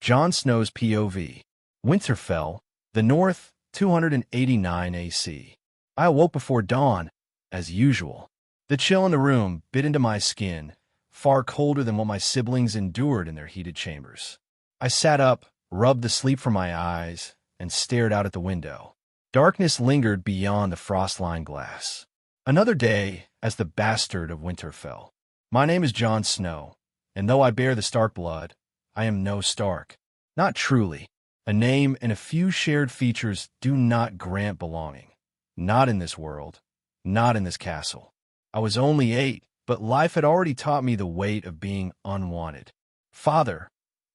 Jon Snow's POV. Winterfell, the North, 289 AC. I awoke before dawn, as usual. The chill in the room bit into my skin, far colder than what my siblings endured in their heated chambers. I sat up, rubbed the sleep from my eyes, and stared out at the window. Darkness lingered beyond the frost-lined glass. Another day as the bastard of Winterfell. My name is Jon Snow, and though I bear the Stark blood, I am no Stark. Not truly. A name and a few shared features do not grant belonging. Not in this world. Not in this castle. I was only 8, but life had already taught me the weight of being unwanted. Father,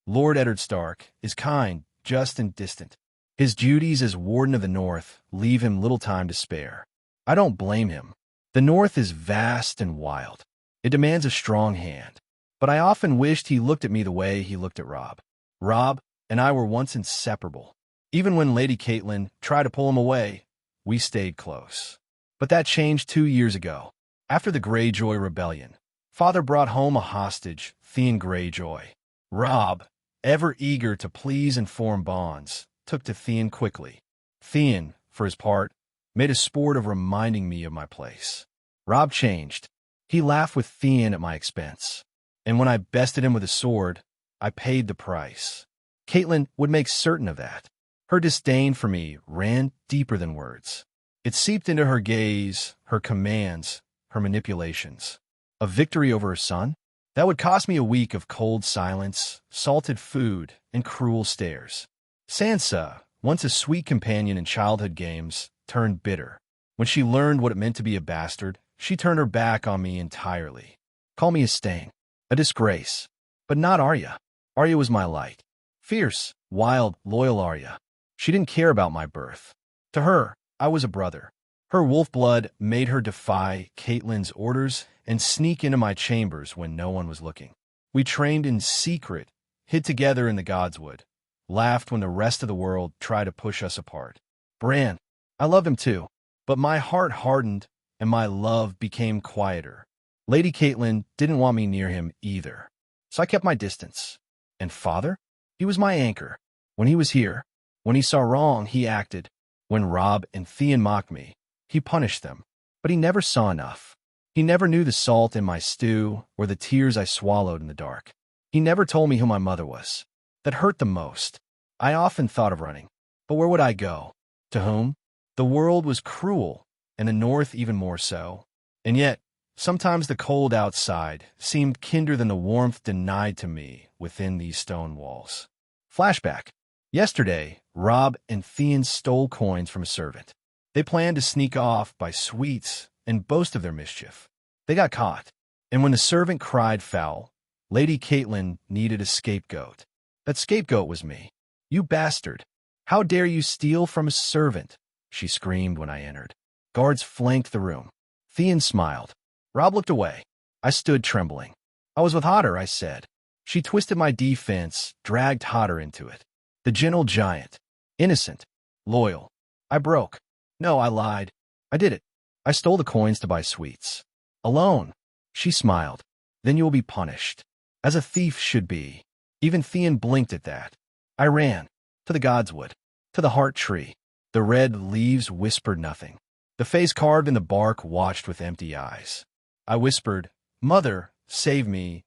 Lord Eddard Stark, is kind, just, and distant. His duties as Warden of the North leave him little time to spare. I don't blame him. The North is vast and wild. It demands a strong hand. But I often wished he looked at me the way he looked at Robb. Robb and I were once inseparable. Even when Lady Catelyn tried to pull him away, we stayed close. But that changed 2 years ago. After the Greyjoy Rebellion, Father brought home a hostage, Theon Greyjoy. Robb, ever eager to please and form bonds, took to Theon quickly. Theon, for his part, made a sport of reminding me of my place. Robb changed. He laughed with Theon at my expense. And when I bested him with a sword, I paid the price. Catelyn would make certain of that. Her disdain for me ran deeper than words. It seeped into her gaze, her commands, her manipulations. A victory over her son? That would cost me a week of cold silence, salted food, and cruel stares. Sansa, once a sweet companion in childhood games, turned bitter. When she learned what it meant to be a bastard, she turned her back on me entirely. Call me a stain, a disgrace. But not Arya. Arya was my light. Fierce, wild, loyal Arya. She didn't care about my birth. To her, I was a brother. Her wolf blood made her defy Catelyn's orders and sneak into my chambers when no one was looking. We trained in secret, hid together in the Godswood, laughed when the rest of the world tried to push us apart. Bran, I loved him too, but my heart hardened and my love became quieter. Lady Catelyn didn't want me near him either, so I kept my distance. And Father? He was my anchor. When he was here, when he saw wrong, he acted. When Robb and Theon mocked me, he punished them. But he never saw enough. He never knew the salt in my stew or the tears I swallowed in the dark. He never told me who my mother was. That hurt the most. I often thought of running. But where would I go? To whom? The world was cruel, and the North even more so. And yet, sometimes the cold outside seemed kinder than the warmth denied to me within these stone walls. Flashback. Yesterday, Robb and Theon stole coins from a servant. They planned to sneak off by sweets and boast of their mischief. They got caught, and when the servant cried foul, Lady Catelyn needed a scapegoat. That scapegoat was me. You bastard! How dare you steal from a servant? She screamed when I entered. Guards flanked the room. Theon smiled. Robb looked away. I stood trembling. I was with Hodder, I said. She twisted my defense, dragged Hodder into it. The gentle giant. Innocent. Loyal. I broke. No, I lied. I did it. I stole the coins to buy sweets. Alone. She smiled. Then you will be punished. As a thief should be. Even Theon blinked at that. I ran. To the Godswood. To the heart tree. The red leaves whispered nothing. The face carved in the bark watched with empty eyes. I whispered, Mother, save me.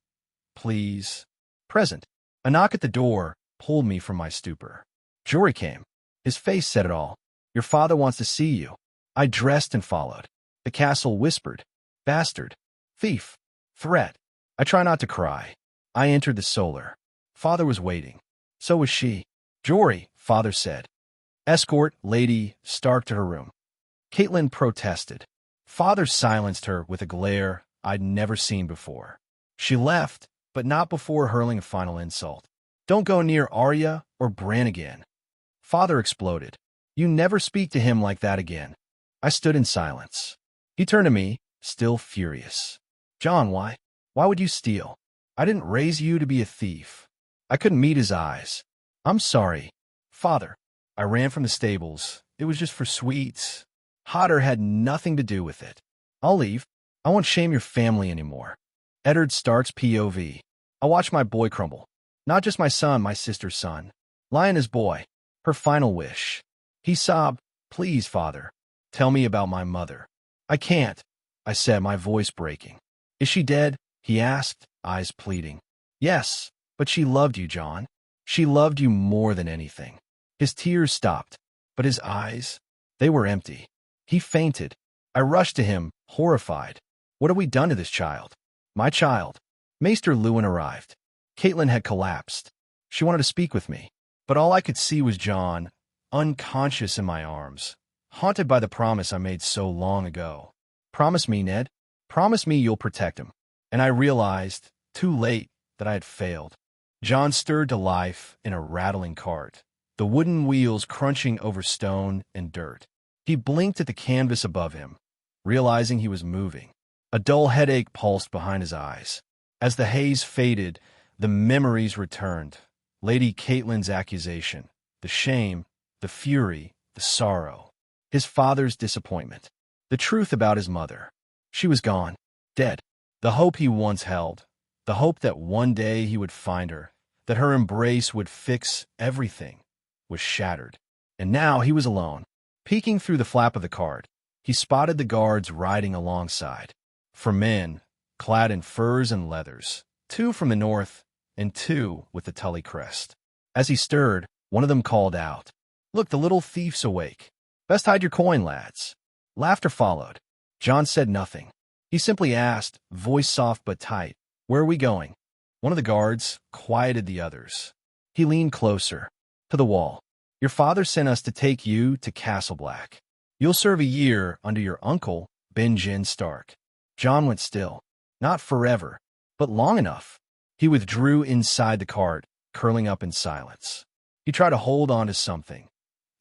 Please. Present. A knock at the door pulled me from my stupor. Jory came. His face said it all. Your father wants to see you. I dressed and followed. The castle whispered. Bastard. Thief. Threat. I try not to cry. I entered the solar. Father was waiting. So was she. Jory, Father said. Escort Lady Stark to her room. Catelyn protested. Father silenced her with a glare I'd never seen before. She left, but not before hurling a final insult. Don't go near Arya or Bran again. Father exploded. You never speak to him like that again. I stood in silence. He turned to me, still furious. Jon, why? Why would you steal? I didn't raise you to be a thief. I couldn't meet his eyes. I'm sorry. Father. I ran from the stables. It was just for sweets. Hodder had nothing to do with it. I'll leave. I won't shame your family anymore. Eddard Stark's POV. I watched my boy crumble. Not just my son, my sister's son. Lioness boy. Her final wish. He sobbed, "Please, father, tell me about my mother." "I can't," I said, my voice breaking. "Is she dead?" he asked, eyes pleading. "Yes, but she loved you, John. She loved you more than anything." His tears stopped, but his eyes, they were empty. He fainted. I rushed to him, horrified. What had we done to this child? My child. Maester Lewin arrived. Caitlin had collapsed. She wanted to speak with me, but all I could see was John, unconscious in my arms, haunted by the promise I made so long ago. "Promise me, Ned. Promise me you'll protect him." And I realized, too late, that I had failed. John stirred to life in a rattling cart, the wooden wheels crunching over stone and dirt. He blinked at the canvas above him, realizing he was moving. A dull headache pulsed behind his eyes. As the haze faded, the memories returned. Lady Caitlin's accusation, the shame, the fury, the sorrow. His father's disappointment. The truth about his mother. She was gone, dead. The hope he once held, the hope that one day he would find her, that her embrace would fix everything, was shattered. And now he was alone. Peeking through the flap of the cart, he spotted the guards riding alongside. 4 men, clad in furs and leathers, 2 from the north, and 2 with the Tully crest. As he stirred, one of them called out, "Look, the little thief's awake. Best hide your coin, lads." Laughter followed. John said nothing. He simply asked, voice soft but tight, "Where are we going?" One of the guards quieted the others. He leaned closer, to the wall. "Your father sent us to take you to Castle Black. You'll serve a year under your uncle, Benjen Stark." John went still. Not forever, but long enough. He withdrew inside the cart, curling up in silence. He tried to hold on to something.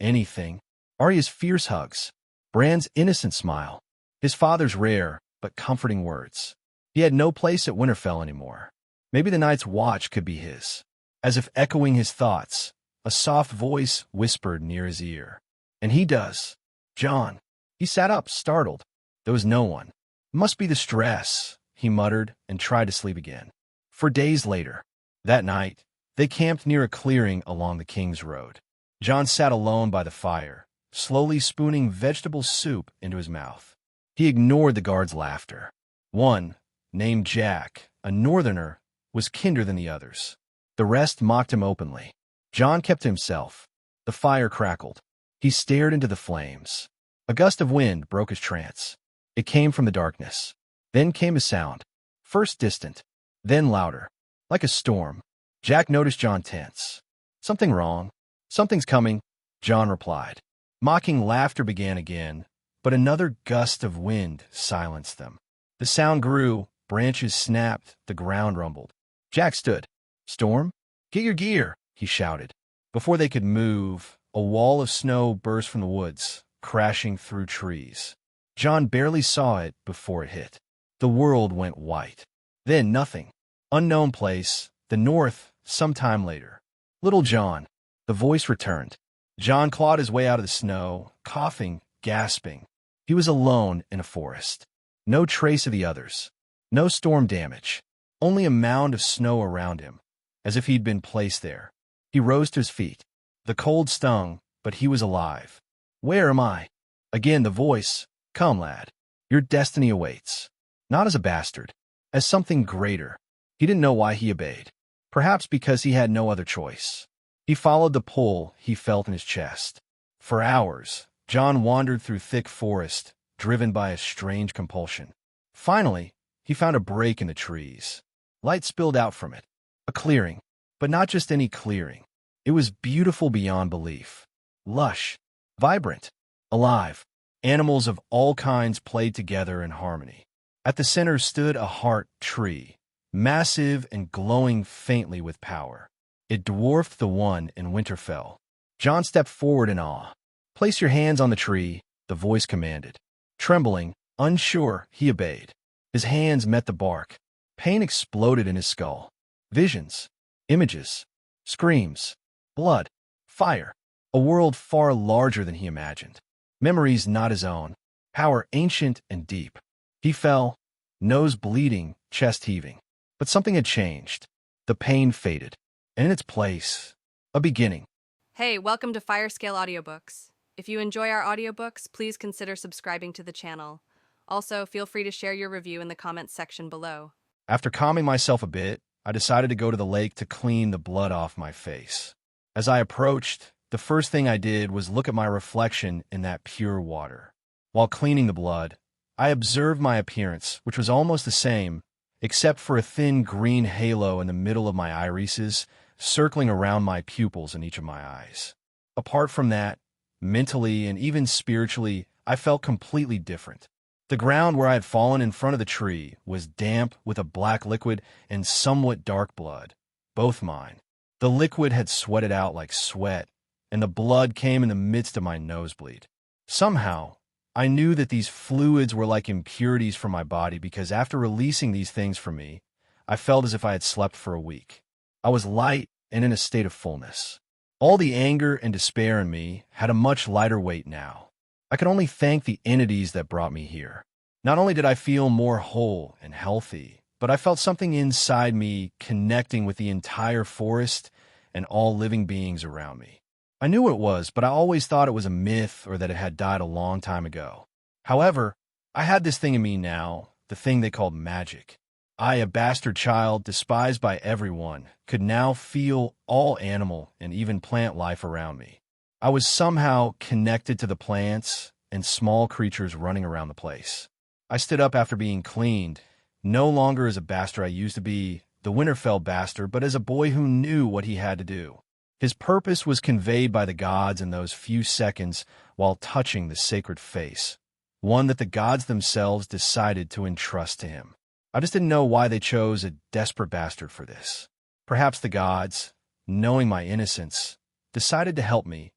Anything. Arya's fierce hugs. Bran's innocent smile. His father's rare, but comforting words. He had no place at Winterfell anymore. Maybe the night's watch could be his. As if echoing his thoughts, a soft voice whispered near his ear. "And he does. John." He sat up, startled. There was no one. "Must be the stress," he muttered and tried to sleep again. For days later, that night, they camped near a clearing along the King's Road. John sat alone by the fire, slowly spooning vegetable soup into his mouth. He ignored the guards' laughter. One, named Jack, a northerner, was kinder than the others. The rest mocked him openly. John kept to himself. The fire crackled. He stared into the flames. A gust of wind broke his trance. It came from the darkness. Then came a sound, first distant, then louder, like a storm. Jack noticed John tense. "Something wrong. Something's coming," John replied. Mocking laughter began again, but another gust of wind silenced them. The sound grew, branches snapped, the ground rumbled. Jack stood. "Storm? Get your gear," he shouted. Before they could move, a wall of snow burst from the woods, crashing through trees. John barely saw it before it hit. The world went white. Then nothing. Unknown place, the north, sometime later. Little John. The voice returned. John clawed his way out of the snow, coughing, gasping. He was alone in a forest. No trace of the others. No storm damage. Only a mound of snow around him, as if he'd been placed there. He rose to his feet. The cold stung, but he was alive. "Where am I?" Again the voice. "Come, lad. Your destiny awaits." Not as a bastard, as something greater. He didn't know why he obeyed. Perhaps because he had no other choice. He followed the pull he felt in his chest. For hours, John wandered through thick forest, driven by a strange compulsion. Finally, he found a break in the trees. Light spilled out from it. A clearing, but not just any clearing. It was beautiful beyond belief. Lush, vibrant, alive. Animals of all kinds played together in harmony. At the center stood a heart tree, massive and glowing faintly with power. It dwarfed the one in Winterfell. John stepped forward in awe. "Place your hands on the tree," the voice commanded. Trembling, unsure, he obeyed. His hands met the bark. Pain exploded in his skull. Visions, images, screams, blood, fire. A world far larger than he imagined. Memories not his own. Power ancient and deep. He fell, nose bleeding, chest heaving. But something had changed. The pain faded. and in its place, a beginning. Hey, welcome to Firescale Audiobooks. If you enjoy our audiobooks, please consider subscribing to the channel. Also, feel free to share your review in the comments section below. After calming myself a bit, I decided to go to the lake to clean the blood off my face. As I approached, the first thing I did was look at my reflection in that pure water. While cleaning the blood, I observed my appearance, which was almost the same, except for a thin green halo in the middle of my irises, circling around my pupils in each of my eyes. Apart from that, mentally and even spiritually, I felt completely different. The ground where I had fallen in front of the tree was damp with a black liquid and somewhat dark blood, both mine. The liquid had sweated out like sweat, and the blood came in the midst of my nosebleed. Somehow, I knew that these fluids were like impurities from my body because after releasing these things from me, I felt as if I had slept for a week. I was light and in a state of fullness. All the anger and despair in me had a much lighter weight now. I could only thank the entities that brought me here. Not only did I feel more whole and healthy, but I felt something inside me connecting with the entire forest and all living beings around me. I knew what it was, but I always thought it was a myth or that it had died a long time ago. However, I had this thing in me now, the thing they called magic. I, a bastard child, despised by everyone, could now feel all animal and even plant life around me. I was somehow connected to the plants and small creatures running around the place. I stood up after being cleaned, no longer as a bastard I used to be, the Winterfell bastard, but as a boy who knew what he had to do. His purpose was conveyed by the gods in those few seconds while touching the sacred face, one that the gods themselves decided to entrust to him. I just didn't know why they chose a desperate bastard for this. Perhaps the gods, knowing my innocence, decided to help me,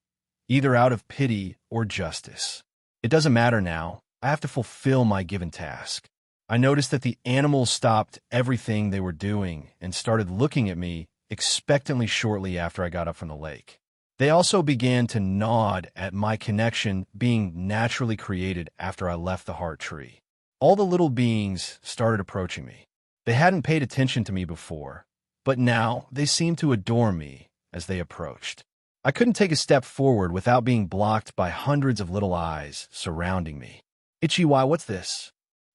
either out of pity or justice. It doesn't matter now. I have to fulfill my given task. I noticed that the animals stopped everything they were doing and started looking at me expectantly shortly after I got up from the lake. They also began to nod at my connection being naturally created after I left the heart tree. All the little beings started approaching me. They hadn't paid attention to me before, but now they seemed to adore me as they approached. I couldn't take a step forward without being blocked by hundreds of little eyes surrounding me. "Itchy, why, what's this?"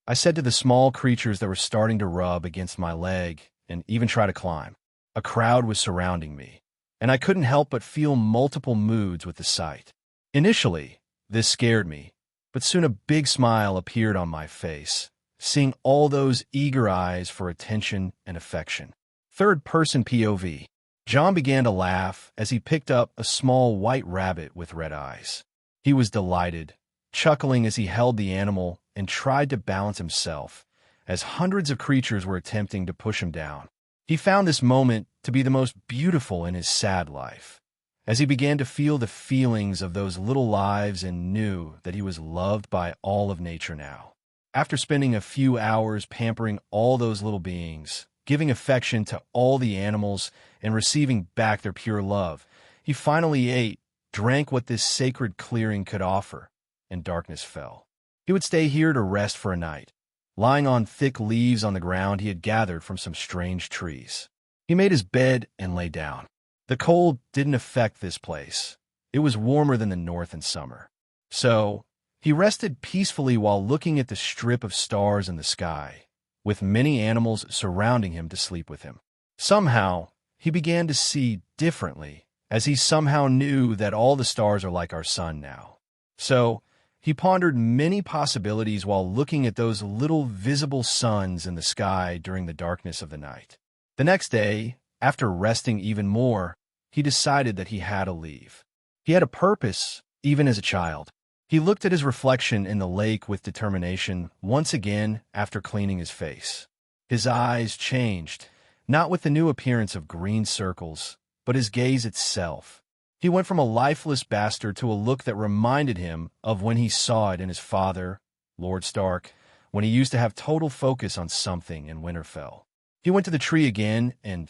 I said to the small creatures that were starting to rub against my leg and even try to climb. A crowd was surrounding me, and I couldn't help but feel multiple moods with the sight. Initially, this scared me, but soon a big smile appeared on my face, seeing all those eager eyes for attention and affection. Third-person POV. John began to laugh as he picked up a small white rabbit with red eyes. He was delighted, chuckling as he held the animal and tried to balance himself, as hundreds of creatures were attempting to push him down. He found this moment to be the most beautiful in his sad life, as he began to feel the feelings of those little lives and knew that he was loved by all of nature now. After spending a few hours pampering all those little beings, giving affection to all the animals, and receiving back their pure love, he finally ate, drank what this sacred clearing could offer, and darkness fell. He would stay here to rest for a night, lying on thick leaves on the ground he had gathered from some strange trees. He made his bed and lay down. The cold didn't affect this place. It was warmer than the north in summer. So, he rested peacefully while looking at the strip of stars in the sky, with many animals surrounding him to sleep with him. Somehow, he began to see differently, as he somehow knew that all the stars are like our sun now. So, he pondered many possibilities while looking at those little visible suns in the sky during the darkness of the night. The next day, after resting even more, he decided that he had to leave. He had a purpose, even as a child. He looked at his reflection in the lake with determination once again after cleaning his face. His eyes changed, not with the new appearance of green circles, but his gaze itself. He went from a lifeless bastard to a look that reminded him of when he saw it in his father, Lord Stark, when he used to have total focus on something in Winterfell. He went to the tree again and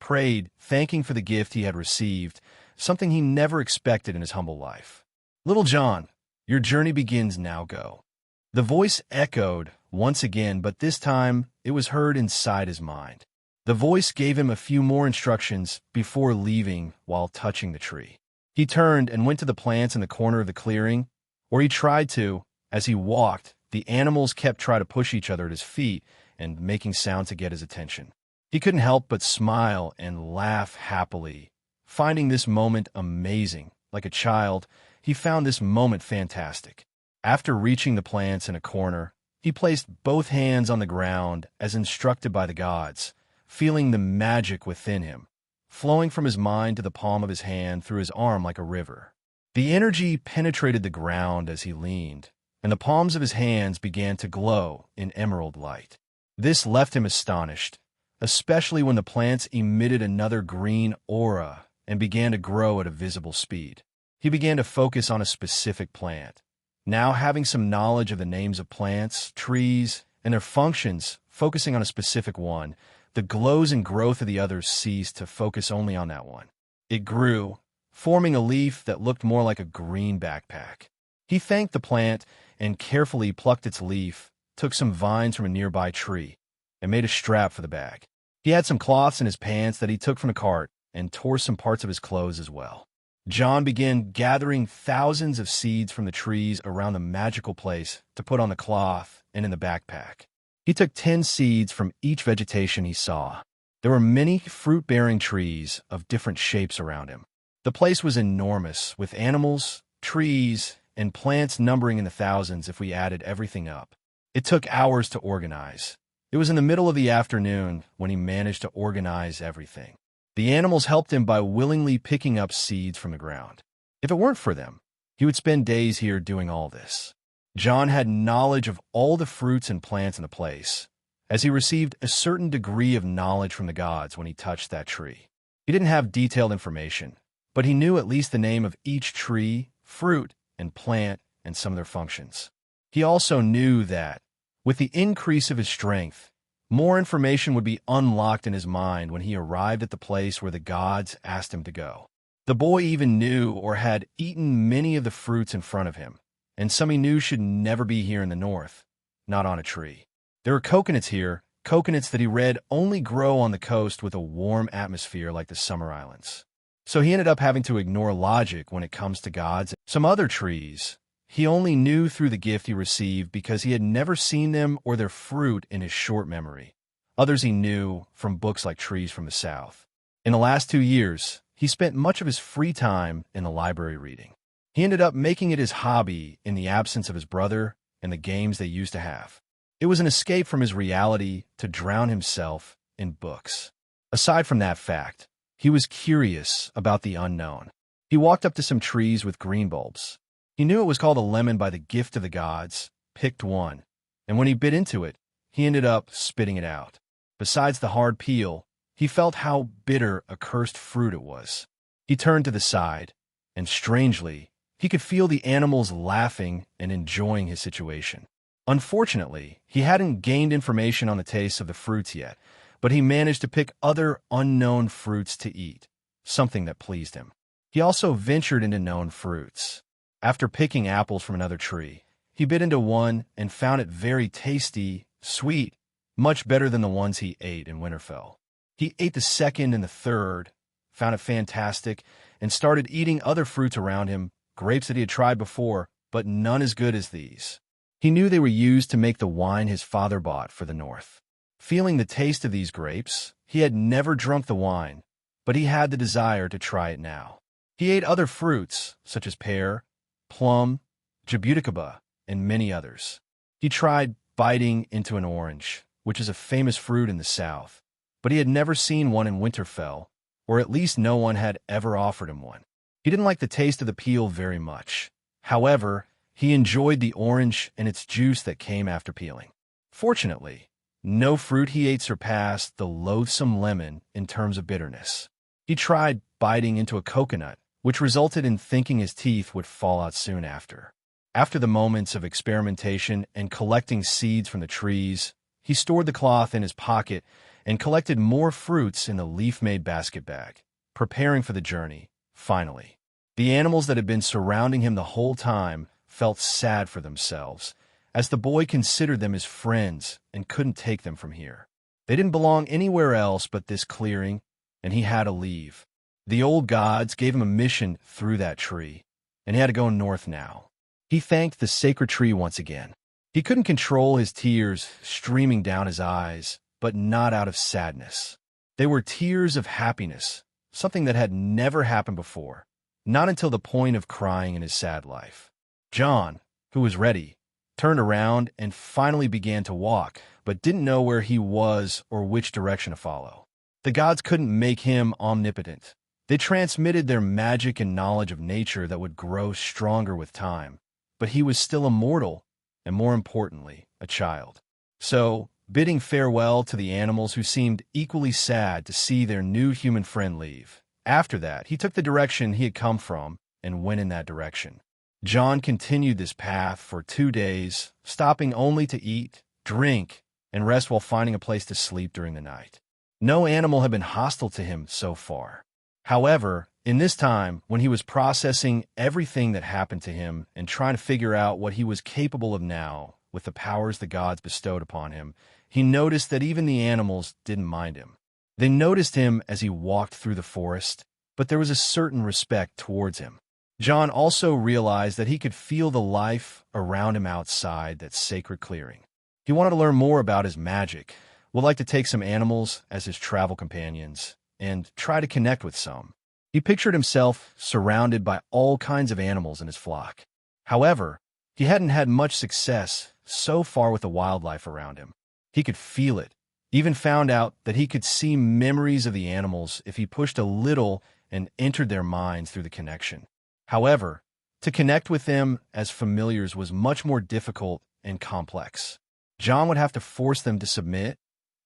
prayed, thanking for the gift he had received, something he never expected in his humble life. "Little John, your journey begins now, go." The voice echoed once again, but this time it was heard inside his mind. The voice gave him a few more instructions before leaving while touching the tree. He turned and went to the plants in the corner of the clearing, or he tried to. As he walked, the animals kept trying to push each other at his feet and making sound to get his attention. He couldn't help but smile and laugh happily, finding this moment amazing. Like a child, he found this moment fantastic. After reaching the plants in a corner, he placed both hands on the ground as instructed by the gods, feeling the magic within him, flowing from his mind to the palm of his hand through his arm like a river. The energy penetrated the ground as he leaned, and the palms of his hands began to glow in emerald light. This left him astonished, especially when the plants emitted another green aura and began to grow at a visible speed. He began to focus on a specific plant. Now, having some knowledge of the names of plants, trees, and their functions, focusing on a specific one, the glows and growth of the others ceased to focus only on that one. It grew, forming a leaf that looked more like a green backpack. He thanked the plant and carefully plucked its leaf, took some vines from a nearby tree, and made a strap for the bag. He had some cloths in his pants that he took from the cart and tore some parts of his clothes as well. John began gathering thousands of seeds from the trees around the magical place to put on the cloth and in the backpack. He took 10 seeds from each vegetation he saw. There were many fruit-bearing trees of different shapes around him. The place was enormous, with animals, trees, and plants numbering in the thousands if we added everything up. It took hours to organize. It was in the middle of the afternoon when he managed to organize everything. The animals helped him by willingly picking up seeds from the ground. If it weren't for them, he would spend days here doing all this. John had knowledge of all the fruits and plants in the place, as he received a certain degree of knowledge from the gods when he touched that tree. He didn't have detailed information, but he knew at least the name of each tree, fruit, and plant, and some of their functions. He also knew that, with the increase of his strength, more information would be unlocked in his mind when he arrived at the place where the gods asked him to go. The boy even knew or had eaten many of the fruits in front of him, and some he knew should never be here in the north, not on a tree. There were coconuts here, coconuts that he read only grow on the coast with a warm atmosphere like the summer islands. So he ended up having to ignore logic when it comes to gods. Some other trees he only knew through the gift he received because he had never seen them or their fruit in his short memory. Others he knew from books like Trees from the South. In the last 2 years, he spent much of his free time in the library reading. He ended up making it his hobby in the absence of his brother and the games they used to have. It was an escape from his reality to drown himself in books. Aside from that fact, he was curious about the unknown. He walked up to some trees with green bulbs. He knew it was called a lemon by the gift of the gods, picked one, and when he bit into it, he ended up spitting it out. Besides the hard peel, he felt how bitter a cursed fruit it was. He turned to the side, and strangely, he could feel the animals laughing and enjoying his situation. Unfortunately, he hadn't gained information on the taste of the fruits yet, but he managed to pick other unknown fruits to eat, something that pleased him. He also ventured into known fruits. After picking apples from another tree, he bit into one and found it very tasty, sweet, much better than the ones he ate in Winterfell. He ate the second and the third, found it fantastic, and started eating other fruits around him, grapes that he had tried before, but none as good as these. He knew they were used to make the wine his father bought for the north. Feeling the taste of these grapes, he had never drunk the wine, but he had the desire to try it now. He ate other fruits, such as pear, plum, jabuticaba, and many others. He tried biting into an orange, which is a famous fruit in the south, but he had never seen one in Winterfell, or at least no one had ever offered him one. He didn't like the taste of the peel very much. However, he enjoyed the orange and its juice that came after peeling. Fortunately, no fruit he ate surpassed the loathsome lemon in terms of bitterness. He tried biting into a coconut, which resulted in thinking his teeth would fall out soon after. After the moments of experimentation and collecting seeds from the trees, he stored the cloth in his pocket and collected more fruits in the leaf-made basket bag, preparing for the journey, finally. The animals that had been surrounding him the whole time felt sad for themselves, as the boy considered them his friends and couldn't take them from here. They didn't belong anywhere else but this clearing, and he had to leave. The old gods gave him a mission through that tree, and he had to go north now. He thanked the sacred tree once again. He couldn't control his tears streaming down his eyes, but not out of sadness. They were tears of happiness, something that had never happened before, not until the point of crying in his sad life. Jon, who was ready, turned around and finally began to walk, but didn't know where he was or which direction to follow. The gods couldn't make him omnipotent. They transmitted their magic and knowledge of nature that would grow stronger with time, but he was still a mortal, and more importantly, a child. So, bidding farewell to the animals who seemed equally sad to see their new human friend leave, after that, he took the direction he had come from and went in that direction. Jon continued this path for 2 days, stopping only to eat, drink, and rest while finding a place to sleep during the night. No animal had been hostile to him so far. However, in this time, when he was processing everything that happened to him and trying to figure out what he was capable of now with the powers the gods bestowed upon him, he noticed that even the animals didn't mind him. They noticed him as he walked through the forest, but there was a certain respect towards him. Jon also realized that he could feel the life around him outside that sacred clearing. He wanted to learn more about his magic, would like to take some animals as his travel companions, and try to connect with some. He pictured himself surrounded by all kinds of animals in his flock. However, he hadn't had much success so far with the wildlife around him. He could feel it, even found out that he could see memories of the animals if he pushed a little and entered their minds through the connection. However, to connect with them as familiars was much more difficult and complex. Jon would have to force them to submit,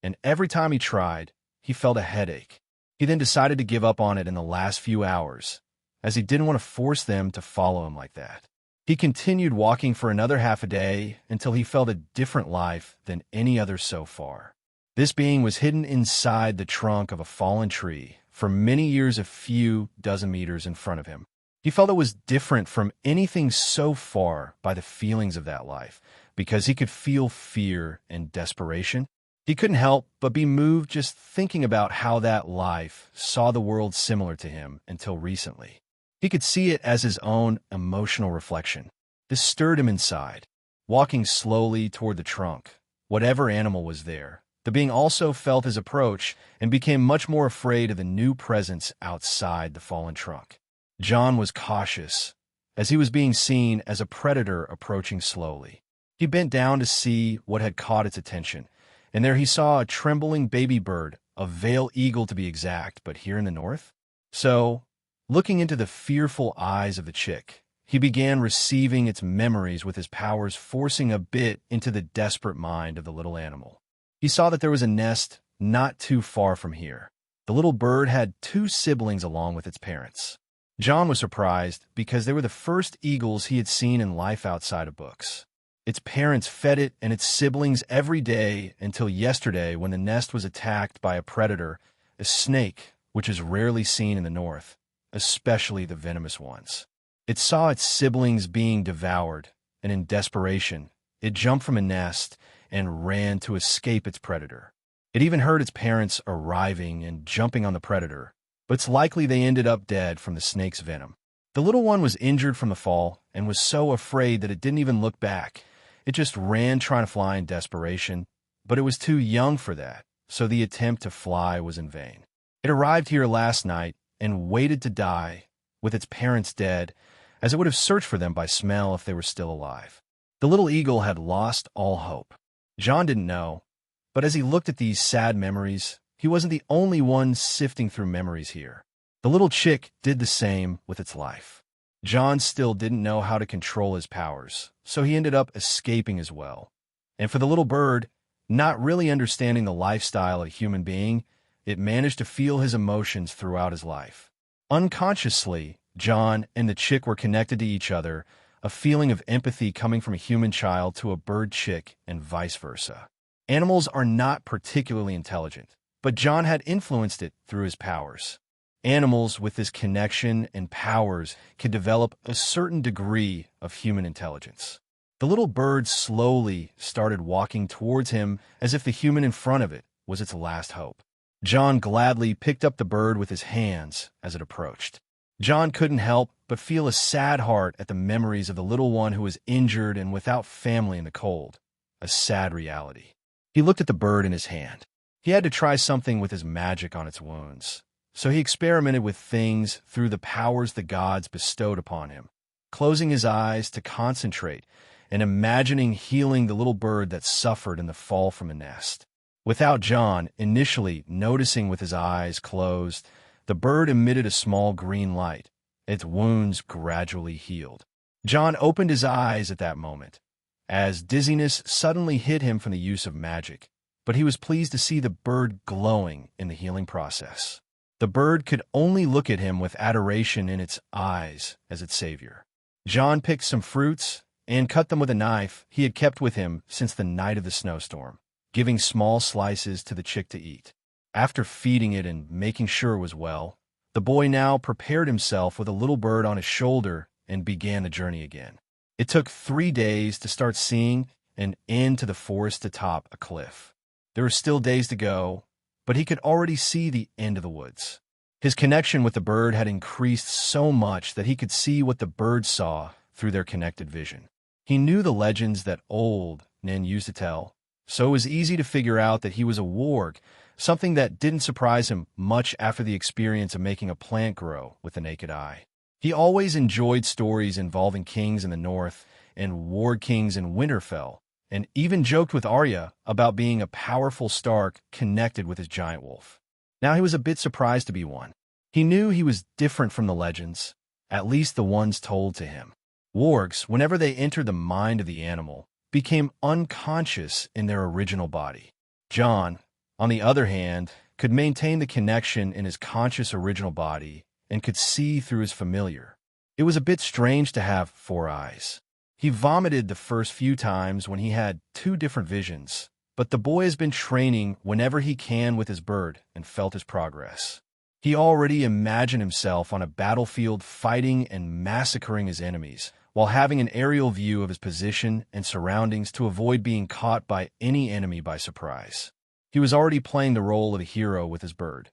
and every time he tried, he felt a headache. He then decided to give up on it in the last few hours, as he didn't want to force them to follow him like that. He continued walking for another half a day until he felt a different life than any other so far. This being was hidden inside the trunk of a fallen tree for many years a few dozen meters in front of him. He felt it was different from anything so far by the feelings of that life, because he could feel fear and desperation. He couldn't help but be moved just thinking about how that life saw the world similar to him until recently. He could see it as his own emotional reflection. This stirred him inside. Walking slowly toward the trunk, whatever animal was there, the being also felt his approach and became much more afraid of the new presence outside the fallen trunk. Jon was cautious, as he was being seen as a predator approaching slowly. He bent down to see what had caught its attention, and there he saw a trembling baby bird, a veil eagle to be exact, but here in the north. So, looking into the fearful eyes of the chick, he began receiving its memories with his powers forcing a bit into the desperate mind of the little animal. He saw that there was a nest not too far from here. The little bird had 2 siblings along with its parents. Jon was surprised because they were the first eagles he had seen in life outside of books. Its parents fed it and its siblings every day until yesterday when the nest was attacked by a predator, a snake, which is rarely seen in the north, especially the venomous ones. It saw its siblings being devoured, and in desperation, it jumped from a nest and ran to escape its predator. It even heard its parents arriving and jumping on the predator, but it's likely they ended up dead from the snake's venom. The little one was injured from the fall and was so afraid that it didn't even look back. It just ran trying to fly in desperation, but it was too young for that, so the attempt to fly was in vain. It arrived here last night and waited to die, with its parents dead, as it would have searched for them by smell if they were still alive. The little eagle had lost all hope. Jon didn't know, but as he looked at these sad memories, he wasn't the only one sifting through memories here. The little chick did the same with its life. Jon still didn't know how to control his powers, so he ended up escaping as well. And for the little bird, not really understanding the lifestyle of a human being, it managed to feel his emotions throughout his life. Unconsciously, Jon and the chick were connected to each other, a feeling of empathy coming from a human child to a bird chick and vice versa. Animals are not particularly intelligent, but Jon had influenced it through his powers. Animals with this connection and powers can develop a certain degree of human intelligence. The little bird slowly started walking towards him as if the human in front of it was its last hope. Jon gladly picked up the bird with his hands as it approached. Jon couldn't help but feel a sad heart at the memories of the little one who was injured and without family in the cold. A sad reality. He looked at the bird in his hand. He had to try something with his magic on its wounds, so he experimented with things through the powers the gods bestowed upon him, closing his eyes to concentrate and imagining healing the little bird that suffered in the fall from a nest. Without Jon initially noticing with his eyes closed, the bird emitted a small green light. Its wounds gradually healed. Jon opened his eyes at that moment, as dizziness suddenly hit him from the use of magic, but he was pleased to see the bird glowing in the healing process. The bird could only look at him with adoration in its eyes as its savior. Jon picked some fruits and cut them with a knife he had kept with him since the night of the snowstorm, giving small slices to the chick to eat. After feeding it and making sure it was well, the boy now prepared himself with a little bird on his shoulder and began the journey again. It took 3 days to start seeing an end to the forest atop a cliff. There were still days to go, but he could already see the end of the woods. His connection with the bird had increased so much that he could see what the bird saw through their connected vision. He knew the legends that old Nen used to tell, so it was easy to figure out that he was a warg, something that didn't surprise him much after the experience of making a plant grow with the naked eye. He always enjoyed stories involving kings in the north and warg kings in Winterfell, and even joked with Arya about being a powerful Stark connected with his giant wolf. Now he was a bit surprised to be one. He knew he was different from the legends, at least the ones told to him. Wargs, whenever they entered the mind of the animal, became unconscious in their original body. Jon, on the other hand, could maintain the connection in his conscious original body and could see through his familiar. It was a bit strange to have 4 eyes. He vomited the first few times when he had 2 different visions, but the boy has been training whenever he can with his bird and felt his progress. He already imagined himself on a battlefield fighting and massacring his enemies, while having an aerial view of his position and surroundings to avoid being caught by any enemy by surprise. He was already playing the role of a hero with his bird.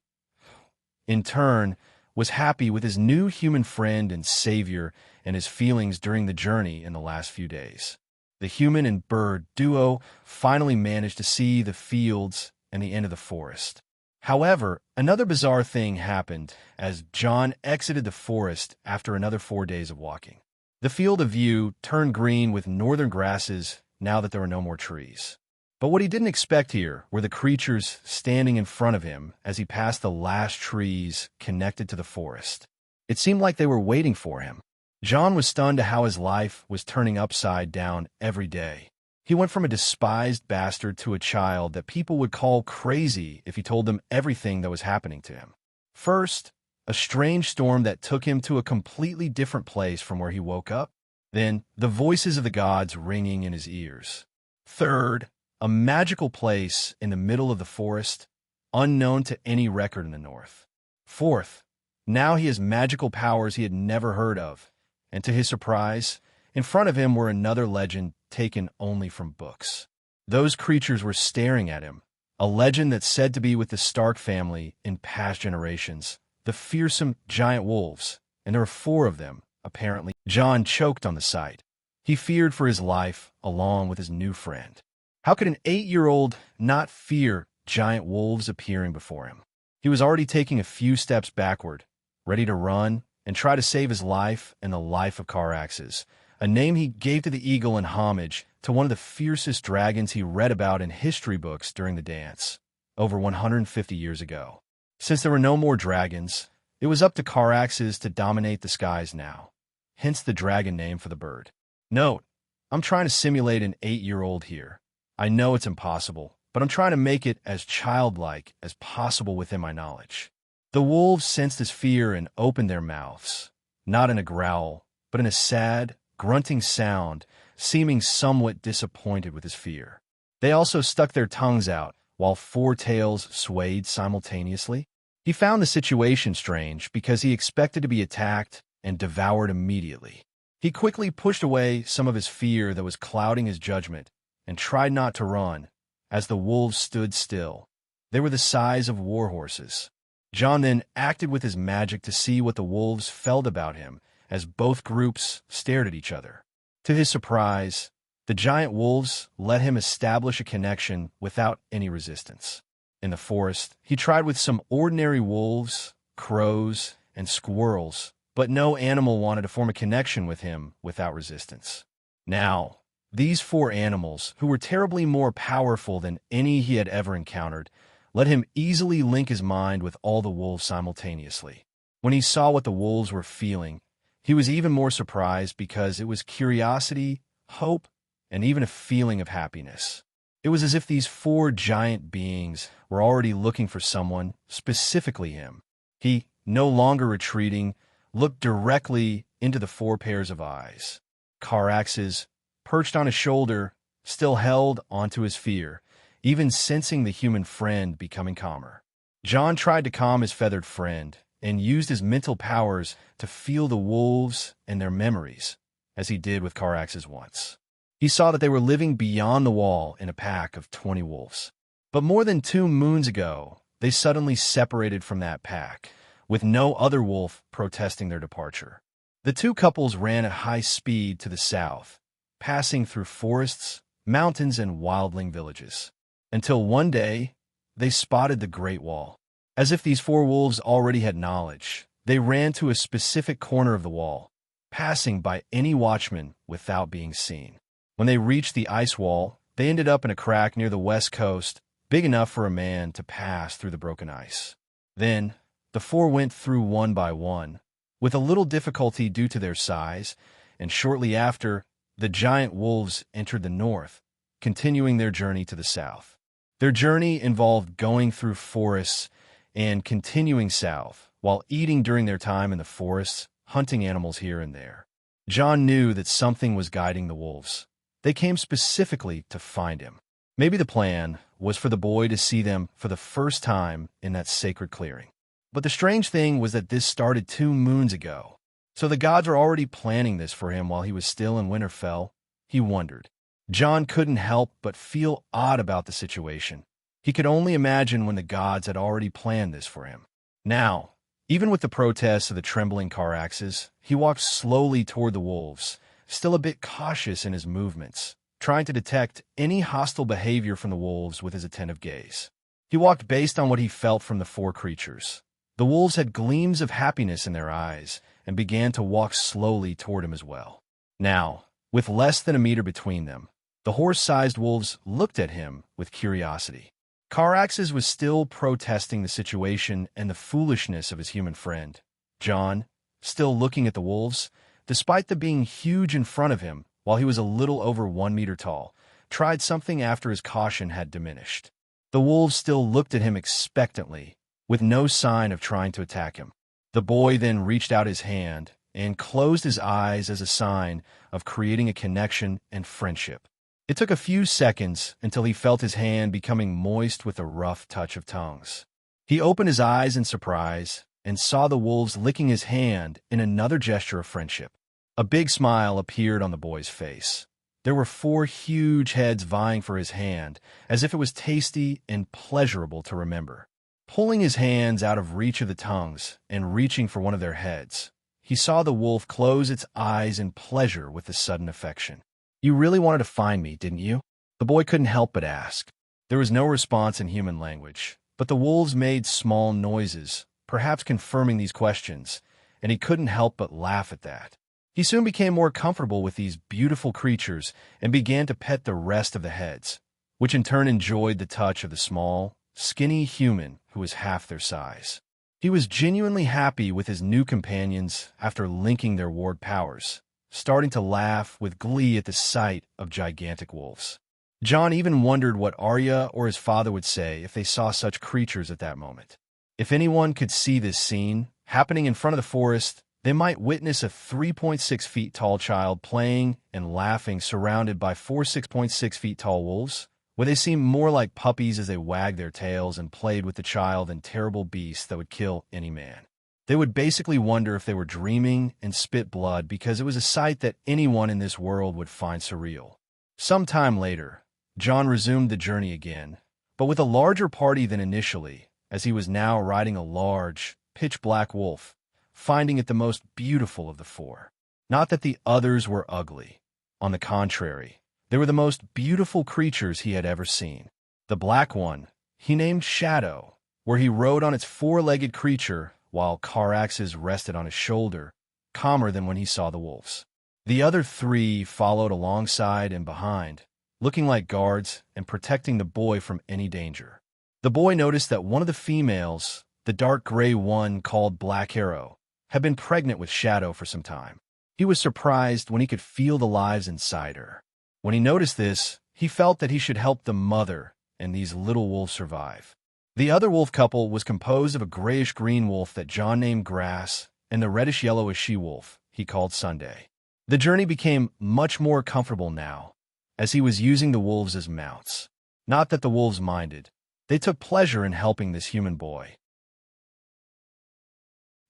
In turn, was happy with his new human friend and savior and his feelings during the journey in the last few days. The human and bird duo finally managed to see the fields and the end of the forest. However, another bizarre thing happened as Jon exited the forest after another 4 days of walking. The field of view turned green with northern grasses now that there were no more trees. But what he didn't expect here were the creatures standing in front of him as he passed the last trees connected to the forest. It seemed like they were waiting for him. Jon was stunned to how his life was turning upside down every day. He went from a despised bastard to a child that people would call crazy if he told them everything that was happening to him. First, a strange storm that took him to a completely different place from where he woke up. Then, the voices of the gods ringing in his ears. Third, a magical place in the middle of the forest, unknown to any record in the north. Fourth, now he has magical powers he had never heard of, and to his surprise, in front of him were another legend taken only from books. Those creatures were staring at him, a legend that's said to be with the Stark family in past generations, the fearsome giant wolves, and there were 4 of them, apparently. Jon choked on the sight. He feared for his life along with his new friend. How could an 8-year-old not fear giant wolves appearing before him? He was already taking a few steps backward, ready to run and try to save his life and the life of Caraxes, a name he gave to the eagle in homage to one of the fiercest dragons he read about in history books during the dance, over 150 years ago. Since there were no more dragons, it was up to Caraxes to dominate the skies now, hence the dragon name for the bird. Note, I'm trying to simulate an 8-year-old here. I know it's impossible, but I'm trying to make it as childlike as possible within my knowledge. The wolves sensed his fear and opened their mouths, not in a growl, but in a sad, grunting sound, seeming somewhat disappointed with his fear. They also stuck their tongues out, while 4 tails swayed simultaneously. He found the situation strange because he expected to be attacked and devoured immediately. He quickly pushed away some of his fear that was clouding his judgment and tried not to run as the wolves stood still, They were the size of war horses. Jon then acted with his magic to see what the wolves felt about him as both groups stared at each other. To his surprise, the giant wolves let him establish a connection without any resistance. In the forest, he tried with some ordinary wolves, crows, and squirrels, but no animal wanted to form a connection with him without resistance. Now, these four animals, who were terribly more powerful than any he had ever encountered, let him easily link his mind with all the wolves simultaneously. When he saw what the wolves were feeling, he was even more surprised because it was curiosity, hope, and even a feeling of happiness. It was as if these four giant beings were already looking for someone, specifically him. He, no longer retreating, looked directly into the four pairs of eyes. Caraxes, perched on his shoulder, still held onto his fear, even sensing the human friend becoming calmer. Jon tried to calm his feathered friend and used his mental powers to feel the wolves and their memories, as he did with Caraxes once. He saw that they were living beyond the wall in a pack of 20 wolves. But more than 2 moons ago, they suddenly separated from that pack, with no other wolf protesting their departure. The two couples ran at high speed to the south, passing through forests, mountains, and wildling villages, until one day they spotted the Great Wall. As if these 4 wolves already had knowledge, they ran to a specific corner of the wall, passing by any watchman without being seen. When they reached the ice wall, they ended up in a crack near the west coast, big enough for a man to pass through the broken ice. Then, the 4 went through one by one, with a little difficulty due to their size, and shortly after, the giant wolves entered the north, continuing their journey to the south. Their journey involved going through forests and continuing south, while eating during their time in the forests, hunting animals here and there. Jon knew that something was guiding the wolves. They came specifically to find him. Maybe the plan was for the boy to see them for the first time in that sacred clearing. But the strange thing was that this started 2 moons ago. So the gods were already planning this for him while he was still in Winterfell. He wondered. Jon couldn't help but feel odd about the situation. He could only imagine when the gods had already planned this for him. Now, even with the protests of the trembling Caraxes, he walked slowly toward the wolves, still a bit cautious in his movements, trying to detect any hostile behavior from the wolves with his attentive gaze. He walked based on what he felt from the 4 creatures. The wolves had gleams of happiness in their eyes and began to walk slowly toward him as well. Now, with less than a meter between them, the horse-sized wolves looked at him with curiosity. Caraxes was still protesting the situation and the foolishness of his human friend. Jon, still looking at the wolves, despite them being huge in front of him while he was a little over 1 meter tall, tried something after his caution had diminished. The wolves still looked at him expectantly, with no sign of trying to attack him. The boy then reached out his hand and closed his eyes as a sign of creating a connection and friendship. It took a few seconds until he felt his hand becoming moist with a rough touch of tongues. He opened his eyes in surprise and saw the wolves licking his hand in another gesture of friendship. A big smile appeared on the boy's face. There were 4 huge heads vying for his hand, as if it was tasty and pleasurable to remember. Pulling his hands out of reach of the tongues and reaching for one of their heads, he saw the wolf close its eyes in pleasure with the sudden affection. "You really wanted to find me, didn't you?" The boy couldn't help but ask. There was no response in human language, but the wolves made small noises, perhaps confirming these questions, and he couldn't help but laugh at that. He soon became more comfortable with these beautiful creatures and began to pet the rest of the heads, which in turn enjoyed the touch of the small, skinny human who was half their size. He was genuinely happy with his new companions after linking their ward powers, starting to laugh with glee at the sight of gigantic wolves. Jon even wondered what Arya or his father would say if they saw such creatures at that moment. If anyone could see this scene happening in front of the forest, they might witness a 3.6 feet tall child playing and laughing surrounded by 4 6.6 feet tall wolves, where they seemed more like puppies as they wagged their tails and played with the child than terrible beasts that would kill any man. They would basically wonder if they were dreaming and spit blood because it was a sight that anyone in this world would find surreal. Some time later, Jon resumed the journey again, but with a larger party than initially, as he was now riding a large, pitch-black wolf, finding it the most beautiful of the four. Not that the others were ugly. On the contrary, they were the most beautiful creatures he had ever seen. The black one, he named Shadow, where he rode on its four-legged creature while Caraxes rested on his shoulder, calmer than when he saw the wolves. The other three followed alongside and behind, looking like guards and protecting the boy from any danger. The boy noticed that one of the females, the dark gray one called Black Arrow, had been pregnant with Shadow for some time. He was surprised when he could feel the lives inside her. When he noticed this, he felt that he should help the mother and these little wolves survive. The other wolf couple was composed of a grayish-green wolf that John named Grass and the reddish-yellowish she-wolf he called Sunday. The journey became much more comfortable now, as he was using the wolves as mounts. Not that the wolves minded. They took pleasure in helping this human boy.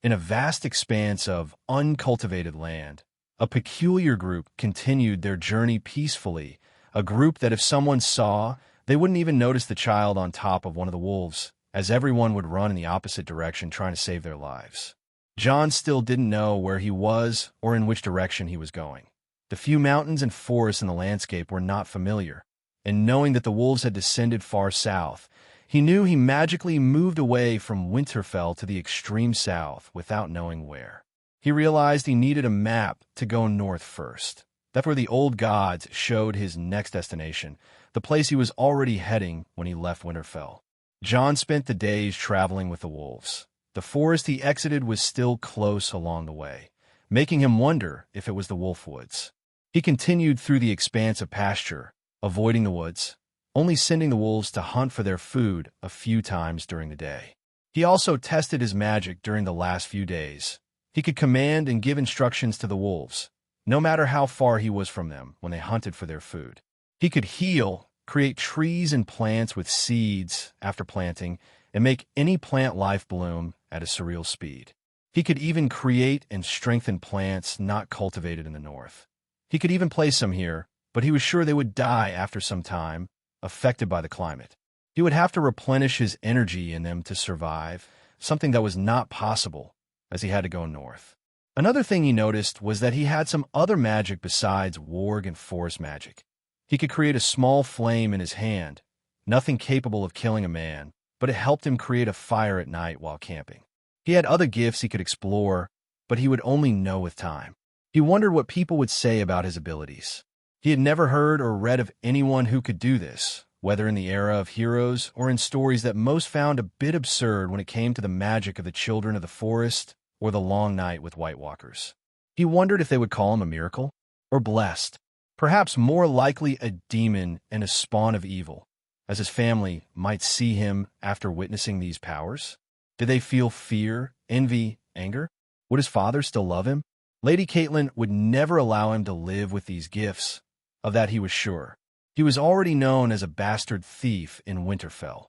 In a vast expanse of uncultivated land, a peculiar group continued their journey peacefully, a group that if someone saw, they wouldn't even notice the child on top of one of the wolves, as everyone would run in the opposite direction trying to save their lives. John still didn't know where he was or in which direction he was going. The few mountains and forests in the landscape were not familiar, and knowing that the wolves had descended far south, he knew he magically moved away from Winterfell to the extreme south without knowing where. He realized he needed a map to go north first. That's where the old gods showed his next destination, the place he was already heading when he left Winterfell. John spent the days traveling with the wolves. The forest he exited was still close along the way, making him wonder if it was the wolf woods. He continued through the expanse of pasture, avoiding the woods, only sending the wolves to hunt for their food a few times during the day. He also tested his magic during the last few days. He could command and give instructions to the wolves, no matter how far he was from them when they hunted for their food. He could heal, create trees and plants with seeds after planting, and make any plant life bloom at a surreal speed. He could even create and strengthen plants not cultivated in the north. He could even place some here, but he was sure they would die after some time, affected by the climate. He would have to replenish his energy in them to survive, something that was not possible as he had to go north. Another thing he noticed was that he had some other magic besides warg and forest magic. He could create a small flame in his hand, nothing capable of killing a man, but it helped him create a fire at night while camping. He had other gifts he could explore, but he would only know with time. He wondered what people would say about his abilities. He had never heard or read of anyone who could do this, whether in the era of heroes or in stories that most found a bit absurd when it came to the magic of the children of the forest or the long night with White Walkers. He wondered if they would call him a miracle or blessed, perhaps more likely a demon and a spawn of evil, as his family might see him after witnessing these powers. Did they feel fear, envy, anger? Would his father still love him? Lady Catelyn would never allow him to live with these gifts. Of that he was sure. He was already known as a bastard thief in Winterfell.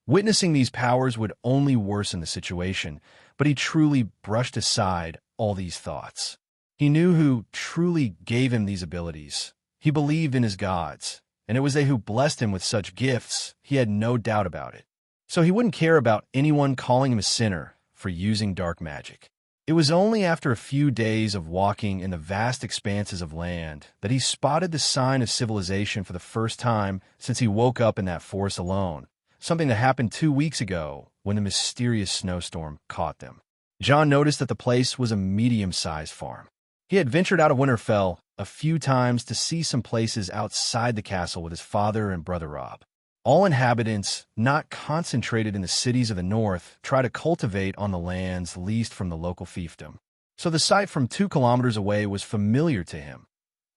Witnessing these powers would only worsen the situation, but he truly brushed aside all these thoughts. He knew who truly gave him these abilities. He believed in his gods, and it was they who blessed him with such gifts. He had no doubt about it. So he wouldn't care about anyone calling him a sinner for using dark magic. It was only after a few days of walking in the vast expanses of land that he spotted the sign of civilization for the first time since he woke up in that forest alone, something that happened 2 weeks ago when the mysterious snowstorm caught them. John noticed that the place was a medium-sized farm. He had ventured out of Winterfell a few times to see some places outside the castle with his father and brother Robb. All inhabitants, not concentrated in the cities of the north, try to cultivate on the lands leased from the local fiefdom. So the site from 2 kilometers away was familiar to him.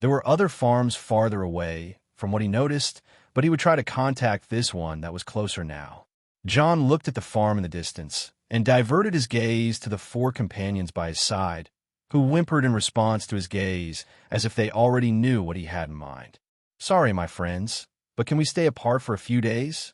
There were other farms farther away, from what he noticed, but he would try to contact this one that was closer now. John looked at the farm in the distance and diverted his gaze to the 4 companions by his side, who whimpered in response to his gaze as if they already knew what he had in mind. "Sorry, my friends, but can we stay apart for a few days?"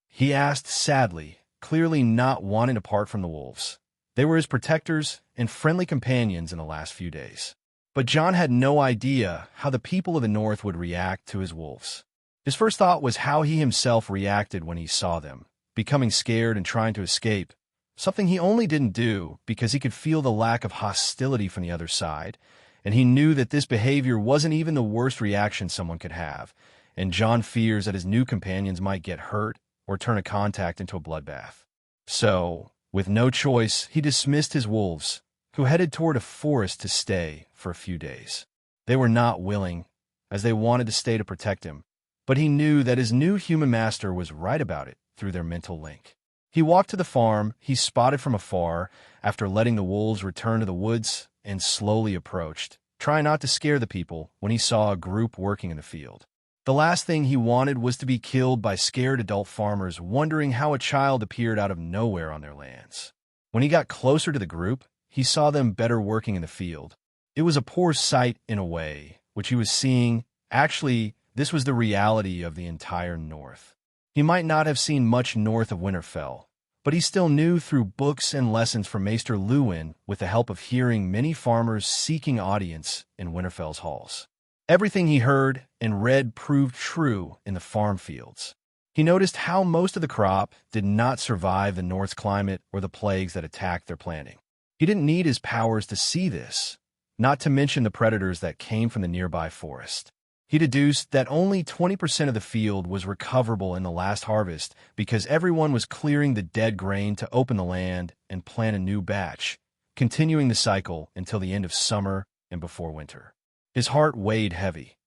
he asked sadly, clearly not wanting to part from the wolves. They were his protectors and friendly companions in the last few days. But John had no idea how the people of the north would react to his wolves. His first thought was how he himself reacted when he saw them, becoming scared and trying to escape, something he only didn't do because he could feel the lack of hostility from the other side, and he knew that this behavior wasn't even the worst reaction someone could have, and Jon fears that his new companions might get hurt or turn a contact into a bloodbath. So, with no choice, he dismissed his wolves, who headed toward a forest to stay for a few days. They were not willing, as they wanted to stay to protect him, but he knew that his new human master was right about it through their mental link. He walked to the farm he spotted from afar after letting the wolves return to the woods and slowly approached, trying not to scare the people when he saw a group working in the field. The last thing he wanted was to be killed by scared adult farmers wondering how a child appeared out of nowhere on their lands. When he got closer to the group, he saw them better working in the field. It was a poor sight in a way, which he was seeing. Actually, this was the reality of the entire North. He might not have seen much north of Winterfell, but he still knew through books and lessons from Maester Luwin with the help of hearing many farmers seeking audience in Winterfell's halls. Everything he heard and read proved true in the farm fields. He noticed how most of the crop did not survive the North's climate or the plagues that attacked their planting. He didn't need his powers to see this, not to mention the predators that came from the nearby forest. He deduced that only 20% of the field was recoverable in the last harvest because everyone was clearing the dead grain to open the land and plant a new batch, continuing the cycle until the end of summer and before winter. His heart weighed heavy.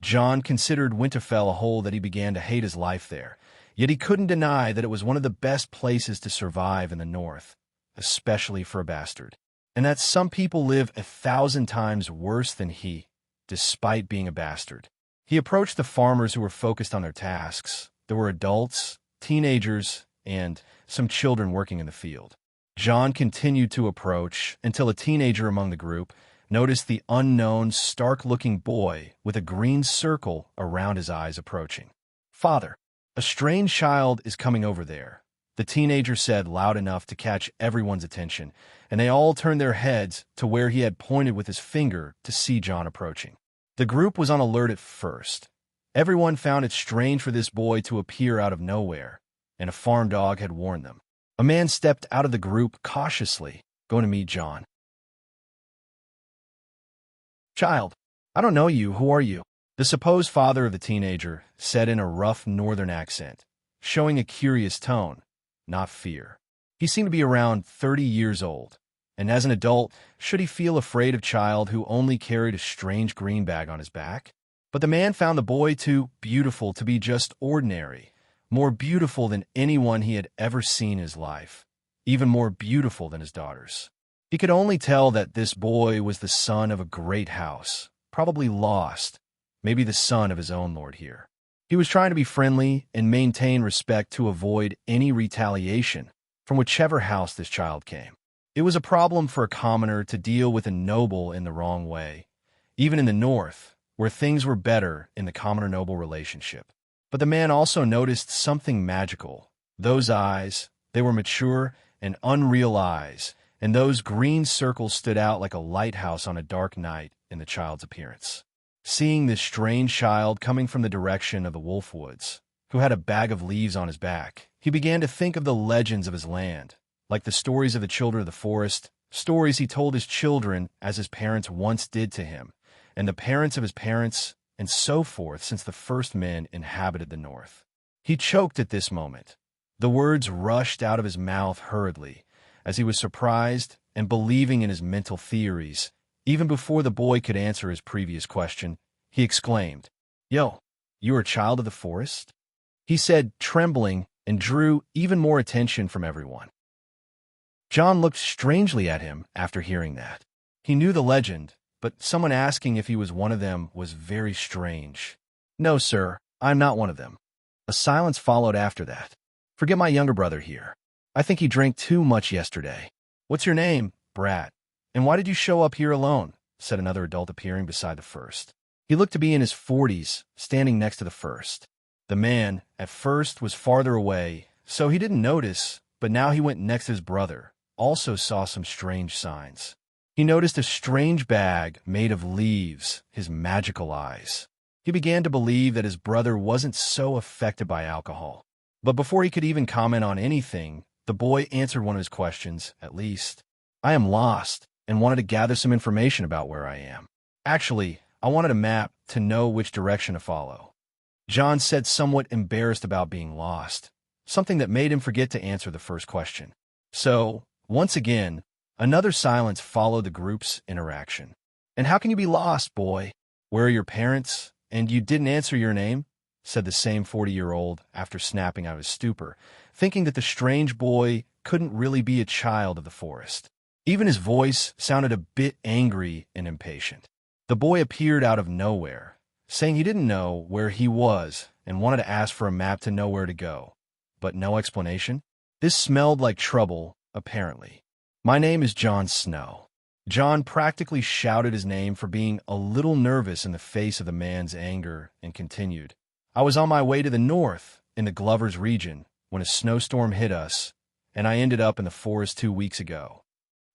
Jon considered Winterfell a whole that he began to hate his life there, yet he couldn't deny that it was one of the best places to survive in the North, especially for a bastard, and that some people live 1,000 times worse than he, despite being a bastard. He approached the farmers who were focused on their tasks. There were adults, teenagers, and some children working in the field. Jon continued to approach until a teenager among the group noticed the unknown, stark-looking boy with a green circle around his eyes approaching. "Father, a strange child is coming over there," the teenager said loud enough to catch everyone's attention, and they all turned their heads to where he had pointed with his finger to see Jon approaching. The group was on alert at first. Everyone found it strange for this boy to appear out of nowhere, and a farm dog had warned them. A man stepped out of the group cautiously, going to meet Jon. "Child, I don't know you. Who are you?" the supposed father of the teenager said in a rough northern accent, showing a curious tone, not fear. He seemed to be around 30 years old, and as an adult, should he feel afraid of a child who only carried a strange green bag on his back? But the man found the boy too beautiful to be just ordinary, more beautiful than anyone he had ever seen in his life, even more beautiful than his daughters. He could only tell that this boy was the son of a great house, probably lost, maybe the son of his own lord here. He was trying to be friendly and maintain respect to avoid any retaliation from whichever house this child came. It was a problem for a commoner to deal with a noble in the wrong way, even in the North, where things were better in the commoner-noble relationship. But the man also noticed something magical. Those eyes, they were mature and unreal eyes, and those green circles stood out like a lighthouse on a dark night in the child's appearance. Seeing this strange child coming from the direction of the Wolfwoods, who had a bag of leaves on his back, he began to think of the legends of his land, like the stories of the children of the forest, stories he told his children as his parents once did to him, and the parents of his parents, and so forth since the first men inhabited the North. He choked at this moment. The words rushed out of his mouth hurriedly, as he was surprised and believing in his mental theories. Even before the boy could answer his previous question, he exclaimed, "Yo, you are a child of the forest?" he said, trembling, and drew even more attention from everyone. Jon looked strangely at him after hearing that. He knew the legend, but someone asking if he was one of them was very strange. "No, sir, I'm not one of them." A silence followed after that. "Forget my younger brother here. I think he drank too much yesterday." "What's your name, brat? And why did you show up here alone?" said another adult appearing beside the first. He looked to be in his 40s, standing next to the first. The man, at first, was farther away, so he didn't notice, but now he went next to his brother, also saw some strange signs. He noticed a strange bag made of leaves, his magical eyes. He began to believe that his brother wasn't so affected by alcohol. But before he could even comment on anything, the boy answered one of his questions, at least. I am lost and wanted to gather some information about where I am. Actually, I wanted a map to know which direction to follow. John said, somewhat embarrassed about being lost, something that made him forget to answer the first question. So, once again, another silence followed the group's interaction. And how can you be lost, boy? Where are your parents? And you didn't answer your name? Said the same 40-year-old after snapping out of his stupor, thinking that the strange boy couldn't really be a child of the forest. Even his voice sounded a bit angry and impatient. The boy appeared out of nowhere, saying he didn't know where he was and wanted to ask for a map to know where to go. But no explanation? This smelled like trouble, apparently. My name is Jon Snow. John practically shouted his name for being a little nervous in the face of the man's anger and continued. I was on my way to the north, in the Glover's region, when a snowstorm hit us, and I ended up in the forest 2 weeks ago.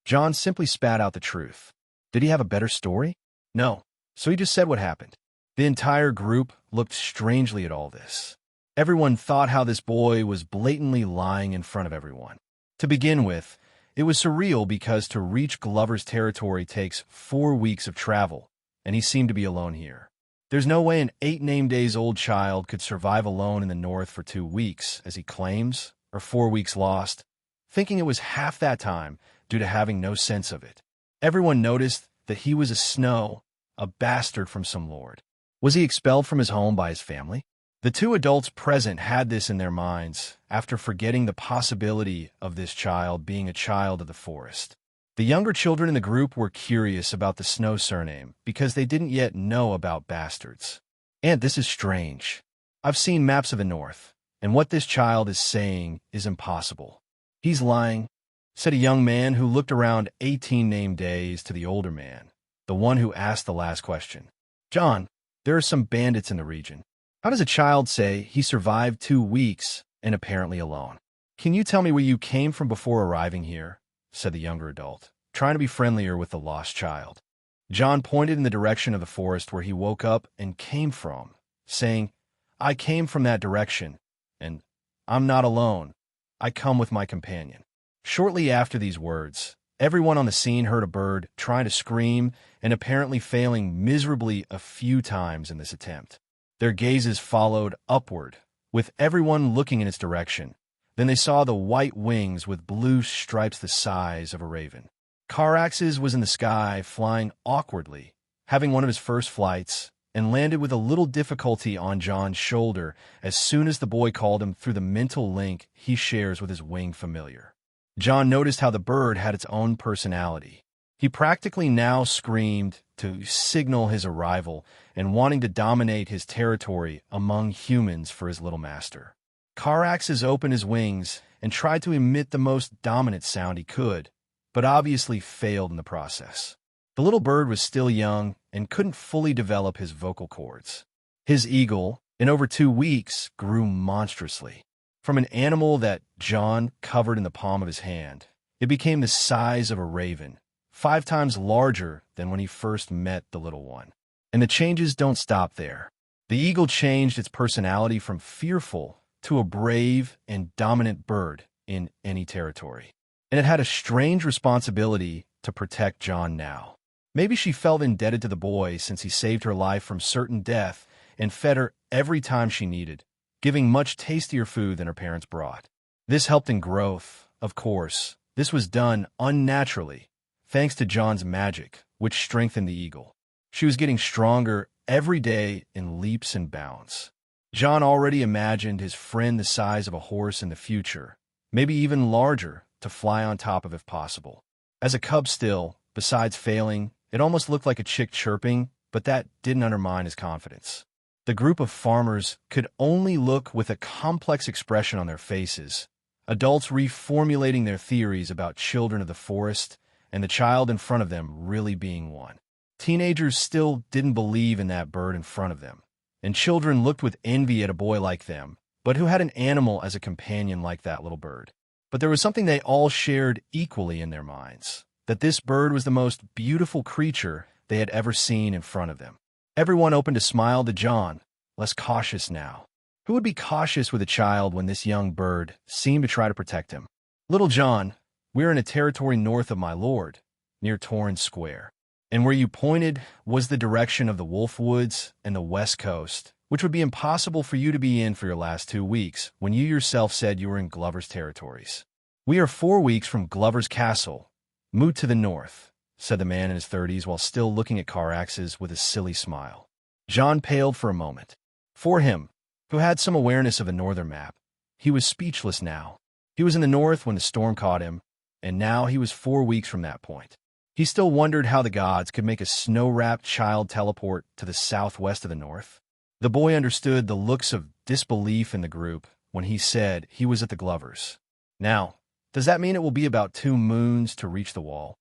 John simply spat out the truth. Did he have a better story? No, so he just said what happened. The entire group looked strangely at all this. Everyone thought how this boy was blatantly lying in front of everyone. To begin with, it was surreal because to reach Glover's territory takes 4 weeks of travel, and he seemed to be alone here. There's no way an 8-name-days-old child could survive alone in the north for 2 weeks, as he claims, or 4 weeks lost, thinking it was half that time due to having no sense of it. Everyone noticed that he was a Snow, a bastard from some lord. Was he expelled from his home by his family? The two adults present had this in their minds after forgetting the possibility of this child being a child of the forest. The younger children in the group were curious about the Snow surname because they didn't yet know about bastards. And this is strange. I've seen maps of the north, and what this child is saying is impossible. He's lying, said a young man who looked around 18 named days to the older man, the one who asked the last question. John, there are some bandits in the region. How does a child say he survived 2 weeks and apparently alone? Can you tell me where you came from before arriving here? Said the younger adult, trying to be friendlier with the lost child. John pointed in the direction of the forest where he woke up and came from, saying, I came from that direction, and I'm not alone. I come with my companion. Shortly after these words, everyone on the scene heard a bird trying to scream and apparently failing miserably a few times in this attempt. Their gazes followed upward, with everyone looking in its direction. Then they saw the white wings with blue stripes the size of a raven. Caraxes was in the sky, flying awkwardly, having one of his first flights, and landed with a little difficulty on John's shoulder as soon as the boy called him through the mental link he shares with his winged familiar. John noticed how the bird had its own personality. He practically now screamed to signal his arrival and wanting to dominate his territory among humans for his little master. Caraxes opened his wings and tried to emit the most dominant sound he could, but obviously failed in the process. The little bird was still young and couldn't fully develop his vocal cords. His eagle, in over 2 weeks, grew monstrously. From an animal that John covered in the palm of his hand, it became the size of a raven, 5 times larger than when he first met the little one. And the changes don't stop there. The eagle changed its personality from fearful to a brave and dominant bird in any territory. And it had a strange responsibility to protect John now. Maybe she felt indebted to the boy since he saved her life from certain death and fed her every time she needed, giving much tastier food than her parents brought. This helped in growth, of course. This was done unnaturally, thanks to John's magic, which strengthened the eagle. She was getting stronger every day in leaps and bounds. John already imagined his friend the size of a horse in the future, maybe even larger, to fly on top of if possible. As a cub still, besides failing, it almost looked like a chick chirping, but that didn't undermine his confidence. The group of farmers could only look with a complex expression on their faces, adults reformulating their theories about children of the forest and the child in front of them really being one. Teenagers still didn't believe in that bird in front of them, and children looked with envy at a boy like them, but who had an animal as a companion like that little bird. But there was something they all shared equally in their minds, that this bird was the most beautiful creature they had ever seen in front of them. Everyone opened a smile to John, less cautious now. Who would be cautious with a child when this young bird seemed to try to protect him? Little John, we're in a territory north of my lord, near Torrance Square. And where you pointed was the direction of the Wolf Woods and the west coast, which would be impossible for you to be in for your last 2 weeks, when you yourself said you were in Glover's territories. We are 4 weeks from Glover's castle, moved to the north, said the man in his 30s while still looking at Caraxes with a silly smile. John paled for a moment. For him, who had some awareness of a northern map, he was speechless now. He was in the north when the storm caught him, and now he was 4 weeks from that point. He still wondered how the gods could make a snow-wrapped child teleport to the southwest of the north. The boy understood the looks of disbelief in the group when he said he was at the Glovers. Now, does that mean it will be about 2 moons to reach the wall?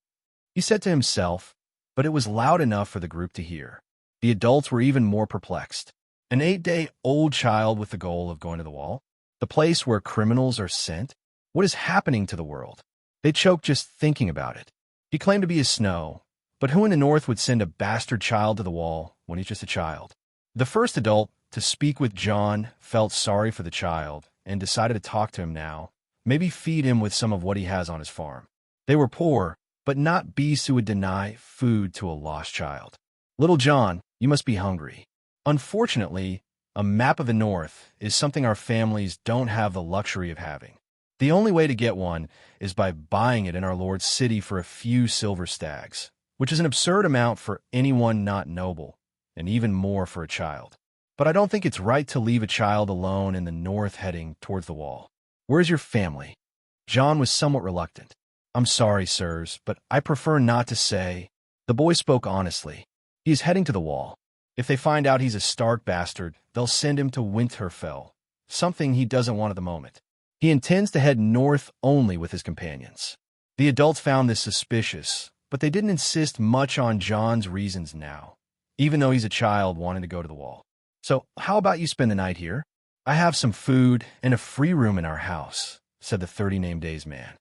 He said to himself, but it was loud enough for the group to hear. The adults were even more perplexed. An 8-day-old child with the goal of going to the wall? The place where criminals are sent? What is happening to the world? They choked just thinking about it. He claimed to be a snow, but who in the north would send a bastard child to the wall when he's just a child? The first adult to speak with John felt sorry for the child and decided to talk to him now, maybe feed him with some of what he has on his farm. They were poor, but not beasts who would deny food to a lost child. Little John, you must be hungry. Unfortunately, a map of the north is something our families don't have the luxury of having. The only way to get one is by buying it in our Lord's city for a few silver stags, which is an absurd amount for anyone not noble, and even more for a child. But I don't think it's right to leave a child alone in the north heading towards the wall. Where's your family? John was somewhat reluctant. I'm sorry, sirs, but I prefer not to say. The boy spoke honestly. He is heading to the wall. If they find out he's a Stark bastard, they'll send him to Winterfell, something he doesn't want at the moment. He intends to head north only with his companions. The adults found this suspicious, but they didn't insist much on John's reasons now, even though he's a child wanting to go to the wall. So, how about you spend the night here? I have some food and a free room in our house, said the 30 days man.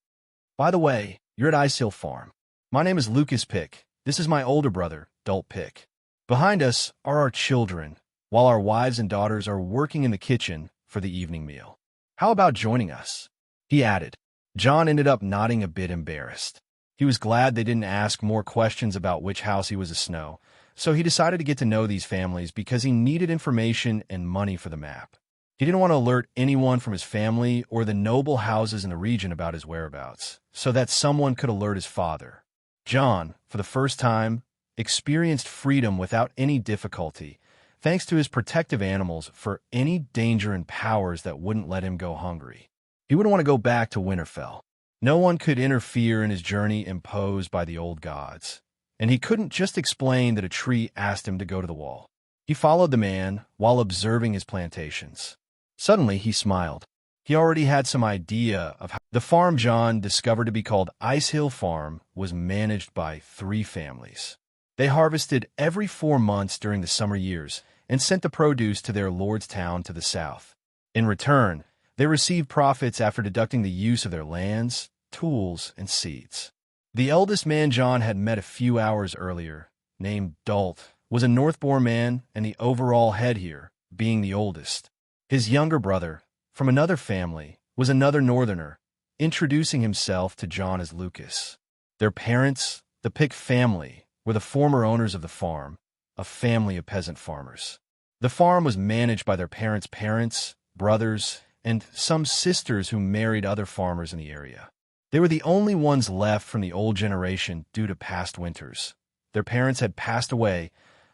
By the way, you're at Ice Hill Farm. My name is Lucas Pick. This is my older brother, Dult Pick. Behind us are our children, while our wives and daughters are working in the kitchen for the evening meal. How about joining us? He added. John ended up nodding a bit embarrassed. He was glad they didn't ask more questions about which house he was a snow, so he decided to get to know these families because he needed information and money for the map. He didn't want to alert anyone from his family or the noble houses in the region about his whereabouts, so that someone could alert his father. John, for the first time, experienced freedom without any difficulty, thanks to his protective animals for any danger and powers that wouldn't let him go hungry. He wouldn't want to go back to Winterfell. No one could interfere in his journey imposed by the old gods, and he couldn't just explain that a tree asked him to go to the wall. He followed the man while observing his plantations. Suddenly, he smiled. He already had some idea of how the farm John discovered to be called Ice Hill Farm was managed by 3 families. They harvested every 4 months during the summer years and sent the produce to their lord's town to the south. In return, they received profits after deducting the use of their lands, tools, and seeds. The eldest man John had met a few hours earlier, named Dult, was a Northbourne man and the overall head here, being the oldest. His younger brother, from another family, was another northerner, introducing himself to John as Lucas. Their parents, the Pick family, were the former owners of the farm, a family of peasant farmers. The farm was managed by their parents' parents, brothers, and some sisters who married other farmers in the area. They were the only ones left from the old generation due to past winters. Their parents had passed away,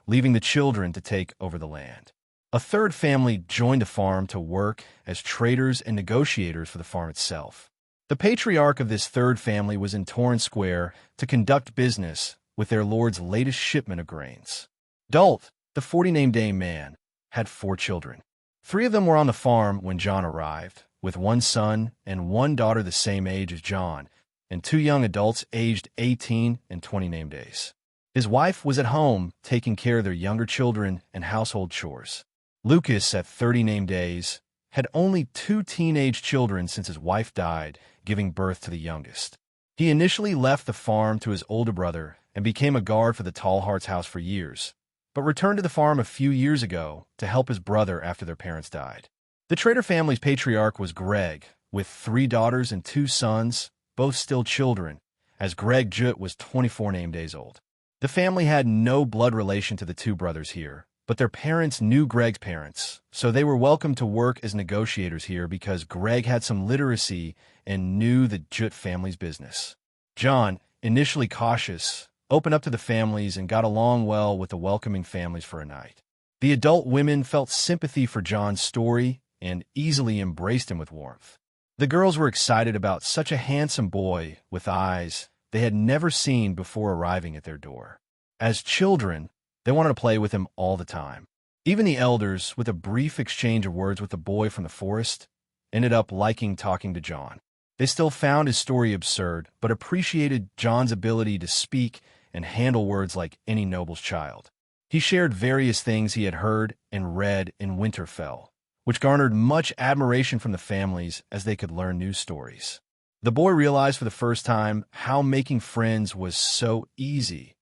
leaving the children to take over the land. A third family joined the farm to work as traders and negotiators for the farm itself. The patriarch of this third family was in Torrance Square to conduct business with their lord's latest shipment of grains. Dult, the 40 man, had 4 children. 3 of them were on the farm when John arrived, with 1 son and 1 daughter the same age as John, and 2 young adults aged 18 and 20 days. His wife was at home taking care of their younger children and household chores. Lucas, at 30 days, had only 2 teenage children since his wife died, giving birth to the youngest. He initially left the farm to his older brother and became a guard for the Tallhearts' house for years, but returned to the farm a few years ago to help his brother after their parents died. The trader family's patriarch was Greg, with 3 daughters and 2 sons, both still children, as Greg Jut was 24 name days old. The family had no blood relation to the 2 brothers here, but their parents knew Greg's parents, so they were welcome to work as negotiators here because Greg had some literacy and knew the Jut family's business. John, initially cautious, opened up to the families and got along well with the welcoming families for a night. The adult women felt sympathy for John's story and easily embraced him with warmth. The girls were excited about such a handsome boy with eyes they had never seen before arriving at their door. As children, they wanted to play with him all the time. Even the elders, with a brief exchange of words with the boy from the forest, ended up liking talking to John. They still found his story absurd, but appreciated John's ability to speak and handle words like any noble's child. He shared various things he had heard and read in Winterfell, which garnered much admiration from the families as they could learn new stories. The boy realized for the first time how making friends was so easy.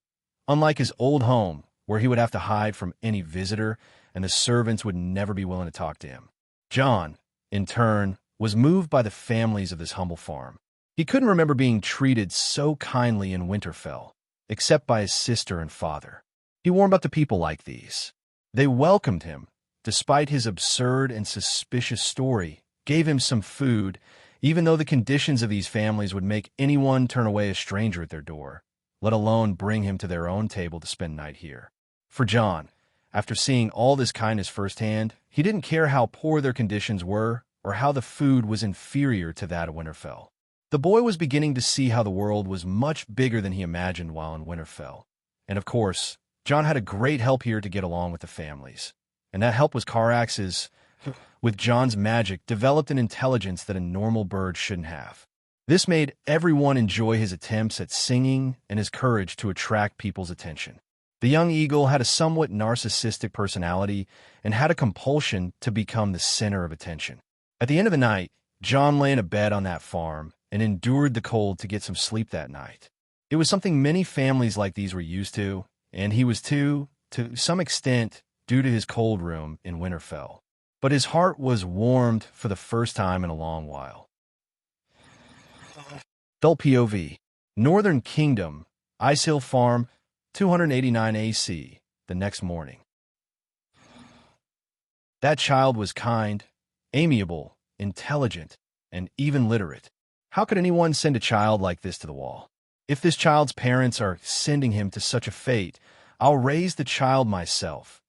Unlike his old home, where he would have to hide from any visitor and the servants would never be willing to talk to him. John, in turn, was moved by the families of this humble farm. He couldn't remember being treated so kindly in Winterfell, except by his sister and father. He warmed up to people like these. They welcomed him, despite his absurd and suspicious story, gave him some food, even though the conditions of these families would make anyone turn away a stranger at their door, let alone bring him to their own table to spend night here. For John, after seeing all this kindness firsthand, he didn't care how poor their conditions were or how the food was inferior to that of Winterfell. The boy was beginning to see how the world was much bigger than he imagined while in Winterfell. And of course, John had a great help here to get along with the families. And that help was Carax's, with John's magic, developed an intelligence that a normal bird shouldn't have. This made everyone enjoy his attempts at singing and his courage to attract people's attention. The young eagle had a somewhat narcissistic personality and had a compulsion to become the center of attention. At the end of the night, John lay in a bed on that farm and endured the cold to get some sleep that night. It was something many families like these were used to, and he was too, to some extent, due to his cold room in Winterfell. But his heart was warmed for the first time in a long while. Adult POV. Northern Kingdom, Ice Hill Farm, 289 AC, the next morning. That child was kind, amiable, intelligent, and even literate. How could anyone send a child like this to the wall? If this child's parents are sending him to such a fate, I'll raise the child myself,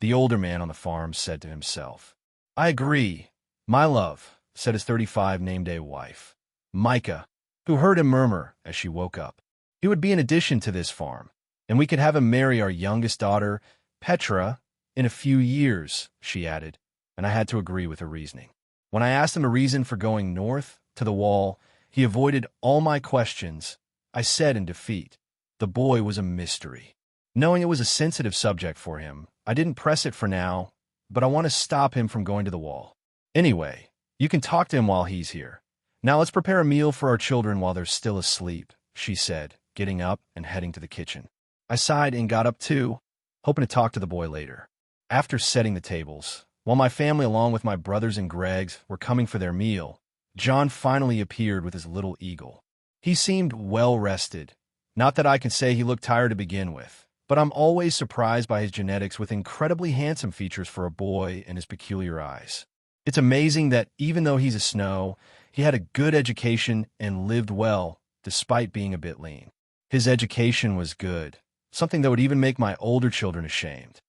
the older man on the farm said to himself. I agree, my love, said his 35-name-day wife, Micah, who heard him murmur as she woke up. He would be an addition to this farm, and we could have him marry our youngest daughter, Petra, in a few years, she added, and I had to agree with her reasoning. When I asked him a reason for going north, to the wall, he avoided all my questions. I said in defeat, the boy was a mystery. Knowing it was a sensitive subject for him, I didn't press it for now, but I want to stop him from going to the wall. Anyway, you can talk to him while he's here. Now let's prepare a meal for our children while they're still asleep, she said, getting up and heading to the kitchen. I sighed and got up too, hoping to talk to the boy later. After setting the tables, while my family along with my brothers and Greg's were coming for their meal, John finally appeared with his little eagle. He seemed well-rested. Not that I can say he looked tired to begin with, but I'm always surprised by his genetics with incredibly handsome features for a boy and his peculiar eyes. It's amazing that even though he's a snow, he had a good education and lived well, despite being a bit lean. His education was good, something that would even make my older children ashamed.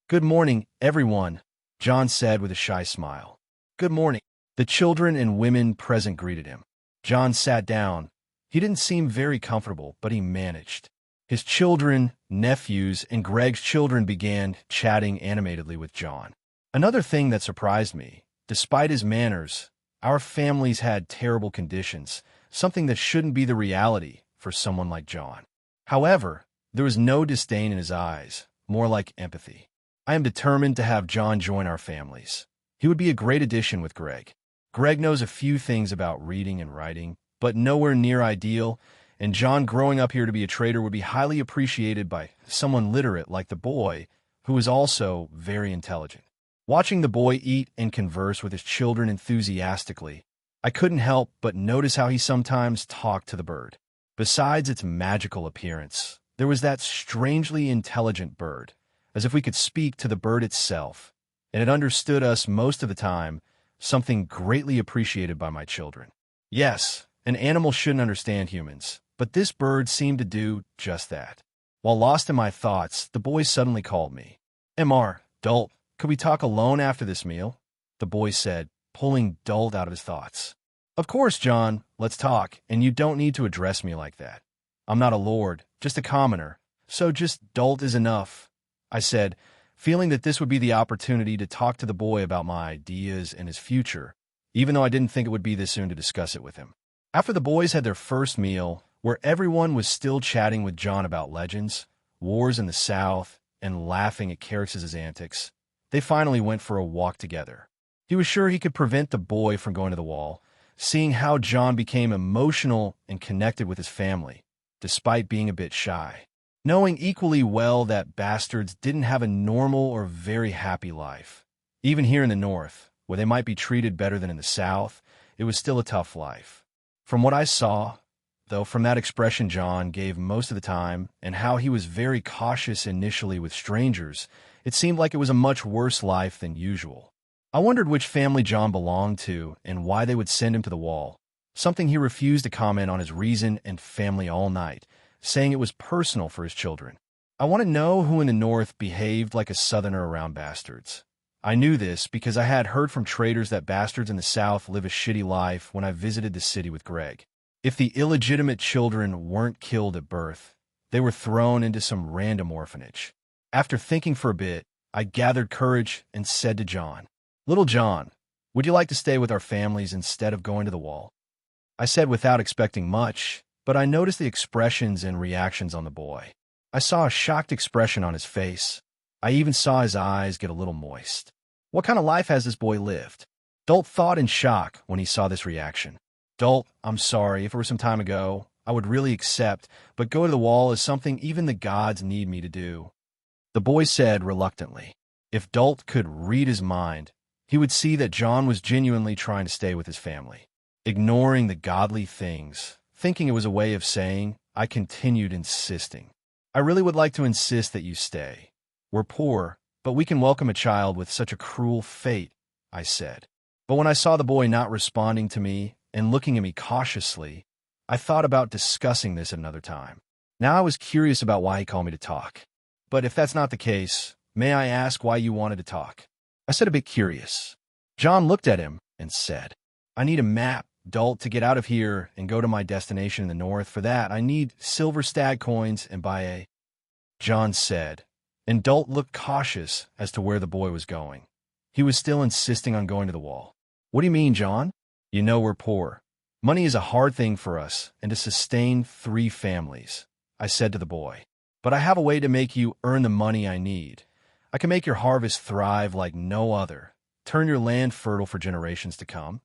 Good morning, everyone, John said with a shy smile. Good morning. The children and women present greeted him. John sat down. He didn't seem very comfortable, but he managed. His children, nephews, and Greg's children began chatting animatedly with John. Another thing that surprised me, despite his manners, our families had terrible conditions, something that shouldn't be the reality for someone like John. However, there was no disdain in his eyes, more like empathy. I am determined to have John join our families. He would be a great addition with Greg. Greg knows a few things about reading and writing, but nowhere near ideal, and John growing up here to be a trader would be highly appreciated by someone literate like the boy, who was also very intelligent. Watching the boy eat and converse with his children enthusiastically, I couldn't help but notice how he sometimes talked to the bird. Besides its magical appearance, there was that strangely intelligent bird, as if we could speak to the bird itself, and it understood us most of the time, something greatly appreciated by my children. Yes, an animal shouldn't understand humans, but this bird seemed to do just that. While lost in my thoughts, the boy suddenly called me. "Mr. Dolt, could we talk alone after this meal?" the boy said, pulling Dolt out of his thoughts. "Of course, John, let's talk, and you don't need to address me like that. I'm not a lord, just a commoner, so just Dolt is enough," I said, feeling that this would be the opportunity to talk to the boy about my ideas and his future, even though I didn't think it would be this soon to discuss it with him. After the boys had their first meal, where everyone was still chatting with John about legends, wars in the South, and laughing at Carix's antics, they finally went for a walk together. He was sure he could prevent the boy from going to the wall, seeing how John became emotional and connected with his family, despite being a bit shy. Knowing equally well that bastards didn't have a normal or very happy life. Even here in the North, where they might be treated better than in the South, it was still a tough life. From what I saw, though, from that expression John gave most of the time, and how he was very cautious initially with strangers, it seemed like it was a much worse life than usual. I wondered which family John belonged to and why they would send him to the wall, something he refused to comment on his reason and family all night, saying it was personal for his children. I want to know who in the North behaved like a Southerner around bastards. I knew this because I had heard from traders that bastards in the South live a shitty life when I visited the city with Greg. If the illegitimate children weren't killed at birth, they were thrown into some random orphanage. After thinking for a bit, I gathered courage and said to John, "Little John, would you like to stay with our families instead of going to the wall?" I said without expecting much, but I noticed the expressions and reactions on the boy. I saw a shocked expression on his face. I even saw his eyes get a little moist. What kind of life has this boy lived? Dolt thought in shock when he saw this reaction. "Dolt, I'm sorry, if it were some time ago, I would really accept, but go to the wall is something even the gods need me to do," the boy said reluctantly. If Dolt could read his mind, he would see that John was genuinely trying to stay with his family. Ignoring the godly things, thinking it was a way of saying, I continued insisting. "I really would like to insist that you stay. We're poor, but we can welcome a child with such a cruel fate," I said. But when I saw the boy not responding to me and looking at me cautiously, I thought about discussing this at another time. Now I was curious about why he called me to talk. "But if that's not the case, may I ask why you wanted to talk?" I said, a bit curious. John looked at him and said, "I need a map, Dolt, to get out of here and go to my destination in the North. For that, I need silver stag coins and buy a—" John said, and Dolt looked cautious as to where the boy was going. He was still insisting on going to the wall. "What do you mean, John? You know we're poor. Money is a hard thing for us and to sustain 3 families," I said to the boy. "But I have a way to make you earn the money I need. I can make your harvest thrive like no other, turn your land fertile for generations to come.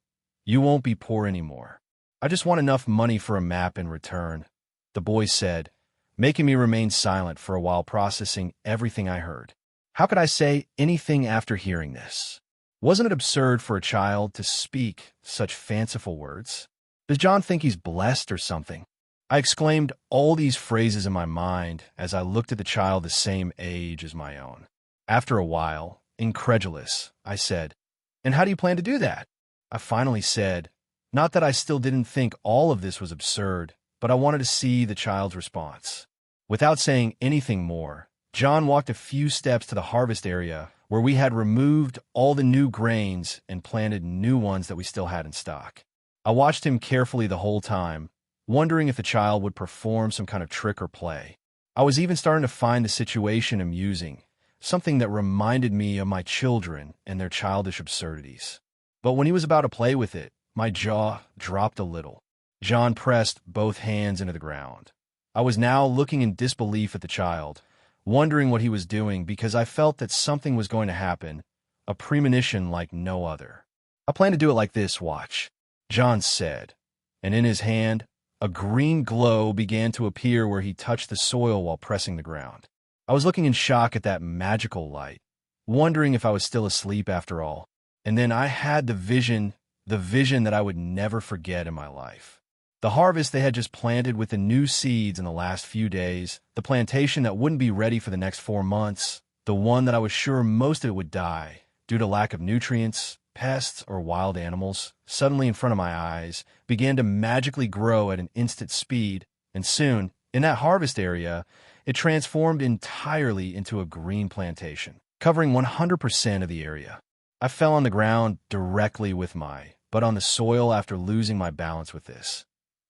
You won't be poor anymore. I just want enough money for a map in return," the boy said, making me remain silent for a while, processing everything I heard. How could I say anything after hearing this? Wasn't it absurd for a child to speak such fanciful words? Does John think he's blessed or something? I exclaimed all these phrases in my mind as I looked at the child the same age as my own. After a while, incredulous, I said, "And how do you plan to do that?" I finally said, not that I still didn't think all of this was absurd, but I wanted to see the child's response. Without saying anything more, John walked a few steps to the harvest area where we had removed all the new grains and planted new ones that we still had in stock. I watched him carefully the whole time, wondering if the child would perform some kind of trick or play. I was even starting to find the situation amusing, something that reminded me of my children and their childish absurdities. But when he was about to play with it, my jaw dropped a little. John pressed both hands into the ground. I was now looking in disbelief at the child, wondering what he was doing because I felt that something was going to happen, a premonition like no other. "I plan to do it like this, watch," John said, and in his hand, a green glow began to appear where he touched the soil while pressing the ground. I was looking in shock at that magical light, wondering if I was still asleep after all. And then I had the vision that I would never forget in my life. The harvest they had just planted with the new seeds in the last few days, the plantation that wouldn't be ready for the next 4 months, the one that I was sure most of it would die due to lack of nutrients, pests, or wild animals, suddenly in front of my eyes, began to magically grow at an instant speed, and soon, in that harvest area, it transformed entirely into a green plantation, covering 100% of the area. I fell on the ground directly with my butt on the soil after losing my balance with this.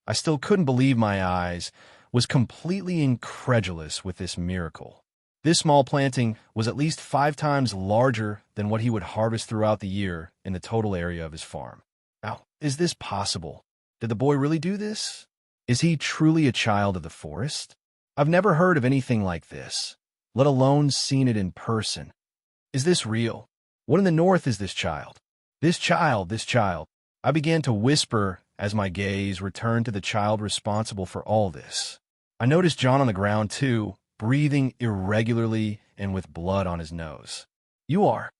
I still couldn't believe my eyes, was completely incredulous with this miracle. This small planting was at least 5 times larger than what he would harvest throughout the year in the total area of his farm. Now, is this possible? Did the boy really do this? Is he truly a child of the forest? I've never heard of anything like this, let alone seen it in person. Is this real? What in the north is this child? This child. I began to whisper as my gaze returned to the child responsible for all this. I noticed John on the ground too, breathing irregularly and with blood on his nose. You are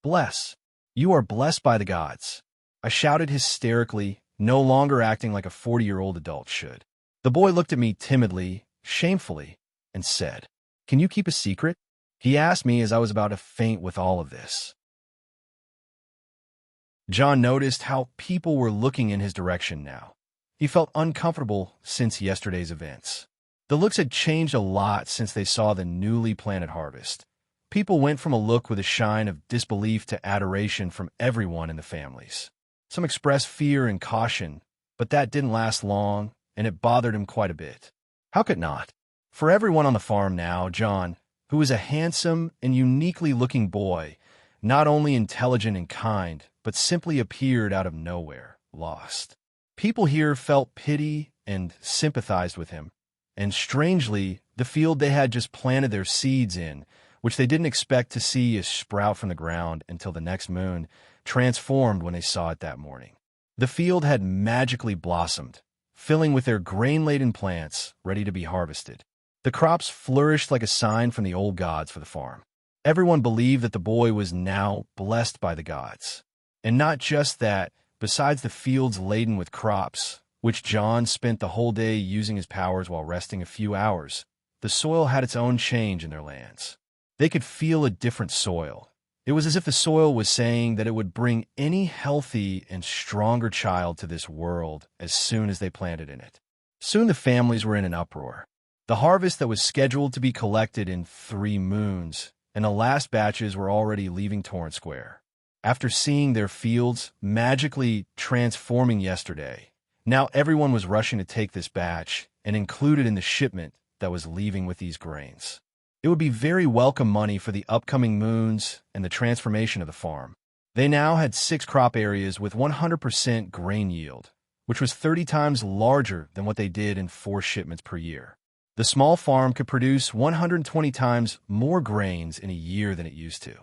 blessed. You are blessed by the gods. I shouted hysterically, no longer acting like a 40-year-old adult should. The boy looked at me timidly, shamefully, and said, "Can you keep a secret?" He asked me as I was about to faint with all of this. John noticed how people were looking in his direction now. He felt uncomfortable since yesterday's events. The looks had changed a lot since they saw the newly planted harvest. People went from a look with a shine of disbelief to adoration from everyone in the families. Some expressed fear and caution, but that didn't last long, and it bothered him quite a bit. How could it not? For everyone on the farm now, John, who was a handsome and uniquely looking boy, not only intelligent and kind, but simply appeared out of nowhere, lost. People here felt pity and sympathized with him, and strangely, the field they had just planted their seeds in, which they didn't expect to see a sprout from the ground until the next moon, transformed when they saw it that morning. The field had magically blossomed, filling with their grain-laden plants ready to be harvested. The crops flourished like a sign from the old gods for the farm. Everyone believed that the boy was now blessed by the gods. And not just that, besides the fields laden with crops, which John spent the whole day using his powers while resting a few hours, the soil had its own change in their lands. They could feel a different soil. It was as if the soil was saying that it would bring any healthy and stronger child to this world as soon as they planted in it. Soon the families were in an uproar. The harvest that was scheduled to be collected in 3 moons, and the last batches were already leaving Torrent Square. After seeing their fields magically transforming yesterday, now everyone was rushing to take this batch and include it in the shipment that was leaving with these grains. It would be very welcome money for the upcoming moons and the transformation of the farm. They now had 6 crop areas with 100% grain yield, which was 30 times larger than what they did in 4 shipments per year. The small farm could produce 120 times more grains in a year than it used to.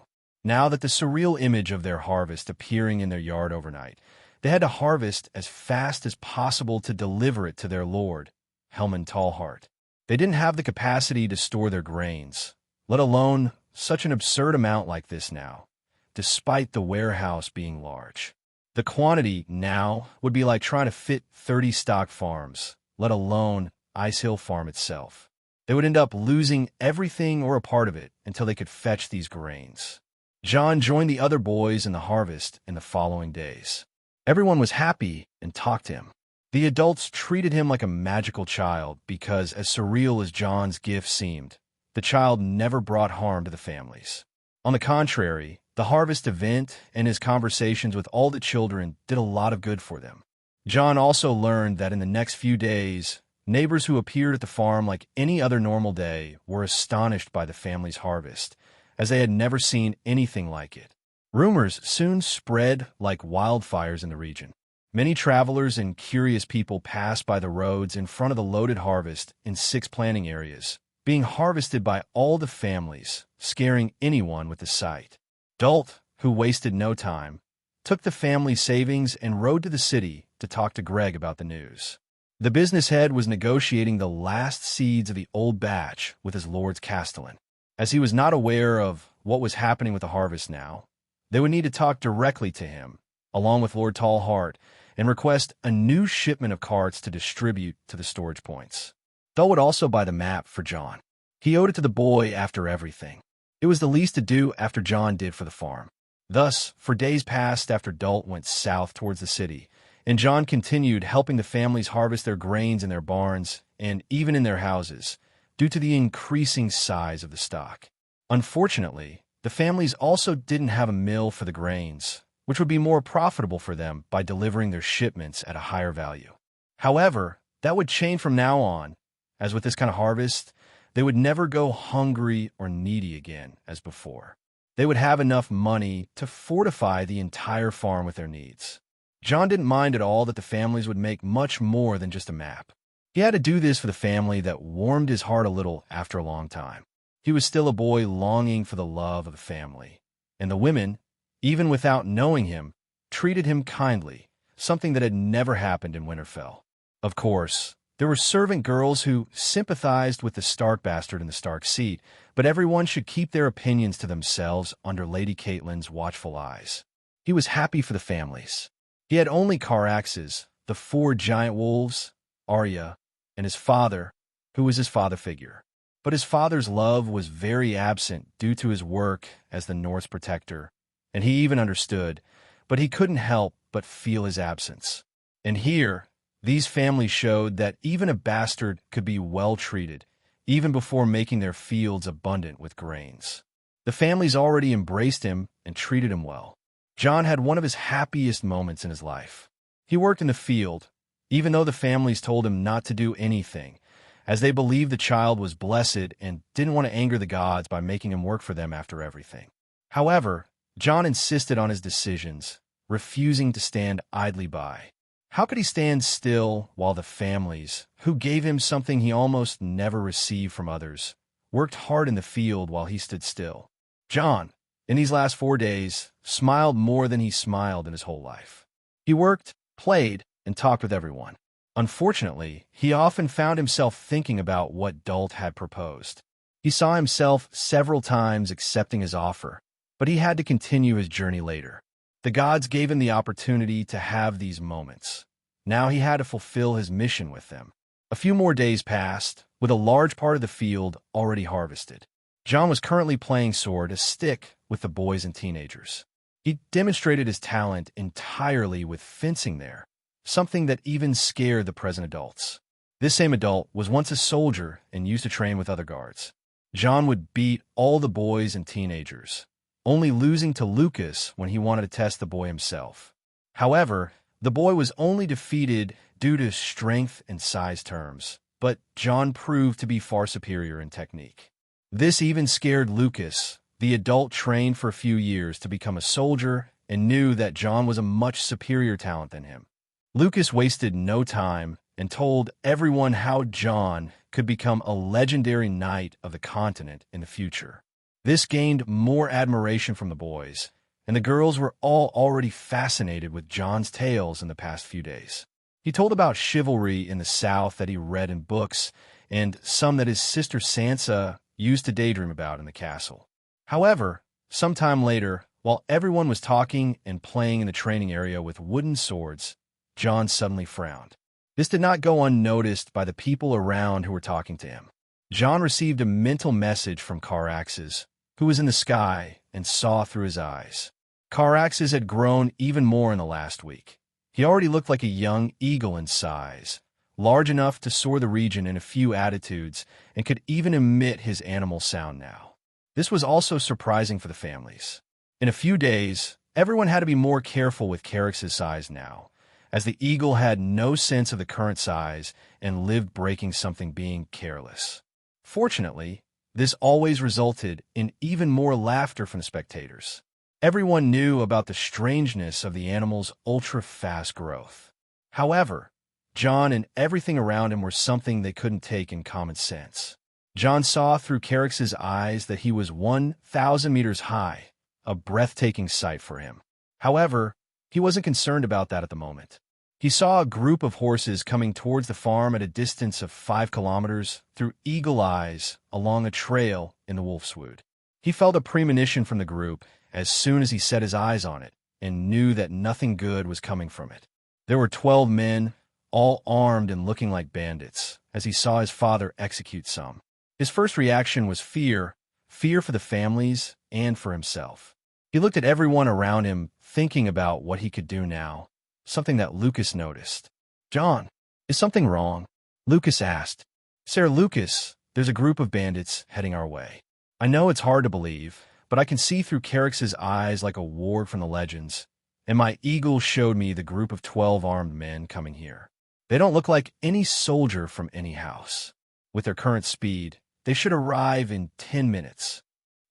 Now that the surreal image of their harvest appearing in their yard overnight, they had to harvest as fast as possible to deliver it to their lord, Helman Tallheart. They didn't have the capacity to store their grains, let alone such an absurd amount like this now, despite the warehouse being large. The quantity now would be like trying to fit 30 stock farms, let alone Ice Hill Farm itself. They would end up losing everything or a part of it until they could fetch these grains. John joined the other boys in the harvest in the following days. Everyone was happy and talked to him. The adults treated him like a magical child because, as surreal as John's gift seemed, the child never brought harm to the families. On the contrary, the harvest event and his conversations with all the children did a lot of good for them. John also learned that in the next few days, neighbors who appeared at the farm like any other normal day were astonished by the family's harvest, as they had never seen anything like it. Rumors soon spread like wildfires in the region. Many travelers and curious people passed by the roads in front of the loaded harvest in 6 planting areas, being harvested by all the families, scaring anyone with the sight. Dult, who wasted no time, took the family savings and rode to the city to talk to Greg about the news. The business head was negotiating the last seeds of the old batch with his lord's castellan. As he was not aware of what was happening with the harvest now, they would need to talk directly to him, along with Lord Tallheart, and request a new shipment of carts to distribute to the storage points. Dol would also buy the map for Jon. He owed it to the boy after everything. It was the least to do after Jon did for the farm. Thus, for days passed after Dalt went south towards the city, and Jon continued helping the families harvest their grains in their barns and even in their houses, due to the increasing size of the stock. Unfortunately, the families also didn't have a mill for the grains, which would be more profitable for them by delivering their shipments at a higher value. However, that would change from now on, as with this kind of harvest, they would never go hungry or needy again as before. They would have enough money to fortify the entire farm with their needs. Jon didn't mind at all that the families would make much more than just a map. He had to do this for the family that warmed his heart a little after a long time. He was still a boy longing for the love of the family, and the women, even without knowing him, treated him kindly, something that had never happened in Winterfell. Of course, there were servant girls who sympathized with the Stark bastard in the Stark seat, but everyone should keep their opinions to themselves under Lady Catelyn's watchful eyes. He was happy for the families. He had only Caraxes, the 4 giant wolves, Arya, and his father, who was his father figure. But his father's love was very absent due to his work as the North's protector, and he even understood, but he couldn't help but feel his absence. And here, these families showed that even a bastard could be well treated, even before making their fields abundant with grains. The families already embraced him and treated him well. Jon had one of his happiest moments in his life. He worked in the field, even though the families told him not to do anything, as they believed the child was blessed and didn't want to anger the gods by making him work for them after everything. However, Jon insisted on his decisions, refusing to stand idly by. How could he stand still while the families, who gave him something he almost never received from others, worked hard in the field while he stood still? Jon, in these last 4 days, smiled more than he smiled in his whole life. He worked, played, and talked with everyone. Unfortunately, he often found himself thinking about what Dalt had proposed. He saw himself several times accepting his offer, but he had to continue his journey later. The gods gave him the opportunity to have these moments. Now he had to fulfill his mission with them. A few more days passed, with a large part of the field already harvested. Jon was currently playing sword, a stick, with the boys and teenagers. He demonstrated his talent entirely with fencing there, something that even scared the present adults. This same adult was once a soldier and used to train with other guards. Jon would beat all the boys and teenagers, only losing to Lucas when he wanted to test the boy himself. However, the boy was only defeated due to strength and size terms, but Jon proved to be far superior in technique. This even scared Lucas, the adult trained for a few years to become a soldier and knew that Jon was a much superior talent than him. Lucas wasted no time and told everyone how Jon could become a legendary knight of the continent in the future. This gained more admiration from the boys, and the girls were all already fascinated with Jon's tales in the past few days. He told about chivalry in the South that he read in books, and some that his sister Sansa used to daydream about in the castle. However, sometime later, while everyone was talking and playing in the training area with wooden swords, Jon suddenly frowned. This did not go unnoticed by the people around who were talking to him. Jon received a mental message from Caraxes, who was in the sky and saw through his eyes. Caraxes had grown even more in the last week. He already looked like a young eagle in size, large enough to soar the region in a few attitudes, and could even emit his animal sound now. This was also surprising for the families. In a few days, everyone had to be more careful with Caraxes' size now, as the eagle had no sense of the current size and lived breaking something being careless. Fortunately, this always resulted in even more laughter from the spectators. Everyone knew about the strangeness of the animal's ultra-fast growth. However, Jon and everything around him were something they couldn't take in common sense. Jon saw through Caraxes' eyes that he was 1,000 meters high, a breathtaking sight for him. However, he wasn't concerned about that at the moment. He saw a group of horses coming towards the farm at a distance of 5 kilometers through eagle eyes along a trail in the Wolfswood. He felt a premonition from the group as soon as he set his eyes on it and knew that nothing good was coming from it. There were 12 men, all armed and looking like bandits, as he saw his father execute some. His first reaction was fear for the families and for himself. He looked at everyone around him, thinking about what he could do now, something that Lucas noticed. "John, is something wrong?" Lucas asked. "Sir Lucas, there's a group of bandits heading our way. I know it's hard to believe, but I can see through Carrick's eyes like a ward from the legends, and my eagle showed me the group of 12 armed men coming here. They don't look like any soldier from any house. With their current speed, they should arrive in 10 minutes.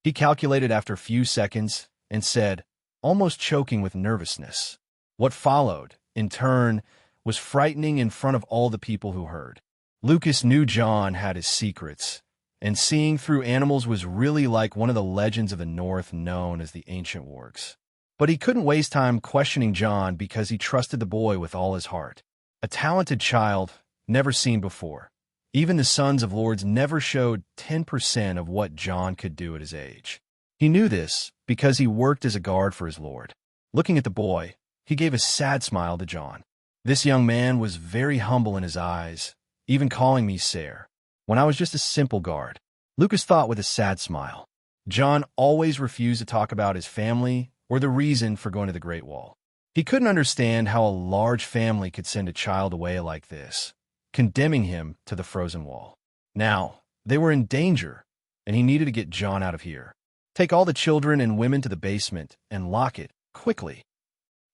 He calculated after a few seconds and said, almost choking with nervousness. What followed, in turn, was frightening in front of all the people who heard. Lucas knew John had his secrets, and seeing through animals was really like one of the legends of the North known as the Ancient Wargs. But he couldn't waste time questioning John because he trusted the boy with all his heart. A talented child, never seen before. Even the sons of lords never showed 10% of what John could do at his age. He knew this because he worked as a guard for his lord. Looking at the boy, he gave a sad smile to John. This young man was very humble in his eyes, even calling me sir, when I was just a simple guard. Lucas thought with a sad smile. John always refused to talk about his family or the reason for going to the Great Wall. He couldn't understand how a large family could send a child away like this, condemning him to the frozen wall. Now, they were in danger, and he needed to get John out of here. Take all the children and women to the basement and lock it, quickly.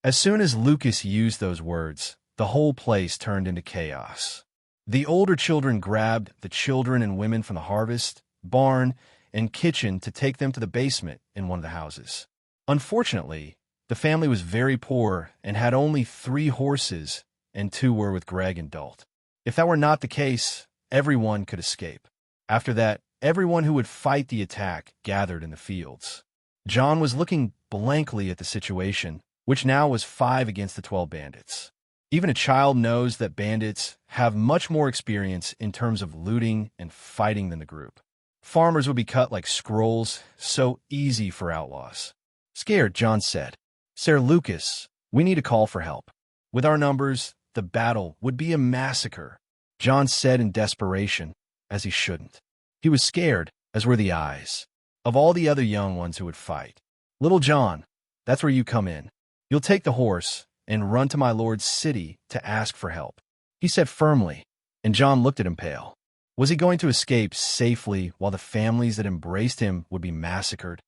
As soon as Lucas used those words, the whole place turned into chaos. The older children grabbed the children and women from the harvest, barn, and kitchen to take them to the basement in one of the houses. Unfortunately, the family was very poor and had only 3 horses, and 2 were with Greg and Dalt. If that were not the case, everyone could escape. After that, everyone who would fight the attack gathered in the fields. John was looking blankly at the situation, which now was 5 against the 12 bandits. Even a child knows that bandits have much more experience in terms of looting and fighting than the group. Farmers would be cut like scrolls, so easy for outlaws. Scared, John said, "Sir Lucas, we need to call for help. With our numbers, the battle would be a massacre," John said in desperation, as he shouldn't. He was scared, as were the eyes, of all the other young ones who would fight. "Little John, that's where you come in. You'll take the horse and run to my lord's city to ask for help," he said firmly, and John looked at him pale. Was he going to escape safely while the families that embraced him would be massacred?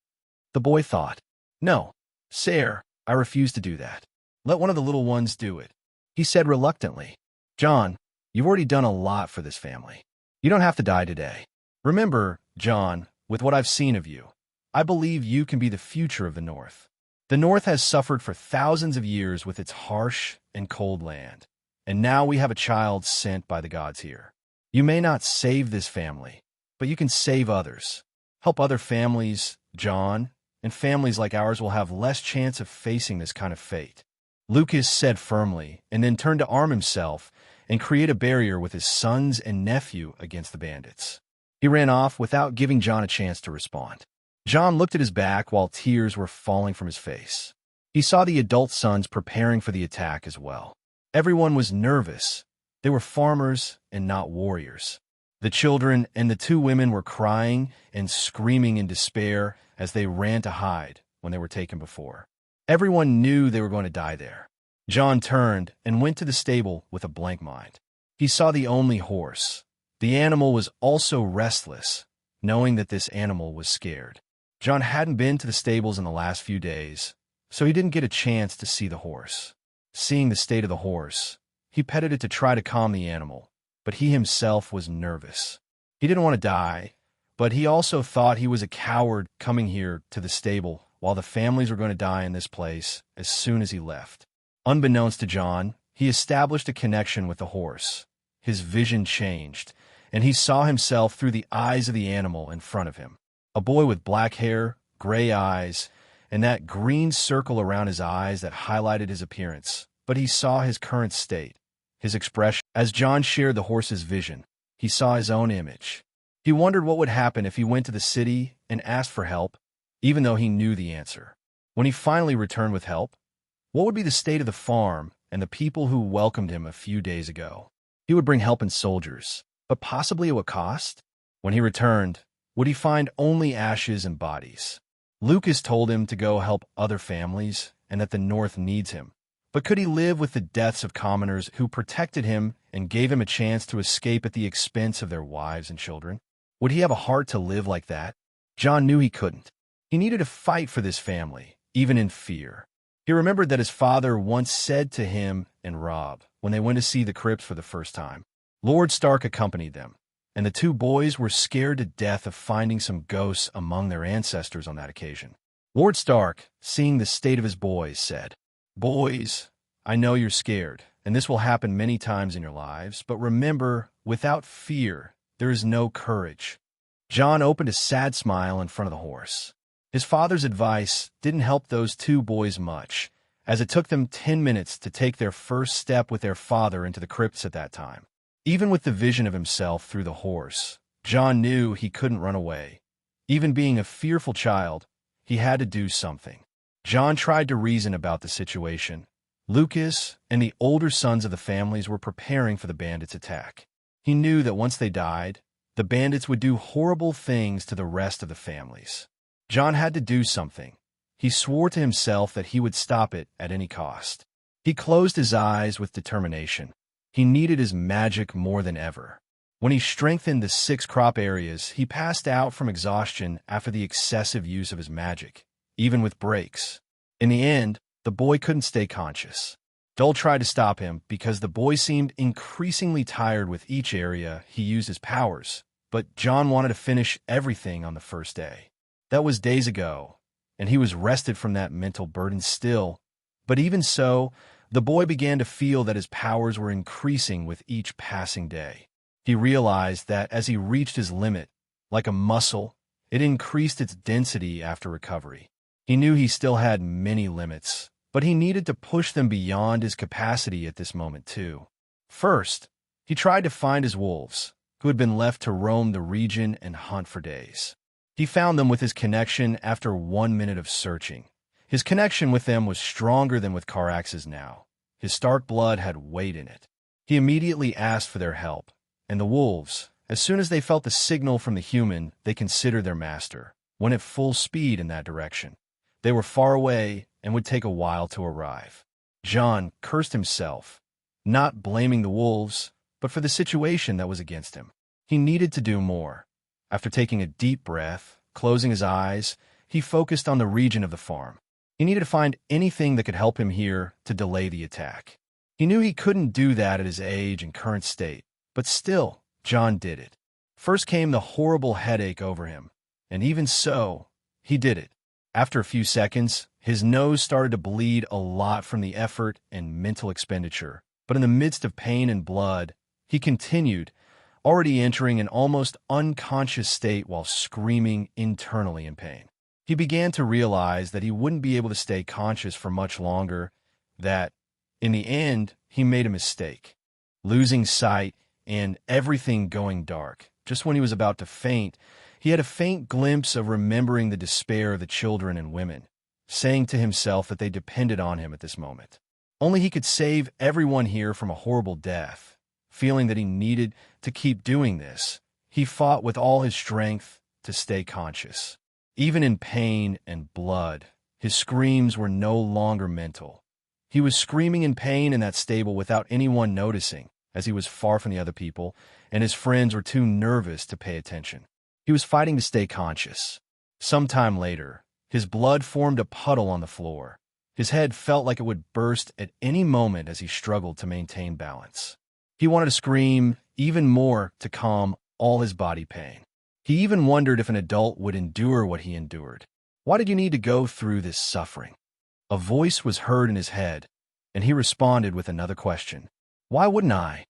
The boy thought, "No, sir, I refuse to do that. Let one of the little ones do it," he said reluctantly. "John, you've already done a lot for this family. You don't have to die today. Remember, John, with what I've seen of you, I believe you can be the future of the North. The North has suffered for thousands of years with its harsh and cold land, and now we have a child sent by the gods here. You may not save this family, but you can save others. Help other families, John, and families like ours will have less chance of facing this kind of fate," Lucas said firmly, and then turned to arm himself and create a barrier with his sons and nephew against the bandits. He ran off without giving John a chance to respond. John looked at his back while tears were falling from his face. He saw the adult sons preparing for the attack as well. Everyone was nervous. They were farmers and not warriors. The children and the 2 women were crying and screaming in despair as they ran to hide when they were taken before. Everyone knew they were going to die there. John turned and went to the stable with a blank mind. He saw the only horse. The animal was also restless, knowing that this animal was scared. John hadn't been to the stables in the last few days, so he didn't get a chance to see the horse. Seeing the state of the horse, he petted it to try to calm the animal, but he himself was nervous. He didn't want to die, but he also thought he was a coward coming here to the stable while the families were going to die in this place as soon as he left. Unbeknownst to John, he established a connection with the horse. His vision changed, and he saw himself through the eyes of the animal in front of him. A boy with black hair, gray eyes, and that green circle around his eyes that highlighted his appearance, but he saw his current state, his expression. As Jon shared the horse's vision, he saw his own image. He wondered what would happen if he went to the city and asked for help, even though he knew the answer. When he finally returned with help, what would be the state of the farm and the people who welcomed him a few days ago? He would bring help and soldiers, but possibly at what cost? When he returned, would he find only ashes and bodies? Lucas told him to go help other families and that the North needs him. But could he live with the deaths of commoners who protected him and gave him a chance to escape at the expense of their wives and children? Would he have a heart to live like that? Jon knew he couldn't. He needed to fight for this family, even in fear. He remembered that his father once said to him and Robb, when they went to see the crypts for the first time. Lord Stark accompanied them, and the two boys were scared to death of finding some ghosts among their ancestors on that occasion. Lord Stark, seeing the state of his boys, said, "Boys, I know you're scared, and this will happen many times in your lives, but remember, without fear, there is no courage." Jon opened a sad smile in front of the horse. His father's advice didn't help those two boys much, as it took them 10 minutes to take their first step with their father into the crypts at that time. Even with the vision of himself through the horse, Jon knew he couldn't run away. Even being a fearful child, he had to do something. Jon tried to reason about the situation. Lucas and the older sons of the families were preparing for the bandits' attack. He knew that once they died, the bandits would do horrible things to the rest of the families. Jon had to do something. He swore to himself that he would stop it at any cost. He closed his eyes with determination. He needed his magic more than ever. When he strengthened the 6 crop areas, he passed out from exhaustion after the excessive use of his magic, even with breaks. In the end, the boy couldn't stay conscious. Dol tried to stop him because the boy seemed increasingly tired with each area he used his powers, but Jon wanted to finish everything on the first day. That was days ago, and he was rested from that mental burden still. But even so, the boy began to feel that his powers were increasing with each passing day. He realized that as he reached his limit, like a muscle, it increased its density after recovery. He knew he still had many limits, but he needed to push them beyond his capacity at this moment too. First, he tried to find his wolves, who had been left to roam the region and hunt for days. He found them with his connection after 1 minute of searching. His connection with them was stronger than with Carax's now. His Stark blood had weight in it. He immediately asked for their help, and the wolves, as soon as they felt the signal from the human they considered their master, went at full speed in that direction. They were far away and would take a while to arrive. Jon cursed himself, not blaming the wolves, but for the situation that was against him. He needed to do more. After taking a deep breath, closing his eyes, he focused on the region of the farm. He needed to find anything that could help him here to delay the attack. He knew he couldn't do that at his age and current state, but still, Jon did it. First came the horrible headache over him, and even so, he did it. After a few seconds, his nose started to bleed a lot from the effort and mental expenditure, but in the midst of pain and blood, he continued, already entering an almost unconscious state while screaming internally in pain. He began to realize that he wouldn't be able to stay conscious for much longer, that, in the end, he made a mistake. Losing sight and everything going dark. Just when he was about to faint, he had a faint glimpse of remembering the despair of the children and women, saying to himself that they depended on him at this moment. Only he could save everyone here from a horrible death. Feeling that he needed to keep doing this, he fought with all his strength to stay conscious. Even in pain and blood, his screams were no longer mental. He was screaming in pain in that stable without anyone noticing, as he was far from the other people, and his friends were too nervous to pay attention. He was fighting to stay conscious. Sometime later, his blood formed a puddle on the floor. His head felt like it would burst at any moment as he struggled to maintain balance. He wanted to scream even more to calm all his body pain. He even wondered if an adult would endure what he endured. Why did you need to go through this suffering? A voice was heard in his head, and he responded with another question. Why wouldn't I?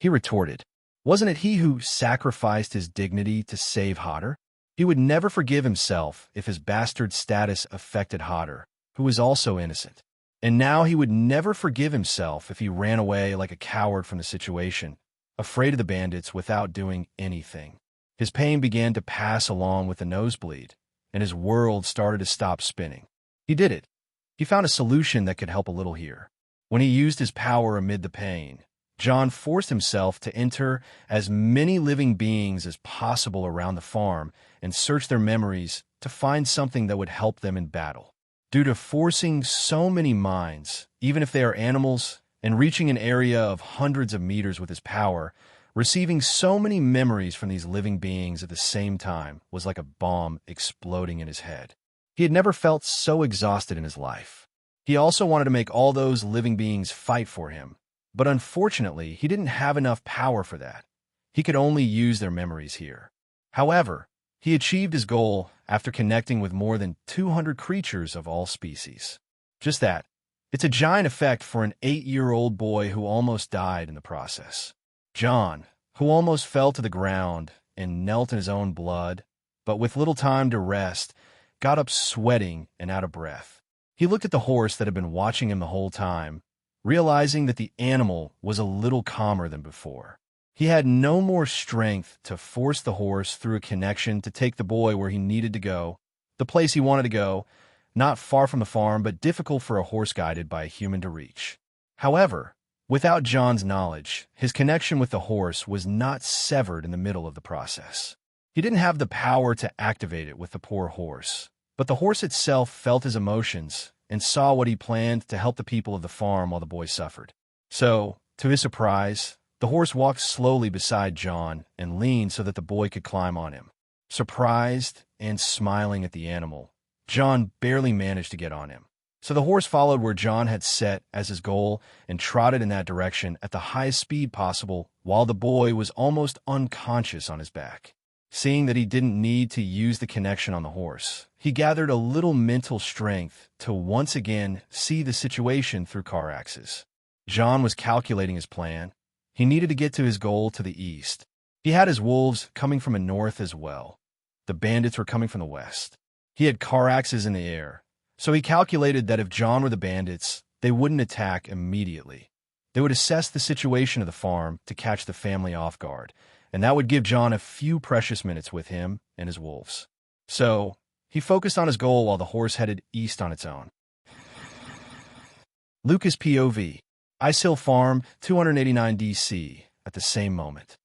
He retorted. Wasn't it he who sacrificed his dignity to save Hodder? He would never forgive himself if his bastard status affected Hodder, who was also innocent. And now he would never forgive himself if he ran away like a coward from the situation, afraid of the bandits without doing anything. His pain began to pass along with the nosebleed, and his world started to stop spinning. He did it. He found a solution that could help a little here. When he used his power amid the pain, Jon forced himself to enter as many living beings as possible around the farm and search their memories to find something that would help them in battle. Due to forcing so many minds, even if they are animals, and reaching an area of hundreds of meters with his power, receiving so many memories from these living beings at the same time was like a bomb exploding in his head. He had never felt so exhausted in his life. He also wanted to make all those living beings fight for him, but unfortunately, he didn't have enough power for that. He could only use their memories here. However, he achieved his goal after connecting with more than 200 creatures of all species. Just that. It's a giant effect for an 8-year-old boy who almost died in the process. Jon, who almost fell to the ground and knelt in his own blood, but with little time to rest, got up sweating and out of breath. He looked at the horse that had been watching him the whole time, realizing that the animal was a little calmer than before. He had no more strength to force the horse through a connection to take the boy where he needed to go, the place he wanted to go, not far from the farm, but difficult for a horse guided by a human to reach. However, without Jon's knowledge, his connection with the horse was not severed in the middle of the process. He didn't have the power to activate it with the poor horse, but the horse itself felt his emotions and saw what he planned to help the people of the farm while the boy suffered. So, to his surprise, the horse walked slowly beside Jon and leaned so that the boy could climb on him. Surprised and smiling at the animal, Jon barely managed to get on him. So the horse followed where Jon had set as his goal and trotted in that direction at the highest speed possible while the boy was almost unconscious on his back. Seeing that he didn't need to use the connection on the horse, he gathered a little mental strength to once again see the situation through Caraxes. Jon was calculating his plan. He needed to get to his goal to the east. He had his wolves coming from the north as well. The bandits were coming from the west. He had Caraxes in the air, so he calculated that if Jon were the bandits, they wouldn't attack immediately. They would assess the situation of the farm to catch the family off guard, and that would give Jon a few precious minutes with him and his wolves. So, he focused on his goal while the horse headed east on its own. Lucas POV. Ice Hill Farm, 289 DC, at the same moment.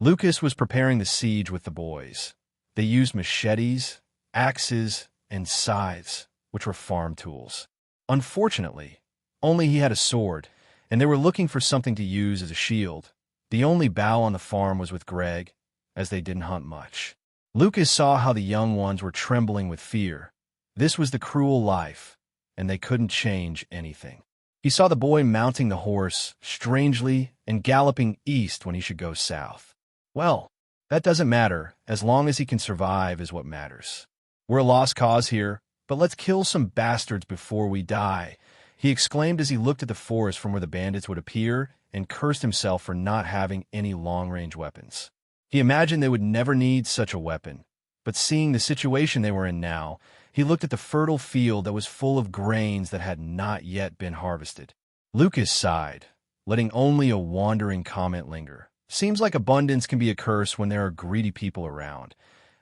Lucas was preparing the siege with the boys. They used machetes, axes, and scythes, which were farm tools. Unfortunately, only he had a sword, and they were looking for something to use as a shield. The only bow on the farm was with Greg, as they didn't hunt much. Lucas saw how the young ones were trembling with fear. This was the cruel life, and they couldn't change anything. He saw the boy mounting the horse, strangely, and galloping east when he should go south. Well, that doesn't matter, as long as he can survive is what matters. We're a lost cause here, but let's kill some bastards before we die, he exclaimed as he looked at the forest from where the bandits would appear and cursed himself for not having any long-range weapons. He imagined they would never need such a weapon, but seeing the situation they were in now, he looked at the fertile field that was full of grains that had not yet been harvested. Lucas sighed, letting only a wandering comment linger. Seems like abundance can be a curse when there are greedy people around.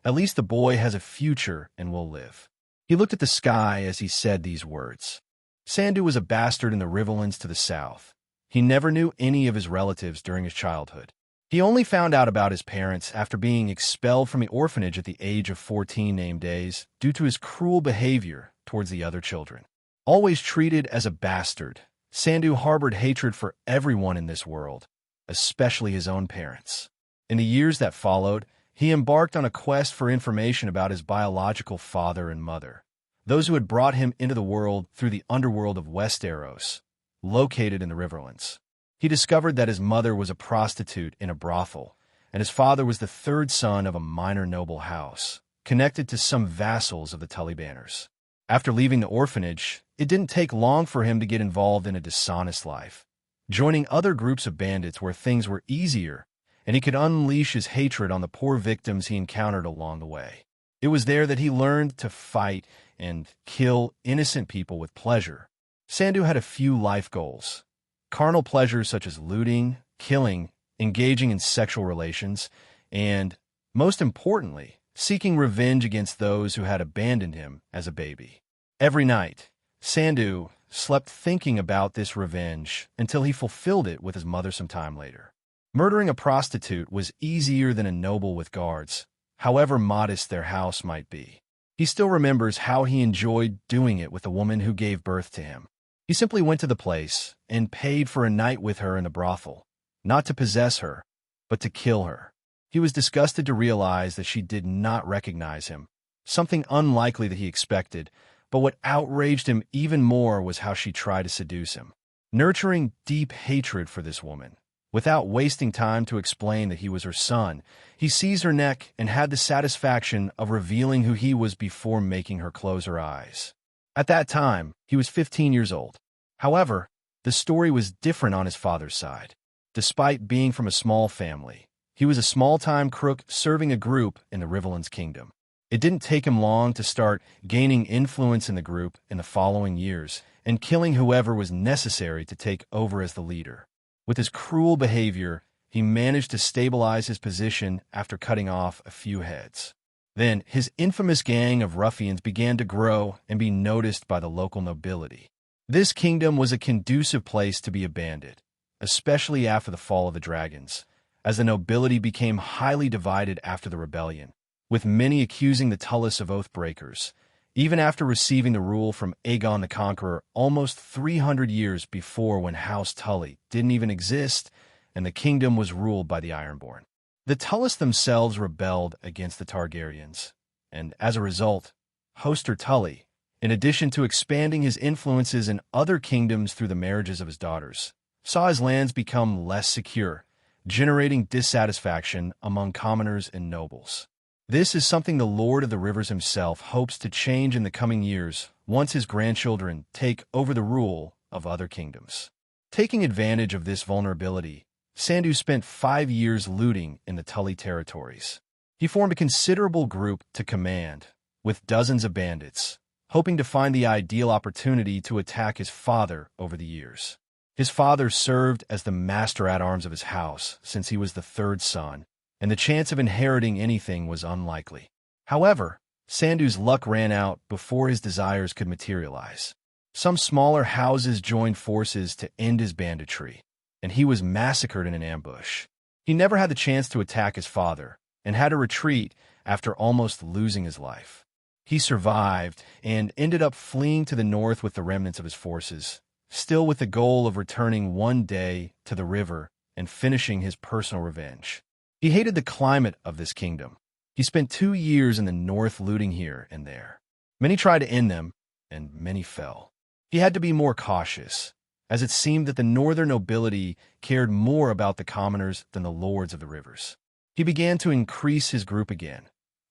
At least the boy has a future and will live. He looked at the sky as he said these words. Sandu was a bastard in the Riverlands to the south. He never knew any of his relatives during his childhood. He only found out about his parents after being expelled from the orphanage at the age of 14 name days due to his cruel behavior towards the other children. Always treated as a bastard, Sandu harbored hatred for everyone in this world, especially his own parents. In the years that followed, he embarked on a quest for information about his biological father and mother, those who had brought him into the world through the underworld of Westeros, located in the Riverlands. He discovered that his mother was a prostitute in a brothel, and his father was the third son of a minor noble house, connected to some vassals of the Tully Banners. After leaving the orphanage, it didn't take long for him to get involved in a dishonest life, joining other groups of bandits where things were easier, and he could unleash his hatred on the poor victims he encountered along the way. It was there that he learned to fight and kill innocent people with pleasure. Sandu had a few life goals: carnal pleasures such as looting, killing, engaging in sexual relations, and, most importantly, seeking revenge against those who had abandoned him as a baby. Every night, Sandu slept thinking about this revenge until he fulfilled it with his mother some time later. Murdering a prostitute was easier than a noble with guards, however modest their house might be. He still remembers how he enjoyed doing it with the woman who gave birth to him. He simply went to the place and paid for a night with her in the brothel, not to possess her, but to kill her. He was disgusted to realize that she did not recognize him, something unlikely that he expected, but what outraged him even more was how she tried to seduce him. Nurturing deep hatred for this woman, without wasting time to explain that he was her son, he seized her neck and had the satisfaction of revealing who he was before making her close her eyes. At that time, he was 15 years old. However, the story was different on his father's side. Despite being from a small family, he was a small-time crook serving a group in the Riverlands kingdom. It didn't take him long to start gaining influence in the group in the following years and killing whoever was necessary to take over as the leader. With his cruel behavior, he managed to stabilize his position after cutting off a few heads. Then, his infamous gang of ruffians began to grow and be noticed by the local nobility. This kingdom was a conducive place to be abandoned, especially after the fall of the dragons, as the nobility became highly divided after the rebellion, with many accusing the Tullis of oath breakers, even after receiving the rule from Aegon the Conqueror almost 300 years before, when House Tully didn't even exist and the kingdom was ruled by the Ironborn. The Tullis themselves rebelled against the Targaryens, and as a result, Hoster Tully, in addition to expanding his influences in other kingdoms through the marriages of his daughters, saw his lands become less secure, generating dissatisfaction among commoners and nobles. This is something the Lord of the Rivers himself hopes to change in the coming years once his grandchildren take over the rule of other kingdoms. Taking advantage of this vulnerability, Sandu spent 5 years looting in the Tully territories. He formed a considerable group to command, with dozens of bandits, hoping to find the ideal opportunity to attack his father over the years. His father served as the master-at-arms of his house since he was the third son, and the chance of inheriting anything was unlikely. However, Sandu's luck ran out before his desires could materialize. Some smaller houses joined forces to end his banditry, and he was massacred in an ambush. He never had the chance to attack his father, and had to retreat after almost losing his life. He survived and ended up fleeing to the north with the remnants of his forces, still with the goal of returning one day to the river and finishing his personal revenge. He hated the climate of this kingdom. He spent 2 years in the north looting here and there. Many tried to end them, and many fell. He had to be more cautious, as it seemed that the northern nobility cared more about the commoners than the lords of the rivers. He began to increase his group again.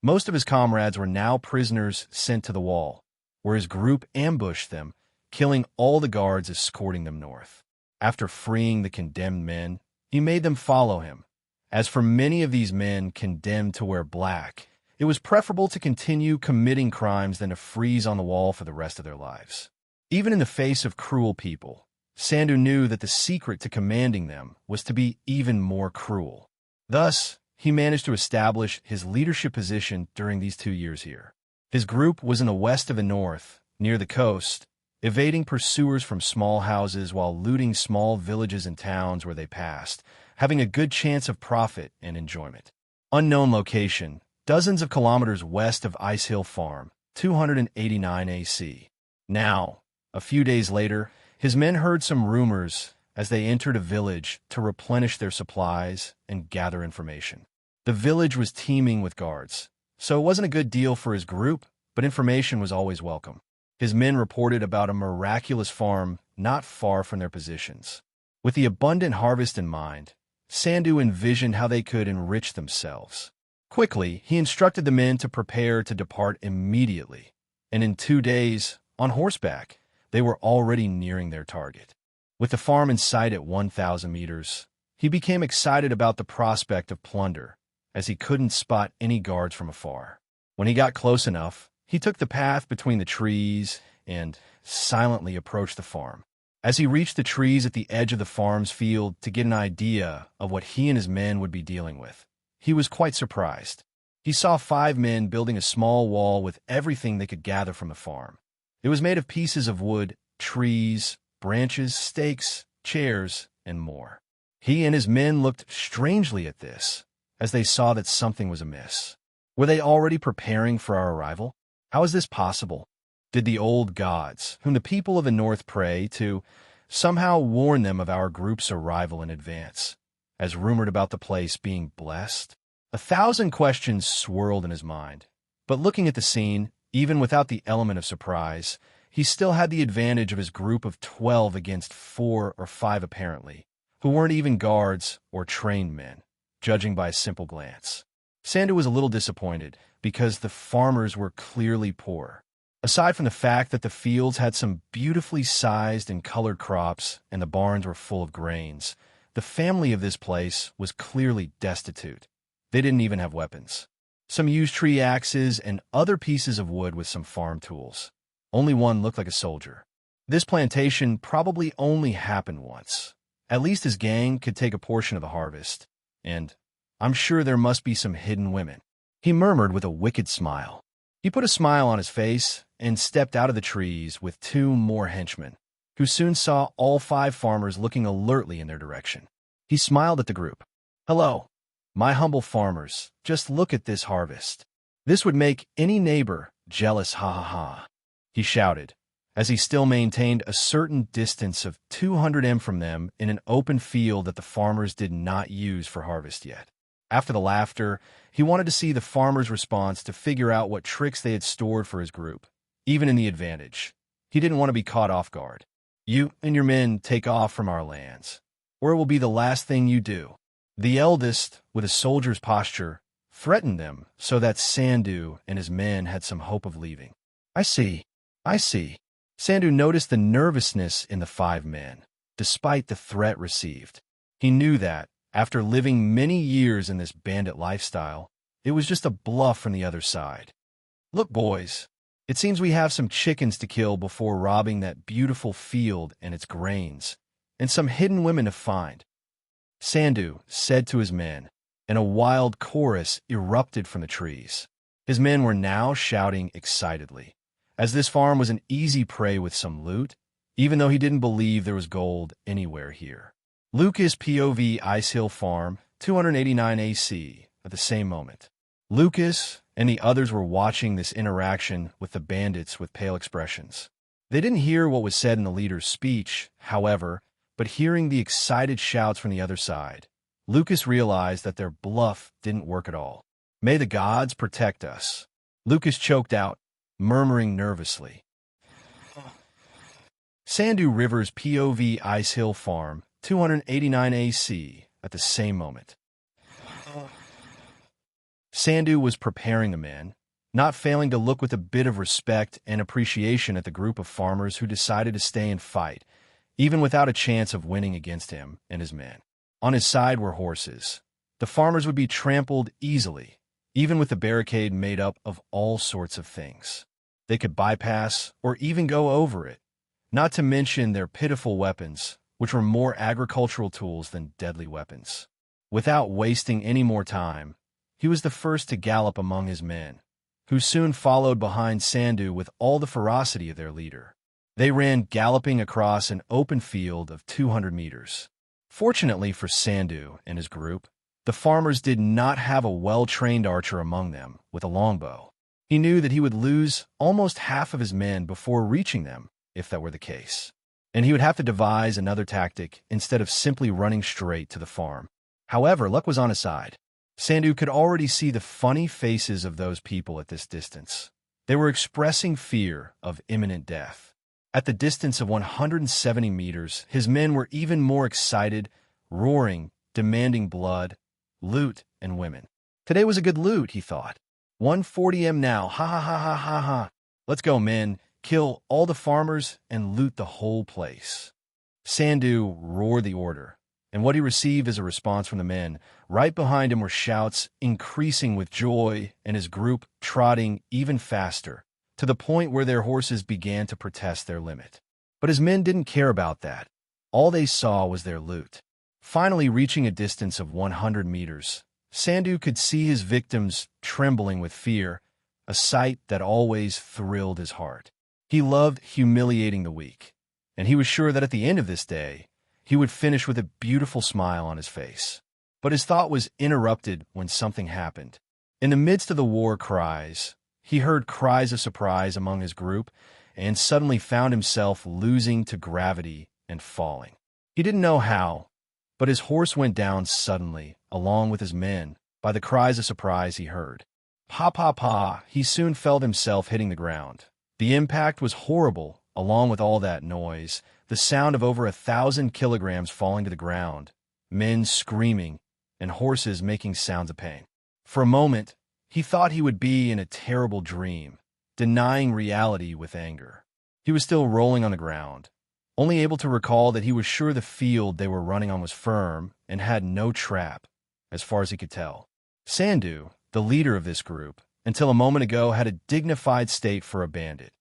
Most of his comrades were now prisoners sent to the wall, where his group ambushed them, killing all the guards escorting them north. After freeing the condemned men, he made them follow him. As for many of these men condemned to wear black, it was preferable to continue committing crimes than to freeze on the wall for the rest of their lives. Even in the face of cruel people, Sandu knew that the secret to commanding them was to be even more cruel. Thus, he managed to establish his leadership position during these 2 years here. His group was in the west of the north, near the coast, evading pursuers from small houses while looting small villages and towns where they passed, having a good chance of profit and enjoyment. Unknown location, dozens of kilometers west of Ice Hill Farm, 289 AC. Now, a few days later, his men heard some rumors as they entered a village to replenish their supplies and gather information. The village was teeming with guards, so it wasn't a good deal for his group, but information was always welcome. His men reported about a miraculous farm not far from their positions. With the abundant harvest in mind, Sandu envisioned how they could enrich themselves. Quickly, he instructed the men to prepare to depart immediately, and in 2 days, on horseback, they were already nearing their target. With the farm in sight at 1,000 meters, he became excited about the prospect of plunder, as he couldn't spot any guards from afar. When he got close enough, he took the path between the trees and silently approached the farm. As he reached the trees at the edge of the farm's field to get an idea of what he and his men would be dealing with, he was quite surprised. He saw 5 men building a small wall with everything they could gather from the farm. It was made of pieces of wood, trees, branches, stakes, chairs, and more. He and his men looked strangely at this, as they saw that something was amiss. Were they already preparing for our arrival? How is this possible? Did the old gods, whom the people of the north pray to, somehow warn them of our group's arrival in advance, as rumored about the place being blessed? 1,000 questions swirled in his mind. But looking at the scene, even without the element of surprise, he still had the advantage of his group of 12 against 4 or 5 apparently, who weren't even guards or trained men, judging by a simple glance. Sandu was a little disappointed because the farmers were clearly poor. Aside from the fact that the fields had some beautifully sized and colored crops and the barns were full of grains, the family of this place was clearly destitute. They didn't even have weapons. Some used tree axes and other pieces of wood with some farm tools. Only one looked like a soldier. This plantation probably only happened once. At least his gang could take a portion of the harvest. And I'm sure there must be some hidden women. He murmured with a wicked smile. He put a smile on his face and stepped out of the trees with 2 more henchmen, who soon saw all 5 farmers looking alertly in their direction. He smiled at the group. "Hello, my humble farmers, just look at this harvest. This would make any neighbor jealous, ha ha ha," he shouted, as he still maintained a certain distance of 200 m from them in an open field that the farmers did not use for harvest yet. After the laughter, he wanted to see the farmers' response to figure out what tricks they had stored for his group, even in the advantage. He didn't want to be caught off guard. "You and your men take off from our lands, or it will be the last thing you do." The eldest, with a soldier's posture, threatened them so that Sandu and his men had some hope of leaving. I see. Sandu noticed the nervousness in the 5 men, despite the threat received. He knew that, after living many years in this bandit lifestyle, it was just a bluff from the other side. "Look, boys, it seems we have some chickens to kill before robbing that beautiful field and its grains, and some hidden women to find," Sandu said to his men, and a wild chorus erupted from the trees. His men were now shouting excitedly, as this farm was an easy prey with some loot, even though he didn't believe there was gold anywhere here. Lucas POV Ice Hill Farm, 289 AC, at the same moment. Lucas and the others were watching this interaction with the bandits with pale expressions. They didn't hear what was said in the leader's speech, however, but hearing the excited shouts from the other side, Lucas realized that their bluff didn't work at all. "May the gods protect us," Lucas choked out, murmuring nervously. Sandu Rivers POV Ice Hill Farm, 289 AC, at the same moment. Sandu was preparing the men, not failing to look with a bit of respect and appreciation at the group of farmers who decided to stay and fight, even without a chance of winning against him and his men. On his side were horses. The farmers would be trampled easily, even with the barricade made up of all sorts of things. They could bypass or even go over it, not to mention their pitiful weapons, which were more agricultural tools than deadly weapons. Without wasting any more time, he was the first to gallop among his men, who soon followed behind Sandu with all the ferocity of their leader. They ran galloping across an open field of 200 meters. Fortunately for Sandu and his group, the farmers did not have a well-trained archer among them with a longbow. He knew that he would lose almost half of his men before reaching them, if that were the case, and he would have to devise another tactic instead of simply running straight to the farm. However, luck was on his side. Sandu could already see the funny faces of those people at this distance. They were expressing fear of imminent death. At the distance of 170 meters, his men were even more excited, roaring, demanding blood, loot, and women. Today was a good loot, he thought. 140 M now, ha ha ha ha ha ha. Let's go, men. Kill all the farmers and loot the whole place. Sandu roared the order, and what he received as a response from the men. Right behind him were shouts increasing with joy, and his group trotting even faster, to the point where their horses began to protest their limit. But his men didn't care about that. All they saw was their loot. Finally reaching a distance of 100 meters, Sandu could see his victims trembling with fear, a sight that always thrilled his heart. He loved humiliating the weak, and he was sure that at the end of this day, he would finish with a beautiful smile on his face. But his thought was interrupted when something happened. In the midst of the war cries, he heard cries of surprise among his group and suddenly found himself losing to gravity and falling. He didn't know how, but his horse went down suddenly, along with his men, by the cries of surprise he heard. Pa, pa, pa, he soon felt himself hitting the ground. The impact was horrible, along with all that noise, the sound of over 1,000 kilograms falling to the ground, men screaming, and horses making sounds of pain. For a moment, he thought he would be in a terrible dream, denying reality with anger. He was still rolling on the ground, only able to recall that he was sure the field they were running on was firm and had no trap, as far as he could tell. Sandu, the leader of this group, until a moment ago had a dignified state for a bandit.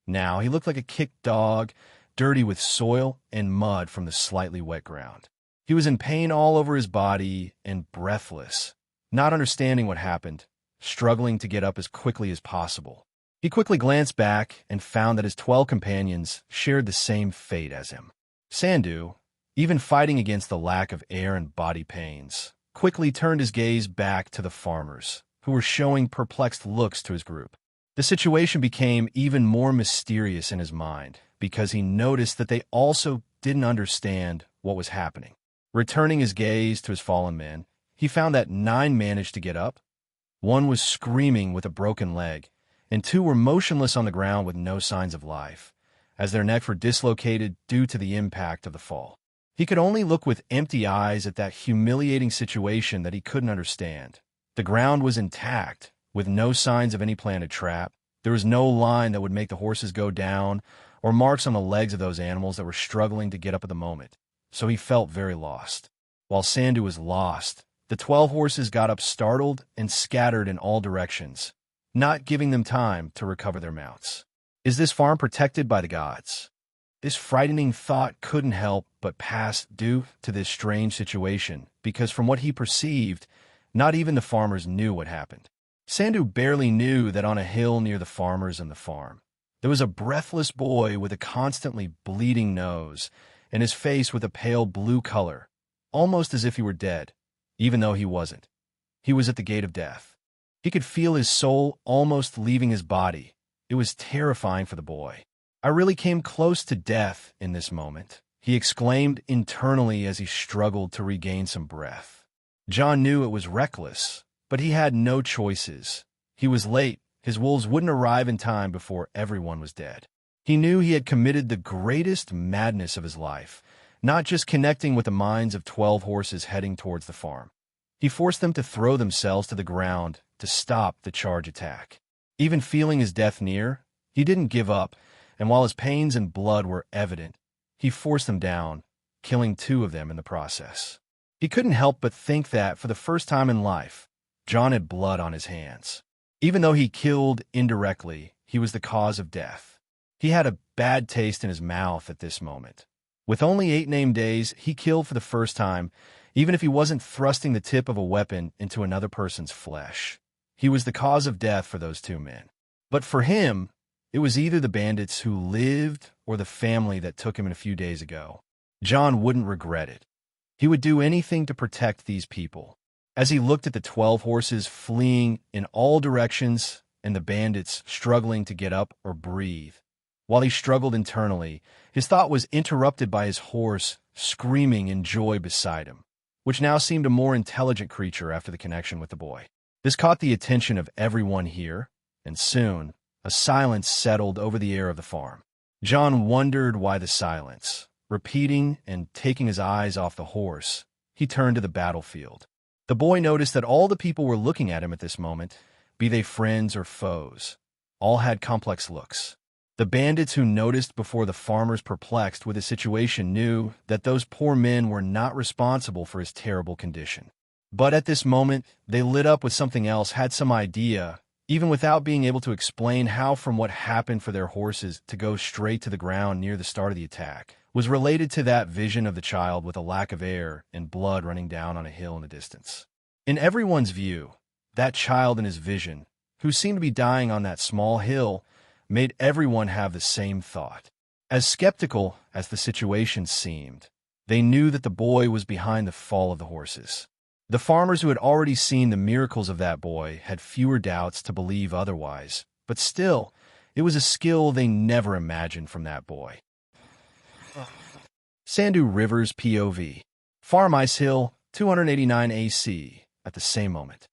Now he looked like a kicked dog, dirty with soil and mud from the slightly wet ground. He was in pain all over his body and breathless, not understanding what happened, struggling to get up as quickly as possible. He quickly glanced back and found that his 12 companions shared the same fate as him. Sandu, even fighting against the lack of air and body pains, quickly turned his gaze back to the farmers, who were showing perplexed looks to his group. The situation became even more mysterious in his mind because he noticed that they also didn't understand what was happening. Returning his gaze to his fallen men, he found that 9 managed to get up. 1 was screaming with a broken leg, and 2 were motionless on the ground with no signs of life, as their necks were dislocated due to the impact of the fall. He could only look with empty eyes at that humiliating situation that he couldn't understand. The ground was intact, with no signs of any planted trap. There was no line that would make the horses go down, or marks on the legs of those animals that were struggling to get up at the moment. So he felt very lost. While Sandu was lost, the 12 horses got up startled and scattered in all directions, not giving them time to recover their mounts. Is this farm protected by the gods? This frightening thought couldn't help but pass due to this strange situation, because from what he perceived, not even the farmers knew what happened. Sandu barely knew that on a hill near the farmers and the farm, there was a breathless boy with a constantly bleeding nose, and his face with a pale blue color, almost as if he were dead, even though he wasn't. He was at the gate of death. He could feel his soul almost leaving his body. It was terrifying for the boy. I really came close to death in this moment, he exclaimed internally as he struggled to regain some breath. Jon knew it was reckless, but he had no choices. He was late. His wolves wouldn't arrive in time before everyone was dead. He knew he had committed the greatest madness of his life, not just connecting with the minds of 12 horses heading towards the farm. He forced them to throw themselves to the ground to stop the charge attack. Even feeling his death near, he didn't give up, and while his pains and blood were evident, he forced them down, killing 2 of them in the process. He couldn't help but think that, for the first time in life, Jon had blood on his hands. Even though he killed indirectly, he was the cause of death. He had a bad taste in his mouth at this moment. With only 8 named days, he killed for the first time, even if he wasn't thrusting the tip of a weapon into another person's flesh. He was the cause of death for those 2 men. But for him, it was either the bandits who lived or the family that took him in a few days ago. Jon wouldn't regret it. He would do anything to protect these people. As he looked at the 12 horses fleeing in all directions and the bandits struggling to get up or breathe, while he struggled internally, his thought was interrupted by his horse screaming in joy beside him, which now seemed a more intelligent creature after the connection with the boy. This caught the attention of everyone here, and soon a silence settled over the air of the farm. Jon wondered why the silence. Repeating and taking his eyes off the horse, he turned to the battlefield. The boy noticed that all the people were looking at him at this moment, be they friends or foes. All had complex looks. The bandits who noticed before the farmers perplexed with the situation knew that those poor men were not responsible for his terrible condition. But at this moment, they lit up with something else, had some idea, even without being able to explain how from what happened for their horses to go straight to the ground near the start of the attack was related to that vision of the child with a lack of air and blood running down on a hill in the distance. In everyone's view, that child in his vision, who seemed to be dying on that small hill, made everyone have the same thought. As skeptical as the situation seemed, they knew that the boy was behind the fall of the horses. The farmers who had already seen the miracles of that boy had fewer doubts to believe otherwise, but still, it was a skill they never imagined from that boy. Sandu River's POV. Farm Ice Hill, 289 AC, at the same moment.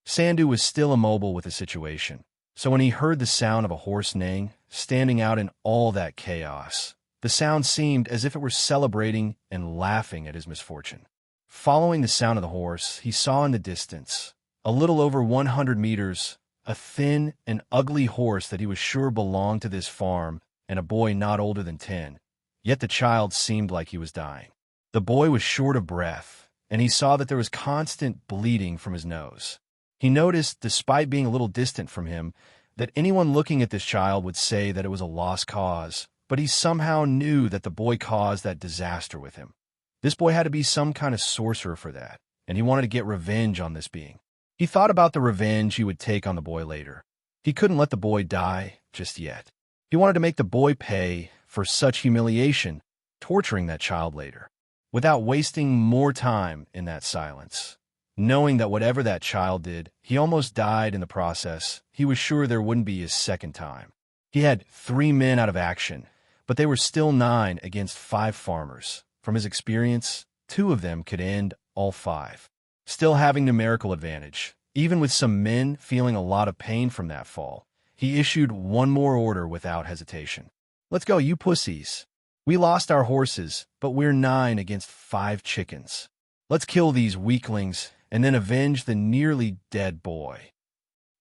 Sandu was still immobile with the situation, so when he heard the sound of a horse neighing, standing out in all that chaos, the sound seemed as if it were celebrating and laughing at his misfortune. Following the sound of the horse, he saw in the distance, a little over 100 meters, a thin and ugly horse that he was sure belonged to this farm and a boy not older than 10. Yet the child seemed like he was dying. The boy was short of breath, and he saw that there was constant bleeding from his nose. He noticed, despite being a little distant from him, that anyone looking at this child would say that it was a lost cause, but he somehow knew that the boy caused that disaster with him. This boy had to be some kind of sorcerer for that, and he wanted to get revenge on this being. He thought about the revenge he would take on the boy later. He couldn't let the boy die just yet. He wanted to make the boy pay for such humiliation, torturing that child later, without wasting more time in that silence. Knowing that whatever that child did, he almost died in the process, he was sure there wouldn't be his second time. He had 3 men out of action, but they were still 9 against 5 farmers. From his experience, 2 of them could end all 5. Still having numerical advantage, even with some men feeling a lot of pain from that fall, he issued one more order without hesitation. "Let's go, you pussies. We lost our horses, but we're 9 against 5 chickens. Let's kill these weaklings and then avenge the nearly dead boy,"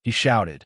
he shouted,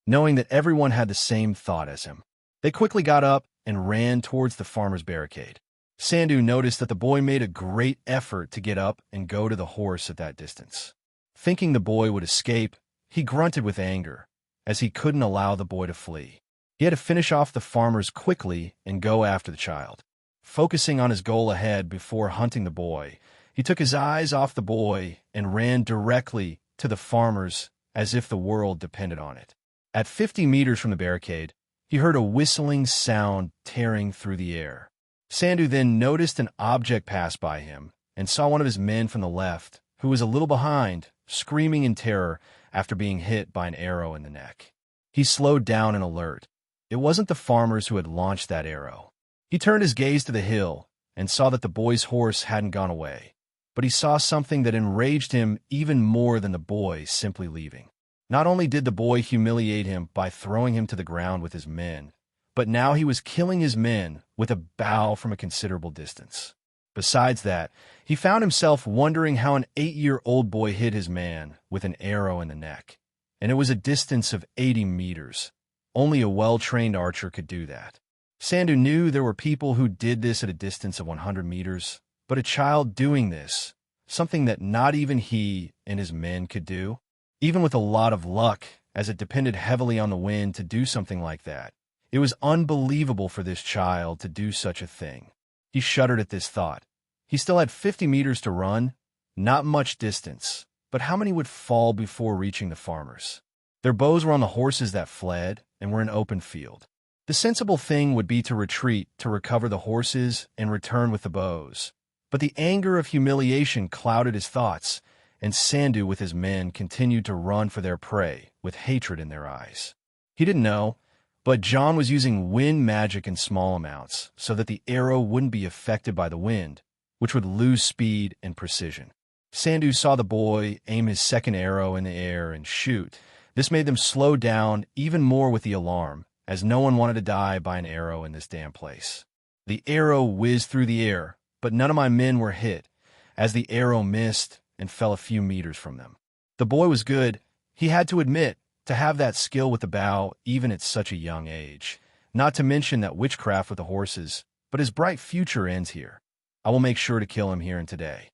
knowing that everyone had the same thought as him. They quickly got up and ran towards the farmer's barricade. Sandu noticed that the boy made a great effort to get up and go to the horse at that distance. Thinking the boy would escape, he grunted with anger, as he couldn't allow the boy to flee. He had to finish off the farmers quickly and go after the child. Focusing on his goal ahead before hunting the boy, he took his eyes off the boy and ran directly to the farmers as if the world depended on it. At 50 meters from the barricade, he heard a whistling sound tearing through the air. Sandu then noticed an object pass by him and saw one of his men from the left, who was a little behind, screaming in terror after being hit by an arrow in the neck. He slowed down in alert. It wasn't the farmers who had launched that arrow. He turned his gaze to the hill and saw that the boy's horse hadn't gone away, but he saw something that enraged him even more than the boy simply leaving. Not only did the boy humiliate him by throwing him to the ground with his men, but now he was killing his men with a bow from a considerable distance. Besides that, he found himself wondering how an 8-year-old boy hit his man with an arrow in the neck, and it was a distance of 80 meters. Only a well-trained archer could do that. Sandu knew there were people who did this at a distance of 100 meters, but a child doing this, something that not even he and his men could do, even with a lot of luck, as it depended heavily on the wind to do something like that. It was unbelievable for this child to do such a thing. He shuddered at this thought. He still had 50 meters to run, not much distance, but how many would fall before reaching the farmers? Their bows were on the horses that fled and were in open field. The sensible thing would be to retreat to recover the horses and return with the bows. But the anger of humiliation clouded his thoughts, and Sandu with his men continued to run for their prey with hatred in their eyes. He didn't know, but John was using wind magic in small amounts so that the arrow wouldn't be affected by the wind, which would lose speed and precision. Sandu saw the boy aim his second arrow in the air and shoot. This made them slow down even more with the alarm, as no one wanted to die by an arrow in this damn place. The arrow whizzed through the air, but none of my men were hit, as the arrow missed and fell a few meters from them. The boy was good, he had to admit, to have that skill with the bow even at such a young age. Not to mention that witchcraft with the horses, but his bright future ends here. I will make sure to kill him here and today.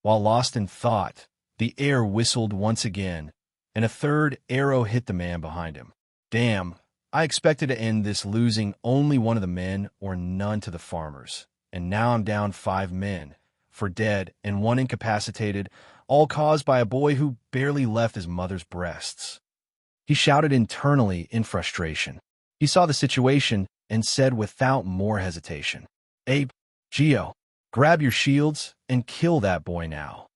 While lost in thought, the air whistled once again, and a third arrow hit the man behind him. Damn, I expected to end this losing only one of the men or none to the farmers, and now I'm down 5 men, for dead and 1 incapacitated, all caused by a boy who barely left his mother's breasts. He shouted internally in frustration. He saw the situation and said without more hesitation, "Abe, Geo, grab your shields and kill that boy now."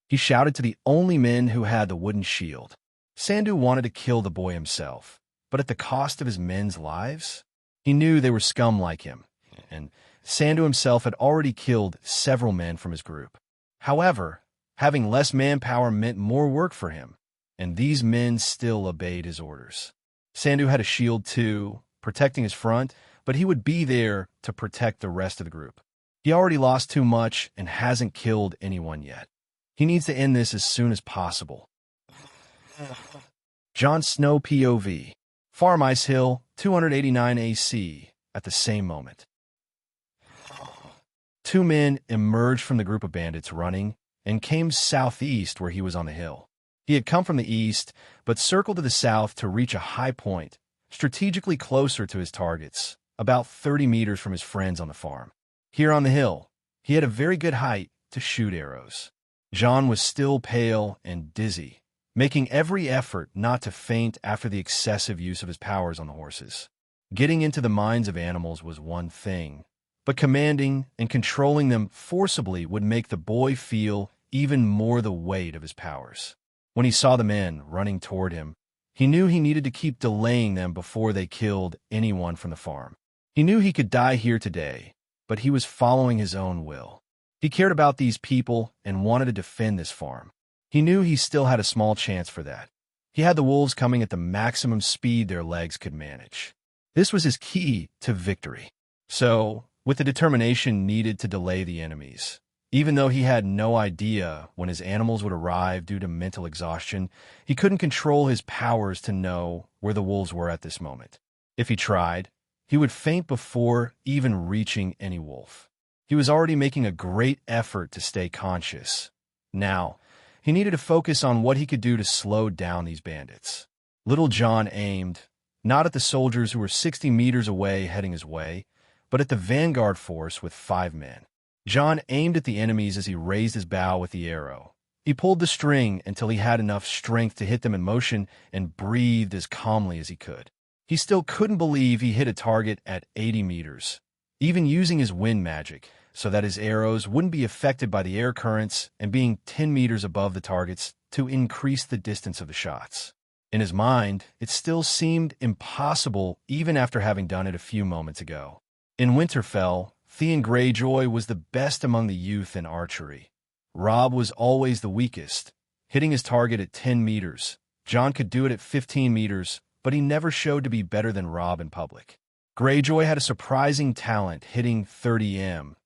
He shouted to the only men who had the wooden shield. Sandu wanted to kill the boy himself, but at the cost of his men's lives? He knew they were scum like him, and Sandu himself had already killed several men from his group. However, having less manpower meant more work for him, and these men still obeyed his orders. Sandu had a shield too, protecting his front, but he would be there to protect the rest of the group. He already lost too much and hasn't killed anyone yet. He needs to end this as soon as possible. Jon Snow POV. Farm Ice Hill, 289 AC, at the same moment. 2 men emerged from the group of bandits running and came southeast where he was on the hill. He had come from the east, but circled to the south to reach a high point, strategically closer to his targets, about 30 meters from his friends on the farm. Here on the hill, he had a very good height to shoot arrows. Jon was still pale and dizzy, making every effort not to faint after the excessive use of his powers on the horses. Getting into the minds of animals was one thing, but commanding and controlling them forcibly would make the boy feel even more the weight of his powers. When he saw the men running toward him, he knew he needed to keep delaying them before they killed anyone from the farm. He knew he could die here today, but he was following his own will. He cared about these people and wanted to defend this farm. He knew he still had a small chance for that. He had the wolves coming at the maximum speed their legs could manage. This was his key to victory. So, with the determination needed to delay the enemies, even though he had no idea when his animals would arrive due to mental exhaustion, he couldn't control his powers to know where the wolves were at this moment. If he tried, he would faint before even reaching any wolf. He was already making a great effort to stay conscious. Now, he needed to focus on what he could do to slow down these bandits. Little Jon aimed, not at the soldiers who were 60 meters away heading his way, but at the vanguard force with 5 men. Jon aimed at the enemies as he raised his bow with the arrow. He pulled the string until he had enough strength to hit them in motion and breathed as calmly as he could. He still couldn't believe he hit a target at 80 meters, even using his wind magic, so that his arrows wouldn't be affected by the air currents and being 10 meters above the targets to increase the distance of the shots. In his mind, it still seemed impossible even after having done it a few moments ago. In Winterfell, Theon Greyjoy was the best among the youth in archery. Robb was always the weakest, hitting his target at 10 meters. Jon could do it at 15 meters, but he never showed to be better than Robb in public. Greyjoy had a surprising talent hitting 30 m.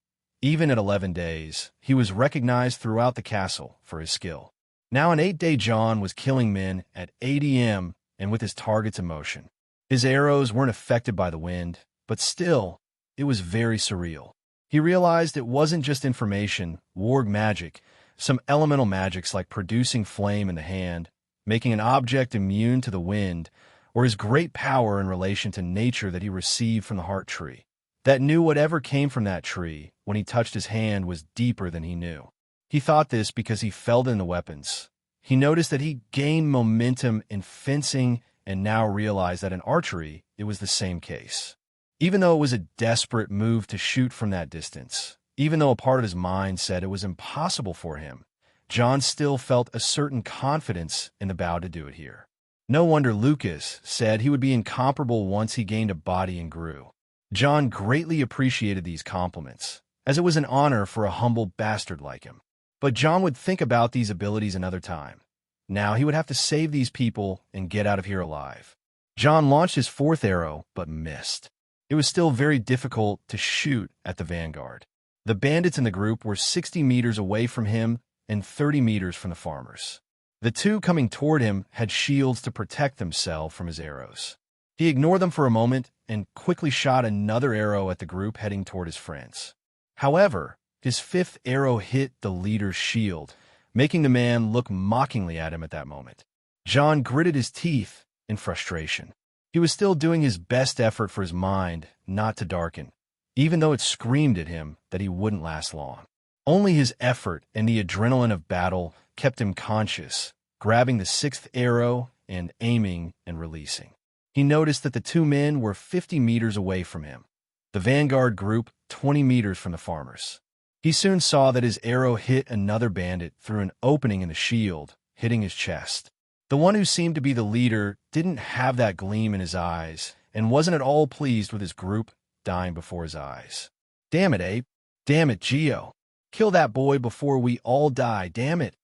Even at 11 days, he was recognized throughout the castle for his skill. Now an 8-day Jon was killing men at 80 m and with his targets in motion. His arrows weren't affected by the wind, but still, it was very surreal. He realized it wasn't just information, warg magic, some elemental magics like producing flame in the hand, making an object immune to the wind, or his great power in relation to nature that he received from the heart tree, that knew whatever came from that tree when he touched his hand was deeper than he knew. He thought this because he felt it in the weapons. He noticed that he gained momentum in fencing and now realized that in archery it was the same case. Even though it was a desperate move to shoot from that distance, even though a part of his mind said it was impossible for him, Jon still felt a certain confidence in the bow to do it here. No wonder Lucas said he would be incomparable once he gained a body and grew. Jon greatly appreciated these compliments, as it was an honor for a humble bastard like him. But Jon would think about these abilities another time. Now he would have to save these people and get out of here alive. Jon launched his 4th arrow, but missed. It was still very difficult to shoot at the vanguard. The bandits in the group were 60 meters away from him and 30 meters from the farmers. The two coming toward him had shields to protect themselves from his arrows. He ignored them for a moment and quickly shot another arrow at the group heading toward his friends. However, his fifth arrow hit the leader's shield, making the man look mockingly at him at that moment. Jon gritted his teeth in frustration. He was still doing his best effort for his mind not to darken, even though it screamed at him that he wouldn't last long. Only his effort and the adrenaline of battle kept him conscious, grabbing the sixth arrow and aiming and releasing. He noticed that the two men were 50 meters away from him, the vanguard group 20 meters from the farmers. He soon saw that his arrow hit another bandit through an opening in the shield, hitting his chest. The one who seemed to be the leader didn't have that gleam in his eyes and wasn't at all pleased with his group dying before his eyes. "Damn it, Abe. Damn it, Geo. Kill that boy before we all die, damn it."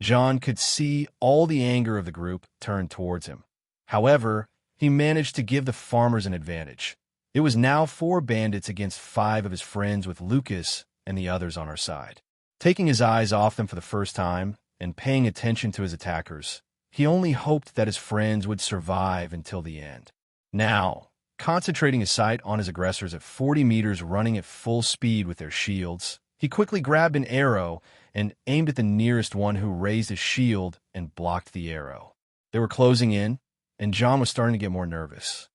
Jon could see all the anger of the group turn towards him. However, he managed to give the farmers an advantage. It was now 4 bandits against 5 of his friends, with Lucas and the others on our side. Taking his eyes off them for the first time and paying attention to his attackers, he only hoped that his friends would survive until the end. Now, concentrating his sight on his aggressors at 40 meters running at full speed with their shields, he quickly grabbed an arrow and aimed at the nearest one, who raised his shield and blocked the arrow. They were closing in, and Jon was starting to get more nervous.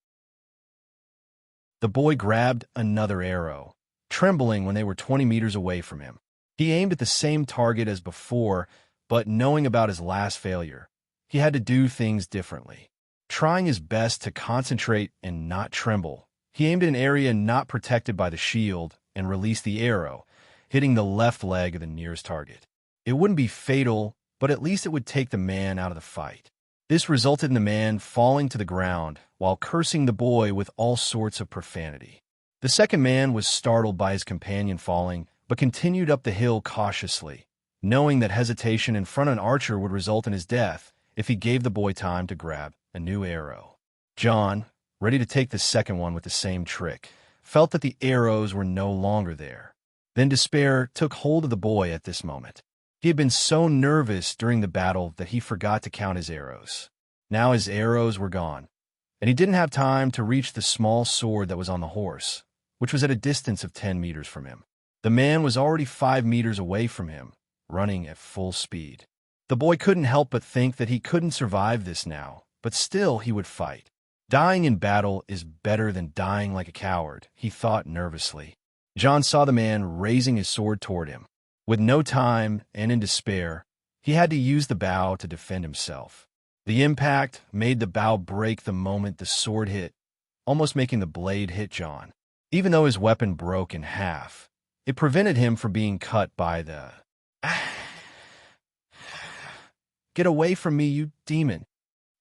The boy grabbed another arrow, trembling when they were 20 meters away from him. He aimed at the same target as before, but knowing about his last failure, he had to do things differently. Trying his best to concentrate and not tremble, he aimed at an area not protected by the shield and released the arrow, hitting the left leg of the nearest target. It wouldn't be fatal, but at least it would take the man out of the fight. This resulted in the man falling to the ground while cursing the boy with all sorts of profanity. The second man was startled by his companion falling, but continued up the hill cautiously, knowing that hesitation in front of an archer would result in his death if he gave the boy time to grab a new arrow. Jon, ready to take the second one with the same trick, felt that the arrows were no longer there. Then despair took hold of the boy at this moment. He had been so nervous during the battle that he forgot to count his arrows. Now his arrows were gone, and he didn't have time to reach the small sword that was on the horse, which was at a distance of 10 meters from him. The man was already 5 meters away from him, running at full speed. The boy couldn't help but think that he couldn't survive this now, but still he would fight. Dying in battle is better than dying like a coward, he thought nervously. Jon saw the man raising his sword toward him. With no time and in despair, he had to use the bow to defend himself. The impact made the bow break the moment the sword hit, almost making the blade hit Jon. Even though his weapon broke in half, it prevented him from being cut by the... "Get away from me, you demon!"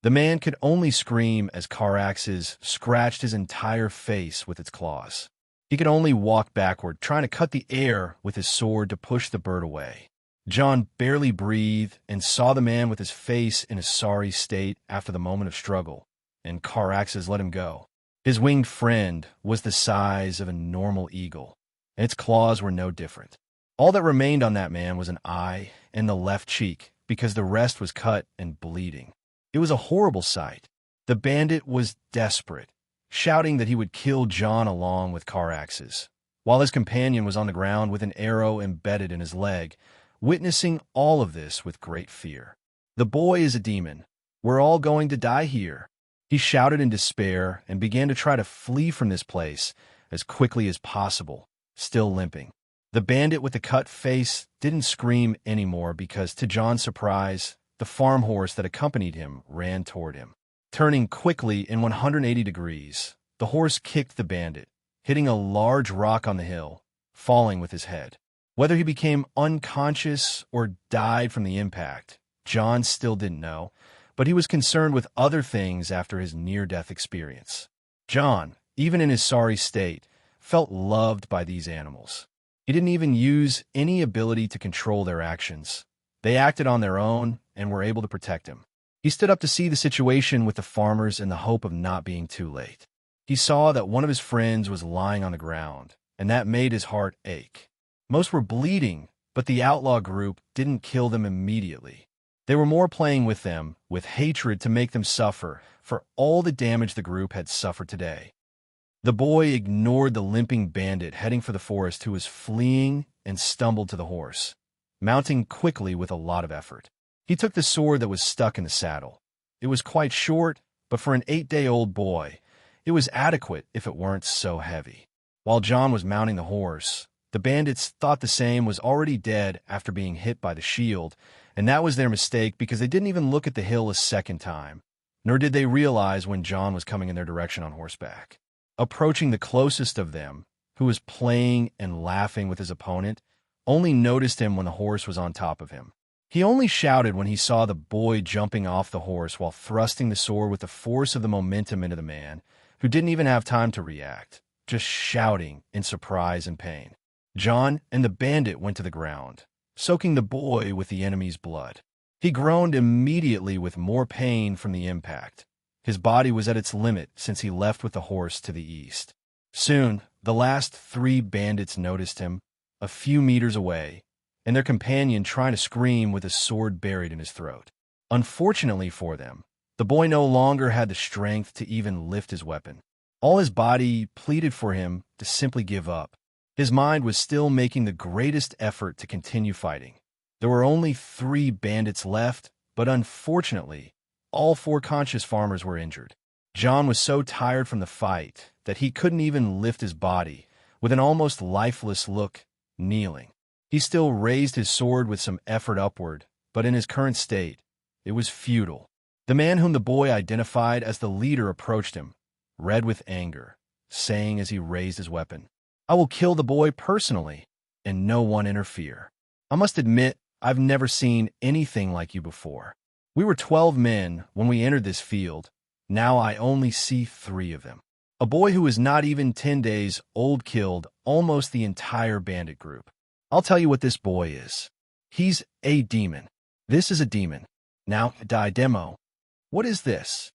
The man could only scream as Caraxes scratched his entire face with its claws. He could only walk backward, trying to cut the air with his sword to push the bird away. Jon barely breathed and saw the man with his face in a sorry state after the moment of struggle, and Caraxes let him go. His winged friend was the size of a normal eagle, and its claws were no different. All that remained on that man was an eye and the left cheek, because the rest was cut and bleeding. It was a horrible sight. The bandit was desperate, shouting that he would kill Jon along with Caraxes, while his companion was on the ground with an arrow embedded in his leg, witnessing all of this with great fear. "The boy is a demon. We're all going to die here." He shouted in despair and began to try to flee from this place as quickly as possible, still limping. The bandit with the cut face didn't scream anymore because, to Jon's surprise, the farm horse that accompanied him ran toward him. Turning quickly in 180 degrees, the horse kicked the bandit, hitting a large rock on the hill, falling with his head. Whether he became unconscious or died from the impact, Jon still didn't know, but he was concerned with other things after his near-death experience. Jon, even in his sorry state, felt loved by these animals. He didn't even use any ability to control their actions. They acted on their own and were able to protect him. He stood up to see the situation with the farmers in the hope of not being too late. He saw that one of his friends was lying on the ground, and that made his heart ache. Most were bleeding, but the outlaw group didn't kill them immediately. They were more playing with them, with hatred to make them suffer for all the damage the group had suffered today. The boy ignored the limping bandit heading for the forest who was fleeing and stumbled to the horse, mounting quickly with a lot of effort. He took the sword that was stuck in the saddle. It was quite short, but for an 8-day-old boy, it was adequate if it weren't so heavy. While Jon was mounting the horse, the bandits thought the same was already dead after being hit by the shield, and that was their mistake because they didn't even look at the hill a second time, nor did they realize when Jon was coming in their direction on horseback. Approaching the closest of them, who was playing and laughing with his opponent, only noticed him when the horse was on top of him. He only shouted when he saw the boy jumping off the horse while thrusting the sword with the force of the momentum into the man, who didn't even have time to react, just shouting in surprise and pain. Jon and the bandit went to the ground, soaking the boy with the enemy's blood. He groaned immediately with more pain from the impact. His body was at its limit since he left with the horse to the east. Soon, the last 3 bandits noticed him, a few meters away, and their companion trying to scream with his sword buried in his throat. Unfortunately for them, the boy no longer had the strength to even lift his weapon. All his body pleaded for him to simply give up. His mind was still making the greatest effort to continue fighting. There were only 3 bandits left, but unfortunately, all 4 conscious farmers were injured. Jon was so tired from the fight that he couldn't even lift his body, with an almost lifeless look, kneeling. He still raised his sword with some effort upward, but in his current state, it was futile. The man whom the boy identified as the leader approached him, red with anger, saying as he raised his weapon, "I will kill the boy personally, and no one interfere. I must admit, I've never seen anything like you before. We were 12 men when we entered this field. Now I only see 3 of them. A boy who is not even 10 days old killed almost the entire bandit group. I'll tell you what this boy is. He's a demon. This is a demon. Now, die demo. What is this?"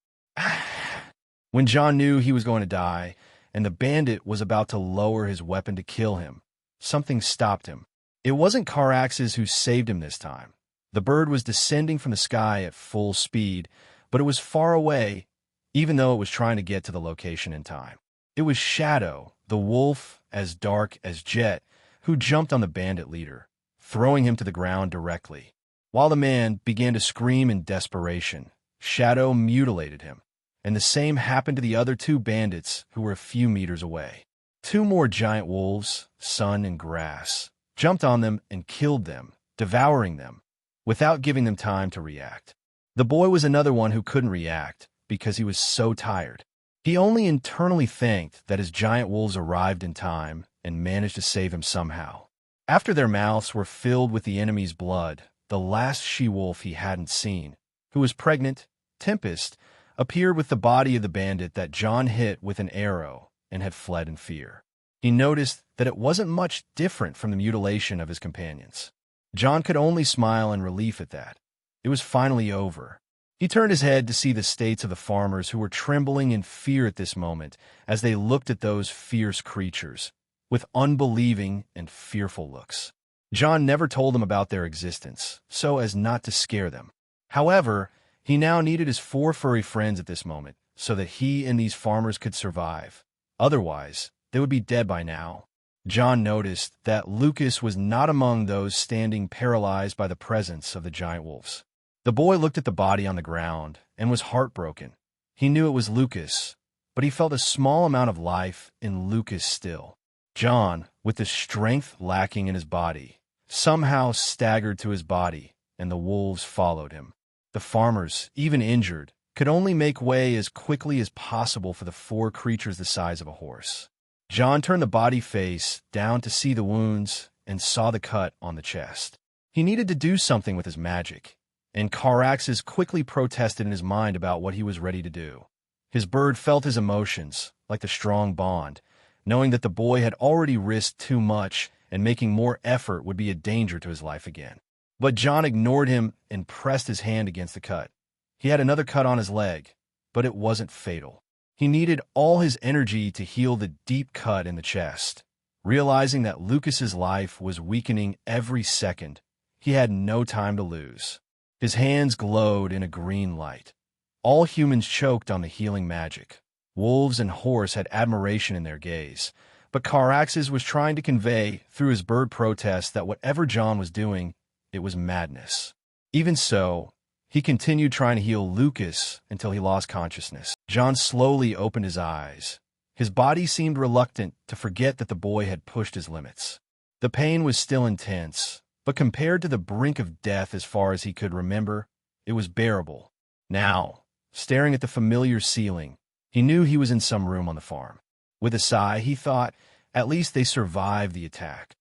When Jon knew he was going to die, and the bandit was about to lower his weapon to kill him, something stopped him. It wasn't Caraxes who saved him this time. The bird was descending from the sky at full speed, but it was far away, even though it was trying to get to the location in time. It was Shadow, the wolf as dark as jet, who jumped on the bandit leader, throwing him to the ground directly. While the man began to scream in desperation, Shadow mutilated him, and the same happened to the other 2 bandits who were a few meters away. 2 more giant wolves, Sun and Grass, jumped on them and killed them, devouring them, without giving them time to react. The boy was another one who couldn't react because he was so tired. He only internally thanked that his giant wolves arrived in time and managed to save him somehow. After their mouths were filled with the enemy's blood, the last she-wolf he hadn't seen, who was pregnant, Tempest, appeared with the body of the bandit that Jon hit with an arrow and had fled in fear. He noticed that it wasn't much different from the mutilation of his companions. Jon could only smile in relief at that. It was finally over. He turned his head to see the states of the farmers who were trembling in fear at this moment as they looked at those fierce creatures, with unbelieving and fearful looks. Jon never told them about their existence, so as not to scare them. However, he now needed his 4 furry friends at this moment, so that he and these farmers could survive. Otherwise, they would be dead by now. Jon noticed that Lucas was not among those standing paralyzed by the presence of the giant wolves. The boy looked at the body on the ground and was heartbroken. He knew it was Lucas, but he felt a small amount of life in Lucas still. Jon, with the strength lacking in his body, somehow staggered to his body, and the wolves followed him. The farmers, even injured, could only make way as quickly as possible for the 4 creatures the size of a horse. Jon turned the body face down to see the wounds and saw the cut on the chest. He needed to do something with his magic, and Caraxes quickly protested in his mind about what he was ready to do. His bird felt his emotions, like the strong bond, knowing that the boy had already risked too much and making more effort would be a danger to his life again. But Jon ignored him and pressed his hand against the cut. He had another cut on his leg, but it wasn't fatal. He needed all his energy to heal the deep cut in the chest. Realizing that Lucas's life was weakening every second, he had no time to lose. His hands glowed in a green light. All humans choked on the healing magic. Wolves and horse had admiration in their gaze, but Caraxes was trying to convey through his bird protest that whatever Jon was doing, it was madness. Even so, he continued trying to heal Lucas until he lost consciousness. Jon slowly opened his eyes. His body seemed reluctant to forget that the boy had pushed his limits. The pain was still intense, but compared to the brink of death as far as he could remember, it was bearable. Now, staring at the familiar ceiling, he knew he was in some room on the farm. With a sigh, he thought, at least they survived the attack.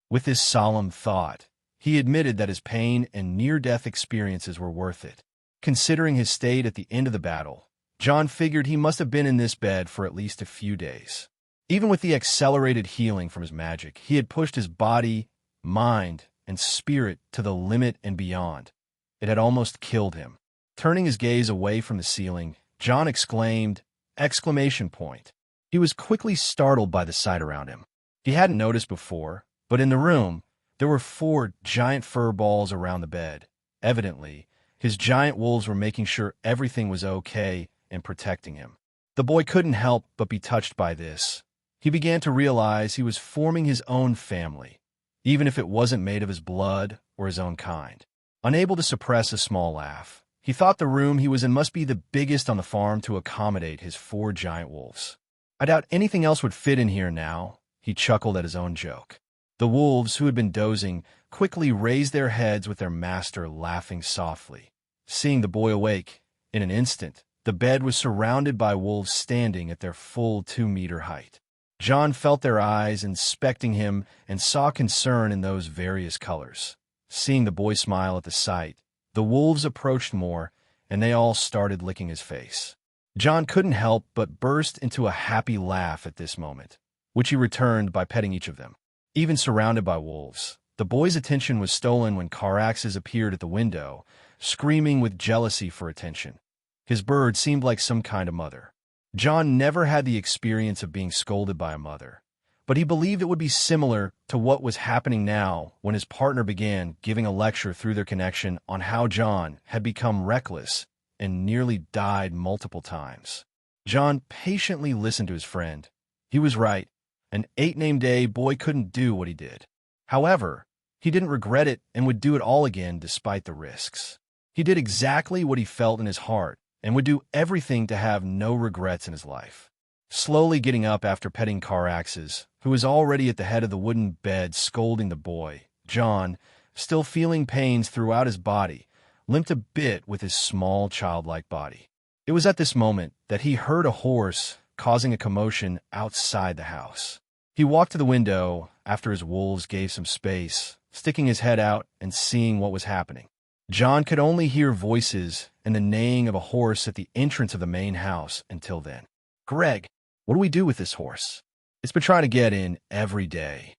With this solemn thought, he admitted that his pain and near-death experiences were worth it. Considering his state at the end of the battle, Jon figured he must have been in this bed for at least a few days. Even with the accelerated healing from his magic, he had pushed his body, mind, and spirit to the limit and beyond. It had almost killed him. Turning his gaze away from the ceiling, Jon exclaimed, exclamation point. He was quickly startled by the sight around him. He hadn't noticed before, but in the room, there were 4 giant fur balls around the bed. Evidently, his giant wolves were making sure everything was okay and protecting him. The boy couldn't help but be touched by this. He began to realize he was forming his own family, even if it wasn't made of his blood or his own kind. Unable to suppress a small laugh, he thought the room he was in must be the biggest on the farm to accommodate his 4 giant wolves. I doubt anything else would fit in here now, he chuckled at his own joke. The wolves, who had been dozing, quickly raised their heads with their master laughing softly. Seeing the boy awake, in an instant, the bed was surrounded by wolves standing at their full 2-meter height. Jon felt their eyes inspecting him and saw concern in those various colors. Seeing the boy smile at the sight, the wolves approached more, and they all started licking his face. Jon couldn't help but burst into a happy laugh at this moment, which he returned by petting each of them. Even surrounded by wolves, the boy's attention was stolen when Caraxes appeared at the window, screaming with jealousy for attention. His bird seemed like some kind of mother. Jon never had the experience of being scolded by a mother, but he believed it would be similar to what was happening now when his partner began giving a lecture through their connection on how Jon had become reckless and nearly died multiple times. Jon patiently listened to his friend. He was right. An 8-name-day boy couldn't do what he did. However, he didn't regret it and would do it all again despite the risks. He did exactly what he felt in his heart and would do everything to have no regrets in his life. Slowly getting up after petting Caraxes, who was already at the head of the wooden bed scolding the boy, Jon, still feeling pains throughout his body, limped a bit with his small childlike body. It was at this moment that he heard a horse causing a commotion outside the house. He walked to the window after his wolves gave some space, sticking his head out and seeing what was happening. Jon could only hear voices and the neighing of a horse at the entrance of the main house until then. Greg, what do we do with this horse? It's been trying to get in every day.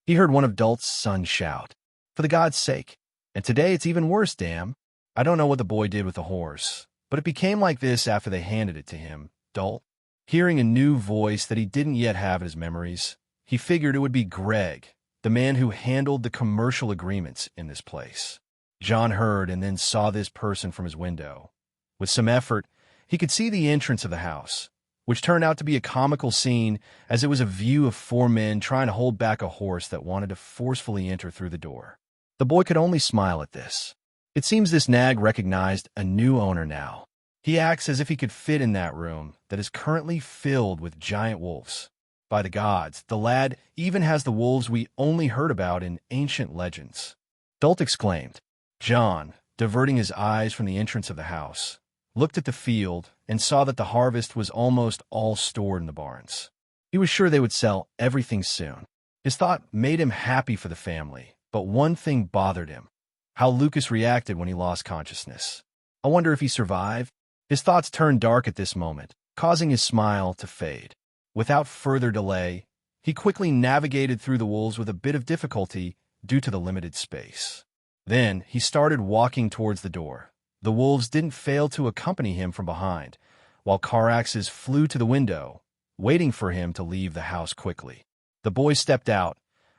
He heard one of Dult's sons shout, for the god's sake. And today it's even worse, damn. I don't know what the boy did with the horse, but it became like this after they handed it to him, Dult. Hearing a new voice that he didn't yet have in his memories, he figured it would be Greg, the man who handled the commercial agreements in this place. Jon heard and then saw this person from his window. With some effort, he could see the entrance of the house, which turned out to be a comical scene as it was a view of 4 men trying to hold back a horse that wanted to forcefully enter through the door. The boy could only smile at this. It seems this nag recognized a new owner now. He acts as if he could fit in that room that is currently filled with giant wolves. By the gods, the lad even has the wolves we only heard about in ancient legends. Dult exclaimed. Jon, diverting his eyes from the entrance of the house, looked at the field and saw that the harvest was almost all stored in the barns. He was sure they would sell everything soon. His thought made him happy for the family, but one thing bothered him: how Lucas reacted when he lost consciousness. I wonder if he survived? His thoughts turned dark at this moment, causing his smile to fade. Without further delay, he quickly navigated through the wolves with a bit of difficulty due to the limited space. Then he started walking towards the door. The wolves didn't fail to accompany him from behind, while Caraxes flew to the window, waiting for him to leave the house quickly. The boy stepped out,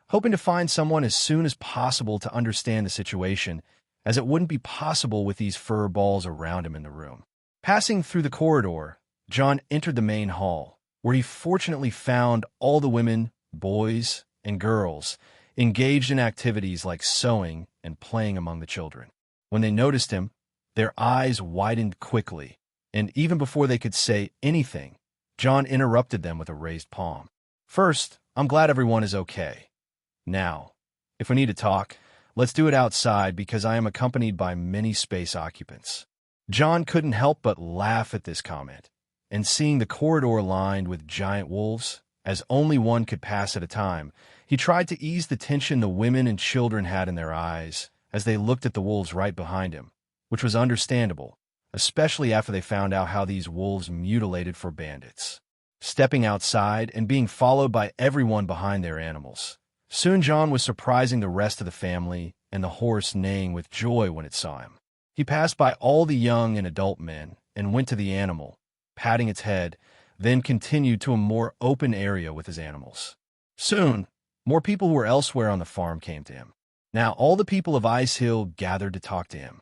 hoping to find someone as soon as possible to understand the situation as it wouldn't be possible with these fur balls around him in the room. Passing through the corridor, Jon entered the main hall, where he fortunately found all the women, boys, and girls engaged in activities like sewing and playing among the children. When they noticed him, their eyes widened quickly, and even before they could say anything, Jon interrupted them with a raised palm. "First, I'm glad everyone is okay. Now, if we need to talk, let's do it outside because I am accompanied by many space occupants." Jon couldn't help but laugh at this comment, and seeing the corridor lined with giant wolves, as only one could pass at a time, he tried to ease the tension the women and children had in their eyes as they looked at the wolves right behind him, which was understandable, especially after they found out how these wolves mutilated for bandits. Stepping outside and being followed by everyone behind their animals. Soon Jon was surprising the rest of the family and the horse neighing with joy when it saw him. He passed by all the young and adult men and went to the animal, patting its head, then continued to a more open area with his animals. Soon, more people who were elsewhere on the farm came to him. Now all the people of Ice Hill gathered to talk to him.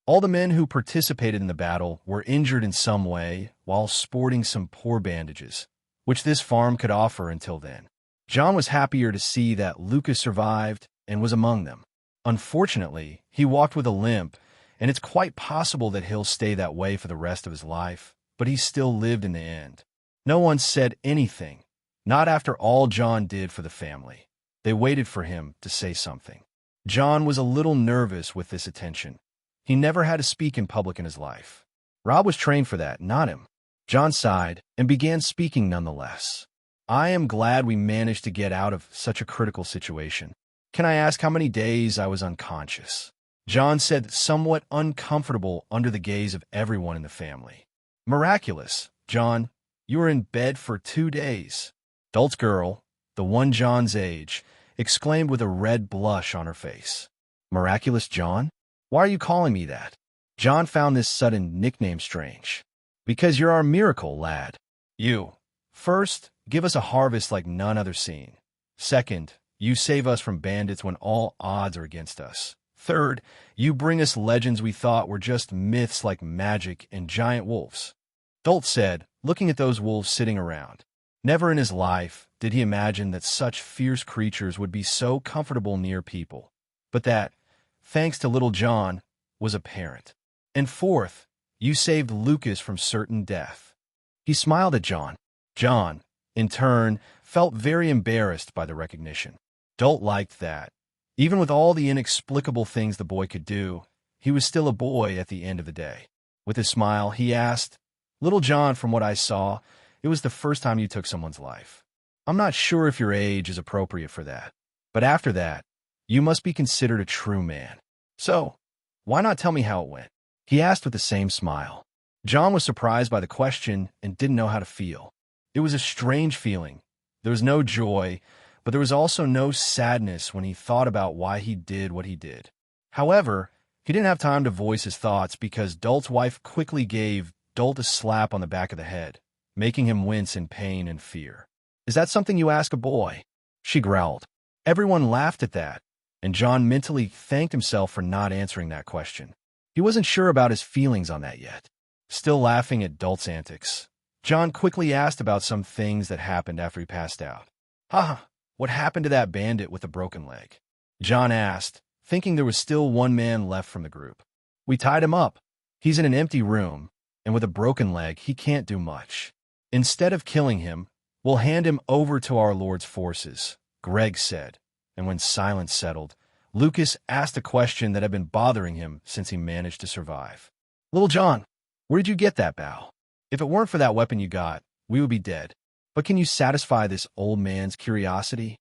All the men who participated in the battle were injured in some way while sporting some poor bandages, which this farm could offer until then. Jon was happier to see that Lucas survived and was among them. Unfortunately, he walked with a limp, and it's quite possible that he'll stay that way for the rest of his life, but he still lived in the end. No one said anything, not after all Jon did for the family. They waited for him to say something. Jon was a little nervous with this attention. He never had to speak in public in his life. Robb was trained for that, not him. Jon sighed and began speaking nonetheless. "I am glad we managed to get out of such a critical situation. Can I ask how many days I was unconscious?" Jon said, somewhat uncomfortable under the gaze of everyone in the family. "Miraculous, Jon. You were in bed for 2 days." Adult girl, the one Jon's age, exclaimed with a red blush on her face. "Miraculous, Jon? Why are you calling me that?" Jon found this sudden nickname strange. "Because you're our miracle, lad. You, first, give us a harvest like none other seen. Second, you save us from bandits when all odds are against us. Third, you bring us legends we thought were just myths like magic and giant wolves." Dolt said, looking at those wolves sitting around. Never in his life did he imagine that such fierce creatures would be so comfortable near people, but that, thanks to little Jon, was apparent. "And fourth, you saved Lucas from certain death." He smiled at Jon. Jon, in turn, felt very embarrassed by the recognition. Dolt liked that. Even with all the inexplicable things the boy could do, he was still a boy at the end of the day. With a smile, he asked, "Little Jon, from what I saw, it was the first time you took someone's life. I'm not sure if your age is appropriate for that, but after that, you must be considered a true man. So, why not tell me how it went?" He asked with the same smile. Jon was surprised by the question and didn't know how to feel. It was a strange feeling. There was no joy, but there was also no sadness when he thought about why he did what he did. However, he didn't have time to voice his thoughts because Dolt's wife quickly gave Dolt a slap on the back of the head, making him wince in pain and fear. "Is that something you ask a boy?" she growled. Everyone laughed at that, and Jon mentally thanked himself for not answering that question. He wasn't sure about his feelings on that yet. Still laughing at Dolt's antics, Jon quickly asked about some things that happened after he passed out. "Haha, what happened to that bandit with a broken leg?" Jon asked, thinking there was still one man left from the group. "We tied him up. He's in an empty room, and with a broken leg, he can't do much. Instead of killing him, we'll hand him over to our Lord's forces," Greg said, and when silence settled, Lucas asked a question that had been bothering him since he managed to survive. "Little Jon, where did you get that bow? If it weren't for that weapon you got, we would be dead. But can you satisfy this old man's curiosity?"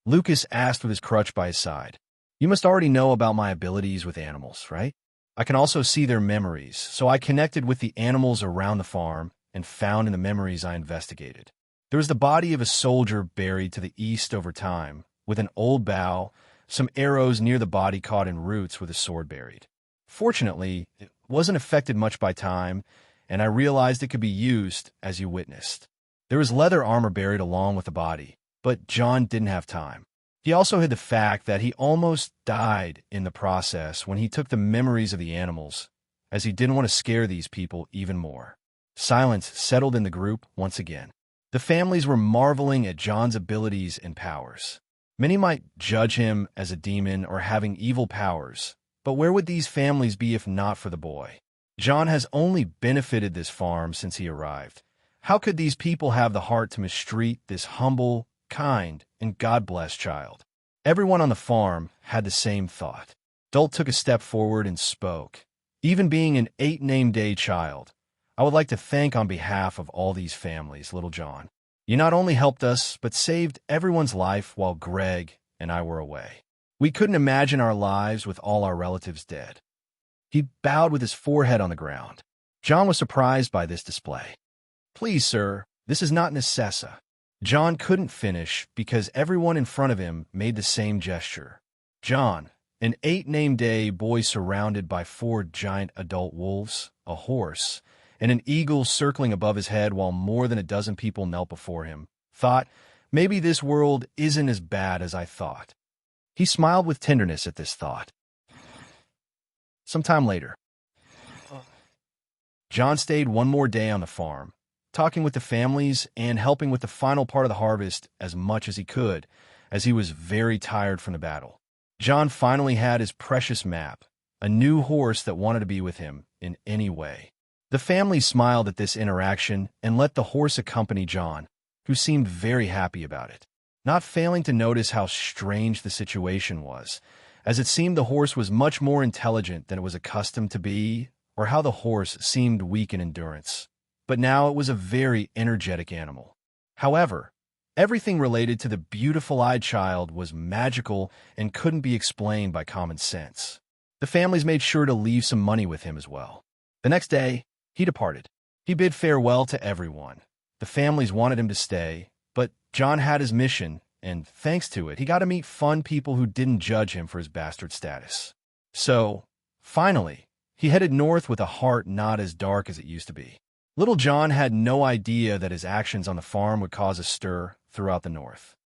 Lucas asked with his crutch by his side. "You must already know about my abilities with animals, right? I can also see their memories, so I connected with the animals around the farm and found in the memories I investigated. There was the body of a soldier buried to the east over time, with an old bow, some arrows near the body caught in roots with a sword buried. Fortunately, it wasn't affected much by time, and I realized it could be used, as you witnessed. There was leather armor buried along with the body, but Jon didn't have time. He also hid the fact that he almost died in the process when he took the memories of the animals, as he didn't want to scare these people even more. Silence settled in the group once again. The families were marveling at Jon's abilities and powers. Many might judge him as a demon or having evil powers, but where would these families be if not for the boy? Jon has only benefited this farm since he arrived. How could these people have the heart to mistreat this humble, kind, and God-blessed child? Everyone on the farm had the same thought. Dult took a step forward and spoke. Even being an 8-name-day child, I would like to thank on behalf of all these families, Little Jon. You not only helped us, but saved everyone's life while Greg and I were away. We couldn't imagine our lives with all our relatives dead. He bowed with his forehead on the ground. Jon was surprised by this display. Please, sir, this is not necessa. Jon couldn't finish because everyone in front of him made the same gesture. Jon, an 8-name-day boy surrounded by 4 giant adult wolves, a horse, and an eagle circling above his head while more than a dozen people knelt before him, thought, maybe this world isn't as bad as I thought. He smiled with tenderness at this thought. Sometime later, Jon stayed one more day on the farm, talking with the families and helping with the final part of the harvest as much as he could, as he was very tired from the battle. Jon finally had his precious map, a new horse that wanted to be with him in any way. The family smiled at this interaction and let the horse accompany Jon, who seemed very happy about it, not failing to notice how strange the situation was, as it seemed the horse was much more intelligent than it was accustomed to be, or how the horse seemed weak in endurance. But now it was a very energetic animal. However, everything related to the beautiful-eyed child was magical and couldn't be explained by common sense. The families made sure to leave some money with him as well. The next day, he departed. He bid farewell to everyone. The families wanted him to stay, but Jon had his mission, and thanks to it, he got to meet fun people who didn't judge him for his bastard status. So, finally, he headed north with a heart not as dark as it used to be. Little Jon had no idea that his actions on the farm would cause a stir throughout the north.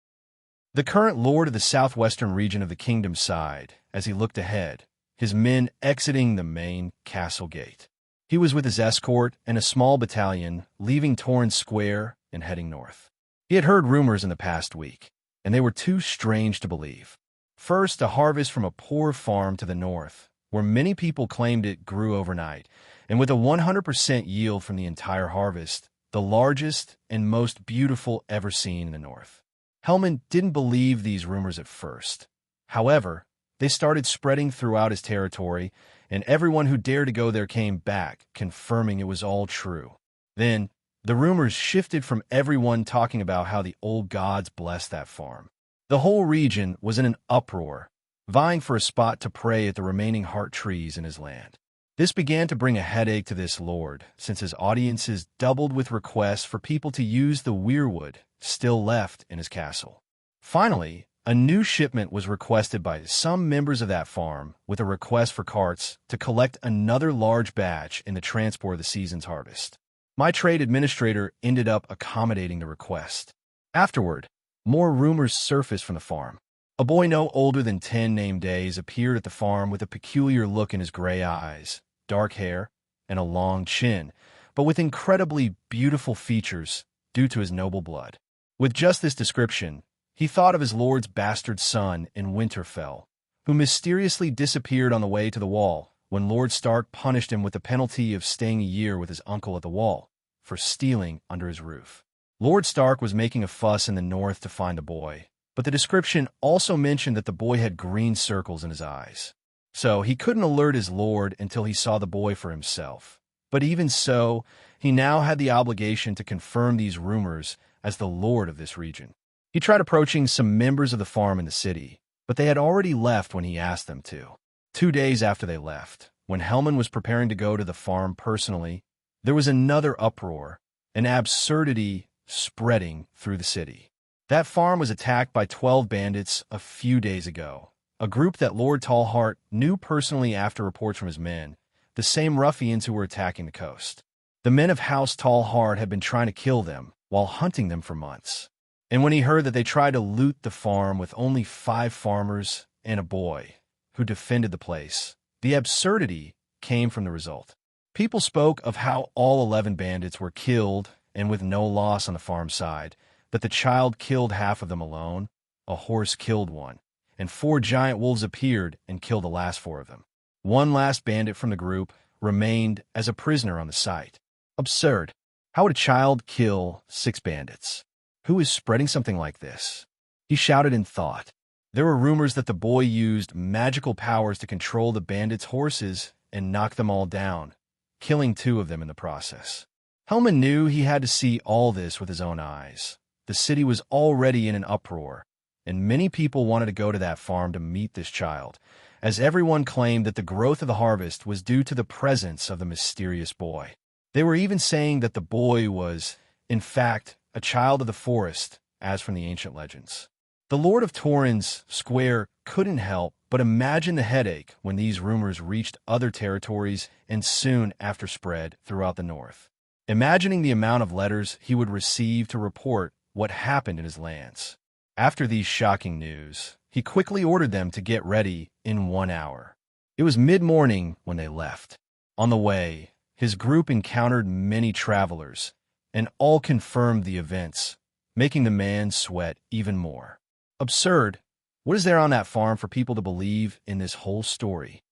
The current lord of the southwestern region of the kingdom sighed as he looked ahead, his men exiting the main castle gate. He was with his escort and a small battalion, leaving Torrance Square and heading north. He had heard rumors in the past week, and they were too strange to believe. First, a harvest from a poor farm to the north, where many people claimed it grew overnight, and with a 100% yield from the entire harvest, the largest and most beautiful ever seen in the north. Hellman didn't believe these rumors at first. However, they started spreading throughout his territory, and everyone who dared to go there came back, confirming it was all true. Then, the rumors shifted from everyone talking about how the old gods blessed that farm. The whole region was in an uproar, vying for a spot to pray at the remaining heart trees in his land. This began to bring a headache to this lord, since his audiences doubled with requests for people to use the weirwood still left in his castle. Finally, a new shipment was requested by some members of that farm with a request for carts to collect another large batch in the transport of the season's harvest. My trade administrator ended up accommodating the request. Afterward, more rumors surfaced from the farm. A boy no older than 10 named days appeared at the farm with a peculiar look in his gray eyes, dark hair, and a long chin, but with incredibly beautiful features due to his noble blood. With just this description, he thought of his lord's bastard son in Winterfell, who mysteriously disappeared on the way to the wall when Lord Stark punished him with the penalty of staying a year with his uncle at the wall for stealing under his roof. Lord Stark was making a fuss in the north to find the boy, but the description also mentioned that the boy had green circles in his eyes. So he couldn't alert his lord until he saw the boy for himself. But even so, he now had the obligation to confirm these rumors as the lord of this region. He tried approaching some members of the farm in the city, but they had already left when he asked them to. 2 days after they left, when Hellman was preparing to go to the farm personally, there was another uproar, an absurdity spreading through the city. That farm was attacked by 12 bandits a few days ago, a group that Lord Tallheart knew personally after reports from his men, the same ruffians who were attacking the coast. The men of House Tallheart had been trying to kill them while hunting them for months. And when he heard that they tried to loot the farm with only 5 farmers and a boy who defended the place, the absurdity came from the result. People spoke of how all 11 bandits were killed and with no loss on the farm side, but the child killed half of them alone, a horse killed one, and 4 giant wolves appeared and killed the last 4 of them. One last bandit from the group remained as a prisoner on the site. Absurd. How would a child kill 6 bandits? Who is spreading something like this? He shouted in thought. There were rumors that the boy used magical powers to control the bandits' horses and knock them all down, killing 2 of them in the process. Hellman knew he had to see all this with his own eyes. The city was already in an uproar, and many people wanted to go to that farm to meet this child, as everyone claimed that the growth of the harvest was due to the presence of the mysterious boy. They were even saying that the boy was, in fact, a child of the forest, as from the ancient legends. The Lord of Torrens Square couldn't help but imagine the headache when these rumors reached other territories and soon after spread throughout the north. Imagining the amount of letters he would receive to report what happened in his lands. After these shocking news, he quickly ordered them to get ready in 1 hour. It was mid-morning when they left. On the way, his group encountered many travelers, and all confirmed the events, making the man sweat even more. Absurd. What is there on that farm for people to believe in this whole story?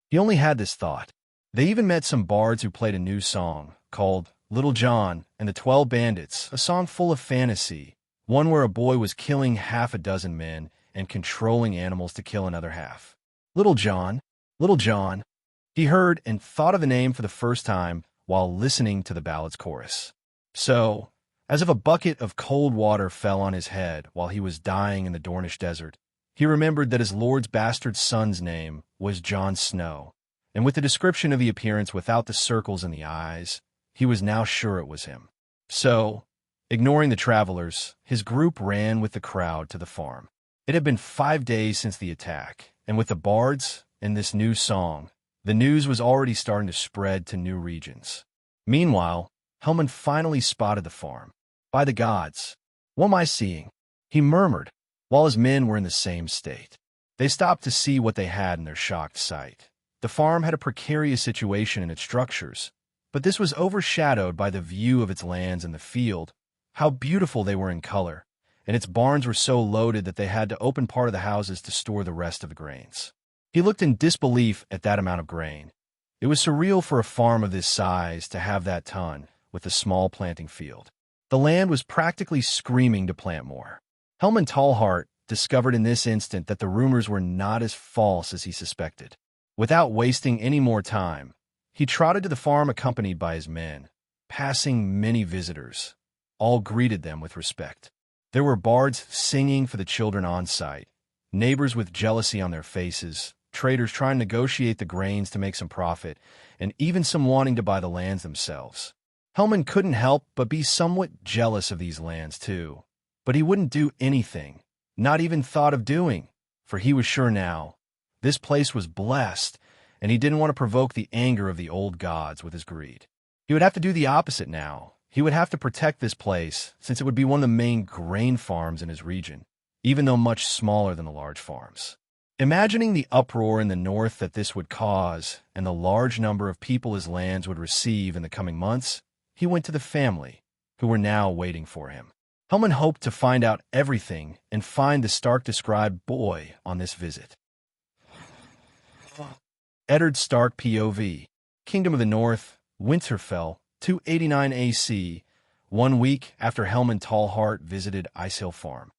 He only had this thought. They even met some bards who played a new song called Little John and the 12 Bandits, a song full of fantasy, one where a boy was killing half a dozen men and controlling animals to kill another half. Little John, Little John. He heard and thought of the name for the first time while listening to the ballad's chorus. So, as if a bucket of cold water fell on his head while he was dying in the Dornish desert, he remembered that his lord's bastard son's name was Jon Snow, and with the description of the appearance without the circles in the eyes, he was now sure it was him. So, ignoring the travelers, his group ran with the crowd to the farm. It had been 5 days since the attack, and with the bards and this new song, the news was already starting to spread to new regions. Meanwhile, Hellman finally spotted the farm. By the gods, what am I seeing? He murmured, while his men were in the same state. They stopped to see what they had in their shocked sight. The farm had a precarious situation in its structures, but this was overshadowed by the view of its lands and the field, how beautiful they were in color, and its barns were so loaded that they had to open part of the houses to store the rest of the grains. He looked in disbelief at that amount of grain. It was surreal for a farm of this size to have that ton, with a small planting field. The land was practically screaming to plant more. Hellman Tallheart discovered in this instant that the rumors were not as false as he suspected. Without wasting any more time, he trotted to the farm accompanied by his men. Passing many visitors, all greeted them with respect. There were bards singing for the children on site, neighbors with jealousy on their faces, traders trying to negotiate the grains to make some profit, and even some wanting to buy the lands themselves. Hellman couldn't help but be somewhat jealous of these lands too, but he wouldn't do anything, not even thought of doing, for he was sure now this place was blessed, and he didn't want to provoke the anger of the old gods with his greed. He would have to do the opposite now. He would have to protect this place, since it would be one of the main grain farms in his region, even though much smaller than the large farms. Imagining the uproar in the north that this would cause, and the large number of people his lands would receive in the coming months, he went to the family, who were now waiting for him. Hellman hoped to find out everything and find the Stark-described boy on this visit. Eddard Stark POV, Kingdom of the North, Winterfell, 289 AC, 1 week after Hellman Tallheart visited Icehill Farm.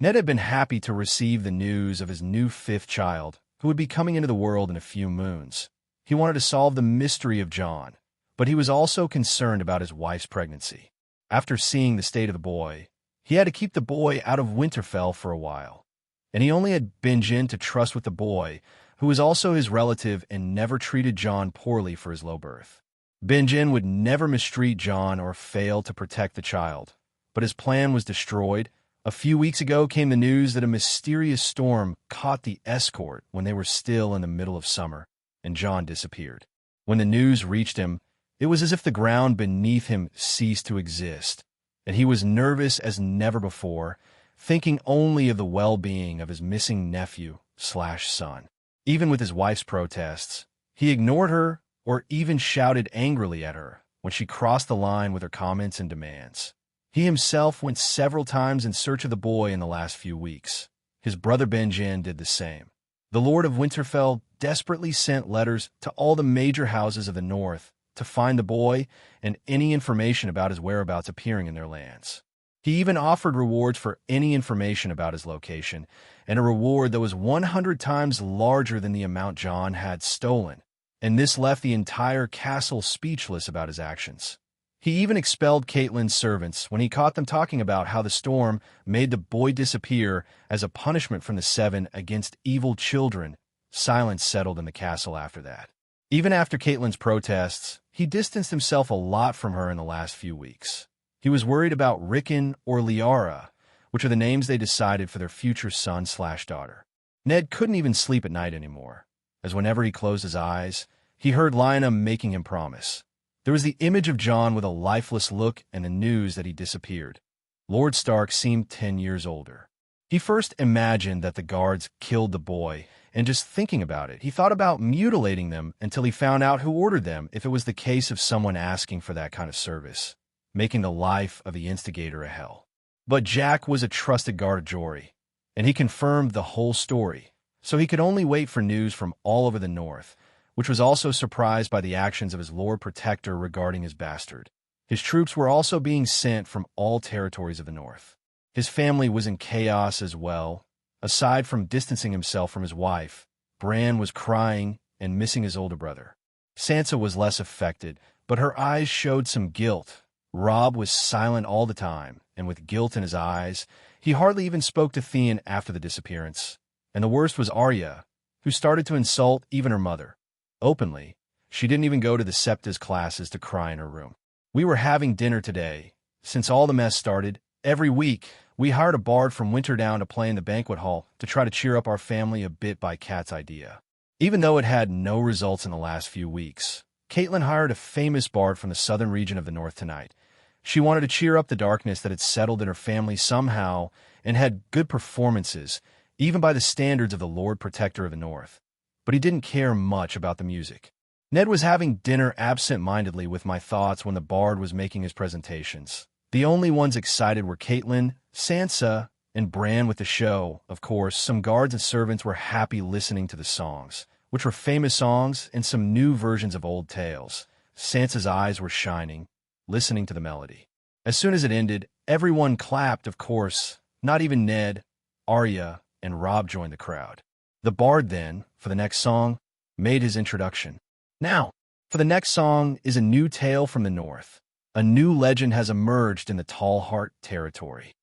Ned had been happy to receive the news of his new 5th child, who would be coming into the world in a few moons. He wanted to solve the mystery of Jon, but he was also concerned about his wife's pregnancy. After seeing the state of the boy, he had to keep the boy out of Winterfell for a while, and he only had Benjen to trust with the boy, who was also his relative and never treated Jon poorly for his low birth. Benjen would never mistreat Jon or fail to protect the child, but his plan was destroyed. A few weeks ago came the news that a mysterious storm caught the escort when they were still in the middle of summer, and Jon disappeared. When the news reached him, It was as if the ground beneath him ceased to exist, and he was nervous as never before, thinking only of the well-being of his missing nephew/son. Even with his wife's protests, he ignored her or even shouted angrily at her when she crossed the line with her comments and demands. He himself went several times in search of the boy in the last few weeks. His brother Benjen did the same. The Lord of Winterfell desperately sent letters to all the major houses of the north to find the boy and any information about his whereabouts appearing in their lands. He even offered rewards for any information about his location, and a reward that was 100 times larger than the amount Jon had stolen, and this left the entire castle speechless about his actions. He even expelled Catelyn's servants when he caught them talking about how the storm made the boy disappear as a punishment from the Seven against evil children. Silence settled in the castle after that. Even after Catelyn's protests, he distanced himself a lot from her in the last few weeks. He was worried about Rickon or Liara, which are the names they decided for their future son/daughter. Ned couldn't even sleep at night anymore, as whenever he closed his eyes, he heard Lyanna making him promise. There was the image of Jon with a lifeless look and the news that he disappeared. Lord Stark seemed 10 years older. He first imagined that the guards killed the boy, and just thinking about it, he thought about mutilating them until he found out who ordered them if it was the case of someone asking for that kind of service, making the life of the instigator a hell. But Jack was a trusted guard of Jory, and he confirmed the whole story, so he could only wait for news from all over the north, which was also surprised by the actions of his Lord Protector regarding his bastard. His troops were also being sent from all territories of the north. His family was in chaos as well. Aside from distancing himself from his wife, Bran was crying and missing his older brother. Sansa was less affected, but her eyes showed some guilt. Robb was silent all the time, and with guilt in his eyes, he hardly even spoke to Theon after the disappearance. And the worst was Arya, who started to insult even her mother. Openly, she didn't even go to the Septa's classes to cry in her room. We were having dinner today. Since all the mess started, every week, we hired a bard from Winterdown to play in the banquet hall to try to cheer up our family a bit by Kat's idea. Even though it had no results in the last few weeks, Catelyn hired a famous bard from the southern region of the north tonight. She wanted to cheer up the darkness that had settled in her family somehow and had good performances, even by the standards of the Lord Protector of the North. But he didn't care much about the music. Ned was having dinner absent-mindedly with my thoughts when the bard was making his presentations. The only ones excited were Catelyn, Sansa, and Bran with the show. Of course, some guards and servants were happy listening to the songs, which were famous songs and some new versions of old tales. Sansa's eyes were shining, listening to the melody. As soon as it ended, everyone clapped, of course. Not even Ned, Arya, and Robb joined the crowd. The bard then, for the next song, made his introduction. Now, for the next song is a new tale from the north. A new legend has emerged in the Tall Heart territory.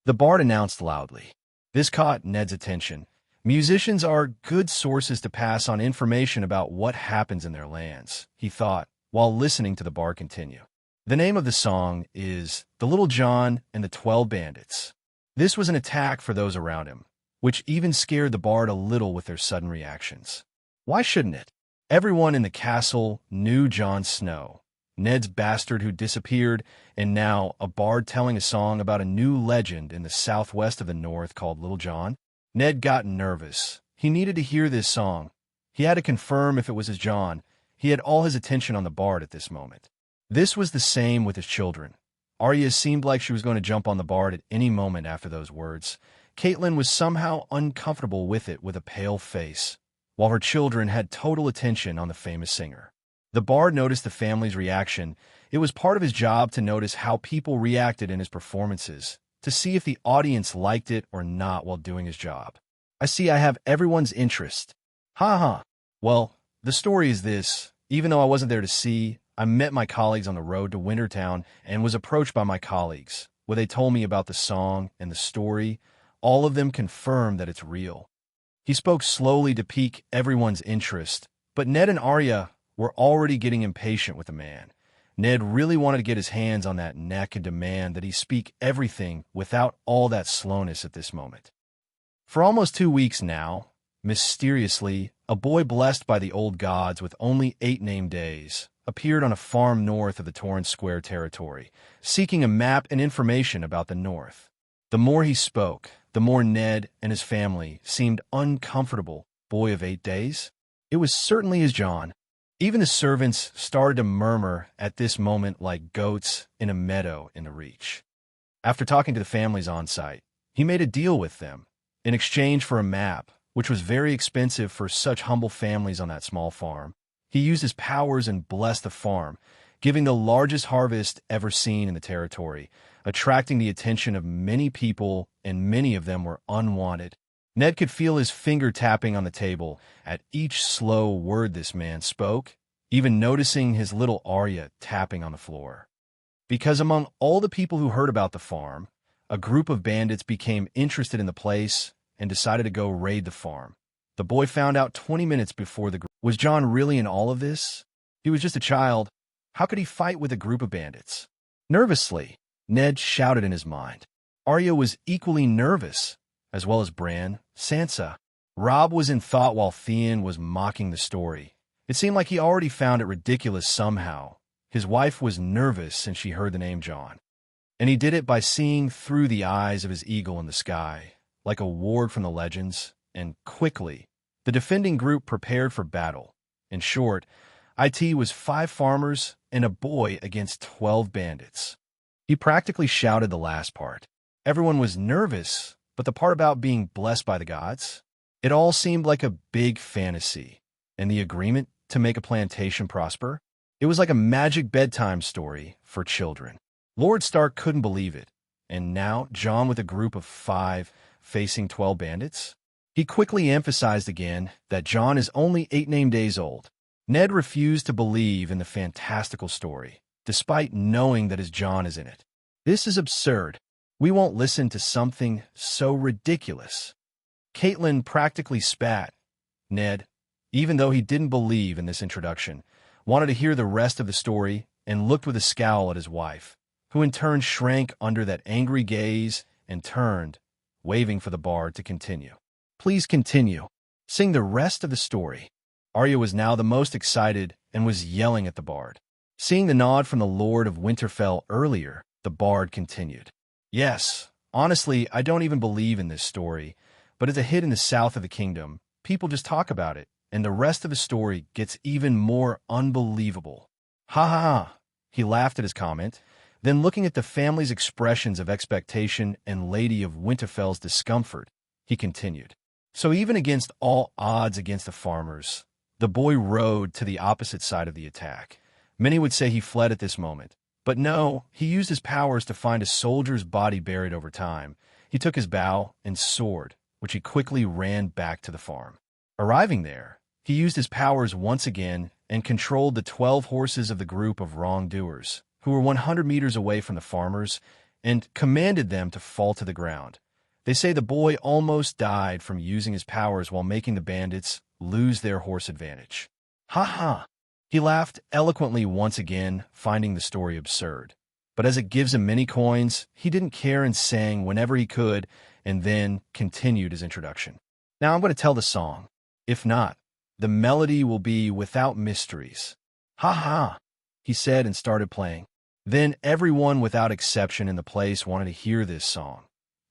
The bard announced loudly. This caught Ned's attention. Musicians are good sources to pass on information about what happens in their lands, he thought, while listening to the bard continue. The name of the song is The Little John and the 12 Bandits. This was an attack for those around him, which even scared the bard a little with their sudden reactions. Why shouldn't it? Everyone in the castle knew Jon Snow, Ned's bastard who disappeared, and now a bard telling a song about a new legend in the southwest of the north called Little John. Ned got nervous. He needed to hear this song. He had to confirm if it was his Jon. He had all his attention on the bard at this moment. This was the same with his children. Arya seemed like she was going to jump on the bard at any moment after those words. Catelyn was somehow uncomfortable with it with a pale face, while her children had total attention on the famous singer. The bard noticed the family's reaction. It was part of his job to notice how people reacted in his performances, to see if the audience liked it or not while doing his job. I see I have everyone's interest. Ha ha. Well, the story is this. Even though I wasn't there to see, I met my colleagues on the road to Wintertown and was approached by my colleagues, where they told me about the song and the story. All of them confirmed that it's real. He spoke slowly to pique everyone's interest, but Ned and Arya were already getting impatient with the man. Ned really wanted to get his hands on that neck and demand that he speak everything without all that slowness at this moment. For almost 2 weeks now, mysteriously, a boy blessed by the old gods with only 8 named days, appeared on a farm north of the Torrance Square territory, seeking a map and information about the North. The more he spoke, the more Ned and his family seemed uncomfortable. Boy of 8 days? It was certainly his John. Even the servants started to murmur at this moment like goats in a meadow in the Reach. After talking to the families on site, he made a deal with them in exchange for a map, which was very expensive for such humble families on that small farm. He used his powers and blessed the farm, giving the largest harvest ever seen in the territory, attracting the attention of many people, and many of them were unwanted. Ned could feel his finger tapping on the table at each slow word this man spoke, even noticing his little Arya tapping on the floor. Because among all the people who heard about the farm, a group of bandits became interested in the place and decided to go raid the farm. The boy found out 20 minutes before the group. Was John really in all of this? He was just a child. How could he fight with a group of bandits? Nervously, Ned shouted in his mind. Arya was equally nervous, as well as Bran, Sansa. Robb was in thought while Theon was mocking the story. It seemed like he already found it ridiculous somehow. His wife was nervous since she heard the name John. And he did it by seeing through the eyes of his eagle in the sky, like a ward from the legends, and quickly, the defending group prepared for battle. In short, IT was 5 farmers and a boy against 12 bandits. He practically shouted the last part. Everyone was nervous, but the part about being blessed by the gods? It all seemed like a big fantasy. And the agreement to make a plantation prosper? It was like a magic bedtime story for children. Lord Stark couldn't believe it. And now, John with a group of 5 facing 12 bandits? He quickly emphasized again that John is only 8 named days old. Ned refused to believe in the fantastical story, despite knowing that his John is in it. This is absurd. We won't listen to something so ridiculous. Caitlin practically spat. Ned, even though he didn't believe in this introduction, wanted to hear the rest of the story and looked with a scowl at his wife, who in turn shrank under that angry gaze and turned, waving for the bard to continue. Please continue. Sing the rest of the story. Arya was now the most excited and was yelling at the bard. Seeing the nod from the Lord of Winterfell earlier, the bard continued. Yes, honestly, I don't even believe in this story, but it's a hit in the south of the kingdom. People just talk about it, and the rest of the story gets even more unbelievable. Ha ha ha. He laughed at his comment, then looking at the family's expressions of expectation and Lady of Winterfell's discomfort, he continued. So even against all odds against the farmers, the boy rode to the opposite side of the attack. Many would say he fled at this moment. But no, he used his powers to find a soldier's body buried over time. He took his bow and sword, which he quickly ran back to the farm. Arriving there, he used his powers once again and controlled the 12 horses of the group of wrongdoers, who were 100 meters away from the farmers, and commanded them to fall to the ground. They say the boy almost died from using his powers while making the bandits lose their horse advantage. Ha ha! He laughed eloquently once again, finding the story absurd. But as it gives him many coins, he didn't care and sang whenever he could, and then continued his introduction. Now I'm going to tell the song. If not, the melody will be without mysteries. Ha ha! He said and started playing. Then everyone without exception in the place wanted to hear this song.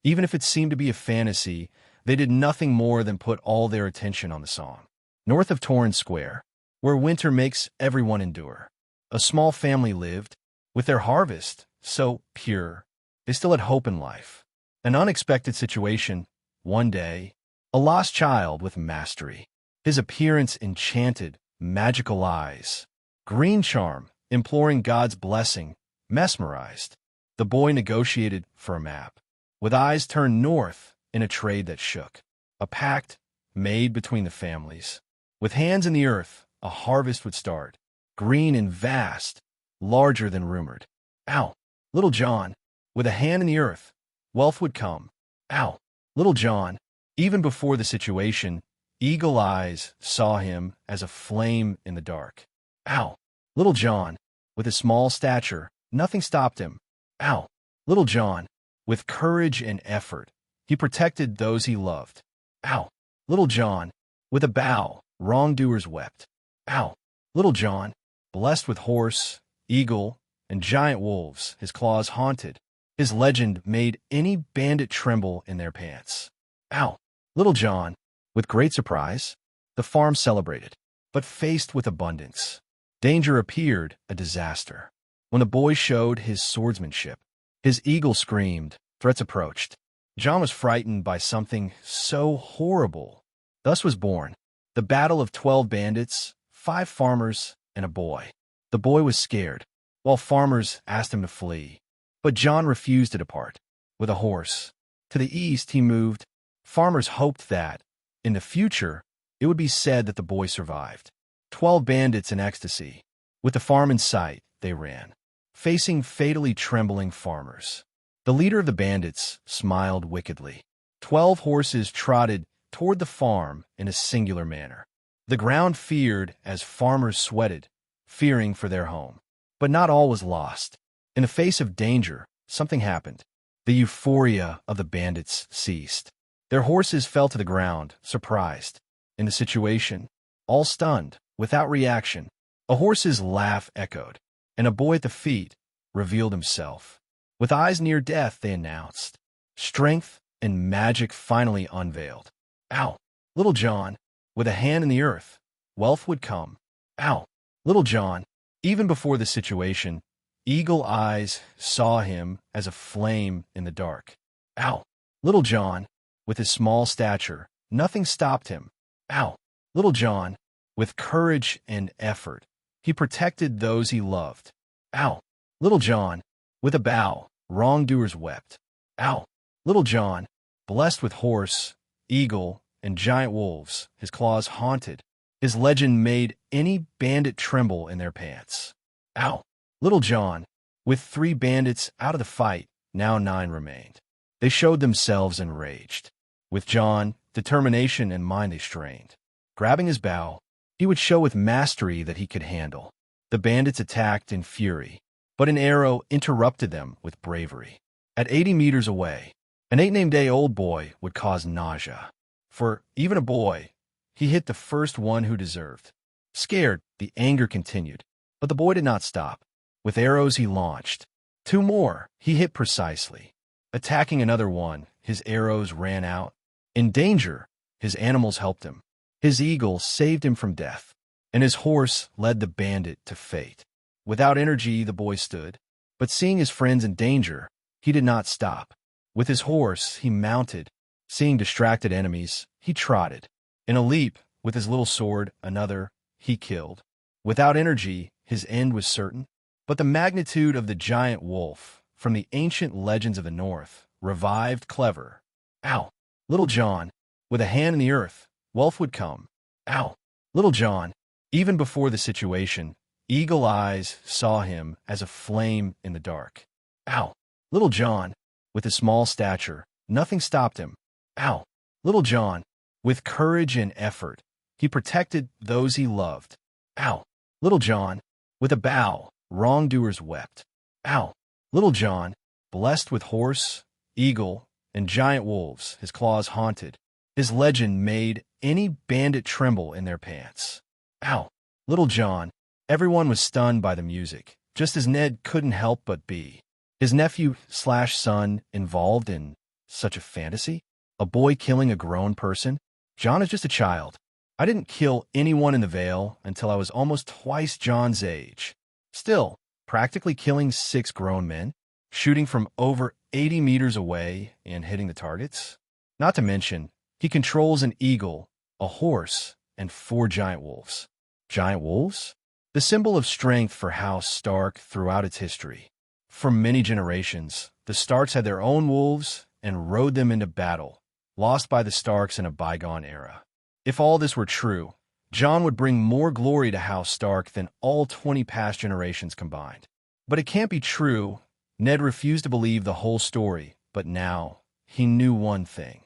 Even if it seemed to be a fantasy, they did nothing more than put all their attention on the song. North of Torrance Square, where winter makes everyone endure, a small family lived, with their harvest so pure, they still had hope in life. An unexpected situation, one day, a lost child with mastery. His appearance enchanted, magical eyes. Green charm, imploring God's blessing, mesmerized. The boy negotiated for a map, with eyes turned north in a trade that shook. A pact made between the families. With hands in the earth, a harvest would start, green and vast, larger than rumored. Ow! Little John, with a hand in the earth, wealth would come. Ow! Little John, even before the situation, eagle eyes saw him as a flame in the dark. Ow! Little John, with his small stature, nothing stopped him. Ow! Little John, with courage and effort, he protected those he loved. Ow! Little John, with a bow, wrongdoers wept. Ow! Little John, blessed with horse, eagle, and giant wolves, his claws haunted. His legend made any bandit tremble in their pants. Ow! Little John, with great surprise, the farm celebrated, but faced with abundance. Danger appeared a disaster. When the boy showed his swordsmanship, his eagle screamed, threats approached. John was frightened by something so horrible. Thus was born the battle of 12 bandits, 5 farmers, and a boy. The boy was scared, while farmers asked him to flee. But John refused to depart. With a horse to the east, he moved. Farmers hoped that, in the future, it would be said that the boy survived. 12 bandits in ecstasy. With the farm in sight, they ran, facing fatally trembling farmers. The leader of the bandits smiled wickedly. 12 horses trotted toward the farm in a singular manner. The ground feared as farmers sweated, fearing for their home. But not all was lost. In the face of danger, something happened. The euphoria of the bandits ceased. Their horses fell to the ground, surprised. In the situation, all stunned, without reaction, a horse's laugh echoed, and a boy at the feet revealed himself. With eyes near death, they announced, strength and magic finally unveiled. Ow! Little John, with a hand in the earth, wealth would come. Ow! Little John, even before the situation, eagle eyes saw him as a flame in the dark. Ow! Little John, with his small stature, nothing stopped him. Ow! Little John, with courage and effort, he protected those he loved. Ow! Little John, with a bow, wrongdoers wept. Ow! Little John, blessed with horse, eagle, and giant wolves, his claws haunted. His legend made any bandit tremble in their pants. Ow! Little John, with 3 bandits out of the fight, now 9 remained. They showed themselves enraged. With John, determination and mind they strained. Grabbing his bow, he would show with mastery that he could handle. The bandits attacked in fury, but an arrow interrupted them with bravery. At 80 meters away, an 8-named-day-old boy would cause nausea. For even a boy, he hit the first one who deserved. Scared, the anger continued, but the boy did not stop. With arrows he launched. 2 more, he hit precisely. Attacking another one, his arrows ran out. In danger, his animals helped him. His eagle saved him from death, and his horse led the bandit to fate. Without energy, the boy stood, but seeing his friends in danger, he did not stop. With his horse, he mounted. Seeing distracted enemies, he trotted. In a leap, with his little sword, another, he killed. Without energy, his end was certain. But the magnitude of the giant wolf, from the ancient legends of the North, revived clever. Ow! Little John, with a hand in the earth, wealth would come. Ow! Little John, even before the situation, eagle eyes saw him as a flame in the dark. Ow! Little John, with his small stature, nothing stopped him. Ow! Little John, with courage and effort, he protected those he loved. Ow! Little John, with a bow, wrongdoers wept. Ow! Little John, blessed with horse, eagle, and giant wolves, his claws haunted. His legend made any bandit tremble in their pants. Ow! Little John, everyone was stunned by the music, just as Ned couldn't help but be. His nephew/son involved in such a fantasy? A boy killing a grown person? John is just a child. I didn't kill anyone in the Vale until I was almost twice John's age. Still, practically killing 6 grown men, shooting from over 80 meters away and hitting the targets. Not to mention, he controls an eagle, a horse, and 4 giant wolves. Giant wolves? The symbol of strength for House Stark throughout its history. For many generations, the Starks had their own wolves and rode them into battle, lost by the Starks in a bygone era. If all this were true, Jon would bring more glory to House Stark than all 20 past generations combined. But it can't be true. Ned refused to believe the whole story, but now he knew one thing.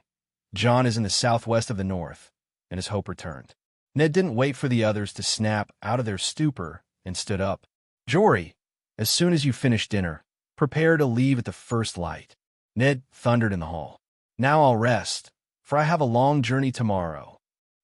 Jon is in the southwest of the north, and his hope returned. Ned didn't wait for the others to snap out of their stupor and stood up. Jory, as soon as you finish dinner, prepare to leave at the first light. Ned thundered in the hall. Now I'll rest, for I have a long journey tomorrow.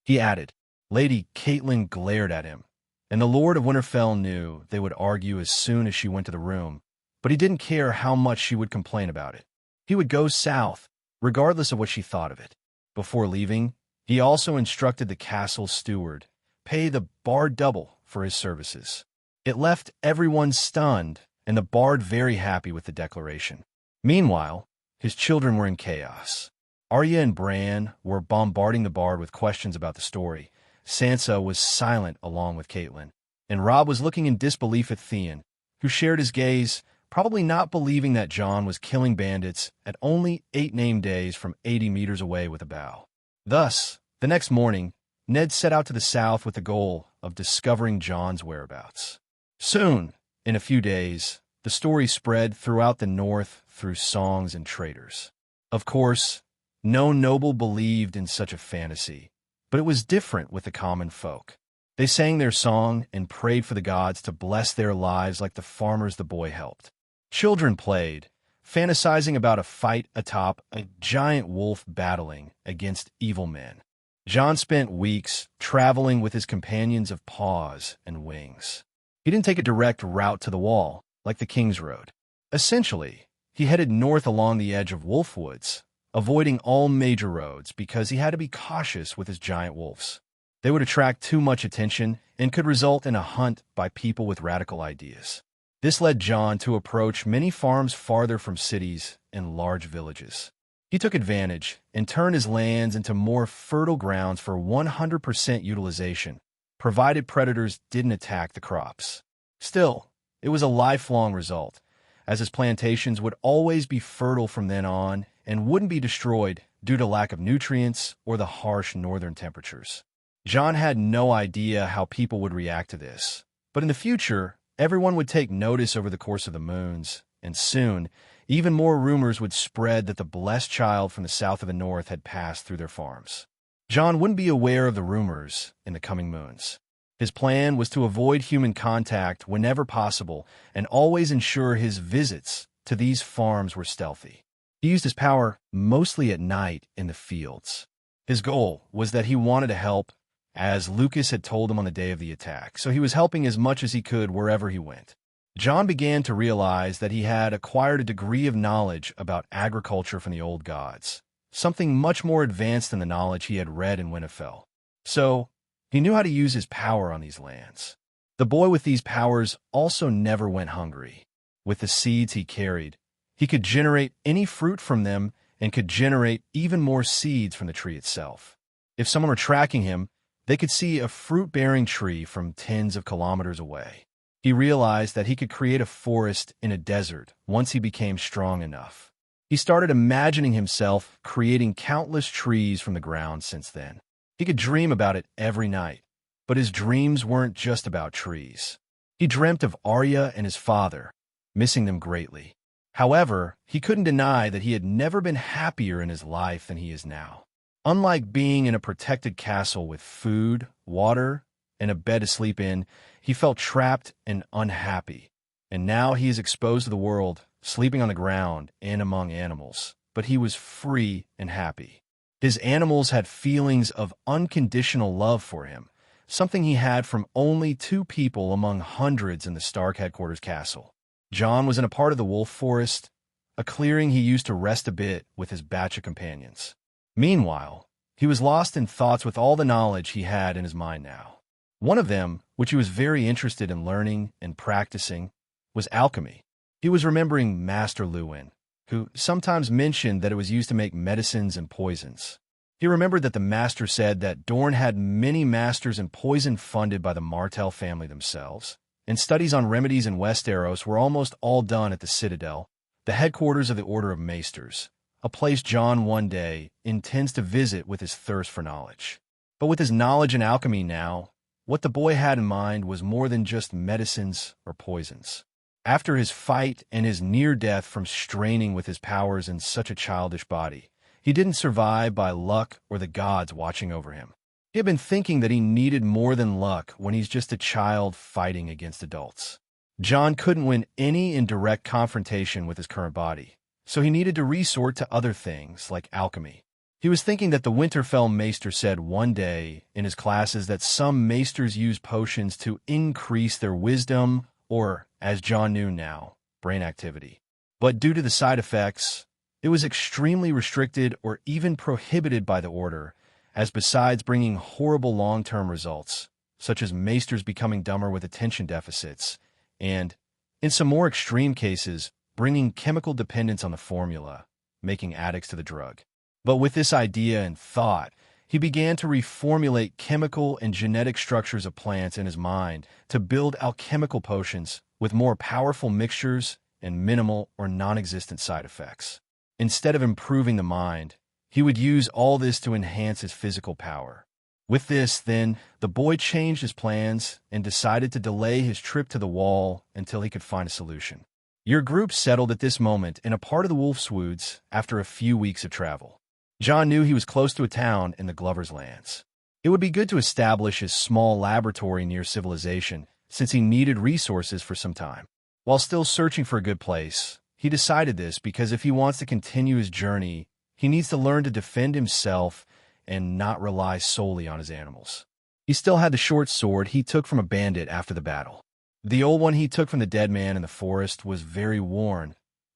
He added, Lady Catelyn glared at him, and the Lord of Winterfell knew they would argue as soon as she went to the room, but he didn't care how much she would complain about it. He would go south, regardless of what she thought of it. Before leaving, he also instructed the castle's steward, pay the bard double for his services. It left everyone stunned, and the bard very happy with the declaration. Meanwhile, his children were in chaos. Arya and Bran were bombarding the bard with questions about the story. Sansa was silent along with Catelyn, and Robb was looking in disbelief at Theon, who shared his gaze, probably not believing that Jon was killing bandits at only 8 name days from 80 meters away with a bow. Thus, the next morning, Ned set out to the south with the goal of discovering Jon's whereabouts. Soon, in a few days, the story spread throughout the north through songs and traders. Of course, no noble believed in such a fantasy, but it was different with the common folk. They sang their song and prayed for the gods to bless their lives like the farmers the boy helped. Children played, fantasizing about a fight atop a giant wolf battling against evil men. Jon spent weeks traveling with his companions of paws and wings. He didn't take a direct route to the wall, like the King's Road. Essentially, he headed north along the edge of Wolfwoods, avoiding all major roads because he had to be cautious with his giant wolves. They would attract too much attention and could result in a hunt by people with radical ideas. This led Jon to approach many farms farther from cities and large villages. He took advantage and turned his lands into more fertile grounds for 100% utilization, provided predators didn't attack the crops. Still, it was a lifelong result, as his plantations would always be fertile from then on and wouldn't be destroyed due to lack of nutrients or the harsh northern temperatures. Jon had no idea how people would react to this, but in the future, everyone would take notice over the course of the moons, and soon, even more rumors would spread that the blessed child from the south of the north had passed through their farms. Jon wouldn't be aware of the rumors in the coming moons. His plan was to avoid human contact whenever possible and always ensure his visits to these farms were stealthy. He used his power mostly at night in the fields. His goal was that he wanted to help, as Lucas had told him on the day of the attack, so he was helping as much as he could wherever he went. Jon began to realize that he had acquired a degree of knowledge about agriculture from the old gods, something much more advanced than the knowledge he had read in Winterfell. So, he knew how to use his power on these lands. The boy with these powers also never went hungry. With the seeds he carried, he could generate any fruit from them and could generate even more seeds from the tree itself. If someone were tracking him, they could see a fruit-bearing tree from tens of kilometers away. He realized that he could create a forest in a desert once he became strong enough. He started imagining himself creating countless trees from the ground since then. He could dream about it every night, but his dreams weren't just about trees. He dreamt of Arya and his father, missing them greatly. However, he couldn't deny that he had never been happier in his life than he is now. Unlike being in a protected castle with food, water, and a bed to sleep in, he felt trapped and unhappy. And now he is exposed to the world, sleeping on the ground and among animals. But he was free and happy. His animals had feelings of unconditional love for him, something he had from only 2 people among hundreds in the Stark headquarters castle. Jon was in a part of the wolf forest, a clearing he used to rest a bit with his batch of companions. Meanwhile, he was lost in thoughts with all the knowledge he had in his mind now. One of them, which he was very interested in learning and practicing, was alchemy. He was remembering Master Luwin, who sometimes mentioned that it was used to make medicines and poisons. He remembered that the master said that Dorne had many masters in poison funded by the Martell family themselves, and studies on remedies in Westeros were almost all done at the Citadel, the headquarters of the Order of Maesters, a place Jon one day intends to visit with his thirst for knowledge. But with his knowledge in alchemy now, what the boy had in mind was more than just medicines or poisons. After his fight and his near death from straining with his powers in such a childish body, he didn't survive by luck or the gods watching over him. He had been thinking that he needed more than luck when he's just a child fighting against adults. Jon couldn't win any in direct confrontation with his current body, so he needed to resort to other things like alchemy. He was thinking that the Winterfell maester said one day in his classes that some maesters use potions to increase their wisdom or, as Jon knew now, brain activity. But due to the side effects, it was extremely restricted or even prohibited by the Order, as besides bringing horrible long-term results, such as maesters becoming dumber with attention deficits, and, in some more extreme cases, bringing chemical dependence on the formula, making addicts to the drug. But with this idea and thought, he began to reformulate chemical and genetic structures of plants in his mind to build alchemical potions with more powerful mixtures and minimal or non-existent side effects. Instead of improving the mind, he would use all this to enhance his physical power. With this, then, the boy changed his plans and decided to delay his trip to the Wall until he could find a solution. Your group settled at this moment in a part of the Wolf's Woods after a few weeks of travel. Jon knew he was close to a town in the Glover's Lands. It would be good to establish his small laboratory near civilization, since he needed resources for some time. While still searching for a good place, he decided this because if he wants to continue his journey, he needs to learn to defend himself and not rely solely on his animals. He still had the short sword he took from a bandit after the battle. The old one he took from the dead man in the forest was very worn,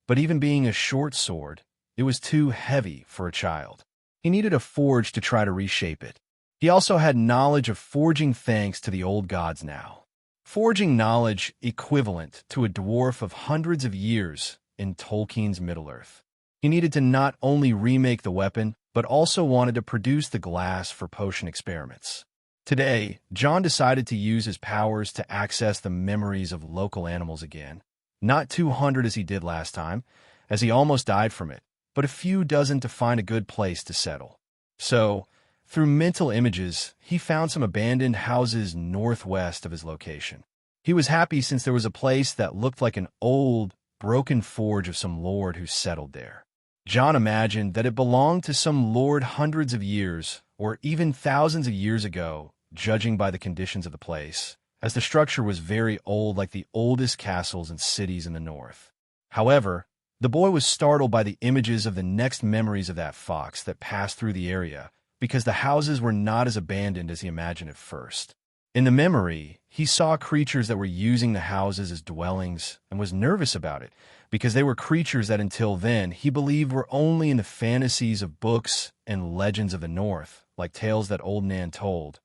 but even being a short sword, it was too heavy for a child. He needed a forge to try to reshape it. He also had knowledge of forging thanks to the old gods now. Forging knowledge equivalent to a dwarf of hundreds of years in Tolkien's Middle-earth. He needed to not only remake the weapon, but also wanted to produce the glass for potion experiments. Today, Jon decided to use his powers to access the memories of local animals again. Not 200 as he did last time, as he almost died from it, but a few dozen to find a good place to settle. So, through mental images, he found some abandoned houses northwest of his location. He was happy since there was a place that looked like an old, broken forge of some lord who settled there. Jon imagined that it belonged to some lord hundreds of years, or even thousands of years ago, judging by the conditions of the place, as the structure was very old like the oldest castles and cities in the north. However, the boy was startled by the images of the next memories of that fox that passed through the area, because the houses were not as abandoned as he imagined at first. In the memory, he saw creatures that were using the houses as dwellings and was nervous about it, because they were creatures that until then he believed were only in the fantasies of books and legends of the North, like tales that old Nan told,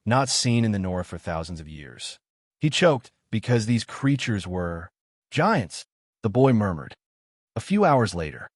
not seen in the North for thousands of years. He choked because these creatures were giants, the boy murmured. A few hours later,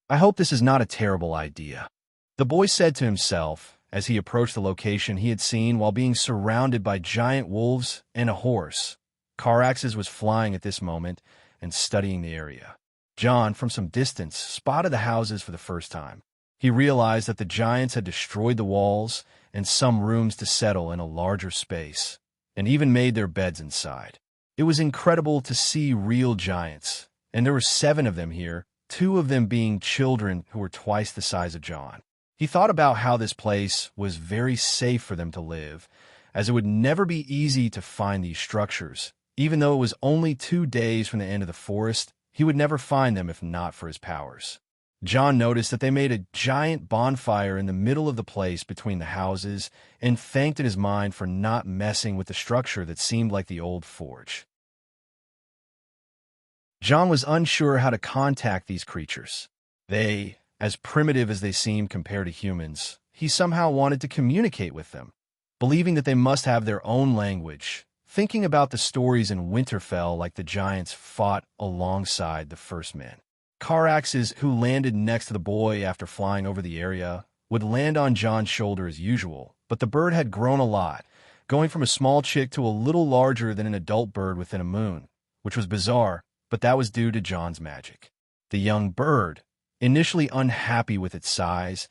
"I hope this is not a terrible idea," the boy said to himself as he approached the location he had seen while being surrounded by giant wolves and a horse. Caraxes was flying at this moment and studying the area. Jon, from some distance, spotted the houses for the first time. He realized that the giants had destroyed the walls and some rooms to settle in a larger space, and even made their beds inside. It was incredible to see real giants, and there were 7 of them here, 2 of them being children who were twice the size of Jon. He thought about how this place was very safe for them to live, as it would never be easy to find these structures. Even though it was only 2 days from the end of the forest, he would never find them if not for his powers. Jon noticed that they made a giant bonfire in the middle of the place between the houses and thanked in his mind for not messing with the structure that seemed like the old forge. Jon was unsure how to contact these creatures. They, as primitive as they seemed compared to humans, he somehow wanted to communicate with them, believing that they must have their own language, thinking about the stories in Winterfell like the giants fought alongside the first men. Caraxes, who landed next to the boy after flying over the area, would land on Jon's shoulder as usual, but the bird had grown a lot, going from a small chick to a little larger than an adult bird within a moon, which was bizarre, but that was due to Jon's magic. The young bird, initially unhappy with its size,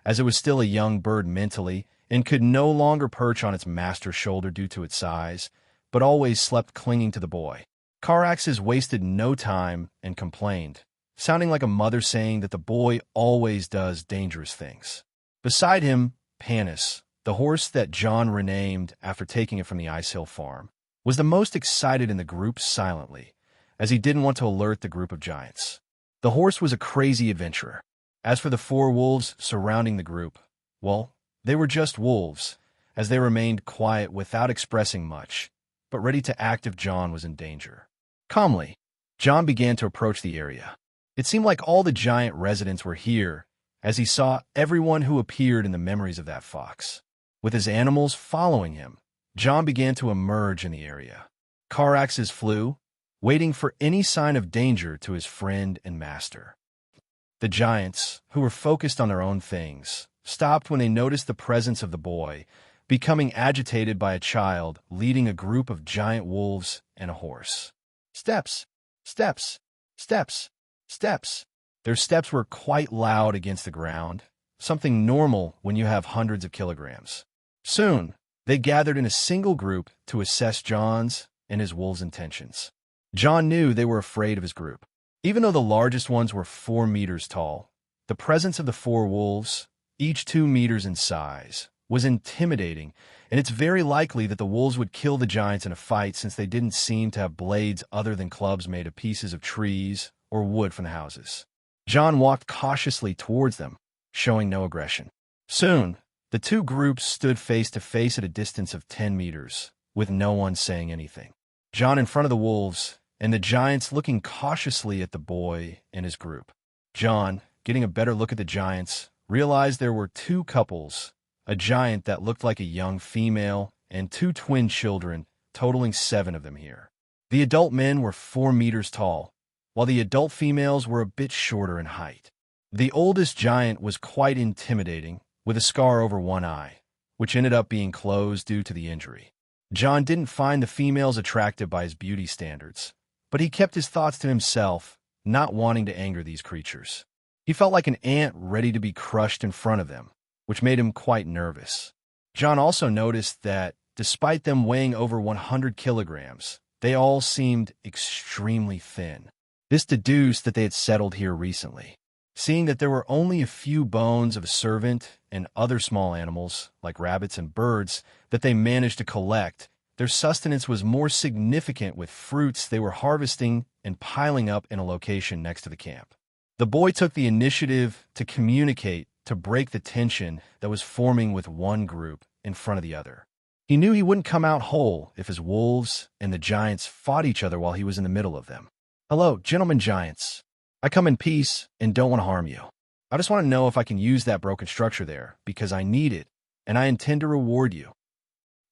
as it was still a young bird mentally and could no longer perch on its master's shoulder due to its size, but always slept clinging to the boy. Caraxes wasted no time and complained, sounding like a mother saying that the boy always does dangerous things. Beside him, Panis, the horse that Jon renamed after taking it from the Ice Hill farm, was the most excited in the group silently, as he didn't want to alert the group of giants. The horse was a crazy adventurer. As for the four wolves surrounding the group, well, they were just wolves, as they remained quiet without expressing much, but ready to act if Jon was in danger. Calmly, Jon began to approach the area. It seemed like all the giant residents were here, as he saw everyone who appeared in the memories of that fox. With his animals following him, Jon began to emerge in the area. Caraxes flew, waiting for any sign of danger to his friend and master. The giants, who were focused on their own things, stopped when they noticed the presence of the boy, becoming agitated by a child leading a group of giant wolves and a horse. Steps, steps, steps, steps. Their steps were quite loud against the ground, something normal when you have hundreds of kilograms. Soon, they gathered in a single group to assess Jon's and his wolves' intentions. Jon knew they were afraid of his group. Even though the largest ones were 4 meters tall, the presence of the four wolves, each 2 meters in size, was intimidating, and it's very likely that the wolves would kill the giants in a fight since they didn't seem to have blades other than clubs made of pieces of trees or wood from the houses. Jon walked cautiously towards them, showing no aggression. Soon, the two groups stood face to face at a distance of 10 meters, with no one saying anything. Jon in front of the wolves, and the giants looking cautiously at the boy and his group. Jon, getting a better look at the giants, realized there were 2 couples, a giant that looked like a young female, and 2 twin children, totaling 7 of them here. The adult men were 4 meters tall, while the adult females were a bit shorter in height. The oldest giant was quite intimidating, with a scar over one eye, which ended up being closed due to the injury. Jon didn't find the females attractive by his beauty standards, but he kept his thoughts to himself, not wanting to anger these creatures. He felt like an ant ready to be crushed in front of them, which made him quite nervous. Jon also noticed that, despite them weighing over 100 kilograms, they all seemed extremely thin. This deduced that they had settled here recently. Seeing that there were only a few bones of a servant and other small animals, like rabbits and birds, that they managed to collect, their sustenance was more significant with fruits they were harvesting and piling up in a location next to the camp. The boy took the initiative to communicate to break the tension that was forming with one group in front of the other. He knew he wouldn't come out whole if his wolves and the giants fought each other while he was in the middle of them. "Hello, gentlemen giants. I come in peace and don't want to harm you. I just want to know if I can use that broken structure there, because I need it, and I intend to reward you."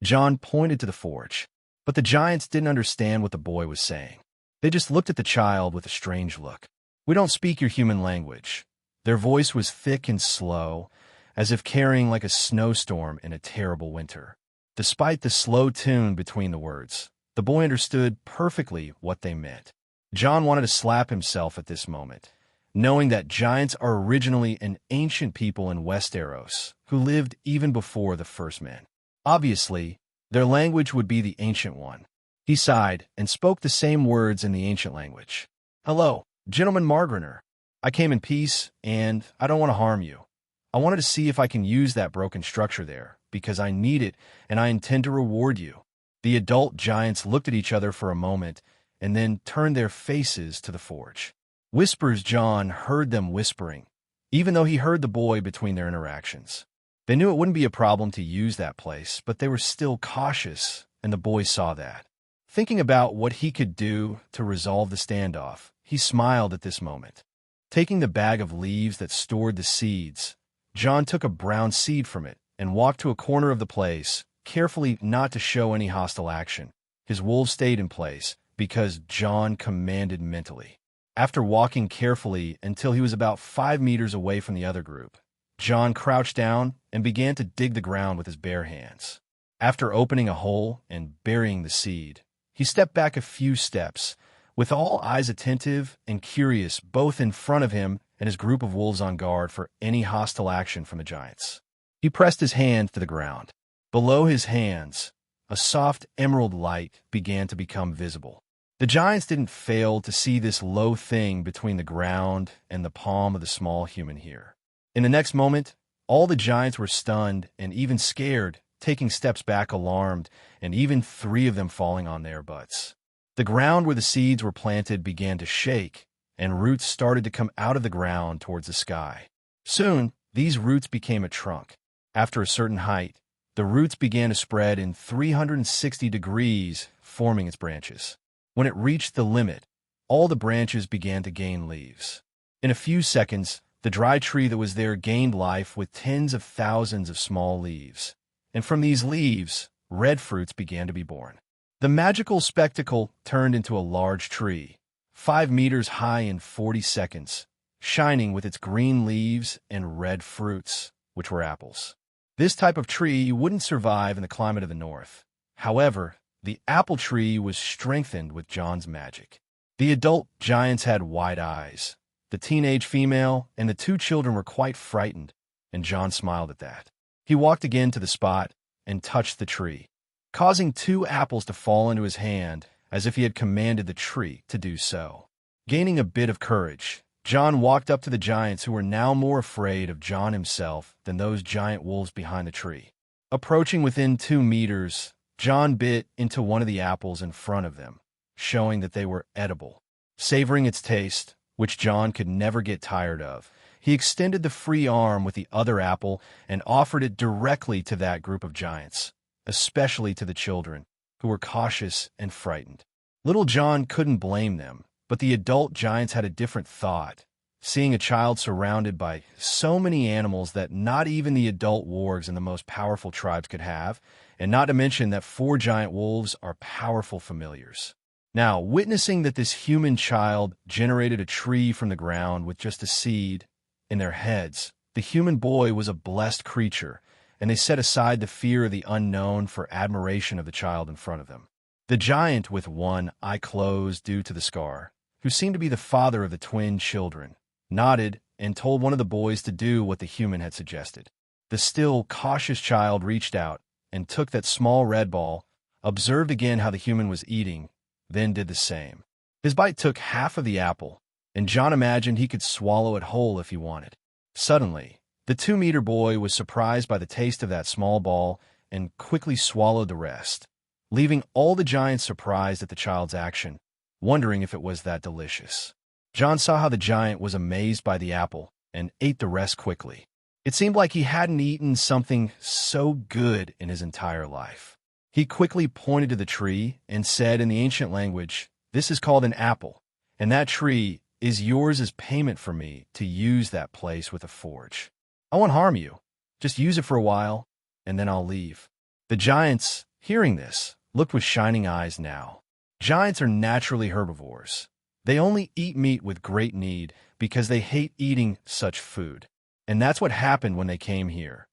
Jon pointed to the forge, but the giants didn't understand what the boy was saying. They just looked at the child with a strange look. "We don't speak your human language." Their voice was thick and slow, as if carrying like a snowstorm in a terrible winter. Despite the slow tune between the words, the boy understood perfectly what they meant. Jon wanted to slap himself at this moment, knowing that giants are originally an ancient people in Westeros who lived even before the first men. Obviously, their language would be the ancient one. He sighed and spoke the same words in the ancient language. "Hello, gentleman Margariner. I came in peace, and I don't want to harm you. I wanted to see if I can use that broken structure there, because I need it, and I intend to reward you." The adult giants looked at each other for a moment, and then turned their faces to the forge. Whispers Jon heard them whispering, even though he heard the boy between their interactions. They knew it wouldn't be a problem to use that place, but they were still cautious, and the boy saw that. Thinking about what he could do to resolve the standoff, he smiled at this moment. Taking the bag of leaves that stored the seeds, Jon took a brown seed from it and walked to a corner of the place, carefully not to show any hostile action. His wolves stayed in place, because Jon commanded mentally. After walking carefully until he was about 5 meters away from the other group, Jon crouched down and began to dig the ground with his bare hands. After opening a hole and burying the seed, he stepped back a few steps, with all eyes attentive and curious both in front of him and his group of wolves on guard for any hostile action from the giants. He pressed his hand to the ground. Below his hands, a soft emerald light began to become visible. The giants didn't fail to see this low thing between the ground and the palm of the small human here. In the next moment, all the giants were stunned and even scared, taking steps back alarmed, and even 3 of them falling on their butts. The ground where the seeds were planted began to shake, and roots started to come out of the ground towards the sky. Soon, these roots became a trunk. After a certain height, the roots began to spread in 360 degrees, forming its branches. When it reached the limit, all the branches began to gain leaves. In a few seconds, the dry tree that was there gained life with tens of thousands of small leaves. And from these leaves, red fruits began to be born. The magical spectacle turned into a large tree, 5 meters high in 40 seconds, shining with its green leaves and red fruits, which were apples. This type of tree wouldn't survive in the climate of the north. However, the apple tree was strengthened with Jon's magic. The adult giants had wide eyes. The teenage female and the 2 children were quite frightened, and Jon smiled at that. He walked again to the spot and touched the tree, causing 2 apples to fall into his hand as if he had commanded the tree to do so. Gaining a bit of courage, Jon walked up to the giants who were now more afraid of Jon himself than those giant wolves behind the tree. Approaching within 2 meters, Jon bit into one of the apples in front of them, showing that they were edible. Savoring its taste, which Jon could never get tired of, he extended the free arm with the other apple and offered it directly to that group of giants, especially to the children, who were cautious and frightened. Little Jon couldn't blame them, but the adult giants had a different thought, seeing a child surrounded by so many animals that not even the adult wargs in the most powerful tribes could have, and not to mention that 4 giant wolves are powerful familiars. Now, witnessing that this human child generated a tree from the ground with just a seed in their heads, the human boy was a blessed creature, and they set aside the fear of the unknown for admiration of the child in front of them. The giant with one eye closed due to the scar, who seemed to be the father of the twin children, nodded and told one of the boys to do what the human had suggested. The still cautious child reached out and took that small red ball, observed again how the human was eating, then did the same. His bite took half of the apple, and Jon imagined he could swallow it whole if he wanted. Suddenly, the 2-meter boy was surprised by the taste of that small ball and quickly swallowed the rest, leaving all the giants surprised at the child's action, wondering if it was that delicious. Jon saw how the giant was amazed by the apple and ate the rest quickly. It seemed like he hadn't eaten something so good in his entire life. He quickly pointed to the tree and said in the ancient language, "This is called an apple, and that tree is yours as payment for me to use that place with a forge. I won't harm you. Just use it for a while, and then I'll leave." The giants, hearing this, looked with shining eyes now. Giants are naturally herbivores. They only eat meat with great need because they hate eating such food. And that's what happened when they came here.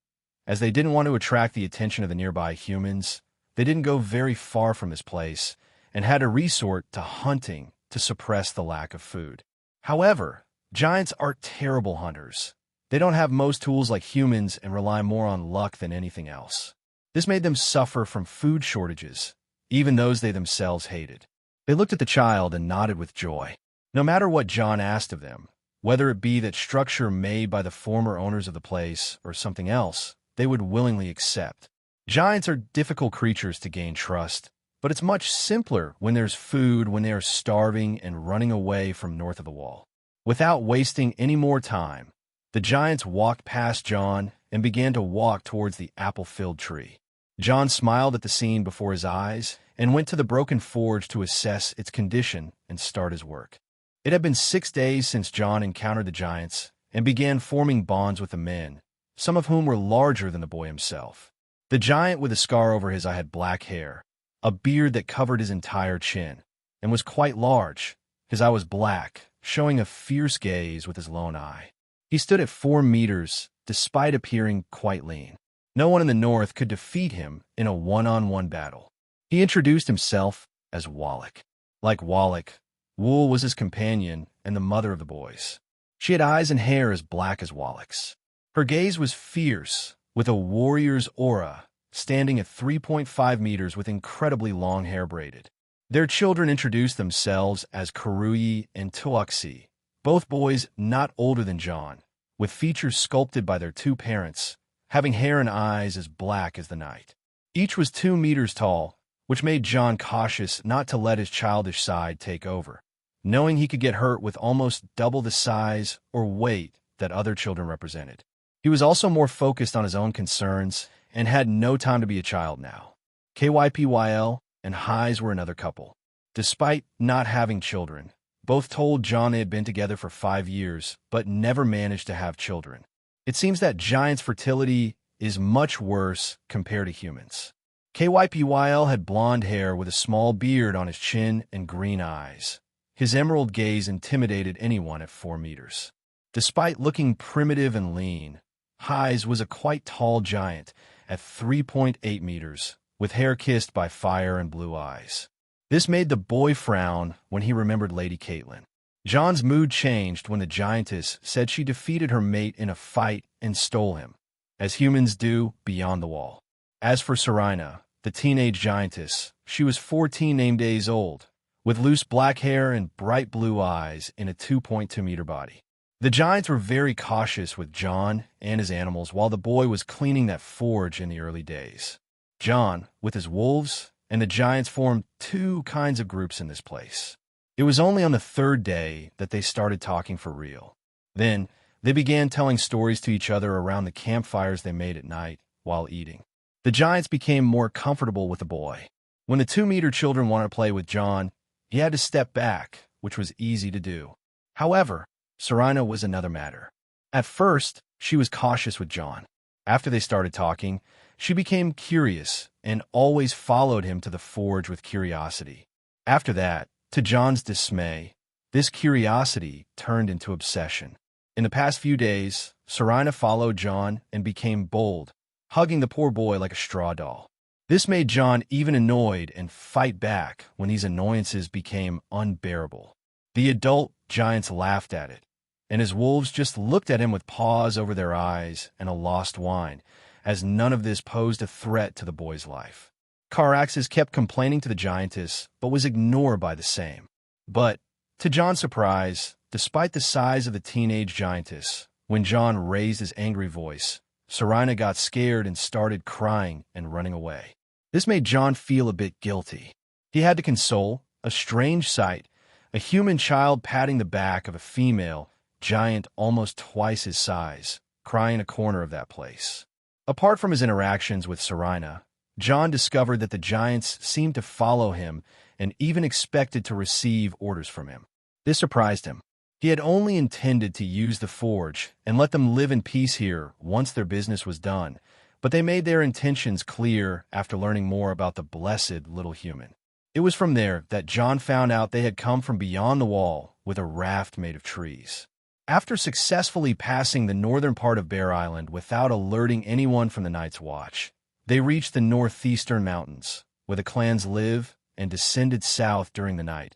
As they didn't want to attract the attention of the nearby humans, they didn't go very far from this place and had to resort to hunting to suppress the lack of food. However, giants are terrible hunters. They don't have most tools like humans and rely more on luck than anything else. This made them suffer from food shortages, even those they themselves hated. They looked at the child and nodded with joy. No matter what Jon asked of them, whether it be that structure made by the former owners of the place or something else, they would willingly accept. Giants are difficult creatures to gain trust, but it's much simpler when there's food when they are starving and running away from north of the wall. Without wasting any more time, the giants walked past Jon and began to walk towards the apple-filled tree. Jon smiled at the scene before his eyes and went to the broken forge to assess its condition and start his work. It had been 6 days since Jon encountered the giants and began forming bonds with the men, some of whom were larger than the boy himself. The giant with a scar over his eye had black hair, a beard that covered his entire chin, and was quite large. His eye was black, showing a fierce gaze with his lone eye. He stood at 4 meters, despite appearing quite lean. No one in the north could defeat him in a one-on-one battle. He introduced himself as Wallach. Like Wallach, Wool was his companion and the mother of the boys. She had eyes and hair as black as Wallach's. Her gaze was fierce, with a warrior's aura, standing at 3.5 meters with incredibly long hair braided. Their children introduced themselves as Karuyi and Tuoxi, both boys not older than Jon, with features sculpted by their 2 parents, having hair and eyes as black as the night. Each was 2 meters tall, which made Jon cautious not to let his childish side take over, knowing he could get hurt with almost double the size or weight that other children represented. He was also more focused on his own concerns and had no time to be a child now. KYPYL and Highs were another couple. Despite not having children, both told Jon they had been together for 5 years, but never managed to have children. It seems that giants' fertility is much worse compared to humans. KYPYL had blonde hair with a small beard on his chin and green eyes. His emerald gaze intimidated anyone at 4 meters. Despite looking primitive and lean, Highs was a quite tall giant at 3.8 meters, with hair kissed by fire and blue eyes. This made the boy frown when he remembered Lady Catelyn. Jon's mood changed when the giantess said she defeated her mate in a fight and stole him, as humans do beyond the wall. As for Serena, the teenage giantess, she was 14 days old, with loose black hair and bright blue eyes in a 2.2-meter body. The giants were very cautious with Jon and his animals while the boy was cleaning that forge in the early days. Jon, with his wolves, and the giants formed 2 kinds of groups in this place. It was only on the 3rd day that they started talking for real. Then, they began telling stories to each other around the campfires they made at night while eating. The giants became more comfortable with the boy. When the 2-meter children wanted to play with Jon, he had to step back, which was easy to do. However, Serena was another matter. At first, she was cautious with Jon. After they started talking, she became curious and always followed him to the forge with curiosity. After that, to Jon's dismay, this curiosity turned into obsession. In the past few days, Serena followed Jon and became bold, hugging the poor boy like a straw doll. This made Jon even annoyed and fight back when these annoyances became unbearable. The adult giants laughed at it, and his wolves just looked at him with paws over their eyes and a lost whine, as none of this posed a threat to the boy's life. Caraxes kept complaining to the giantess, but was ignored by the same. But, to Jon's surprise, despite the size of the teenage giantess, when Jon raised his angry voice, Serena got scared and started crying and running away. This made Jon feel a bit guilty. He had to console, a strange sight, a human child patting the back of a female giant almost twice his size, crying in a corner of that place. Apart from his interactions with Serena, Jon discovered that the giants seemed to follow him and even expected to receive orders from him. This surprised him. He had only intended to use the forge and let them live in peace here once their business was done, but they made their intentions clear after learning more about the blessed little human. It was from there that Jon found out they had come from beyond the wall with a raft made of trees. After successfully passing the northern part of Bear Island without alerting anyone from the Night's Watch, they reached the northeastern mountains, where the clans live, and descended south during the night,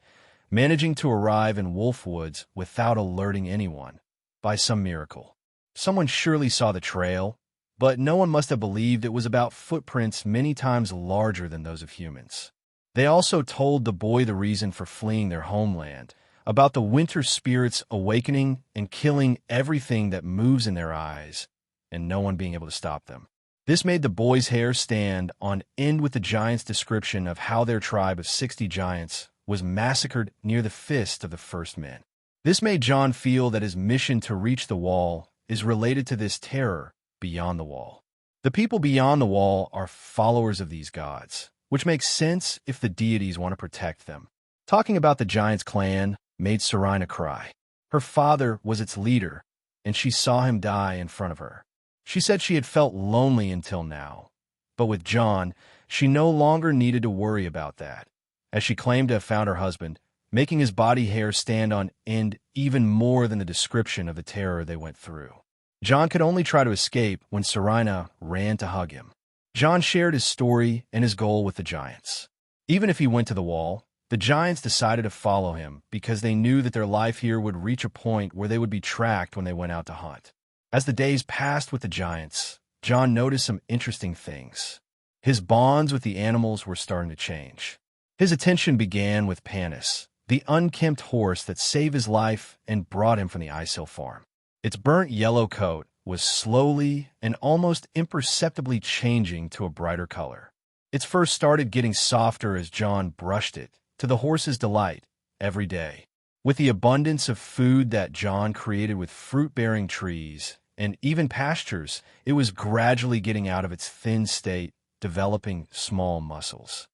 managing to arrive in Wolf Woods without alerting anyone. By some miracle. Someone surely saw the trail, but no one must have believed it was about footprints many times larger than those of humans. They also told the boy the reason for fleeing their homeland, about the winter spirits awakening and killing everything that moves in their eyes, and no one being able to stop them. This made the boy's hair stand on end with the giant's description of how their tribe of 60 giants was massacred near the fist of the first men. This made Jon feel that his mission to reach the wall is related to this terror beyond the wall. The people beyond the wall are followers of these gods, which makes sense if the deities want to protect them. Talking about the giants' clan made Serena cry. Her father was its leader, and she saw him die in front of her. She said she had felt lonely until now, but with Jon, she no longer needed to worry about that, as she claimed to have found her husband, making his body hair stand on end even more than the description of the terror they went through. Jon could only try to escape when Serena ran to hug him. Jon shared his story and his goal with the giants. Even if he went to the wall, the giants decided to follow him because they knew that their life here would reach a point where they would be tracked when they went out to hunt. As the days passed with the giants, Jon noticed some interesting things. His bonds with the animals were starting to change. His attention began with Panis, the unkempt horse that saved his life and brought him from the Icehill farm. Its burnt yellow coat was slowly and almost imperceptibly changing to a brighter color. Its fur started getting softer as Jon brushed it, to the horse's delight, every day. With the abundance of food that Jon created with fruit-bearing trees and even pastures, it was gradually getting out of its thin state, developing small muscles.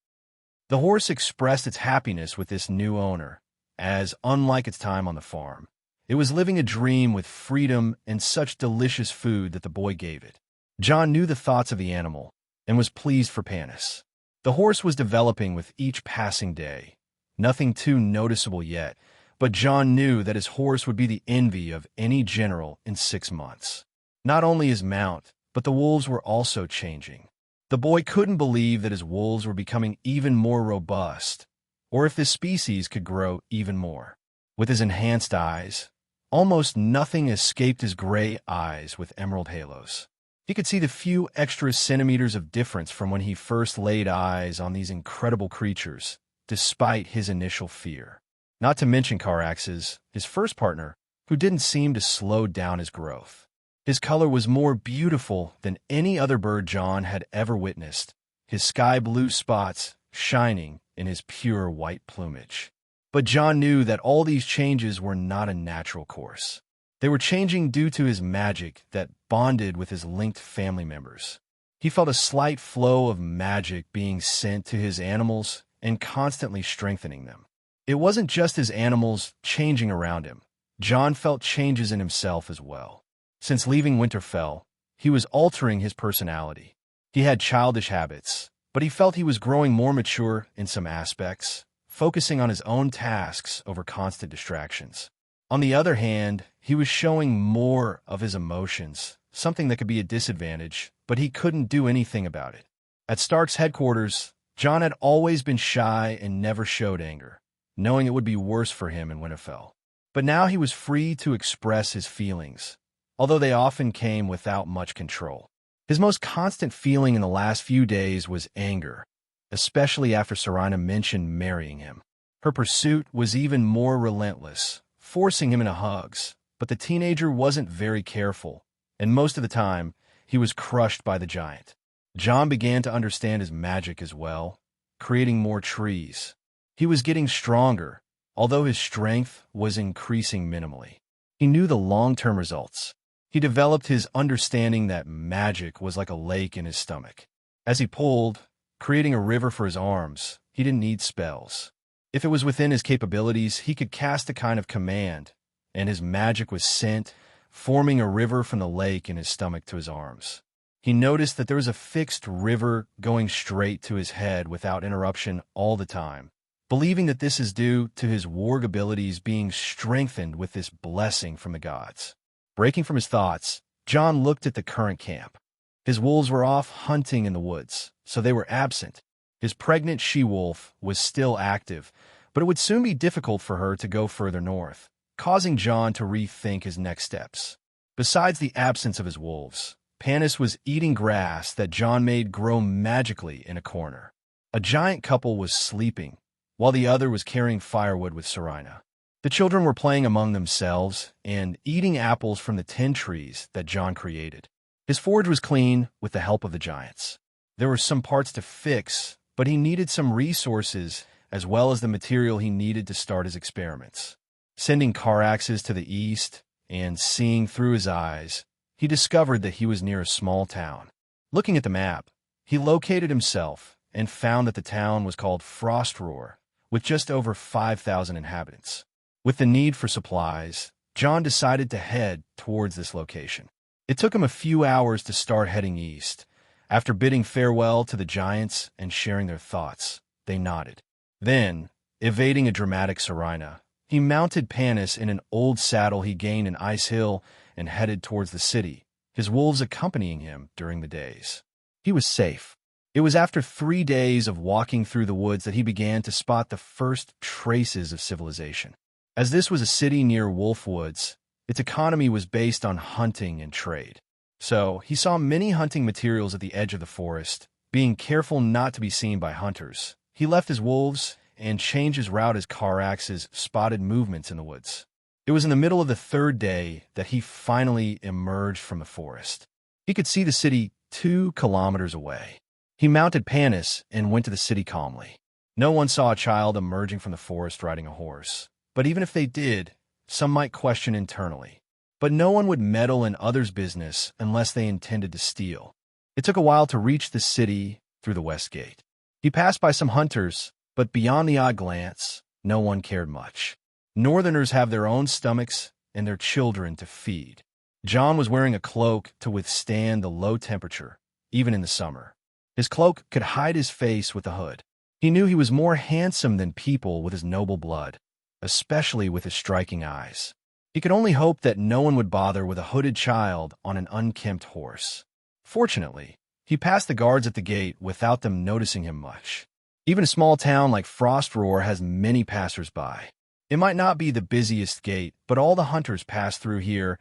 The horse expressed its happiness with this new owner, as unlike its time on the farm, it was living a dream with freedom and such delicious food that the boy gave it. Jon knew the thoughts of the animal and was pleased for Panis. The horse was developing with each passing day, nothing too noticeable yet, but Jon knew that his horse would be the envy of any general in 6 months. Not only his mount, but the wolves were also changing. The boy couldn't believe that his wolves were becoming even more robust, or if this species could grow even more. With his enhanced eyes, almost nothing escaped his gray eyes with emerald halos. He could see the few extra centimeters of difference from when he first laid eyes on these incredible creatures, despite his initial fear. Not to mention Caraxes, his first partner, who didn't seem to slow down his growth. His color was more beautiful than any other bird Jon had ever witnessed, his sky-blue spots shining in his pure white plumage. But Jon knew that all these changes were not a natural course. They were changing due to his magic that bonded with his linked family members. He felt a slight flow of magic being sent to his animals and constantly strengthening them. It wasn't just his animals changing around him. Jon felt changes in himself as well. Since leaving Winterfell, he was altering his personality. He had childish habits, but he felt he was growing more mature in some aspects, focusing on his own tasks over constant distractions. On the other hand, he was showing more of his emotions, something that could be a disadvantage, but he couldn't do anything about it. At Stark's headquarters, Jon had always been shy and never showed anger, knowing it would be worse for him in Winterfell. But now he was free to express his feelings, although they often came without much control. His most constant feeling in the last few days was anger, especially after Serena mentioned marrying him. Her pursuit was even more relentless, forcing him into hugs, but the teenager wasn't very careful, and most of the time, he was crushed by the giant. Jon began to understand his magic as well, creating more trees. He was getting stronger, although his strength was increasing minimally. He knew the long-term results. He developed his understanding that magic was like a lake in his stomach. As he pulled, creating a river for his arms, he didn't need spells. If it was within his capabilities, he could cast a kind of command, and his magic was sent, forming a river from the lake in his stomach to his arms. He noticed that there was a fixed river going straight to his head without interruption all the time, believing that this is due to his warg abilities being strengthened with this blessing from the gods. Breaking from his thoughts, Jon looked at the current camp. His wolves were off hunting in the woods, so they were absent. His pregnant she-wolf was still active, but it would soon be difficult for her to go further north, causing Jon to rethink his next steps. Besides the absence of his wolves, Panis was eating grass that Jon made grow magically in a corner. A giant couple was sleeping, while the other was carrying firewood with Serena. The children were playing among themselves and eating apples from the 10 trees that Jon created. His forge was clean with the help of the giants. There were some parts to fix, but he needed some resources as well as the material he needed to start his experiments. Sending Caraxes to the east and seeing through his eyes, he discovered that he was near a small town. Looking at the map, he located himself and found that the town was called Frostroar, with just over 5,000 inhabitants. With the need for supplies, Jon decided to head towards this location. It took him a few hours to start heading east. After bidding farewell to the giants and sharing their thoughts, they nodded. Then, evading a dramatic Serena, he mounted Panis in an old saddle he gained in Ice Hill and headed towards the city, his wolves accompanying him during the days. He was safe. It was after 3 days of walking through the woods that he began to spot the first traces of civilization. As this was a city near Wolfwoods, its economy was based on hunting and trade. So he saw many hunting materials at the edge of the forest, being careful not to be seen by hunters. He left his wolves and changed his route as Caraxes spotted movements in the woods. It was in the middle of the 3rd day that he finally emerged from the forest. He could see the city 2 kilometers away. He mounted Panis and went to the city calmly. No one saw a child emerging from the forest riding a horse. But even if they did, some might question internally. But no one would meddle in others' business unless they intended to steal. It took a while to reach the city through the west gate. He passed by some hunters, but beyond the odd glance, no one cared much. Northerners have their own stomachs and their children to feed. Jon was wearing a cloak to withstand the low temperature, even in the summer. His cloak could hide his face with the hood. He knew he was more handsome than people with his noble blood, especially with his striking eyes. He could only hope that no one would bother with a hooded child on an unkempt horse. Fortunately, he passed the guards at the gate without them noticing him much. Even a small town like Frostroar has many passers-by. It might not be the busiest gate, but all the hunters pass through here,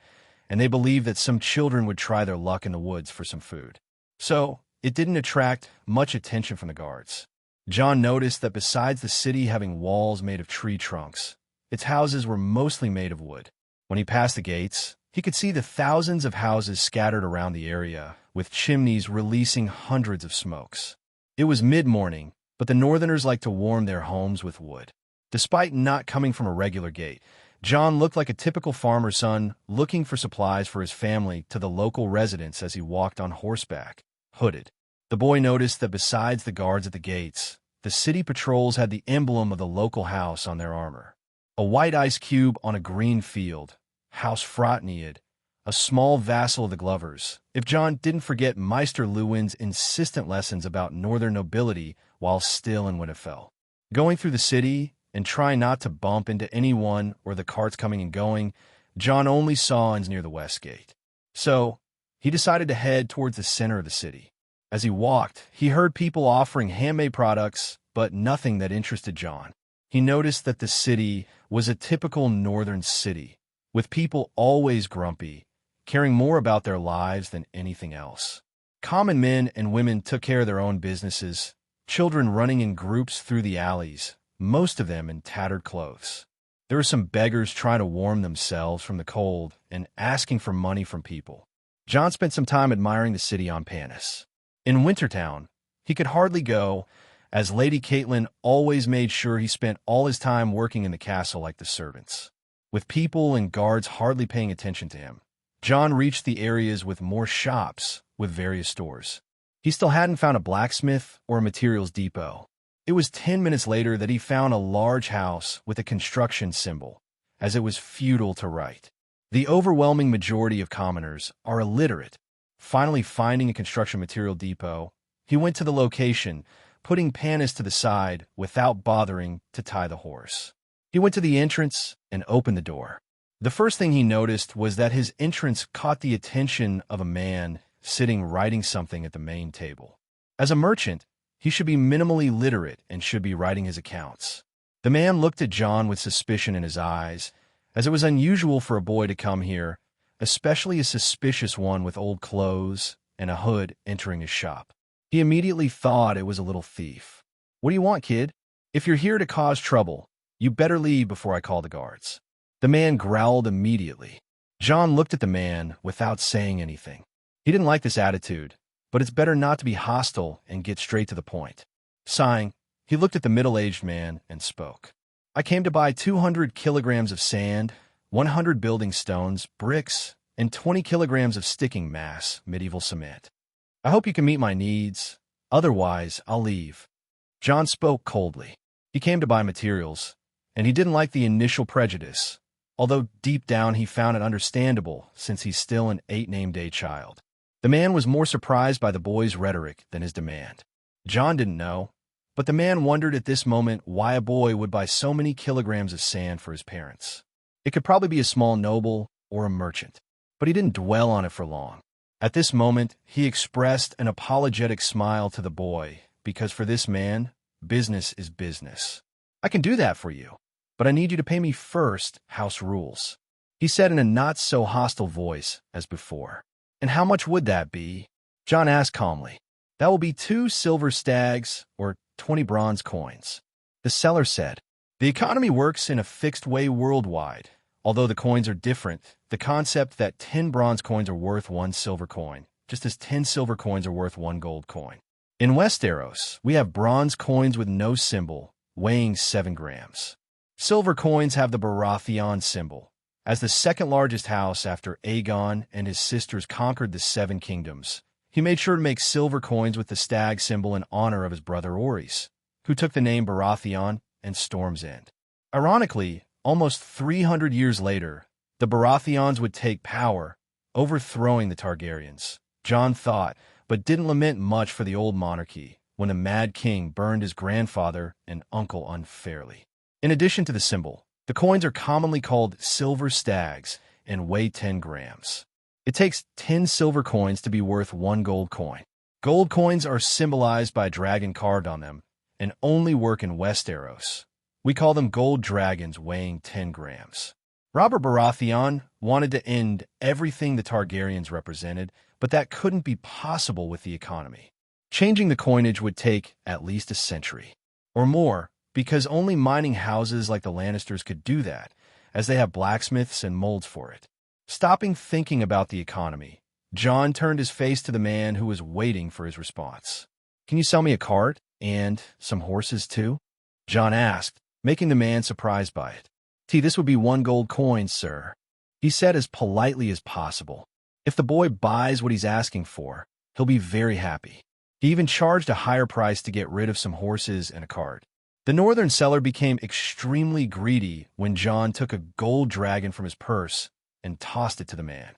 and they believe that some children would try their luck in the woods for some food. So, it didn't attract much attention from the guards. Jon noticed that besides the city having walls made of tree trunks, its houses were mostly made of wood. When he passed the gates, he could see the thousands of houses scattered around the area, with chimneys releasing hundreds of smokes. It was mid-morning, but the Northerners liked to warm their homes with wood. Despite not coming from a regular gate, Jon looked like a typical farmer's son looking for supplies for his family to the local residents as he walked on horseback, hooded. The boy noticed that besides the guards at the gates, the city patrols had the emblem of the local house on their armor. A white ice cube on a green field, House Frotnead, a small vassal of the Glovers, if Jon didn't forget Maester Lewin's insistent lessons about northern nobility while still in Winterfell. Going through the city and trying not to bump into anyone or the carts coming and going, Jon only saw inns near the west gate. So, he decided to head towards the center of the city. As he walked, he heard people offering handmade products, but nothing that interested Jon. He noticed that the city was a typical northern city, with people always grumpy, caring more about their lives than anything else. Common men and women took care of their own businesses, children running in groups through the alleys, most of them in tattered clothes. There were some beggars trying to warm themselves from the cold and asking for money from people. Jon spent some time admiring the city on Panis. In Wintertown, he could hardly go, as Lady Catelyn always made sure he spent all his time working in the castle like the servants. With people and guards hardly paying attention to him, Jon reached the areas with more shops with various stores. He still hadn't found a blacksmith or a materials depot. It was 10 minutes later that he found a large house with a construction symbol, as it was futile to write. The overwhelming majority of commoners are illiterate. Finally finding a construction material depot, he went to the location, putting Panis to the side without bothering to tie the horse. He went to the entrance and opened the door. The first thing he noticed was that his entrance caught the attention of a man sitting writing something at the main table. As a merchant, he should be minimally literate and should be writing his accounts. The man looked at Jon with suspicion in his eyes, as it was unusual for a boy to come here, especially a suspicious one with old clothes and a hood entering his shop. He immediately thought it was a little thief. "What do you want, kid? If you're here to cause trouble, you better leave before I call the guards." The man growled immediately. Jon looked at the man without saying anything. He didn't like this attitude, but it's better not to be hostile and get straight to the point. Sighing, he looked at the middle-aged man and spoke. "I came to buy 200 kilograms of sand, 100 building stones, bricks, and 20 kilograms of sticking mass, medieval cement. I hope you can meet my needs. Otherwise, I'll leave." Jon spoke coldly. He came to buy materials, and he didn't like the initial prejudice, although deep down he found it understandable since he's still an 8-name-day child. The man was more surprised by the boy's rhetoric than his demand. Jon didn't know, but the man wondered at this moment why a boy would buy so many kilograms of sand for his parents. It could probably be a small noble or a merchant, but he didn't dwell on it for long. At this moment, he expressed an apologetic smile to the boy, because for this man, business is business. "I can do that for you, but I need you to pay me first, house rules," he said in a not-so-hostile voice as before. "And how much would that be?" Jon asked calmly. "That will be 2 silver stags, or 20 bronze coins," the seller said. The economy works in a fixed way worldwide. Although the coins are different, the concept that 10 bronze coins are worth 1 silver coin, just as 10 silver coins are worth 1 gold coin. In Westeros, we have bronze coins with no symbol, weighing 7 grams. Silver coins have the Baratheon symbol. As the second largest house after Aegon and his sisters conquered the Seven Kingdoms, he made sure to make silver coins with the stag symbol in honor of his brother Orys, who took the name Baratheon and Storm's End. Ironically, almost 300 years later, the Baratheons would take power, overthrowing the Targaryens. Jon thought, but didn't lament much for the old monarchy when the Mad King burned his grandfather and uncle unfairly. In addition to the symbol, the coins are commonly called silver stags and weigh 10 grams. It takes 10 silver coins to be worth 1 gold coin. Gold coins are symbolized by a dragon carved on them and only work in Westeros. We call them gold dragons weighing 10 grams. Robert Baratheon wanted to end everything the Targaryens represented, but that couldn't be possible with the economy. Changing the coinage would take at least a century or more, because only mining houses like the Lannisters could do that, as they have blacksmiths and molds for it. Stopping thinking about the economy, Jon turned his face to the man who was waiting for his response. "Can you sell me a cart and some horses too?" Jon asked, making the man surprised by it. "This would be 1 gold coin, sir," he said as politely as possible. "If the boy buys what he's asking for, he'll be very happy." He even charged a higher price to get rid of some horses and a cart. The northern seller became extremely greedy when Jon took a gold dragon from his purse and tossed it to the man.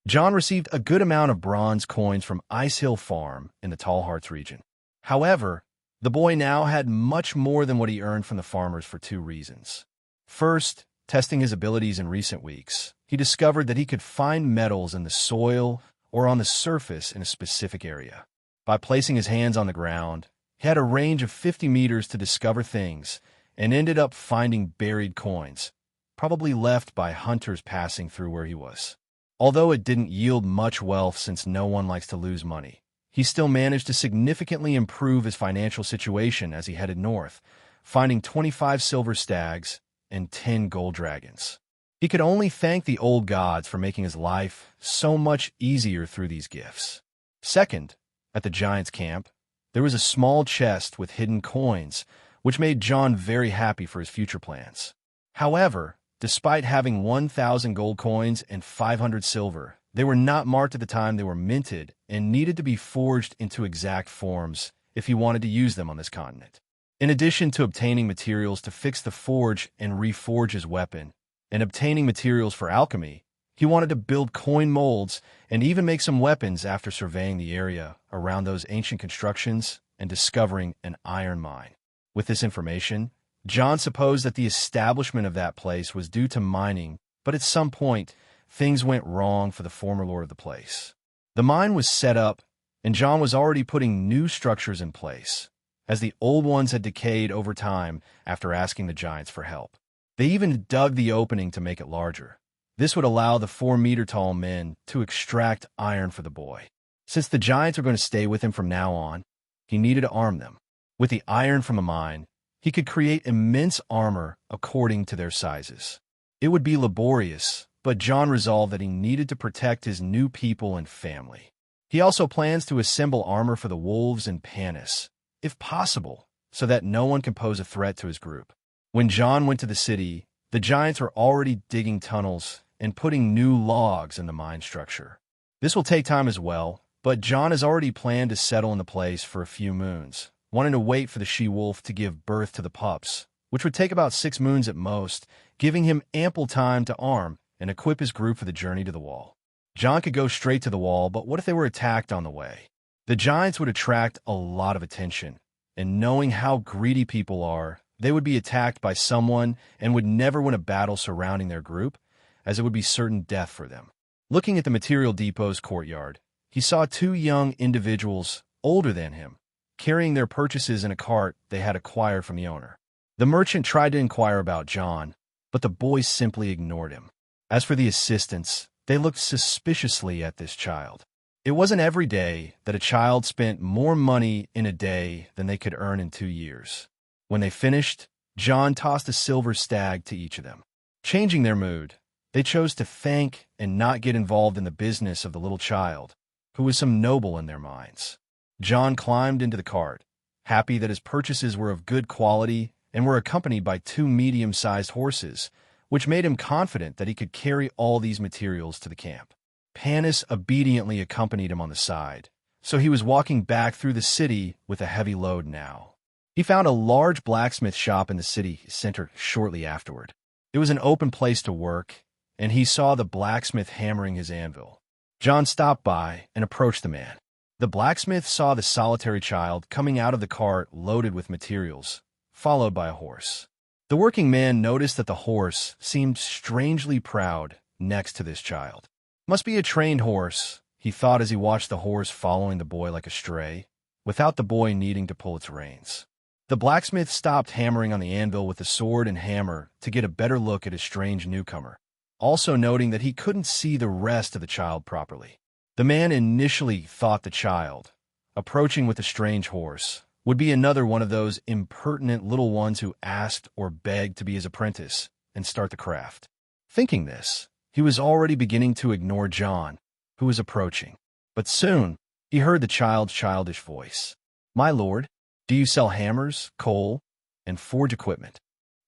Jon received a good amount of bronze coins from Ice Hill Farm in the Tall Hearts region. However, the boy now had much more than what he earned from the farmers for 2 reasons. First, testing his abilities in recent weeks, he discovered that he could find metals in the soil or on the surface in a specific area. By placing his hands on the ground, he had a range of 50 meters to discover things and ended up finding buried coins, probably left by hunters passing through where he was. Although it didn't yield much wealth since no one likes to lose money, he still managed to significantly improve his financial situation as he headed north, finding 25 silver stags and 10 gold dragons. He could only thank the old gods for making his life so much easier through these gifts. Second, at the Giants' camp, there was a small chest with hidden coins, which made Jon very happy for his future plans. However, despite having 1,000 gold coins and 500 silver, they were not marked at the time they were minted and needed to be forged into exact forms if he wanted to use them on this continent. In addition to obtaining materials to fix the forge and reforge his weapon, and obtaining materials for alchemy, he wanted to build coin molds and even make some weapons after surveying the area around those ancient constructions and discovering an iron mine. With this information, Jon supposed that the establishment of that place was due to mining, but at some point, things went wrong for the former lord of the place. The mine was set up, and Jon was already putting new structures in place, as the old ones had decayed over time after asking the giants for help. They even dug the opening to make it larger. This would allow the 4-meter-tall men to extract iron for the boy. Since the giants were going to stay with him from now on, he needed to arm them. With the iron from a mine, he could create immense armor according to their sizes. It would be laborious, but Jon resolved that he needed to protect his new people and family. He also plans to assemble armor for the wolves and Panis, if possible, so that no one can pose a threat to his group. When Jon went to the city, the giants were already digging tunnels and putting new logs in the mine structure. This will take time as well, but Jon has already planned to settle in the place for a few moons, wanting to wait for the she-wolf to give birth to the pups, which would take about 6 moons at most, giving him ample time to arm and equip his group for the journey to the wall. Jon could go straight to the wall, but what if they were attacked on the way? The giants would attract a lot of attention, and knowing how greedy people are, they would be attacked by someone and would never win a battle surrounding their group, as it would be certain death for them. Looking at the material depot's courtyard, he saw 2 young individuals older than him, carrying their purchases in a cart they had acquired from the owner. The merchant tried to inquire about Jon, but the boys simply ignored him. As for the assistants, they looked suspiciously at this child. It wasn't every day that a child spent more money in a day than they could earn in 2 years. When they finished, Jon tossed a silver stag to each of them. Changing their mood, they chose to thank and not get involved in the business of the little child, who was some noble in their minds. Jon climbed into the cart, happy that his purchases were of good quality and were accompanied by two medium-sized horses, which made him confident that he could carry all these materials to the camp. Panis obediently accompanied him on the side, so he was walking back through the city with a heavy load now. He found a large blacksmith shop in the city center shortly afterward. It was an open place to work, and he saw the blacksmith hammering his anvil. Jon stopped by and approached the man. The blacksmith saw the solitary child coming out of the cart loaded with materials, followed by a horse. The working man noticed that the horse seemed strangely proud next to this child. Must be a trained horse, he thought as he watched the horse following the boy like a stray, without the boy needing to pull its reins. The blacksmith stopped hammering on the anvil with the sword and hammer to get a better look at his strange newcomer, also noting that he couldn't see the rest of the child properly. The man initially thought the child, approaching with the strange horse, would be another one of those impertinent little ones who asked or begged to be his apprentice and start the craft. Thinking this, he was already beginning to ignore Jon, who was approaching. But soon, he heard the child's childish voice. "My lord, do you sell hammers, coal, and forge equipment?"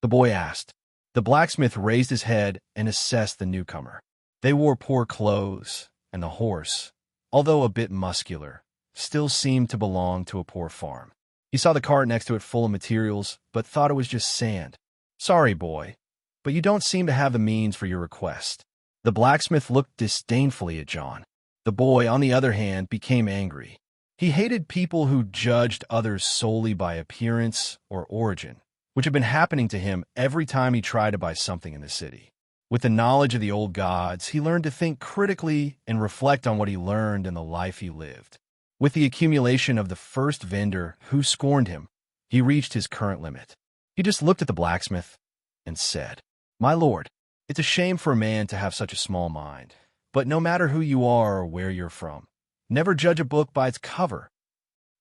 the boy asked. The blacksmith raised his head and assessed the newcomer. They wore poor clothes, and the horse, although a bit muscular, still seemed to belong to a poor farm. He saw the cart next to it full of materials, but thought it was just sand. "Sorry, boy, but you don't seem to have the means for your request." The blacksmith looked disdainfully at Jon. The boy, on the other hand, became angry. He hated people who judged others solely by appearance or origin, which had been happening to him every time he tried to buy something in the city. With the knowledge of the old gods, he learned to think critically and reflect on what he learned in the life he lived. With the accumulation of the first vendor who scorned him, he reached his current limit. He just looked at the blacksmith and said, "My lord, it's a shame for a man to have such a small mind, but no matter who you are or where you're from, never judge a book by its cover."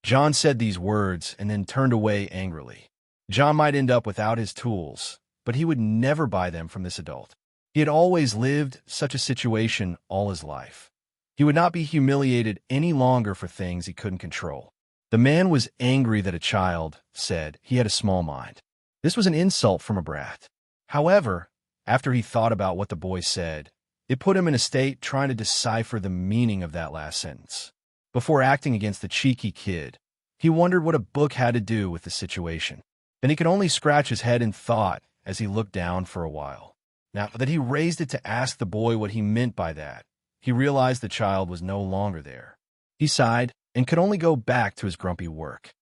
Jon said these words and then turned away angrily. Jon might end up without his tools, but he would never buy them from this adult. He had always lived such a situation all his life. He would not be humiliated any longer for things he couldn't control. The man was angry that a child said he had a small mind. This was an insult from a brat. However, after he thought about what the boy said, it put him in a state trying to decipher the meaning of that last sentence. Before acting against the cheeky kid, he wondered what a book had to do with the situation. Then he could only scratch his head in thought as he looked down for a while. Now that he raised it to ask the boy what he meant by that, he realized the child was no longer there. He sighed and could only go back to his grumpy work.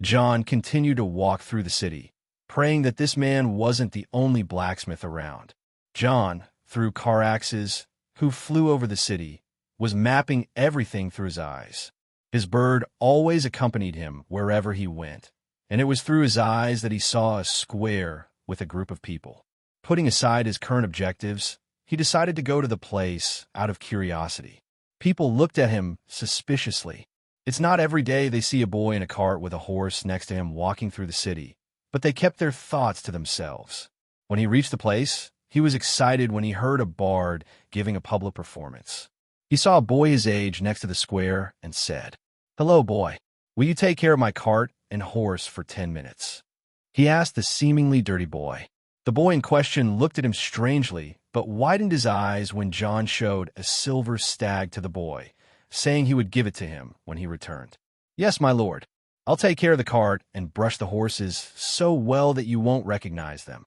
Jon continued to walk through the city, praying that this man wasn't the only blacksmith around. Jon, through car axes, who flew over the city, was mapping everything through his eyes. His bird always accompanied him wherever he went, and it was through his eyes that he saw a square with a group of people. Putting aside his current objectives, he decided to go to the place out of curiosity. People looked at him suspiciously. It's not every day they see a boy in a cart with a horse next to him walking through the city, but they kept their thoughts to themselves. When he reached the place, he was excited when he heard a bard giving a public performance. He saw a boy his age next to the square and said, "Hello, boy. Will you take care of my cart and horse for 10 minutes?" He asked the seemingly dirty boy. The boy in question looked at him strangely, but widened his eyes when Jon showed a silver stag to the boy, saying he would give it to him when he returned. "Yes, my lord. I'll take care of the cart and brush the horses so well that you won't recognize them,"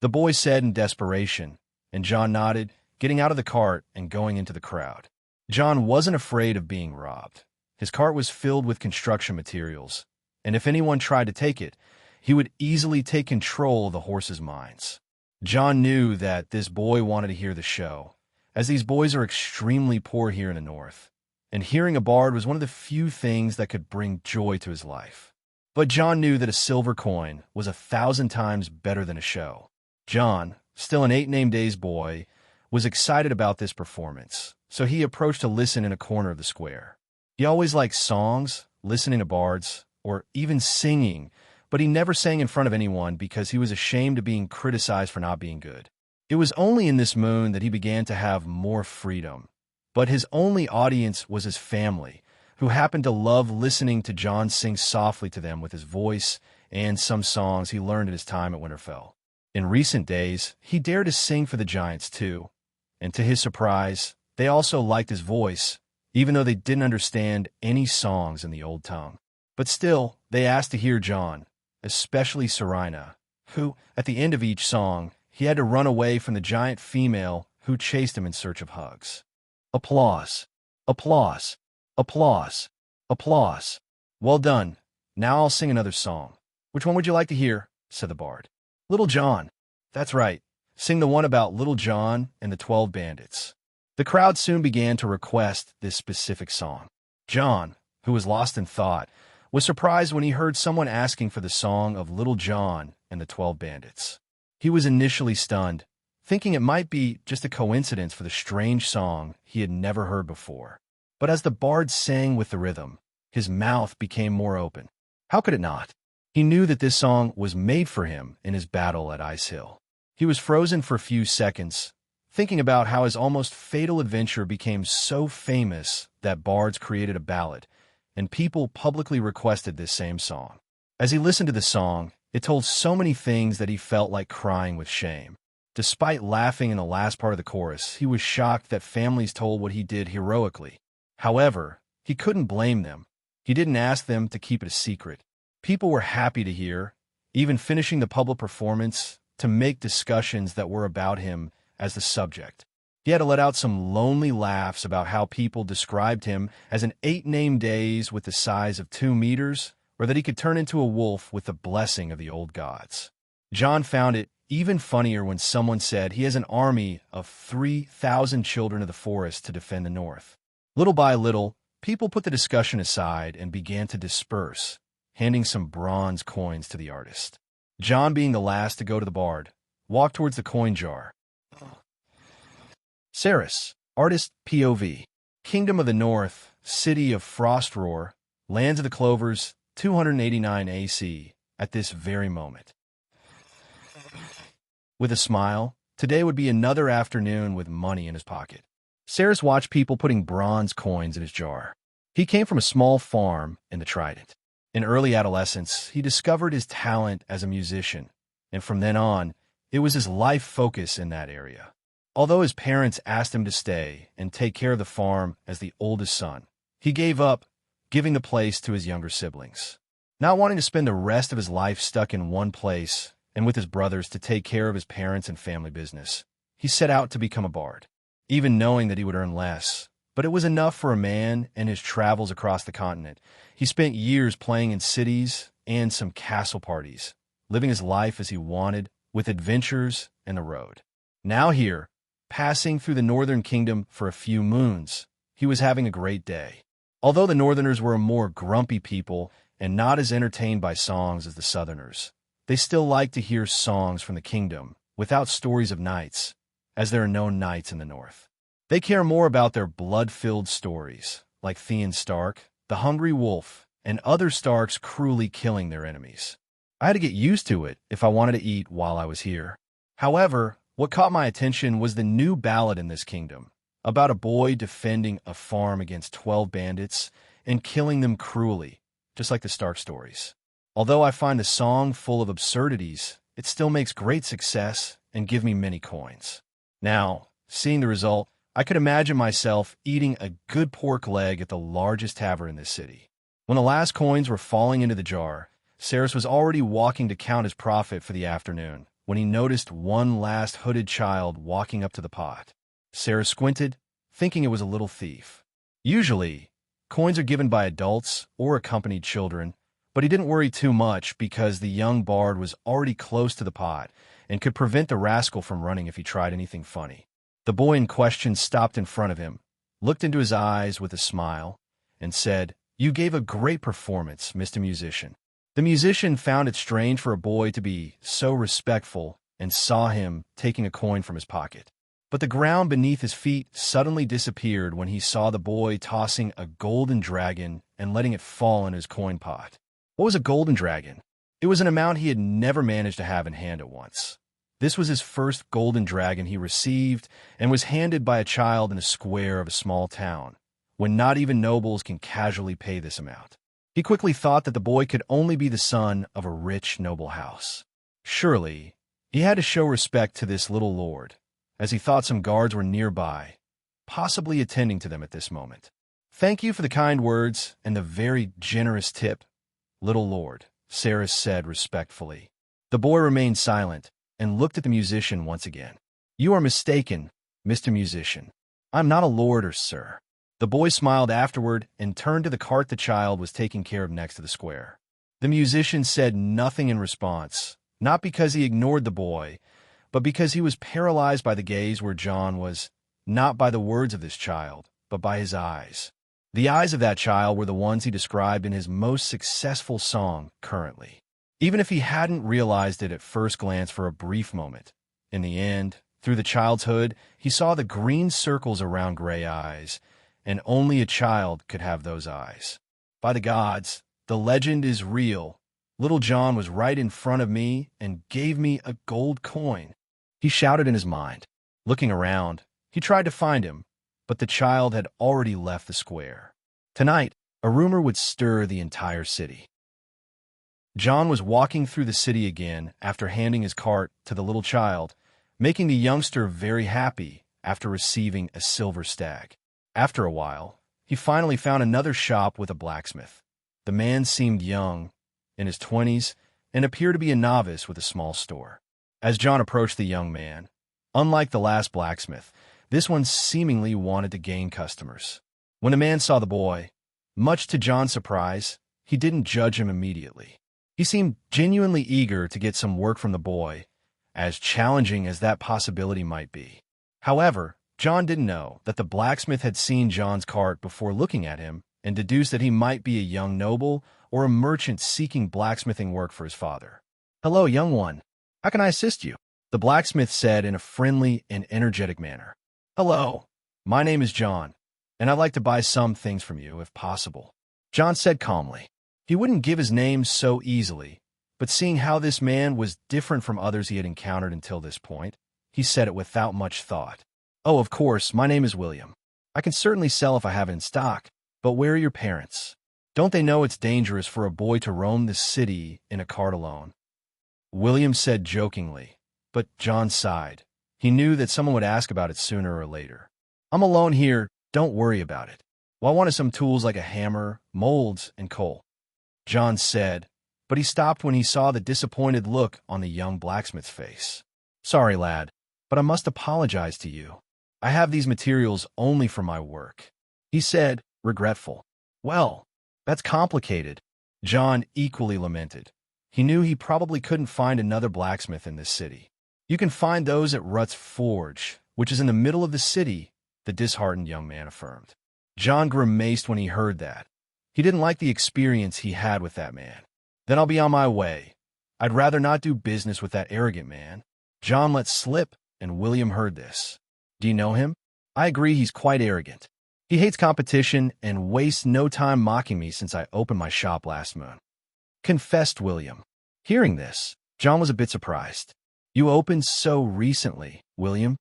the boy said in desperation, and Jon nodded, getting out of the cart and going into the crowd. Jon wasn't afraid of being robbed. His cart was filled with construction materials, and if anyone tried to take it, he would easily take control of the horses' minds. Jon knew that this boy wanted to hear the show, as these boys are extremely poor here in the north, and hearing a bard was one of the few things that could bring joy to his life. But Jon knew that a silver coin was 1,000 times better than a show. Jon, still an 8-name-days boy, was excited about this performance, so he approached to listen in a corner of the square. He always liked songs, listening to bards, or even singing, but he never sang in front of anyone because he was ashamed of being criticized for not being good. It was only in this moon that he began to have more freedom, but his only audience was his family, who happened to love listening to Jon sing softly to them with his voice and some songs he learned in his time at Winterfell. In recent days, he dared to sing for the giants too, and to his surprise, they also liked his voice, even though they didn't understand any songs in the old tongue. But still, they asked to hear Jon, especially Serena, who, at the end of each song, he had to run away from the giant female who chased him in search of hugs. Applause. Applause. Applause. Applause. Well done. Now I'll sing another song. Which one would you like to hear? Said the bard. Little Jon. That's right. Sing the one about Little Jon and the 12 bandits. The crowd soon began to request this specific song. Jon, who was lost in thought, was surprised when he heard someone asking for the song of Little Jon and the 12 bandits. He was initially stunned, thinking it might be just a coincidence for the strange song he had never heard before. But as the bard sang with the rhythm, his mouth became more open. How could it not? He knew that this song was made for him in his battle at Ice Hill. He was frozen for a few seconds, thinking about how his almost fatal adventure became so famous that bards created a ballad, and people publicly requested this same song. As he listened to the song, it told so many things that he felt like crying with shame. Despite laughing in the last part of the chorus, he was shocked that families told what he did heroically. However, he couldn't blame them. He didn't ask them to keep it a secret. People were happy to hear, even finishing the public performance, to make discussions that were about him as the subject. He had to let out some lonely laughs about how people described him as an 8-named days with the size of 2 meters, or that he could turn into a wolf with the blessing of the old gods. Jon found it even funnier when someone said he has an army of 3,000 children of the forest to defend the north. Little by little, people put the discussion aside and began to disperse, handing some bronze coins to the artist. Jon, being the last to go to the bard, walked towards the coin jar. Saris, artist POV. Kingdom of the North, city of Frost Roar, lands of the Clovers, 289 AC, at this very moment. With a smile, today would be another afternoon with money in his pocket. Saris watched people putting bronze coins in his jar. He came from a small farm in the Trident. In early adolescence, he discovered his talent as a musician, and from then on, it was his life focus in that area. Although his parents asked him to stay and take care of the farm as the oldest son, he gave up, giving the place to his younger siblings. Not wanting to spend the rest of his life stuck in one place and with his brothers to take care of his parents and family business, he set out to become a bard, even knowing that he would earn less. But it was enough for a man in his travels across the continent. He spent years playing in cities and some castle parties, living his life as he wanted, with adventures and the road. Now here, passing through the Northern Kingdom for a few moons, he was having a great day. Although the Northerners were a more grumpy people and not as entertained by songs as the Southerners, they still liked to hear songs from the kingdom without stories of knights, as there are no knights in the North. They care more about their blood-filled stories, like Theon Stark, the Hungry Wolf, and other Starks cruelly killing their enemies. I had to get used to it if I wanted to eat while I was here. However, what caught my attention was the new ballad in this kingdom, about a boy defending a farm against 12 bandits and killing them cruelly, just like the Stark stories. Although I find the song full of absurdities, it still makes great success and give me many coins. Now, seeing the result, I could imagine myself eating a good pork leg at the largest tavern in this city. When the last coins were falling into the jar, Saris was already walking to count his profit for the afternoon when he noticed one last hooded child walking up to the pot. Saris squinted, thinking it was a little thief. Usually, coins are given by adults or accompanied children, but he didn't worry too much because the young bard was already close to the pot and could prevent the rascal from running if he tried anything funny. The boy in question stopped in front of him, looked into his eyes with a smile, and said, "You gave a great performance, Mr. Musician." The musician found it strange for a boy to be so respectful and saw him taking a coin from his pocket. But the ground beneath his feet suddenly disappeared when he saw the boy tossing a golden dragon and letting it fall in his coin pot. What was a golden dragon? It was an amount he had never managed to have in hand at once. This was his first golden dragon he received and was handed by a child in a square of a small town, when not even nobles can casually pay this amount. He quickly thought that the boy could only be the son of a rich, noble house. Surely, he had to show respect to this little lord, as he thought some guards were nearby, possibly attending to them at this moment. "Thank you for the kind words and the very generous tip, little lord," Sarah said respectfully. The boy remained silent and looked at the musician once again. "You are mistaken, Mr. Musician. I'm not a lord or sir." The boy smiled afterward and turned to the cart the child was taking care of next to the square. The musician said nothing in response, not because he ignored the boy, but because he was paralyzed by the gaze where Jon was, not by the words of this child, but by his eyes. The eyes of that child were the ones he described in his most successful song currently. Even if he hadn't realized it at first glance for a brief moment, in the end, through the child's hood, he saw the green circles around gray eyes, and only a child could have those eyes. By the gods, the legend is real. Little Jon was right in front of me and gave me a gold coin. He shouted in his mind. Looking around, he tried to find him, but the child had already left the square. Tonight, a rumor would stir the entire city. Jon was walking through the city again after handing his cart to the little child, making the youngster very happy after receiving a silver stag. After a while, he finally found another shop with a blacksmith. The man seemed young, in his 20s, and appeared to be a novice with a small store. As Jon approached the young man, unlike the last blacksmith, this one seemingly wanted to gain customers. When the man saw the boy, much to Jon's surprise, he didn't judge him immediately. He seemed genuinely eager to get some work from the boy, as challenging as that possibility might be. However, Jon didn't know that the blacksmith had seen Jon's cart before looking at him and deduced that he might be a young noble or a merchant seeking blacksmithing work for his father. "Hello, young one. How can I assist you?" the blacksmith said in a friendly and energetic manner. "Hello. My name is Jon, and I'd like to buy some things from you, if possible," Jon said calmly. He wouldn't give his name so easily, but seeing how this man was different from others he had encountered until this point, he said it without much thought. "Oh, of course, my name is William. I can certainly sell if I have it in stock, but where are your parents? Don't they know it's dangerous for a boy to roam this city in a cart alone?" William said jokingly, but Jon sighed. He knew that someone would ask about it sooner or later. "I'm alone here, don't worry about it. Well, I wanted some tools like a hammer, molds, and coal," Jon said, but he stopped when he saw the disappointed look on the young blacksmith's face. "Sorry, lad, but I must apologize to you. I have these materials only for my work," he said, regretful. "Well, that's complicated," Jon equally lamented. He knew he probably couldn't find another blacksmith in this city. "You can find those at Rut's Forge, which is in the middle of the city," the disheartened young man affirmed. Jon grimaced when he heard that. He didn't like the experience he had with that man. "Then I'll be on my way. I'd rather not do business with that arrogant man," Jon let slip, and William heard this. "Do you know him?" "I agree he's quite arrogant. He hates competition and wastes no time mocking me since I opened my shop last moon," confessed William. Hearing this, Jon was a bit surprised. "You opened so recently, William?"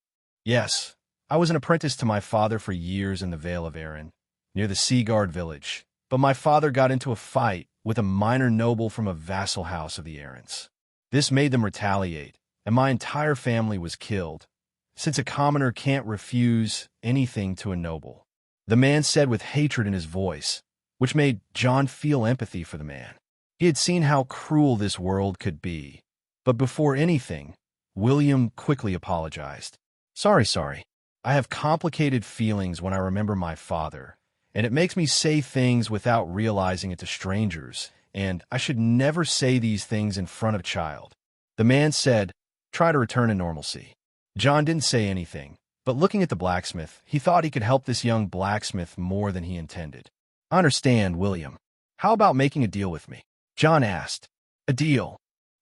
"Yes. I was an apprentice to my father for years in the Vale of Arryn, near the Seaguard village, but my father got into a fight with a minor noble from a vassal house of the Arryns. This made them retaliate, and my entire family was killed, since a commoner can't refuse anything to a noble," the man said with hatred in his voice, which made Jon feel empathy for the man. He had seen how cruel this world could be. But before anything, William quickly apologized. Sorry. I have complicated feelings when I remember my father, and it makes me say things without realizing it to strangers, and I should never say these things in front of a child," the man said, "Try to return to normalcy." Jon didn't say anything, but looking at the blacksmith, he thought he could help this young blacksmith more than he intended. "I understand, William. How about making a deal with me?" Jon asked. "A deal?"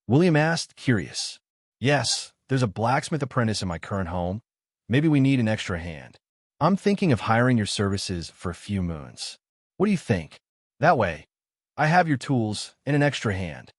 William asked, curious. "Yes, there's a blacksmith apprentice in my current home. Maybe we need an extra hand. I'm thinking of hiring your services for a few moons. What do you think? That way, I have your tools and an extra hand,"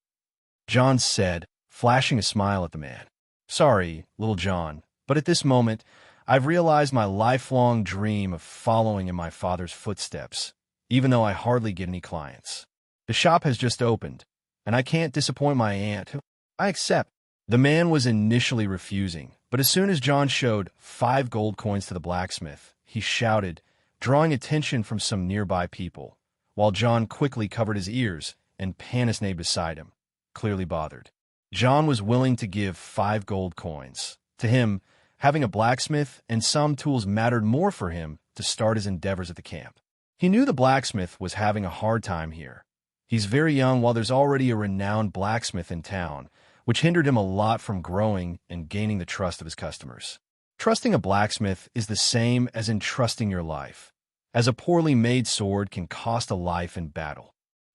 Jon said, flashing a smile at the man. "Sorry, little Jon, but at this moment, I've realized my lifelong dream of following in my father's footsteps, even though I hardly get any clients." The shop has just opened, and I can't disappoint my aunt. I accept. The man was initially refusing, but as soon as John showed 5 gold coins to the blacksmith, he shouted, drawing attention from some nearby people, while John quickly covered his ears and Panis neighed beside him, clearly bothered. John was willing to give 5 gold coins. To him, having a blacksmith and some tools mattered more for him to start his endeavors at the camp. He knew the blacksmith was having a hard time here. He's very young while there's already a renowned blacksmith in town, which hindered him a lot from growing and gaining the trust of his customers. Trusting a blacksmith is the same as entrusting your life, as a poorly made sword can cost a life in battle.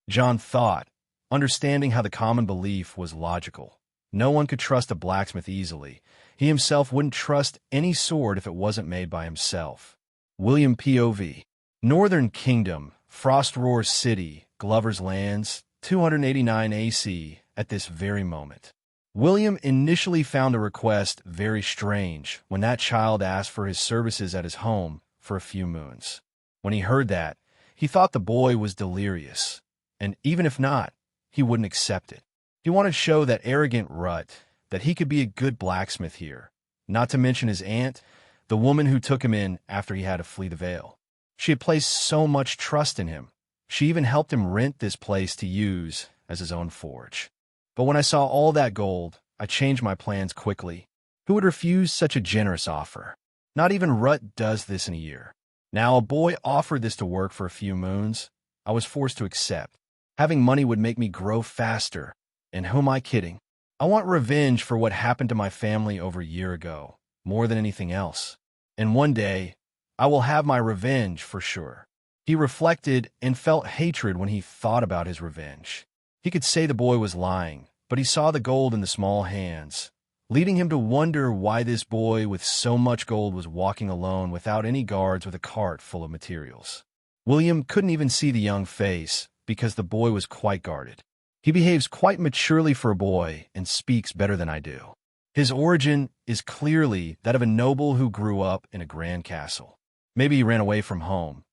John thought, understanding how the common belief was logical. No one could trust a blacksmith easily. He himself wouldn't trust any sword if it wasn't made by himself. William POV. Northern Kingdom, Frost Roar City, Glover's Lands, 289 AC, at this very moment. William initially found a request very strange when that child asked for his services at his home for a few moons. When he heard that, he thought the boy was delirious, and even if not, he wouldn't accept it. He wanted to show that arrogant rut that he could be a good blacksmith here, not to mention his aunt, the woman who took him in after he had to flee the Vale. She had placed so much trust in him. She even helped him rent this place to use as his own forge. But when I saw all that gold, I changed my plans quickly. Who would refuse such a generous offer? Not even Rut does this in a year. Now a boy offered this to work for a few moons. I was forced to accept. Having money would make me grow faster. And who am I kidding? I want revenge for what happened to my family over a year ago, more than anything else. And one day, I will have my revenge for sure. He reflected and felt hatred when he thought about his revenge. He could say the boy was lying, but he saw the gold in the small hands, leading him to wonder why this boy with so much gold was walking alone without any guards with a cart full of materials. William couldn't even see the young face because the boy was quite guarded. He behaves quite maturely for a boy and speaks better than I do. His origin is clearly that of a noble who grew up in a grand castle. Maybe he ran away from home.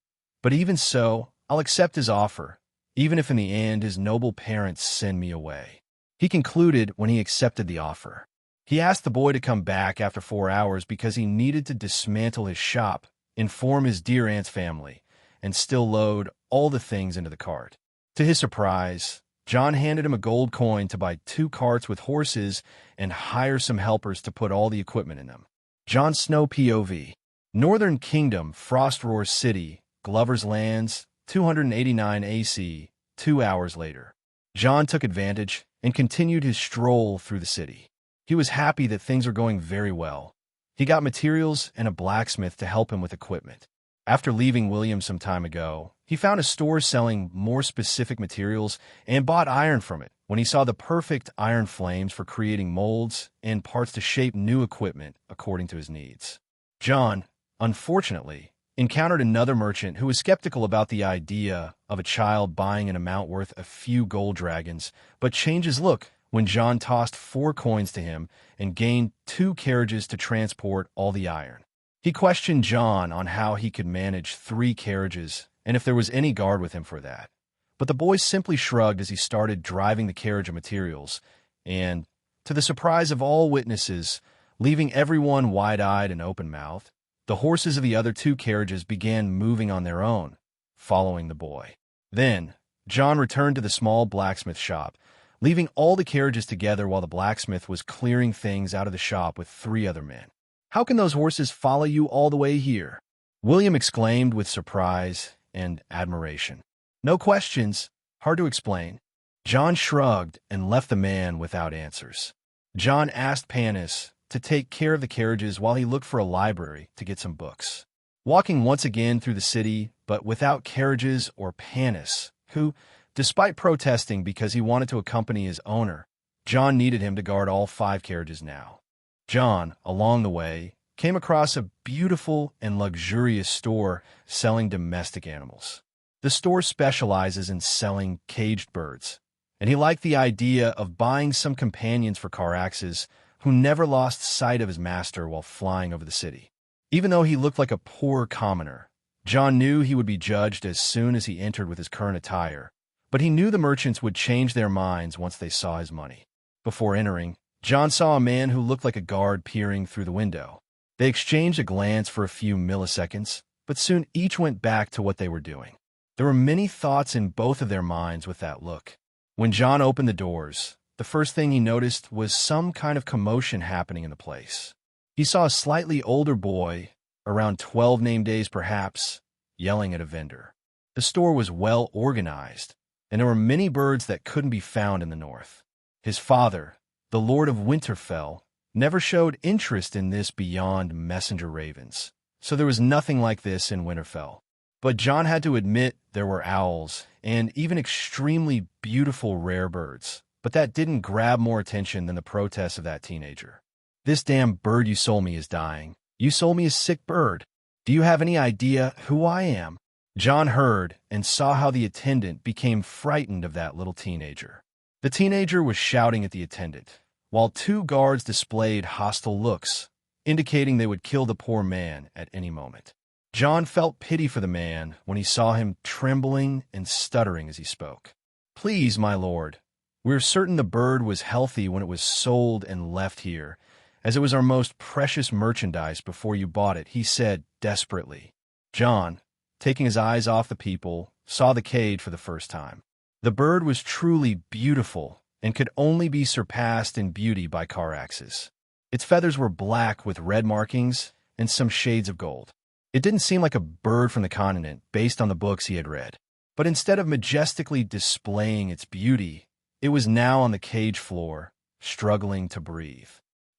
But even so, I'll accept his offer, even if in the end his noble parents send me away. He concluded when he accepted the offer. He asked the boy to come back after 4 hours because he needed to dismantle his shop, inform his dear aunt's family, and still load all the things into the cart. To his surprise, John handed him a gold coin to buy 2 carts with horses and hire some helpers to put all the equipment in them. Jon Snow POV. Northern Kingdom, Frost Roar City, Glover's Lands, 289 AC, 2 hours later. John took advantage and continued his stroll through the city. He was happy that things were going very well. He got materials and a blacksmith to help him with equipment. After leaving William some time ago, he found a store selling more specific materials and bought iron from it when he saw the perfect iron flames for creating molds and parts to shape new equipment according to his needs. John, unfortunately, encountered another merchant who was skeptical about the idea of a child buying an amount worth a few gold dragons, but changed his look when John tossed 4 coins to him and gained 2 carriages to transport all the iron. He questioned John on how he could manage 3 carriages and if there was any guard with him for that. But the boy simply shrugged as he started driving the carriage of materials, and, to the surprise of all witnesses, leaving everyone wide-eyed and open-mouthed, the horses of the other 2 carriages began moving on their own, following the boy. Then, John returned to the small blacksmith shop, leaving all the carriages together while the blacksmith was clearing things out of the shop with 3 other men. "How can those horses follow you all the way here?" William exclaimed with surprise and admiration. "No questions. Hard to explain." John shrugged and left the man without answers. John asked Panis to take care of the carriages while he looked for a library to get some books. Walking once again through the city, but without carriages or Panis, who, despite protesting because he wanted to accompany his owner, John needed him to guard all 5 carriages now. John, along the way, came across a beautiful and luxurious store selling domestic animals. The store specializes in selling caged birds, and he liked the idea of buying some companions for Caraxes who never lost sight of his master while flying over the city. Even though he looked like a poor commoner, John knew he would be judged as soon as he entered with his current attire, but he knew the merchants would change their minds once they saw his money. Before entering, John saw a man who looked like a guard peering through the window. They exchanged a glance for a few milliseconds, but soon each went back to what they were doing. There were many thoughts in both of their minds with that look. When John opened the doors, the first thing he noticed was some kind of commotion happening in the place. He saw a slightly older boy, around 12 name days perhaps, yelling at a vendor. The store was well organized, and there were many birds that couldn't be found in the north. His father, the Lord of Winterfell, never showed interest in this beyond messenger ravens, so there was nothing like this in Winterfell. But John had to admit there were owls, and even extremely beautiful rare birds, but that didn't grab more attention than the protests of that teenager. "This damn bird you sold me is dying. You sold me a sick bird. Do you have any idea who I am?" John heard and saw how the attendant became frightened of that little teenager. The teenager was shouting at the attendant, while two guards displayed hostile looks, indicating they would kill the poor man at any moment. John felt pity for the man when he saw him trembling and stuttering as he spoke. "Please, my lord, we're certain the bird was healthy when it was sold and left here, as it was our most precious merchandise before you bought it," he said desperately. John, taking his eyes off the people, saw the cage for the first time. The bird was truly beautiful and could only be surpassed in beauty by Caraxes. Its feathers were black with red markings and some shades of gold. It didn't seem like a bird from the continent based on the books he had read, but instead of majestically displaying its beauty, it was now on the cage floor, struggling to breathe.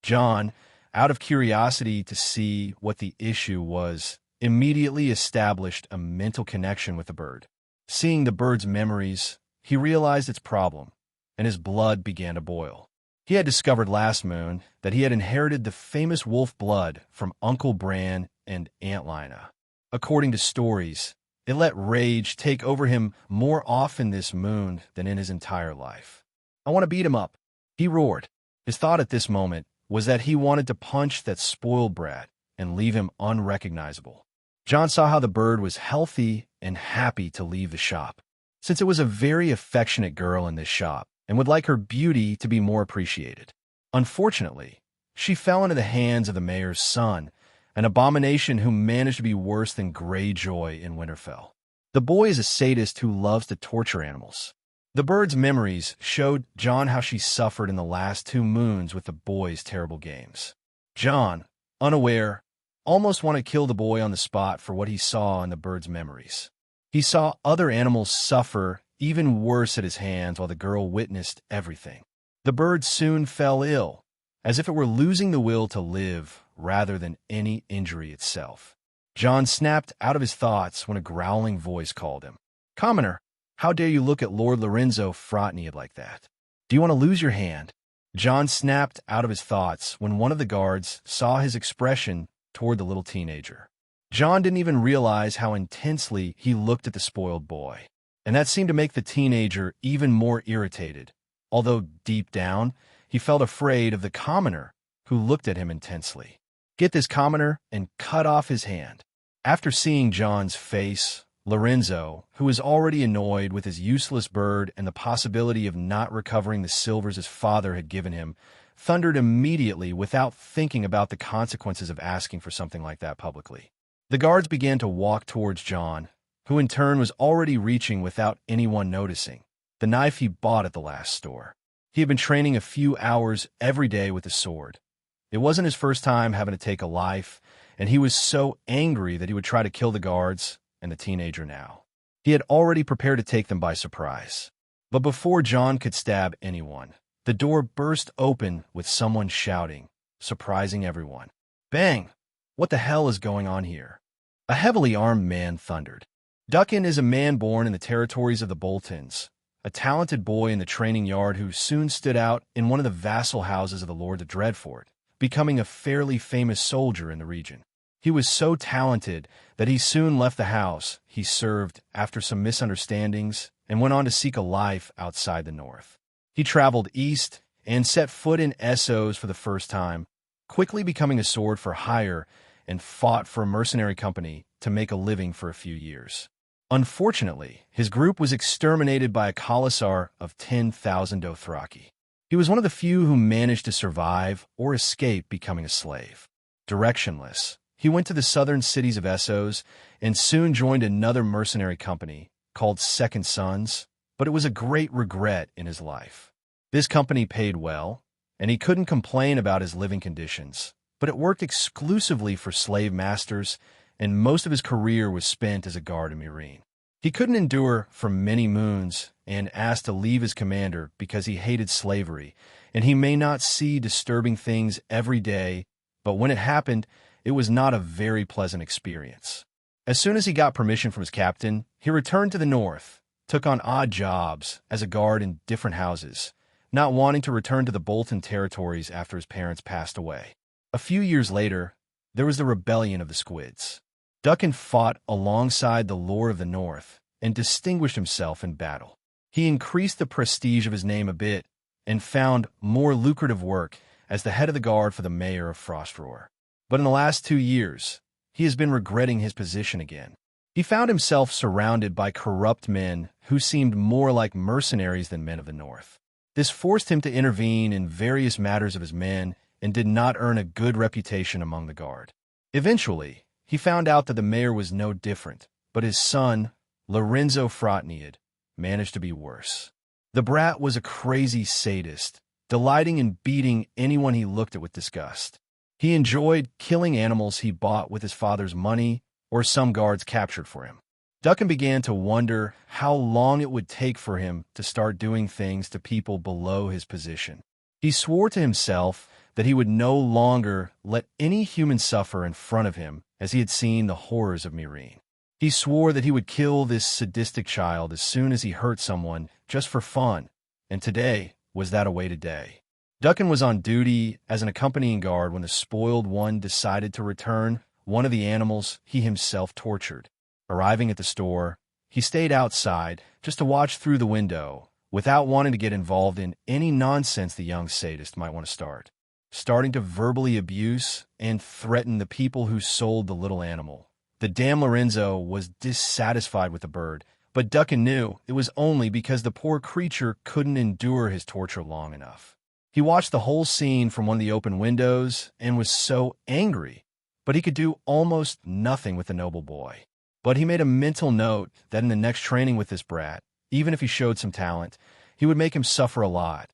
John, out of curiosity to see what the issue was, immediately established a mental connection with the bird. Seeing the bird's memories, he realized its problem, and his blood began to boil. He had discovered last moon that he had inherited the famous wolf blood from Uncle Bran and Aunt Lina. According to stories, it let rage take over him more often this moon than in his entire life. "I want to beat him up," he roared. His thought at this moment was that he wanted to punch that spoiled brat and leave him unrecognizable. John saw how the bird was healthy and happy to leave the shop, since it was a very affectionate girl in this shop and would like her beauty to be more appreciated. Unfortunately, she fell into the hands of the mayor's son, an abomination who managed to be worse than Greyjoy in Winterfell. The boy is a sadist who loves to torture animals. The bird's memories showed John how she suffered in the last 2 moons with the boy's terrible games. John, unaware, almost wanted to kill the boy on the spot for what he saw in the bird's memories. He saw other animals suffer even worse at his hands while the girl witnessed everything. The bird soon fell ill, as if it were losing the will to live rather than any injury itself. John snapped out of his thoughts when a growling voice called him. "Commoner, how dare you look at Lord Lorenzo Frotney like that? Do you want to lose your hand?" John snapped out of his thoughts when one of the guards saw his expression toward the little teenager. John didn't even realize how intensely he looked at the spoiled boy, and that seemed to make the teenager even more irritated, although deep down, he felt afraid of the commoner who looked at him intensely. "Get this commoner and cut off his hand." After seeing John's face, Lorenzo, who was already annoyed with his useless bird and the possibility of not recovering the silvers his father had given him, thundered immediately without thinking about the consequences of asking for something like that publicly. The guards began to walk towards John, who in turn was already reaching without anyone noticing, the knife he bought at the last store. He had been training a few hours every day with the sword. It wasn't his first time having to take a life, and he was so angry that he would try to kill the guards and the teenager now. He had already prepared to take them by surprise. But before John could stab anyone, the door burst open with someone shouting, surprising everyone. "Bang! What the hell is going on here?" A heavily armed man thundered. Duncan is a man born in the territories of the Boltons, a talented boy in the training yard who soon stood out in one of the vassal houses of the Lord of Dreadfort, becoming a fairly famous soldier in the region. He was so talented that he soon left the house he served after some misunderstandings and went on to seek a life outside the north. He traveled east and set foot in Essos for the first time, quickly becoming a sword for hire and fought for a mercenary company to make a living for a few years. Unfortunately, his group was exterminated by a Khalasar of 10,000 Dothraki. He was one of the few who managed to survive or escape becoming a slave. Directionless, he went to the southern cities of Essos and soon joined another mercenary company called Second Sons, but it was a great regret in his life. This company paid well, and he couldn't complain about his living conditions, but it worked exclusively for slave masters, and most of his career was spent as a guard in Meereen. He couldn't endure for many moons and asked to leave his commander because he hated slavery, and he may not see disturbing things every day, but when it happened, it was not a very pleasant experience. As soon as he got permission from his captain, he returned to the north, took on odd jobs as a guard in different houses, not wanting to return to the Bolton territories after his parents passed away. A few years later, there was the rebellion of the Squids. Duncan fought alongside the Lord of the North and distinguished himself in battle. He increased the prestige of his name a bit and found more lucrative work as the head of the guard for the mayor of Frostroar. But in the last 2 years, he has been regretting his position again. He found himself surrounded by corrupt men who seemed more like mercenaries than men of the North. This forced him to intervene in various matters of his men and did not earn a good reputation among the guard. Eventually, he found out that the mayor was no different, but his son, Lorenzo Frotniad, managed to be worse. The brat was a crazy sadist, delighting in beating anyone he looked at with disgust. He enjoyed killing animals he bought with his father's money or some guards captured for him. Duncan began to wonder how long it would take for him to start doing things to people below his position. He swore to himself that he would no longer let any human suffer in front of him as he had seen the horrors of Meereen. He swore that he would kill this sadistic child as soon as he hurt someone just for fun, and today was that awaited day. Duncan was on duty as an accompanying guard when the spoiled one decided to return one of the animals he himself tortured. Arriving at the store, he stayed outside just to watch through the window without wanting to get involved in any nonsense the young sadist might want to start, starting to verbally abuse and threaten the people who sold the little animal. The damn Lorenzo was dissatisfied with the bird, but Duncan knew it was only because the poor creature couldn't endure his torture long enough. He watched the whole scene from one of the open windows and was so angry, but he could do almost nothing with the noble boy. But he made a mental note that in the next training with this brat, even if he showed some talent, he would make him suffer a lot,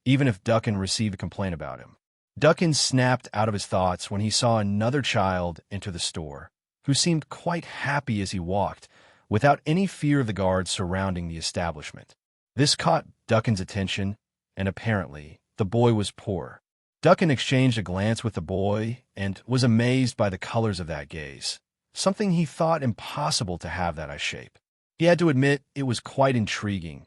even if Duncan received a complaint about him. Duncan snapped out of his thoughts when he saw another child enter the store, who seemed quite happy as he walked, without any fear of the guards surrounding the establishment. This caught Duncan's attention, and apparently, the boy was poor. Duncan exchanged a glance with the boy and was amazed by the colors of that gaze, something he thought impossible to have that eye shape. He had to admit it was quite intriguing,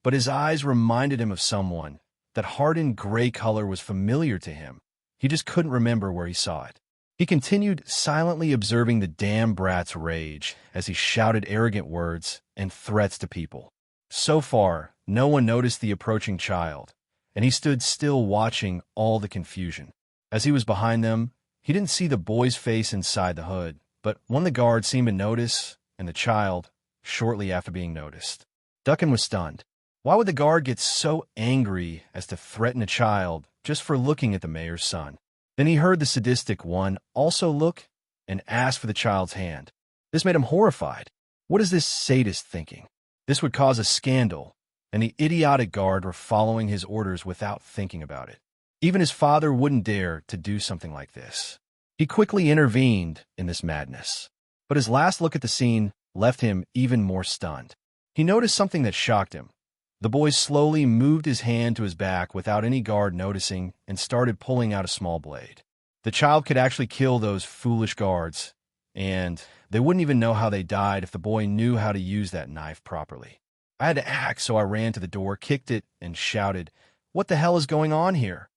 but his eyes reminded him of someone. That hardened gray color was familiar to him. He just couldn't remember where he saw it. He continued silently observing the damn brat's rage as he shouted arrogant words and threats to people. So far, no one noticed the approaching child, and he stood still watching all the confusion. As he was behind them, he didn't see the boy's face inside the hood, but one of the guards seemed to notice, and the child, shortly after being noticed. Duncan was stunned. Why would the guard get so angry as to threaten a child just for looking at the mayor's son? Then he heard the sadistic one also look and ask for the child's hand. This made him horrified. What is this sadist thinking? This would cause a scandal, and the idiotic guard were following his orders without thinking about it. Even his father wouldn't dare to do something like this. He quickly intervened in this madness, but his last look at the scene left him even more stunned. He noticed something that shocked him. The boy slowly moved his hand to his back without any guard noticing and started pulling out a small blade. The child could actually kill those foolish guards, and they wouldn't even know how they died if the boy knew how to use that knife properly. I had to act, so I ran to the door, kicked it, and shouted, "What the hell is going on here?"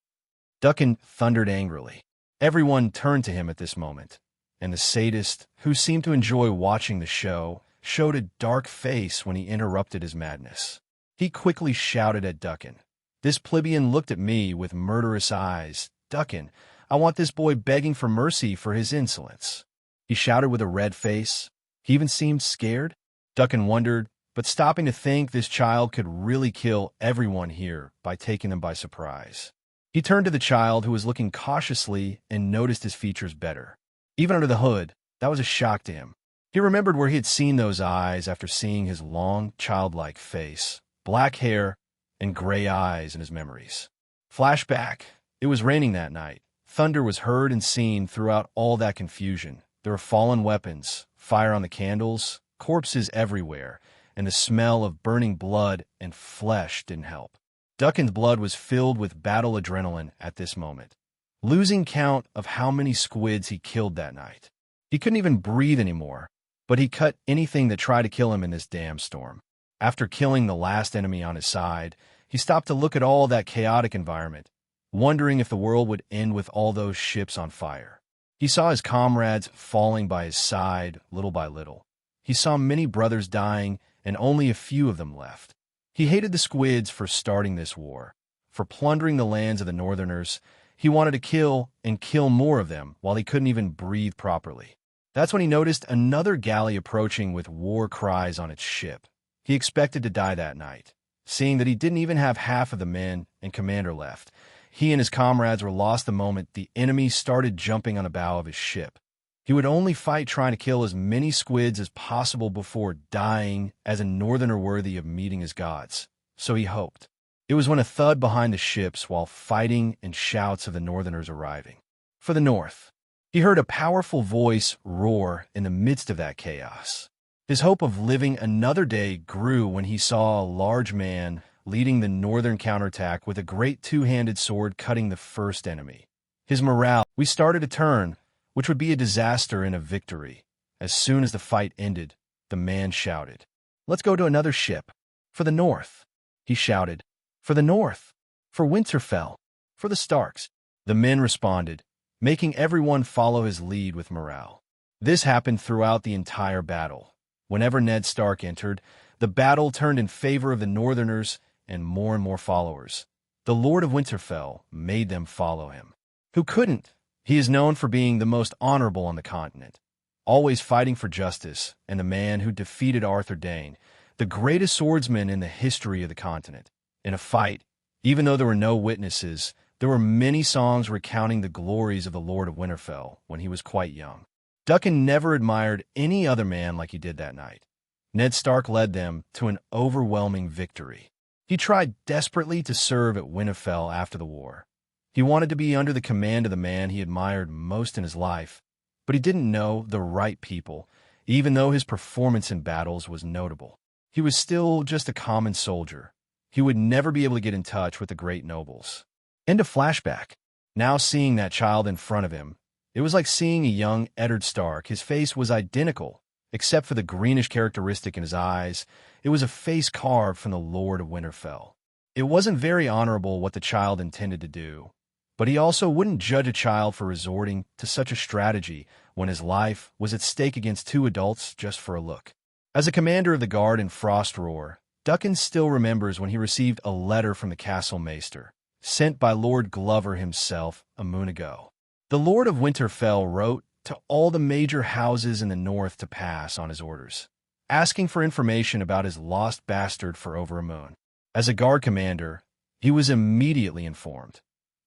Duncan thundered angrily. Everyone turned to him at this moment, and the sadist, who seemed to enjoy watching the show, showed a dark face when he interrupted his madness. He quickly shouted at Duncan. This plebeian looked at me with murderous eyes. "Duncan, I want this boy begging for mercy for his insolence." He shouted with a red face. He even seemed scared. Duncan wondered, but stopping to think this child could really kill everyone here by taking them by surprise. He turned to the child, who was looking cautiously, and noticed his features better. Even under the hood, that was a shock to him. He remembered where he had seen those eyes after seeing his long, childlike face, black hair, and gray eyes in his memories. Flashback. It was raining that night. Thunder was heard and seen throughout all that confusion. There were fallen weapons, fire on the candles, corpses everywhere, and the smell of burning blood and flesh didn't help. Duncan's blood was filled with battle adrenaline at this moment, losing count of how many squids he killed that night. He couldn't even breathe anymore, but he cut anything that tried to kill him in this damn storm. After killing the last enemy on his side, he stopped to look at all that chaotic environment, wondering if the world would end with all those ships on fire. He saw his comrades falling by his side little by little. He saw many brothers dying and only a few of them left. He hated the squids for starting this war, for plundering the lands of the Northerners. He wanted to kill and kill more of them while he couldn't even breathe properly. That's when he noticed another galley approaching with war cries on its ship. He expected to die that night. Seeing that he didn't even have half of the men and commander left, he and his comrades were lost the moment the enemy started jumping on the bow of his ship. He would only fight trying to kill as many squids as possible before dying as a northerner worthy of meeting his gods. So he hoped. It was when a thud behind the ships while fighting and shouts of the northerners arriving. For the north, he heard a powerful voice roar in the midst of that chaos. His hope of living another day grew when he saw a large man leading the northern counterattack with a great two-handed sword cutting the first enemy. His morale, we started a turn, which would be a disaster and a victory. As soon as the fight ended, the man shouted, "Let's go to another ship. For the north." He shouted, "For the north. For Winterfell. For the Starks." The men responded, making everyone follow his lead with morale. This happened throughout the entire battle. Whenever Ned Stark entered, the battle turned in favor of the Northerners and more followers. The Lord of Winterfell made them follow him. Who couldn't? He is known for being the most honorable on the continent, always fighting for justice, and the man who defeated Arthur Dayne, the greatest swordsman in the history of the continent. In a fight, even though there were no witnesses, there were many songs recounting the glories of the Lord of Winterfell when he was quite young. Duncan never admired any other man like he did that night. Ned Stark led them to an overwhelming victory. He tried desperately to serve at Winterfell after the war. He wanted to be under the command of the man he admired most in his life, but he didn't know the right people, even though his performance in battles was notable. He was still just a common soldier. He would never be able to get in touch with the great nobles. End of flashback. Now seeing that child in front of him, it was like seeing a young Eddard Stark. His face was identical, except for the greenish characteristic in his eyes. It was a face carved from the Lord of Winterfell. It wasn't very honorable what the child intended to do, but he also wouldn't judge a child for resorting to such a strategy when his life was at stake against two adults just for a look. As a commander of the guard in Frost Roar, Duncan still remembers when he received a letter from the castle maester, sent by Lord Glover himself a moon ago. The Lord of Winterfell wrote to all the major houses in the north to pass on his orders, asking for information about his lost bastard for over a moon. As a guard commander, he was immediately informed.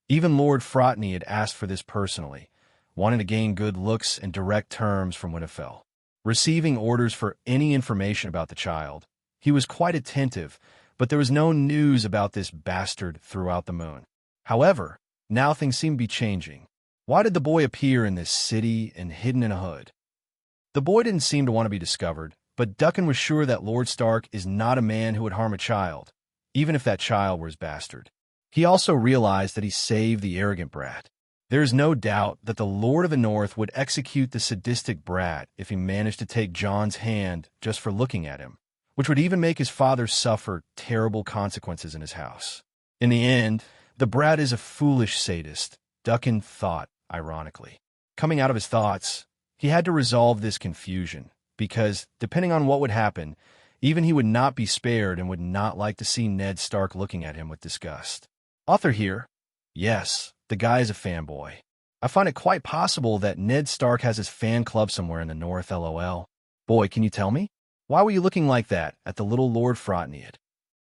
Even Lord Frotney had asked for this personally, wanting to gain good looks and direct terms from Winterfell. Receiving orders for any information about the child, he was quite attentive, but there was no news about this bastard throughout the moon. However, now things seemed to be changing. Why did the boy appear in this city and hidden in a hood? The boy didn't seem to want to be discovered, but Duncan was sure that Lord Stark is not a man who would harm a child, even if that child were his bastard. He also realized that he saved the arrogant brat. There is no doubt that the Lord of the North would execute the sadistic brat if he managed to take Jon's hand just for looking at him, which would even make his father suffer terrible consequences in his house. In the end, the brat is a foolish sadist, Duncan thought, ironically. Coming out of his thoughts, he had to resolve this confusion, because, depending on what would happen, even he would not be spared and would not like to see Ned Stark looking at him with disgust. Author here. Yes, the guy is a fanboy. I find it quite possible that Ned Stark has his fan club somewhere in the north, lol. Boy, can you tell me? Why were you looking like that at the little Lord Frotnead?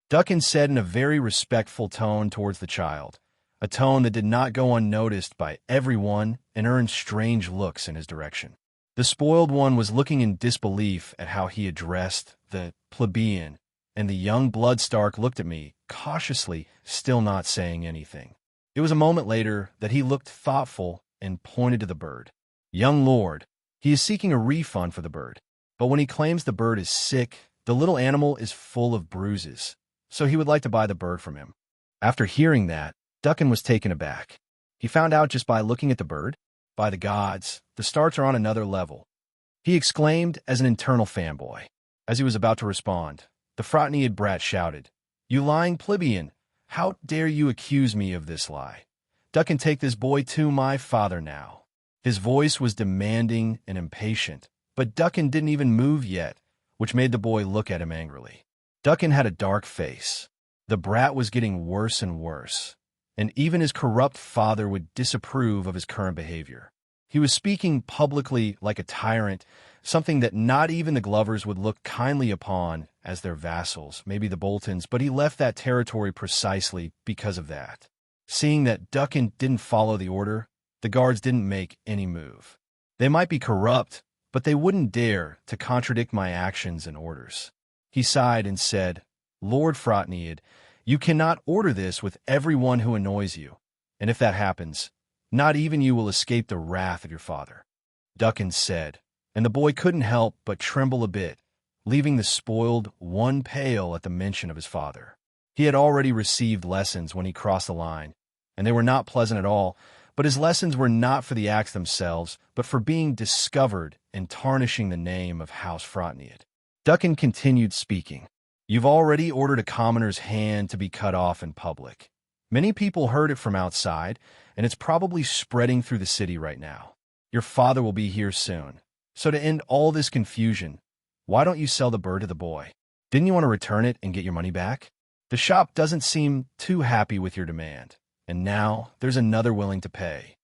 Duncan said in a very respectful tone towards the child, a tone that did not go unnoticed by everyone and earned strange looks in his direction. The spoiled one was looking in disbelief at how he addressed the plebeian, and the young Bloodstark looked at me, cautiously, still not saying anything. It was a moment later that he looked thoughtful and pointed to the bird. Young lord, he is seeking a refund for the bird. But when he claims the bird is sick, the little animal is full of bruises, so he would like to buy the bird from him. After hearing that, Duncan was taken aback. He found out just by looking at the bird. By the gods, the Starks are on another level, he exclaimed as an internal fanboy. As he was about to respond, the Frotnead brat shouted, "You lying plebeian! How dare you accuse me of this lie? Duncan, take this boy to my father now." His voice was demanding and impatient, but Duncan didn't even move yet, which made the boy look at him angrily. Duncan had a dark face. The brat was getting worse and worse, and even his corrupt father would disapprove of his current behavior. He was speaking publicly like a tyrant, something that not even the Glovers would look kindly upon as their vassals, maybe the Boltons, but he left that territory precisely because of that. Seeing that Duncan didn't follow the order, the guards didn't make any move. They might be corrupt, but they wouldn't dare to contradict my actions and orders. He sighed and said, "Lord Frotnead, you cannot order this with everyone who annoys you, and if that happens, not even you will escape the wrath of your father." Duncan said, and the boy couldn't help but tremble a bit, leaving the spoiled one pale at the mention of his father. He had already received lessons when he crossed the line, and they were not pleasant at all, but his lessons were not for the acts themselves, but for being discovered and tarnishing the name of House Frotnead. Duncan continued speaking. "You've already ordered a commoner's hand to be cut off in public. Many people heard it from outside, and it's probably spreading through the city right now. Your father will be here soon. So to end all this confusion, why don't you sell the bird to the boy? Didn't you want to return it and get your money back? The shop doesn't seem too happy with your demand, and now there's another willing to pay,"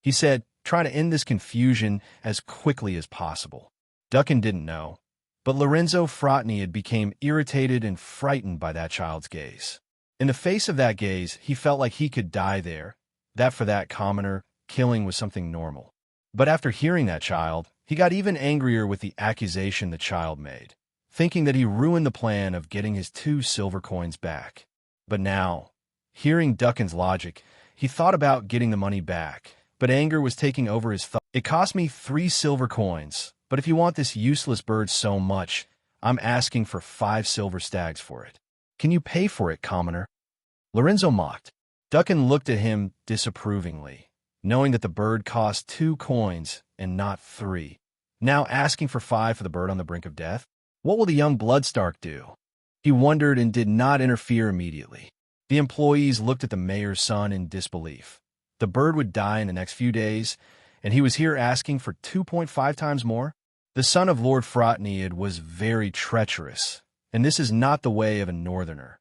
he said, trying to end this confusion as quickly as possible. Duncan didn't know, but Lorenzo Frotnead became irritated and frightened by that child's gaze. In the face of that gaze, he felt like he could die there, that for that commoner, killing was something normal. But after hearing that child, he got even angrier with the accusation the child made, thinking that he ruined the plan of getting his 2 silver coins back. But now, hearing Duncan's logic, he thought about getting the money back, but anger was taking over his thoughts. "It cost me 3 silver coins, but if you want this useless bird so much, I'm asking for 5 silver stags for it. Can you pay for it, commoner?" Lorenzo mocked. Duncan looked at him disapprovingly, knowing that the bird cost 2 coins and not 3. Now asking for 5 for the bird on the brink of death? What will the young Bloodstark do? He wondered and did not interfere immediately. The employees looked at the mayor's son in disbelief. The bird would die in the next few days, and he was here asking for 2.5 times more? The son of Lord Frotnead was very treacherous, and this is not the way of a northerner.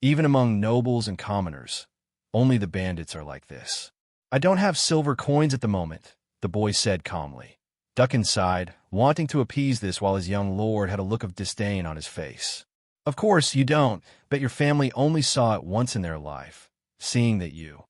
Even among nobles and commoners, only the bandits are like this. "I don't have silver coins at the moment," the boy said calmly. Duncan sighed, wanting to appease this while his young lord had a look of disdain on his face. "Of course you don't, but your family only saw it once in their life, seeing that you—"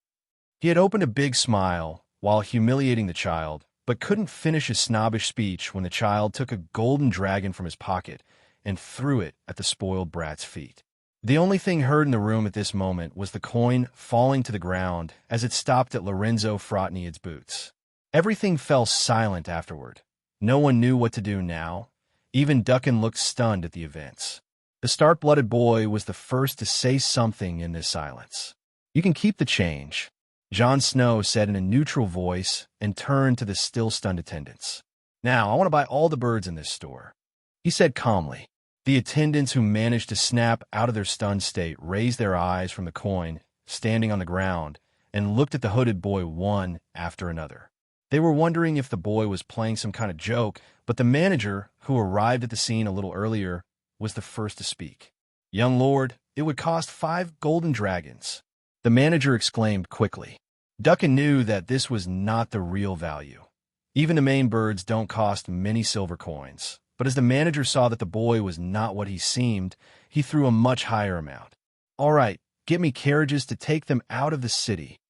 He had opened a big smile while humiliating the child, but couldn't finish his snobbish speech when the child took a golden dragon from his pocket and threw it at the spoiled brat's feet. The only thing heard in the room at this moment was the coin falling to the ground as it stopped at Lorenzo Frotnead's boots. Everything fell silent afterward. No one knew what to do now. Even Duncan looked stunned at the events. The stark-blooded boy was the first to say something in this silence. "You can keep the change," Jon Snow said in a neutral voice and turned to the still-stunned attendants. "Now, I want to buy all the birds in this store," he said calmly. The attendants who managed to snap out of their stunned state raised their eyes from the coin standing on the ground and looked at the hooded boy one after another. They were wondering if the boy was playing some kind of joke, but the manager, who arrived at the scene a little earlier, was the first to speak. "Young lord, it would cost 5 golden dragons," the manager exclaimed quickly. Duncan knew that this was not the real value. Even the main birds don't cost many silver coins, But as the manager saw that the boy was not what he seemed, he threw a much higher amount. "All right, get me carriages to take them out of the city."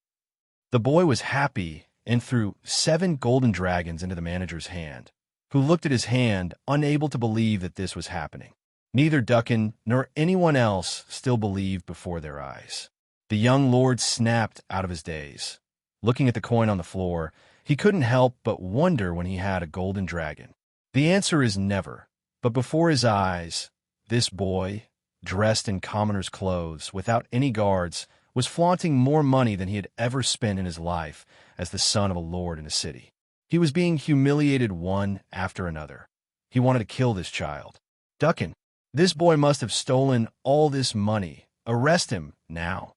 The boy was happy and threw 7 golden dragons into the manager's hand, who looked at his hand, unable to believe that this was happening. Neither Duncan nor anyone else still believed before their eyes. The young lord snapped out of his daze. Looking at the coin on the floor, he couldn't help but wonder when he had a golden dragon. The answer is never, but before his eyes, this boy, dressed in commoner's clothes, without any guards, was flaunting more money than he had ever spent in his life as the son of a lord in a city. He was being humiliated one after another. He wanted to kill this child. "Duncan, this boy must have stolen all this money. Arrest him now."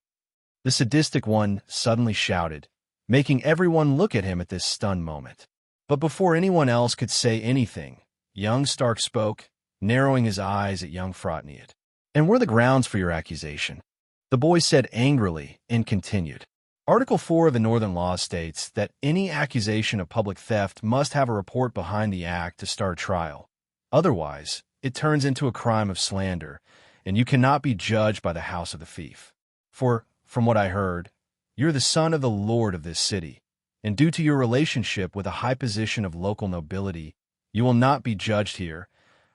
The sadistic one suddenly shouted, making everyone look at him at this stunned moment. But before anyone else could say anything, young Stark spoke, narrowing his eyes at young Frotnead. "And what are the grounds for your accusation?" The boy said angrily and continued. "Article 4 of the Northern Law states that any accusation of public theft must have a report behind the act to start a trial. Otherwise, it turns into a crime of slander, and you cannot be judged by the house of the fief. For, from what I heard, you're the son of the lord of this city, and due to your relationship with a high position of local nobility, you will not be judged here,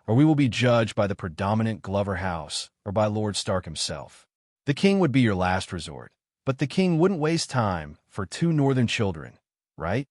or we will be judged by the predominant Glover house or by Lord Stark himself. The king would be your last resort, but the king wouldn't waste time for 2 northern children, right?"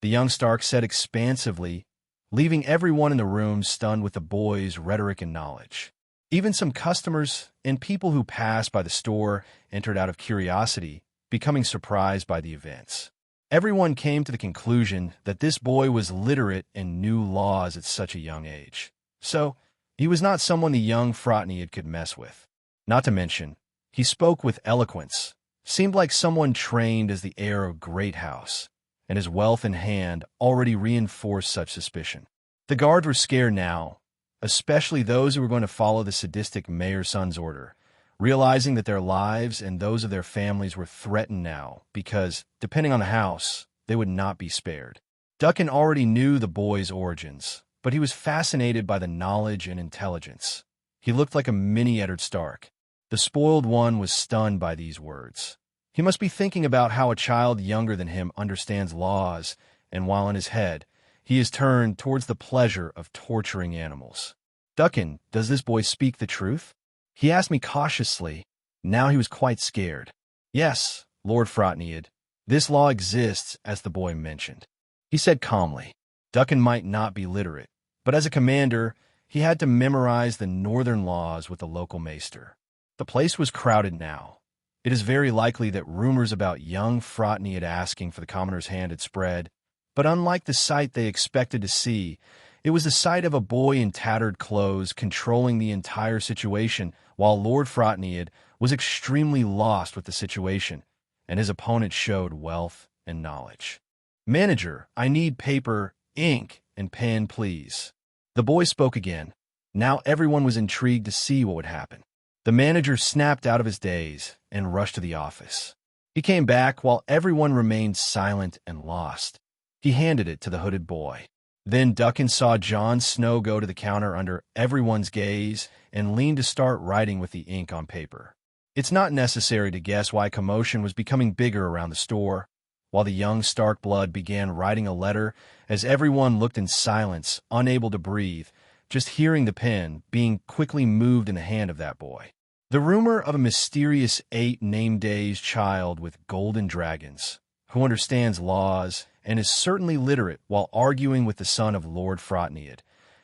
The young Stark said expansively, leaving everyone in the room stunned with the boy's rhetoric and knowledge. Even some customers and people who passed by the store entered out of curiosity, becoming surprised by the events. Everyone came to the conclusion that this boy was literate and knew laws at such a young age. So, he was not someone the young Frotnead could mess with. Not to mention, he spoke with eloquence, seemed like someone trained as the heir of a great house, and his wealth in hand already reinforced such suspicion. The guards were scared now, especially those who were going to follow the sadistic mayor's son's order, realizing that their lives and those of their families were threatened now because, depending on the house, they would not be spared. Duncan already knew the boy's origins, but he was fascinated by the knowledge and intelligence. He looked like a mini Eddard Stark. The spoiled one was stunned by these words. He must be thinking about how a child younger than him understands laws, and while in his head, he is turned towards the pleasure of torturing animals. "Duncan, does this boy speak the truth?" He asked me cautiously. Now he was quite scared. "Yes, Lord Frotnead, this law exists, as the boy mentioned," he said calmly. Duncan might not be literate, but as a commander, he had to memorize the northern laws with the local maester. The place was crowded now. It is very likely that rumors about young Frotnead asking for the commoner's hand had spread, but unlike the sight they expected to see, it was the sight of a boy in tattered clothes controlling the entire situation, while Lord Frotnead was extremely lost with the situation, and his opponent showed wealth and knowledge. "Manager, I need paper, ink, and pen, please." The boy spoke again. Now everyone was intrigued to see what would happen. The manager snapped out of his daze and rushed to the office. He came back while everyone remained silent and lost. He handed it to the hooded boy. Then Duncan saw Jon Snow go to the counter under everyone's gaze and leaned to start writing with the ink on paper. It's not necessary to guess why commotion was becoming bigger around the store, while the young Stark blood began writing a letter as everyone looked in silence, unable to breathe, just hearing the pen being quickly moved in the hand of that boy. The rumor of a mysterious 8-name-days child with golden dragons, who understands laws and is certainly literate while arguing with the son of Lord Frotnead,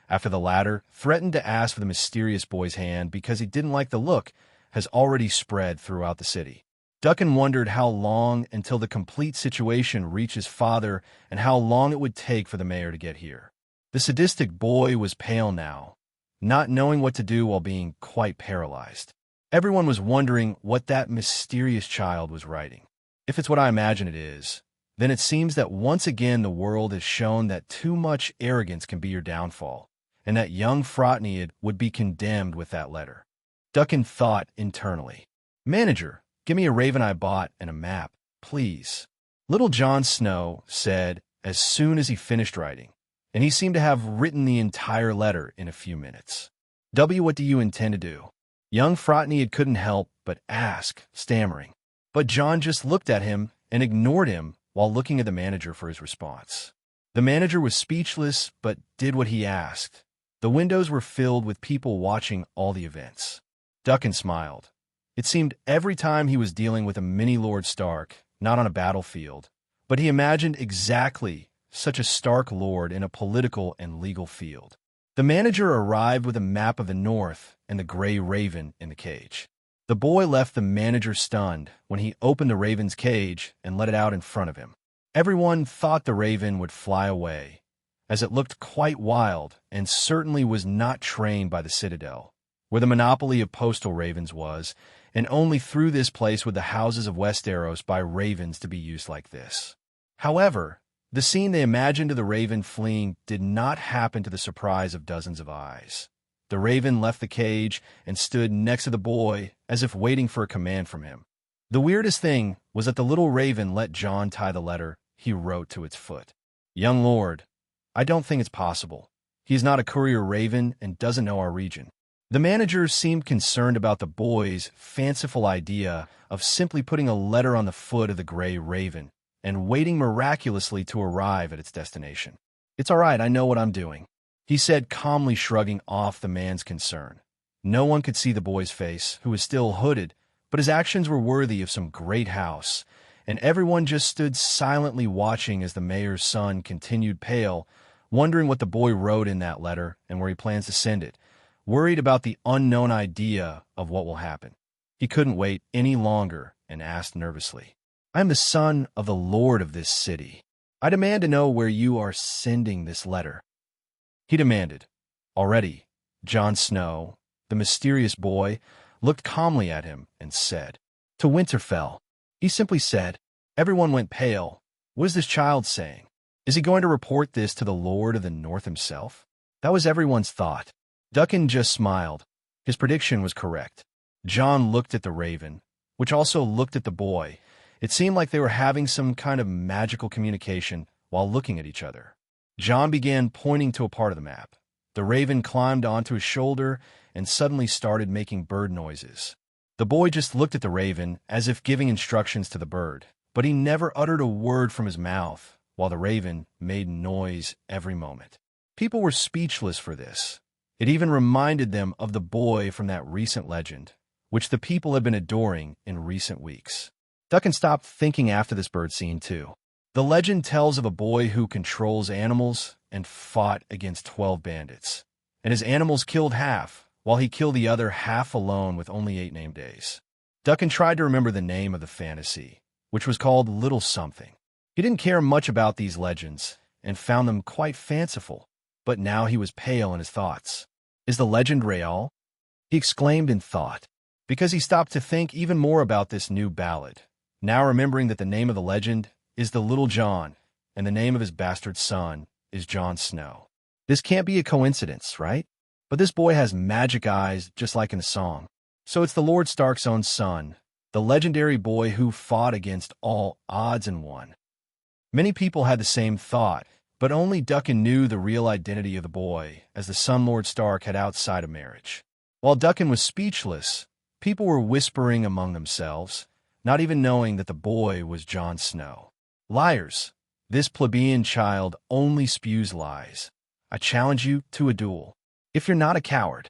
after the latter threatened to ask for the mysterious boy's hand because he didn't like the look, has already spread throughout the city. Duncan wondered how long until the complete situation reached his father and how long it would take for the mayor to get here. The sadistic boy was pale now, not knowing what to do while being quite paralyzed. Everyone was wondering what that mysterious child was writing. If it's what I imagine it is, then it seems that once again the world has shown that too much arrogance can be your downfall, and that young Frotnead would be condemned with that letter. Duncan thought internally. "Manager, give me a raven I bought and a map, please." Little Jon Snow said as soon as he finished writing, and he seemed to have written the entire letter in a few minutes. What do you intend to do? Young Frotney couldn't help but ask, stammering. But John just looked at him and ignored him while looking at the manager for his response. The manager was speechless but did what he asked. The windows were filled with people watching all the events. Duncan smiled. It seemed every time he was dealing with a mini Lord Stark, not on a battlefield, but he imagined exactly such a Stark lord in a political and legal field. The manager arrived with a map of the North and the gray raven in the cage. The boy left the manager stunned when he opened the raven's cage and let it out in front of him. Everyone thought the raven would fly away, as it looked quite wild and certainly was not trained by the Citadel, where the monopoly of postal ravens was, and only through this place would the houses of Westeros buy ravens to be used like this. However, the scene they imagined of the raven fleeing did not happen to the surprise of dozens of eyes. The raven left the cage and stood next to the boy as if waiting for a command from him. The weirdest thing was that the little raven let John tie the letter he wrote to its foot. Young Lord, I don't think it's possible. He is not a courier raven and doesn't know our region. The manager seemed concerned about the boy's fanciful idea of simply putting a letter on the foot of the gray raven and waiting miraculously to arrive at its destination. It's all right, I know what I'm doing, he said, calmly shrugging off the man's concern. No one could see the boy's face, who was still hooded, but his actions were worthy of some great house, and everyone just stood silently watching as the mayor's son continued pale, wondering what the boy wrote in that letter and where he plans to send it, worried about the unknown idea of what will happen. He couldn't wait any longer and asked nervously, I am the son of the lord of this city. I demand to know where you are sending this letter. He demanded. Already, Jon Snow, the mysterious boy, looked calmly at him and said, To Winterfell. He simply said. Everyone went pale. What is this child saying? Is he going to report this to the Lord of the North himself? That was everyone's thought. Duncan just smiled. His prediction was correct. John looked at the raven, which also looked at the boy. It seemed like they were having some kind of magical communication while looking at each other. John began pointing to a part of the map. The raven climbed onto his shoulder and suddenly started making bird noises. The boy just looked at the raven as if giving instructions to the bird, but he never uttered a word from his mouth, while the raven made noise every moment. People were speechless for this. It even reminded them of the boy from that recent legend, which the people had been adoring in recent weeks. Duncan stopped thinking after this bird scene, too. The legend tells of a boy who controls animals and fought against 12 bandits, and his animals killed half, while he killed the other half alone with only 8 named days. Duncan tried to remember the name of the fantasy, which was called Little Something. He didn't care much about these legends and found them quite fanciful, but now he was pale in his thoughts. Is the legend real? He exclaimed in thought, because he stopped to think even more about this new ballad, now remembering that the name of the legend is the Little John, and the name of his bastard son is Jon Snow. This can't be a coincidence, right? But this boy has magic eyes just like in the song. So it's the Lord Stark's own son, the legendary boy who fought against all odds and won. Many people had the same thought, but only Duncan knew the real identity of the boy, as the son Lord Stark had outside of marriage. While Duncan was speechless, people were whispering among themselves, not even knowing that the boy was Jon Snow. Liars! This plebeian child only spews lies. I challenge you to a duel. If you're not a coward.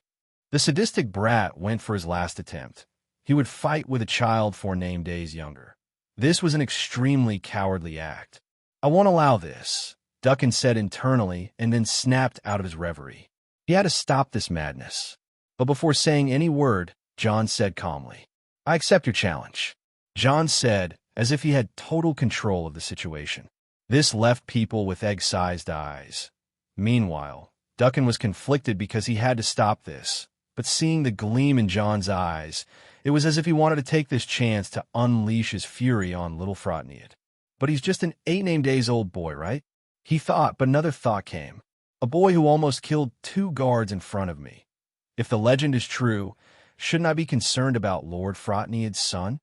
The sadistic brat went for his last attempt. He would fight with a child 4 named days younger. This was an extremely cowardly act. I won't allow this, Duncan said internally and then snapped out of his reverie. He had to stop this madness. But before saying any word, Jon said calmly, I accept your challenge. Jon said, as if he had total control of the situation. This left people with egg-sized eyes. Meanwhile, Duncan was conflicted because he had to stop this, but seeing the gleam in Jon's eyes, it was as if he wanted to take this chance to unleash his fury on little Frotney. But he's just an 8 named days old boy, right? He thought, but another thought came. A boy who almost killed 2 guards in front of me. If the legend is true, shouldn't I be concerned about Lord Frotney's son?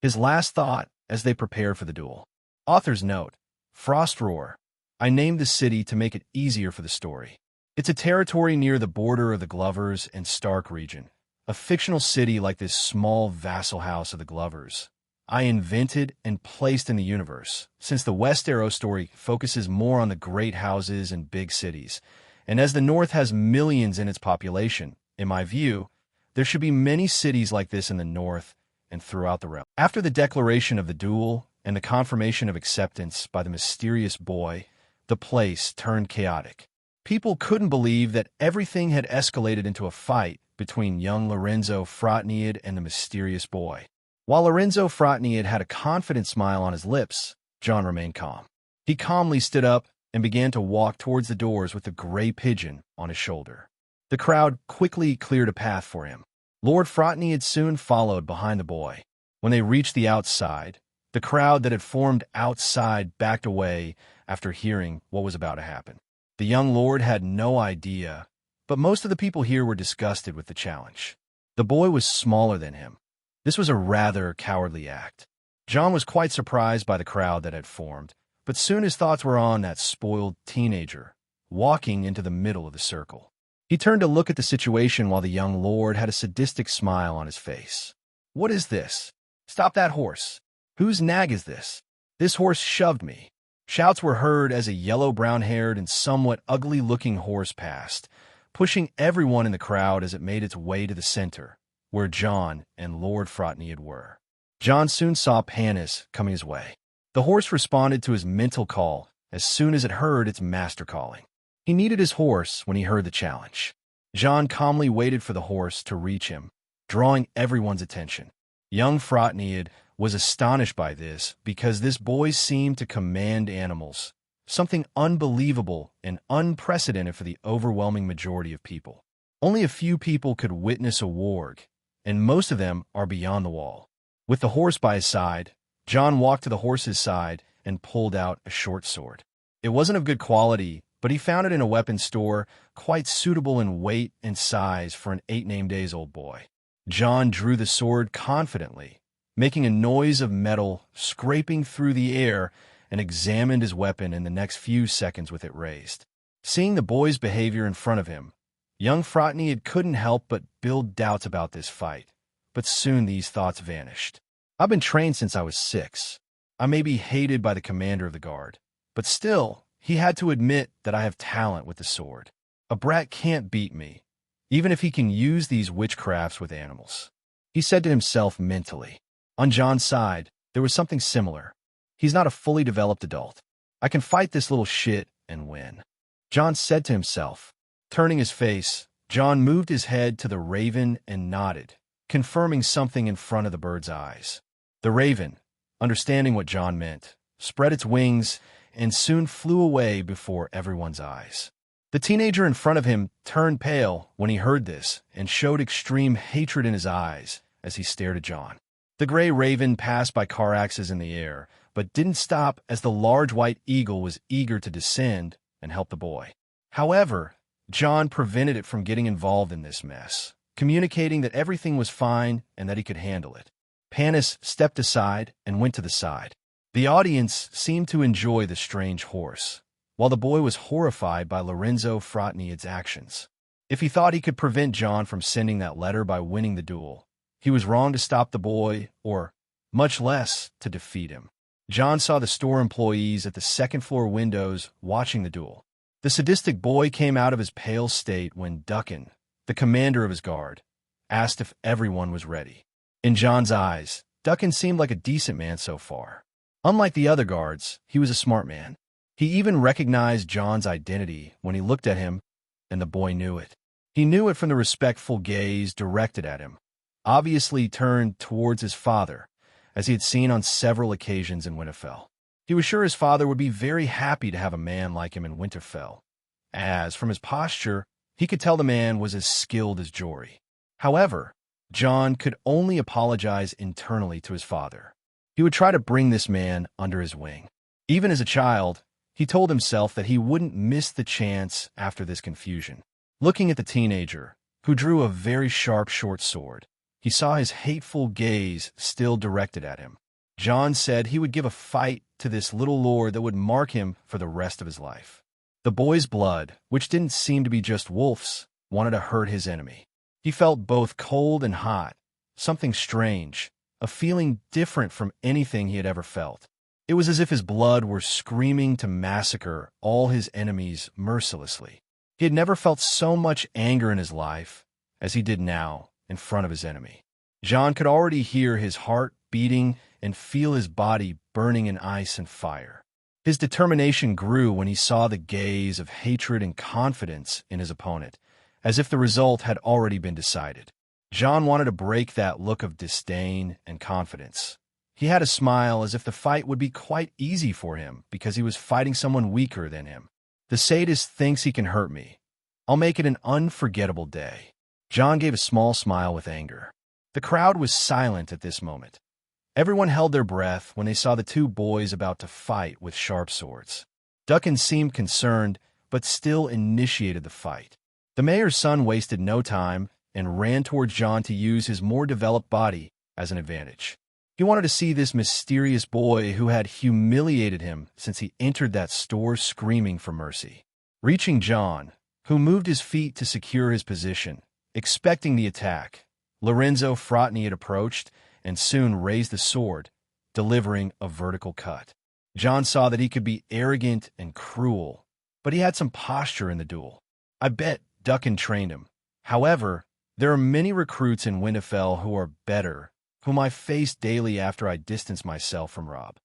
His last thought as they prepared for the duel. Author's note, Frost Roar. I named the city to make it easier for the story. It's a territory near the border of the Glovers and Stark region, a fictional city like this small vassal house of the Glovers. I invented and placed in the universe, since the West Arrow story focuses more on the great houses and big cities, and as the North has millions in its population, in my view, there should be many cities like this in the North and throughout the realm. After the declaration of the duel and the confirmation of acceptance by the mysterious boy, the place turned chaotic. People couldn't believe that everything had escalated into a fight between young Lorenzo Frotneid and the mysterious boy. While Lorenzo Frotneid had a confident smile on his lips, Jon remained calm. He calmly stood up and began to walk towards the doors with the gray pigeon on his shoulder. The crowd quickly cleared a path for him. Lord Frotneid soon followed behind the boy. When they reached the outside, the crowd that had formed outside backed away after hearing what was about to happen. The young lord had no idea, but most of the people here were disgusted with the challenge. The boy was smaller than him. This was a rather cowardly act. Jon was quite surprised by the crowd that had formed, but soon his thoughts were on that spoiled teenager, walking into the middle of the circle. He turned to look at the situation while the young lord had a sadistic smile on his face. "What is this? Stop that horse! Whose nag is this? This horse shoved me." Shouts were heard as a yellow brown-haired and somewhat ugly-looking horse passed, pushing everyone in the crowd as it made its way to the center, where Jon and Lord Frotneid were. Jon soon saw Panis coming his way. The horse responded to his mental call as soon as it heard its master calling. He needed his horse when he heard the challenge. Jon calmly waited for the horse to reach him, drawing everyone's attention. Young Frotneid was astonished by this because this boy seemed to command animals, something unbelievable and unprecedented for the overwhelming majority of people. Only a few people could witness a warg, and most of them are beyond the wall. With the horse by his side, Jon walked to the horse's side and pulled out a short sword. It wasn't of good quality, but he found it in a weapons store, quite suitable in weight and size for an 8-name-days-old boy. Jon drew the sword confidently, making a noise of metal scraping through the air, and examined his weapon in the next few seconds with it raised. Seeing the boy's behavior in front of him, young Frotneid couldn't help but build doubts about this fight, but soon these thoughts vanished. "I've been trained since I was 6. I may be hated by the commander of the guard, but still, he had to admit that I have talent with the sword. A brat can't beat me, even if he can use these witchcrafts with animals," he said to himself mentally. On Jon's side, there was something similar. He's not a fully developed adult. I can fight this little shit and win, Jon said to himself. Turning his face, Jon moved his head to the raven and nodded, confirming something in front of the bird's eyes. The raven, understanding what Jon meant, spread its wings and soon flew away before everyone's eyes. The teenager in front of him turned pale when he heard this and showed extreme hatred in his eyes as he stared at Jon. The gray raven passed by Caraxes in the air, but didn't stop as the large white eagle was eager to descend and help the boy. However, Jon prevented it from getting involved in this mess, communicating that everything was fine and that he could handle it. Panis stepped aside and went to the side. The audience seemed to enjoy the strange horse, while the boy was horrified by Lorenzo Frotneid's actions. If he thought he could prevent Jon from sending that letter by winning the duel, he was wrong to stop the boy or, much less, to defeat him. Jon saw the store employees at the second-floor windows watching the duel. The sadistic boy came out of his pale state when Duncan, the commander of his guard, asked if everyone was ready. In Jon's eyes, Duncan seemed like a decent man so far. Unlike the other guards, he was a smart man. He even recognized Jon's identity when he looked at him, and the boy knew it. He knew it from the respectful gaze directed at him, obviously turned towards his father, as he had seen on several occasions in Winterfell. He was sure his father would be very happy to have a man like him in Winterfell, as, from his posture, he could tell the man was as skilled as Jory. However, Jon could only apologize internally to his father. He would try to bring this man under his wing. Even as a child, he told himself that he wouldn't miss the chance after this confusion. Looking at the teenager, who drew a very sharp short sword, he saw his hateful gaze still directed at him. Jon said he would give a fight to this little lord that would mark him for the rest of his life. The boy's blood, which didn't seem to be just wolf's, wanted to hurt his enemy. He felt both cold and hot, something strange, a feeling different from anything he had ever felt. It was as if his blood were screaming to massacre all his enemies mercilessly. He had never felt so much anger in his life as he did now in front of his enemy. Jon could already hear his heart beating and feel his body burning in ice and fire. His determination grew when he saw the gaze of hatred and confidence in his opponent, as if the result had already been decided. Jon wanted to break that look of disdain and confidence. He had a smile as if the fight would be quite easy for him because he was fighting someone weaker than him. The sadist thinks he can hurt me. I'll make it an unforgettable day. Jon gave a small smile with anger. The crowd was silent at this moment. Everyone held their breath when they saw the two boys about to fight with sharp swords. Duncan seemed concerned, but still initiated the fight. The mayor's son wasted no time and ran towards Jon to use his more developed body as an advantage. He wanted to see this mysterious boy who had humiliated him since he entered that store screaming for mercy. Reaching Jon, who moved his feet to secure his position, expecting the attack, Lorenzo Frotny had approached and soon raised the sword, delivering a vertical cut. Jon saw that he could be arrogant and cruel, but he had some posture in the duel. I bet Duncan trained him. However, there are many recruits in Winterfell who are better, whom I face daily after I distance myself from Robb.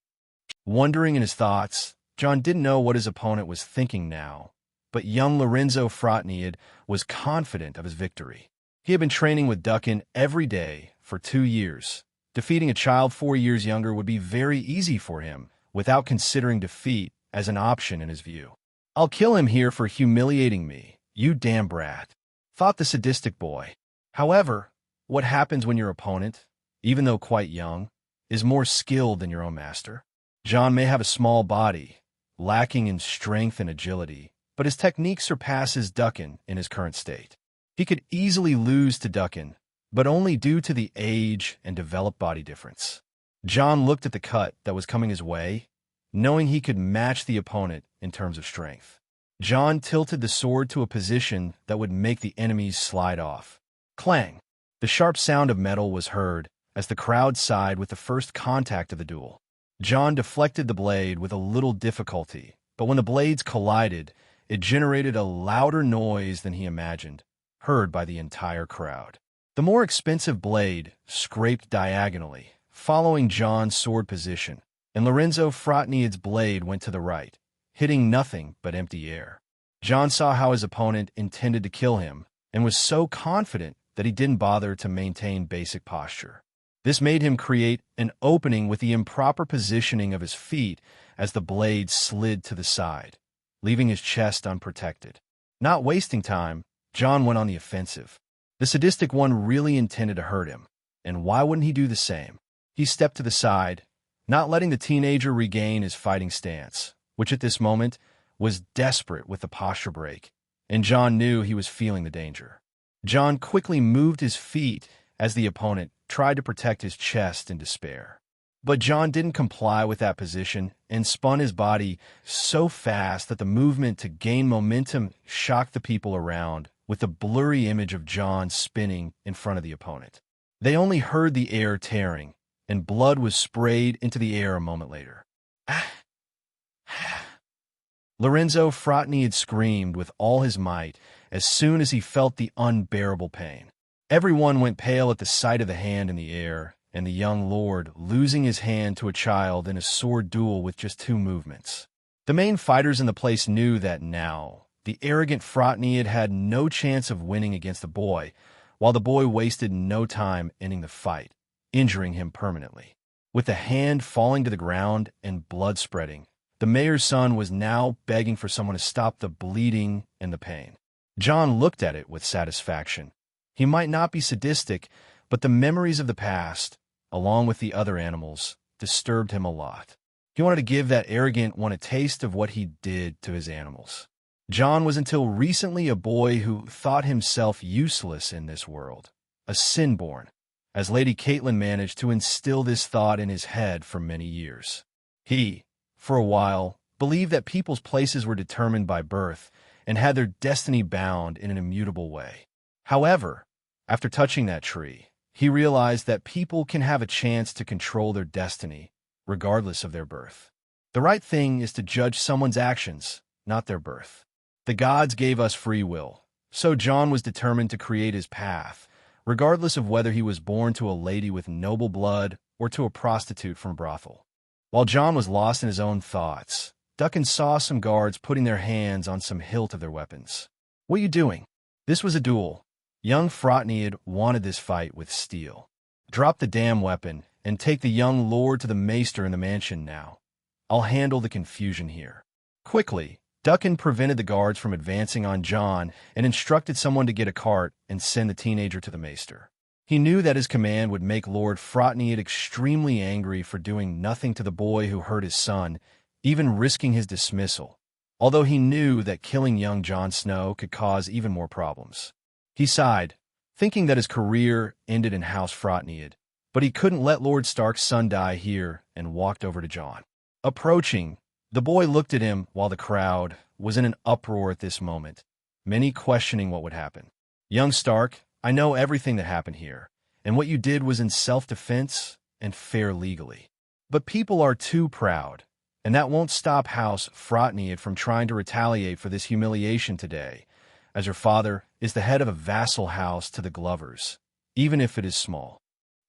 Wondering in his thoughts, Jon didn't know what his opponent was thinking now, but young Lorenzo Frotny was confident of his victory. He had been training with Duncan every day for 2 years. Defeating a child 4 years younger would be very easy for him, without considering defeat as an option in his view. I'll kill him here for humiliating me, you damn brat, thought the sadistic boy. However, what happens when your opponent, even though quite young, is more skilled than your own master? Jon may have a small body, lacking in strength and agility, but his technique surpasses Duncan in his current state. He could easily lose to Duncan, but only due to the age and developed body difference. Jon looked at the cut that was coming his way, knowing he could match the opponent in terms of strength. Jon tilted the sword to a position that would make the enemies slide off. Clang! The sharp sound of metal was heard as the crowd sighed with the first contact of the duel. Jon deflected the blade with a little difficulty, but when the blades collided, it generated a louder noise than he imagined, heard by the entire crowd. The more expensive blade scraped diagonally, following Jon's sword position, and Lorenzo Frotny's blade went to the right, hitting nothing but empty air. Jon saw how his opponent intended to kill him, and was so confident that he didn't bother to maintain basic posture. This made him create an opening with the improper positioning of his feet as the blade slid to the side, leaving his chest unprotected. Not wasting time, Jon went on the offensive. The sadistic one really intended to hurt him, and why wouldn't he do the same? He stepped to the side, not letting the teenager regain his fighting stance, which at this moment was desperate with the posture break, and Jon knew he was feeling the danger. Jon quickly moved his feet as the opponent tried to protect his chest in despair. But Jon didn't comply with that position and spun his body so fast that the movement to gain momentum shocked the people around, with the blurry image of Jon spinning in front of the opponent. They only heard the air tearing, and blood was sprayed into the air a moment later. Lorenzo Frotny had screamed with all his might as soon as he felt the unbearable pain. Everyone went pale at the sight of the hand in the air, and the young lord losing his hand to a child in a sword duel with just 2 movements. The main fighters in the place knew that now the arrogant Frotny had no chance of winning against the boy, while the boy wasted no time ending the fight, injuring him permanently. With the hand falling to the ground and blood spreading, the mayor's son was now begging for someone to stop the bleeding and the pain. Jon looked at it with satisfaction. He might not be sadistic, but the memories of the past, along with the other animals, disturbed him a lot. He wanted to give that arrogant one a taste of what he did to his animals. Jon was until recently a boy who thought himself useless in this world, a sin-born, as Lady Catelyn managed to instill this thought in his head for many years. He, for a while, believed that people's places were determined by birth and had their destiny bound in an immutable way. However, after touching that tree, he realized that people can have a chance to control their destiny, regardless of their birth. The right thing is to judge someone's actions, not their birth. The gods gave us free will, so Jon was determined to create his path, regardless of whether he was born to a lady with noble blood or to a prostitute from a brothel. While Jon was lost in his own thoughts, Duncan saw some guards putting their hands on some hilt of their weapons. "What are you doing?" This was a duel. Young Frotnead wanted this fight with steel. "Drop the damn weapon and take the young lord to the maester in the mansion now. I'll handle the confusion here." Quickly, Duncan prevented the guards from advancing on Jon and instructed someone to get a cart and send the teenager to the maester. He knew that his command would make Lord Frotnead extremely angry for doing nothing to the boy who hurt his son, even risking his dismissal, although he knew that killing young Jon Snow could cause even more problems. He sighed, thinking that his career ended in House Frotnead, but he couldn't let Lord Stark's son die here, and walked over to Jon. Approaching, the boy looked at him while the crowd was in an uproar at this moment, many questioning what would happen. "Young Stark, I know everything that happened here, and what you did was in self-defense and fair legally. But people are too proud, and that won't stop House Frotnead from trying to retaliate for this humiliation today, as your father is the head of a vassal house to the Glovers, even if it is small."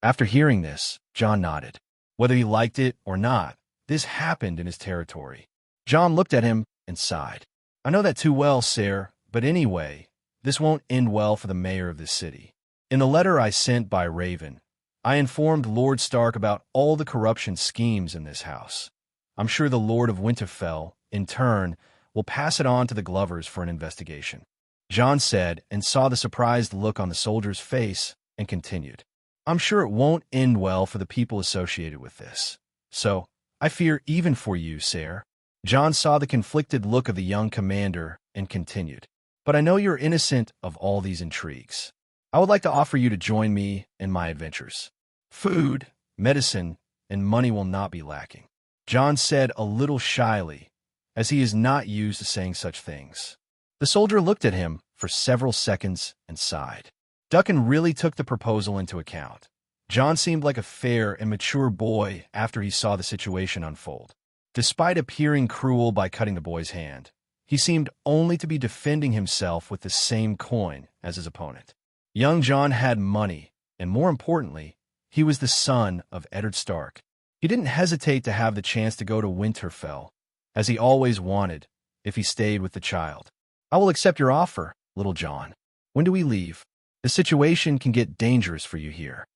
After hearing this, Jon nodded. Whether he liked it or not, this happened in his territory. Jon looked at him and sighed. "I know that too well, sir, but anyway, this won't end well for the mayor of this city. In the letter I sent by Raven, I informed Lord Stark about all the corruption schemes in this house. I'm sure the Lord of Winterfell, in turn, will pass it on to the Glovers for an investigation." Jon said, and saw the surprised look on the soldier's face, and continued. "I'm sure it won't end well for the people associated with this. So, I fear even for you, sir." Jon saw the conflicted look of the young commander, and continued. "But I know you're innocent of all these intrigues. I would like to offer you to join me in my adventures. Food, medicine, and money will not be lacking." Jon said a little shyly, as he is not used to saying such things. The soldier looked at him for several seconds and sighed. Duncan really took the proposal into account. Jon seemed like a fair and mature boy after he saw the situation unfold. Despite appearing cruel by cutting the boy's hand, he seemed only to be defending himself with the same coin as his opponent. Young Jon had money, and more importantly, he was the son of Eddard Stark. He didn't hesitate to have the chance to go to Winterfell, as he always wanted, if he stayed with the child. "I will accept your offer, little Jon. When do we leave? The situation can get dangerous for you here."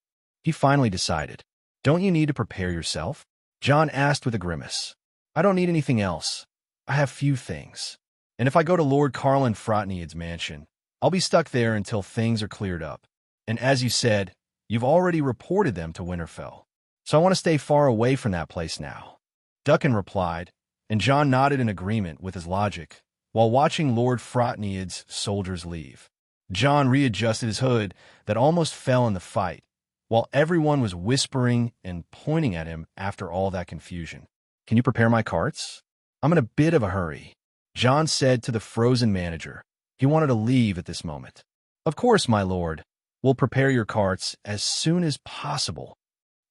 He finally decided. "Don't you need to prepare yourself?" Jon asked with a grimace. "I don't need anything else. I have few things. And if I go to Lord Carlin Frotnead's mansion, I'll be stuck there until things are cleared up. And as you said, you've already reported them to Winterfell. So I want to stay far away from that place now." Duncan replied, and Jon nodded in agreement with his logic, while watching Lord Frotnead's soldiers leave. Jon readjusted his hood that almost fell in the fight, while everyone was whispering and pointing at him after all that confusion. "Can you prepare my carts? I'm in a bit of a hurry," Jon said to the frozen manager. He wanted to leave at this moment. "Of course, my lord. We'll prepare your carts as soon as possible,"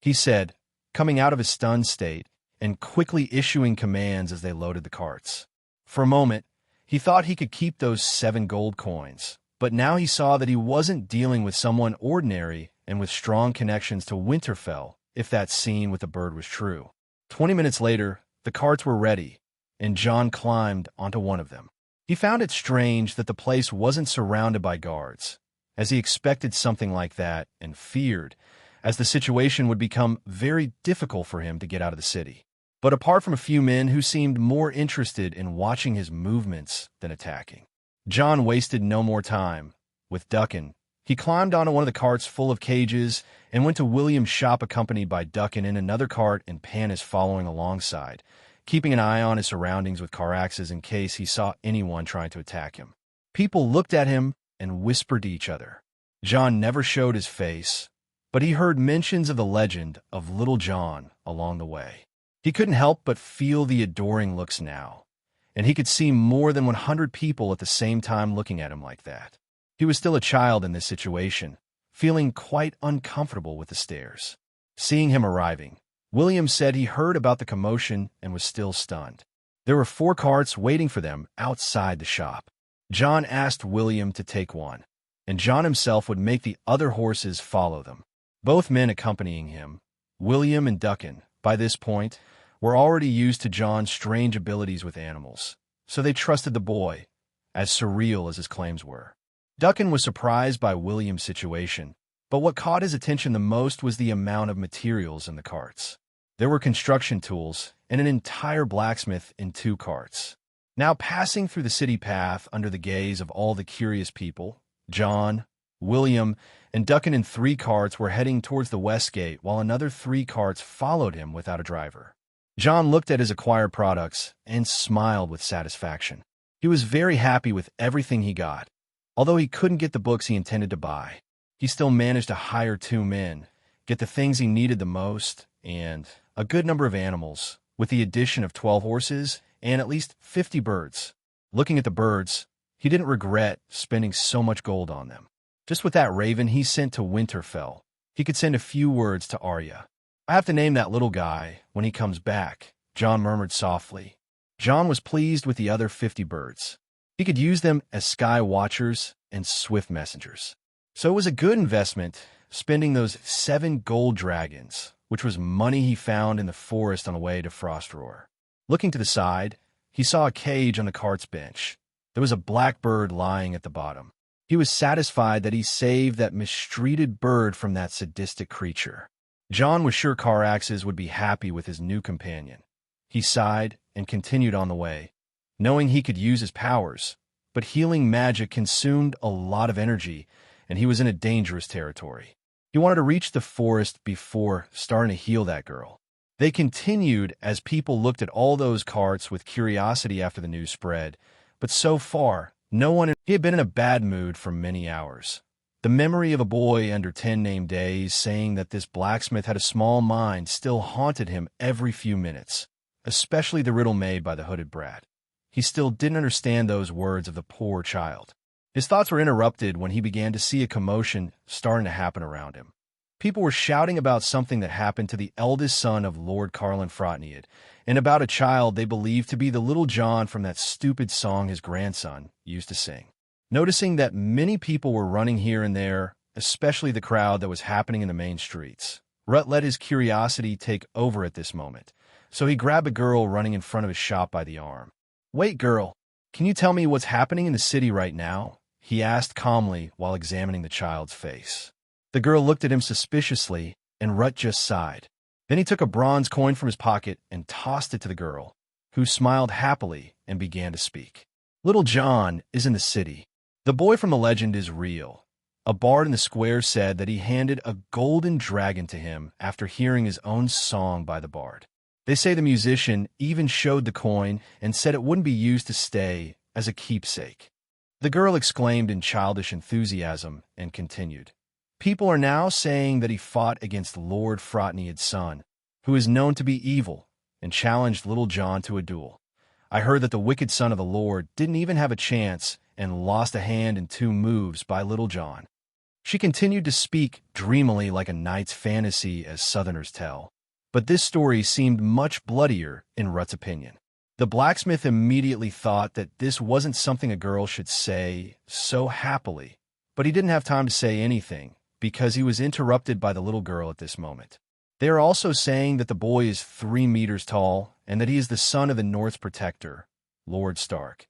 he said, coming out of his stunned state and quickly issuing commands as they loaded the carts. For a moment, he thought he could keep those 7 gold coins, but now he saw that he wasn't dealing with someone ordinary and with strong connections to Winterfell, if that scene with the bird was true. 20 minutes later, the carts were ready, and Jon climbed onto one of them. He found it strange that the place wasn't surrounded by guards, as he expected something like that and feared, as the situation would become very difficult for him to get out of the city. But apart from a few men who seemed more interested in watching his movements than attacking, Jon wasted no more time. With Duncan, he climbed onto one of the carts full of cages and went to William's shop accompanied by Duncan in another cart and Panis following alongside, keeping an eye on his surroundings with Caraxes in case he saw anyone trying to attack him. People looked at him and whispered to each other. Jon never showed his face, but he heard mentions of the legend of Little John along the way. He couldn't help but feel the adoring looks now, and he could see more than 100 people at the same time looking at him like that. He was still a child in this situation, feeling quite uncomfortable with the stares. Seeing him arriving, William said he heard about the commotion and was still stunned. There were 4 carts waiting for them outside the shop. John asked William to take one, and John himself would make the other horses follow them. Both men accompanying him, William and Duncan, by this point, were already used to John's strange abilities with animals, so they trusted the boy, as surreal as his claims were. Duncan was surprised by William's situation, but what caught his attention the most was the amount of materials in the carts. There were construction tools and an entire blacksmith in 2 carts. Now passing through the city path under the gaze of all the curious people, John, William, and Duncan in 3 carts were heading towards the west gate while another 3 carts followed him without a driver. John looked at his acquired products and smiled with satisfaction. He was very happy with everything he got. Although he couldn't get the books he intended to buy, he still managed to hire 2 men, get the things he needed the most, and a good number of animals, with the addition of 12 horses and at least 50 birds. Looking at the birds, he didn't regret spending so much gold on them. Just with that raven he sent to Winterfell, he could send a few words to Arya. "I have to name that little guy when he comes back," John murmured softly. John was pleased with the other 50 birds. He could use them as sky watchers and swift messengers. So it was a good investment, spending those 7 gold dragons, which was money he found in the forest on the way to Frostroar. Looking to the side, he saw a cage on the cart's bench. There was a black bird lying at the bottom. He was satisfied that he saved that mistreated bird from that sadistic creature. John was sure Caraxes would be happy with his new companion. He sighed and continued on the way, knowing he could use his powers, but healing magic consumed a lot of energy, and he was in a dangerous territory. He wanted to reach the forest before starting to heal that girl. They continued as people looked at all those carts with curiosity after the news spread, but so far, no one. He had been in a bad mood for many hours. The memory of a boy under 10 named days saying that this blacksmith had a small mind still haunted him every few minutes, especially the riddle made by the hooded brat. He still didn't understand those words of the poor child. His thoughts were interrupted when he began to see a commotion starting to happen around him. People were shouting about something that happened to the eldest son of Lord Carlin Frotnead, and about a child they believed to be the Little John from that stupid song his grandson used to sing. Noticing that many people were running here and there, especially the crowd that was happening in the main streets, Rut let his curiosity take over at this moment, so he grabbed a girl running in front of his shop by the arm. "Wait, girl, can you tell me what's happening in the city right now?" he asked calmly while examining the child's face. The girl looked at him suspiciously, and Rut just sighed. Then he took a bronze coin from his pocket and tossed it to the girl, who smiled happily and began to speak. "Little John is in the city. The boy from the legend is real." A bard in the square said that he handed a golden dragon to him after hearing his own song by the bard. They say the musician even showed the coin and said it wouldn't be used to stay as a keepsake. The girl exclaimed in childish enthusiasm and continued. "People are now saying that he fought against Lord Frotnead's son, who is known to be evil, and challenged Little John to a duel. I heard that the wicked son of the Lord didn't even have a chance and lost a hand in 2 moves by Little John." She continued to speak dreamily like a knight's fantasy, as Southerners tell, but this story seemed much bloodier in Rut's opinion. The blacksmith immediately thought that this wasn't something a girl should say so happily, but he didn't have time to say anything because he was interrupted by the little girl at this moment. They are also saying that the boy is 3 meters tall and that he is the son of the North's protector, Lord Stark.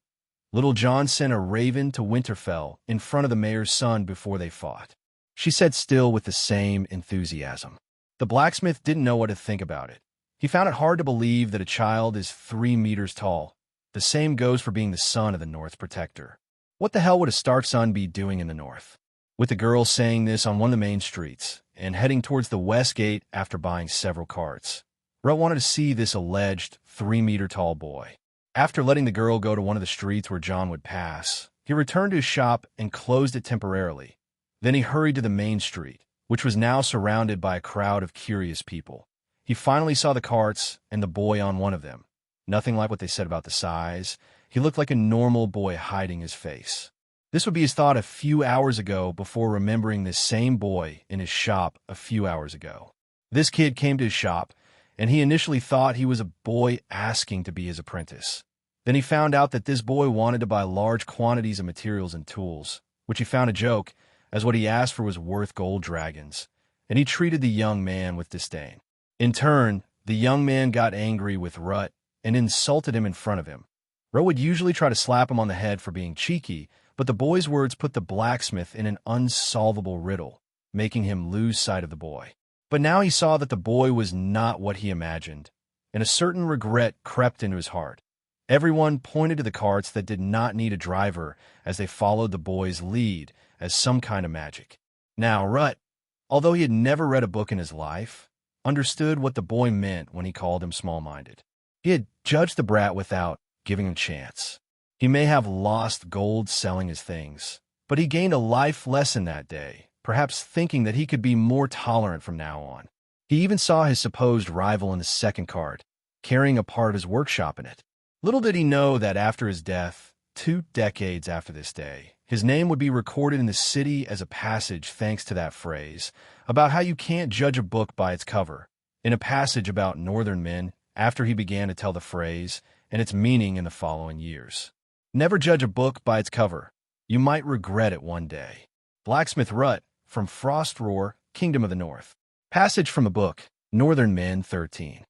Little John sent a raven to Winterfell in front of the mayor's son before they fought. She said still with the same enthusiasm. The blacksmith didn't know what to think about it. He found it hard to believe that a child is 3 meters tall. The same goes for being the son of the North's protector. What the hell would a Stark son be doing in the North? With the girl saying this on one of the main streets and heading towards the west gate after buying several carts, Rut wanted to see this alleged 3-meter-tall boy. After letting the girl go to one of the streets where John would pass, he returned to his shop and closed it temporarily. Then he hurried to the main street, which was now surrounded by a crowd of curious people. He finally saw the carts and the boy on one of them. Nothing like what they said about the size. He looked like a normal boy hiding his face. This would be his thought a few hours ago before remembering this same boy in his shop a few hours ago. This kid came to his shop, and he initially thought he was a boy asking to be his apprentice. Then he found out that this boy wanted to buy large quantities of materials and tools, which he found a joke, as what he asked for was worth gold dragons, and he treated the young man with disdain. In turn, the young man got angry with Rut and insulted him in front of him. Rut would usually try to slap him on the head for being cheeky, but the boy's words put the blacksmith in an unsolvable riddle, making him lose sight of the boy. But now he saw that the boy was not what he imagined, and a certain regret crept into his heart. Everyone pointed to the carts that did not need a driver as they followed the boy's lead as some kind of magic. Now, Rut, although he had never read a book in his life, understood what the boy meant when he called him small-minded. He had judged the brat without giving him a chance. He may have lost gold selling his things, but he gained a life lesson that day, perhaps thinking that he could be more tolerant from now on. He even saw his supposed rival in the second cart, carrying a part of his workshop in it. Little did he know that after his death, 2 decades after this day, his name would be recorded in the city as a passage thanks to that phrase, about how you can't judge a book by its cover, in a passage about northern men after he began to tell the phrase and its meaning in the following years. Never judge a book by its cover. You might regret it one day. Blacksmith Rut, from Frost Roar, Kingdom of the North. Passage from the book, Northern Men 13.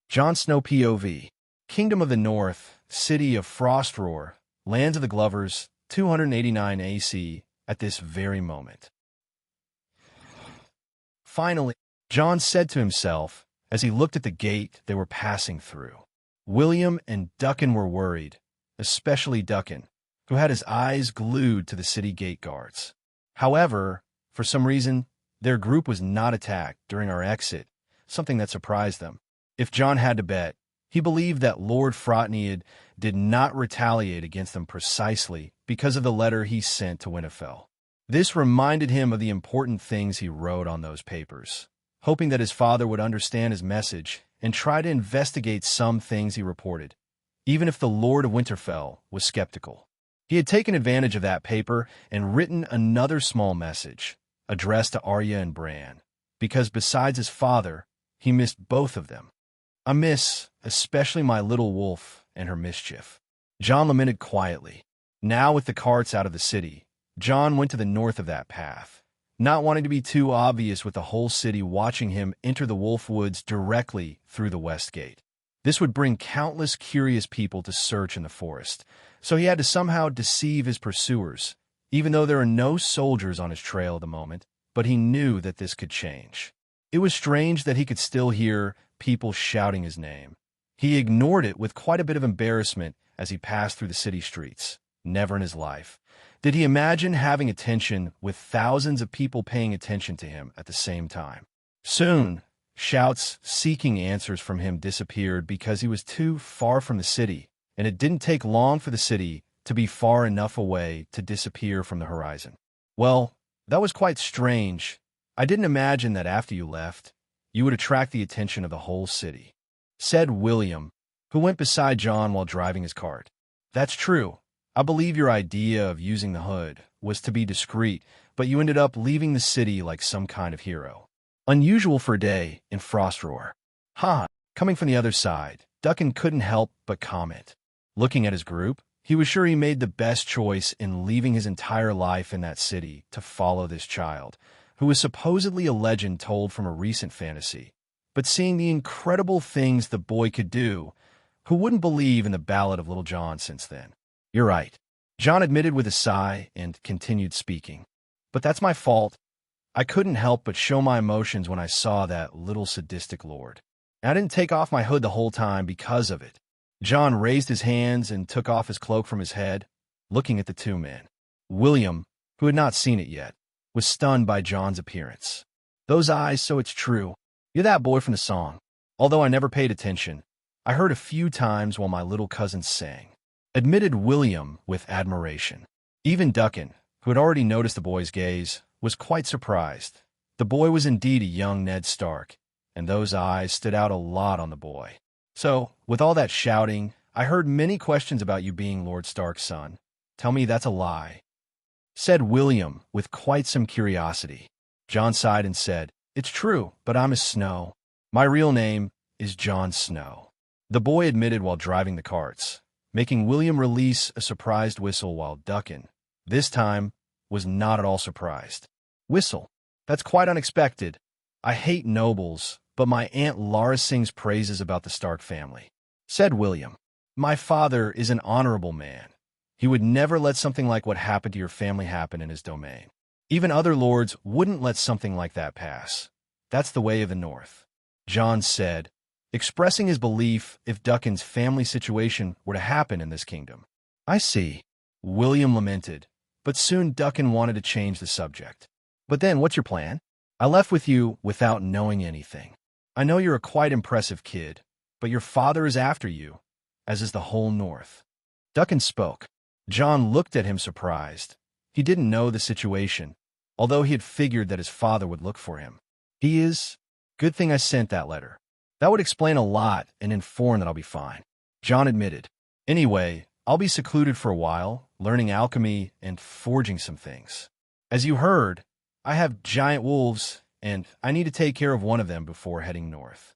Jon Snow POV. Kingdom of the North, City of Frost Roar, Lands of the Glovers, 289 AC, at this very moment. Finally, Jon said to himself, as he looked at the gate they were passing through. William and Duckin were worried, especially Duckin, who had his eyes glued to the city gate guards. However, for some reason, their group was not attacked during our exit, something that surprised them. If Jon had to bet, he believed that Lord Frotnead did not retaliate against them precisely because of the letter he sent to Winterfell. This reminded him of the important things he wrote on those papers, hoping that his father would understand his message and try to investigate some things he reported, even if the Lord of Winterfell was skeptical. He had taken advantage of that paper and written another small message, addressed to Arya and Bran, because besides his father, he missed both of them. I miss especially my little wolf and her mischief. Jon lamented quietly. Now with the carts out of the city, Jon went to the north of that path, not wanting to be too obvious with the whole city watching him enter the Wolf Woods directly through the west gate. This would bring countless curious people to search in the forest, so he had to somehow deceive his pursuers, even though there are no soldiers on his trail at the moment, but he knew that this could change. It was strange that he could still hear people shouting his name. He ignored it with quite a bit of embarrassment as he passed through the city streets. Never in his life did he imagine having attention with thousands of people paying attention to him at the same time. Soon, shouts seeking answers from him disappeared because he was too far from the city, and it didn't take long for the city to be far enough away to disappear from the horizon. Well, that was quite strange. I didn't imagine that after you left, you would attract the attention of the whole city, said William, who went beside Jon while driving his cart. That's true. I believe your idea of using the hood was to be discreet, but you ended up leaving the city like some kind of hero. Unusual for a day in Frost Roar. Coming from the other side, Duckin couldn't help but comment. Looking at his group, he was sure he made the best choice in leaving his entire life in that city to follow this child, who was supposedly a legend told from a recent fantasy. But seeing the incredible things the boy could do, who wouldn't believe in the Ballad of Little John since then? You're right, Jon admitted with a sigh and continued speaking. But that's my fault. I couldn't help but show my emotions when I saw that little sadistic lord. And I didn't take off my hood the whole time because of it. Jon raised his hands and took off his cloak from his head, looking at the two men. William, who had not seen it yet, was stunned by Jon's appearance. Those eyes, so it's true. You're that boy from the song. Although I never paid attention, I heard a few times while my little cousin sang, admitted William with admiration. Even Duckin, who had already noticed the boy's gaze, was quite surprised. The boy was indeed a young Ned Stark, and those eyes stood out a lot on the boy. "So, with all that shouting, I heard many questions about you being Lord Stark's son. Tell me that's a lie," said William with quite some curiosity. Jon sighed and said, "It's true, but I'm a Snow. My real name is Jon Snow," the boy admitted while driving the carts, making William release a surprised whistle while Duncan, this time, was not at all surprised. "Whistle? That's quite unexpected. I hate nobles, but my Aunt Lara sings praises about the Stark family," said William. "My father is an honorable man. He would never let something like what happened to your family happen in his domain. Even other lords wouldn't let something like that pass. That's the way of the North," Jon said, expressing his belief if Duncan's family situation were to happen in this kingdom. "I see," William lamented, but soon Duncan wanted to change the subject. "But then, what's your plan? I left with you without knowing anything. I know you're a quite impressive kid, but your father is after you, as is the whole North." Duncan spoke. Jon looked at him surprised. He didn't know the situation, although he had figured that his father would look for him. "He is? Good thing I sent that letter. That would explain a lot and inform that I'll be fine," Jon admitted. "Anyway, I'll be secluded for a while, learning alchemy and forging some things. As you heard, I have giant wolves, and I need to take care of one of them before heading north."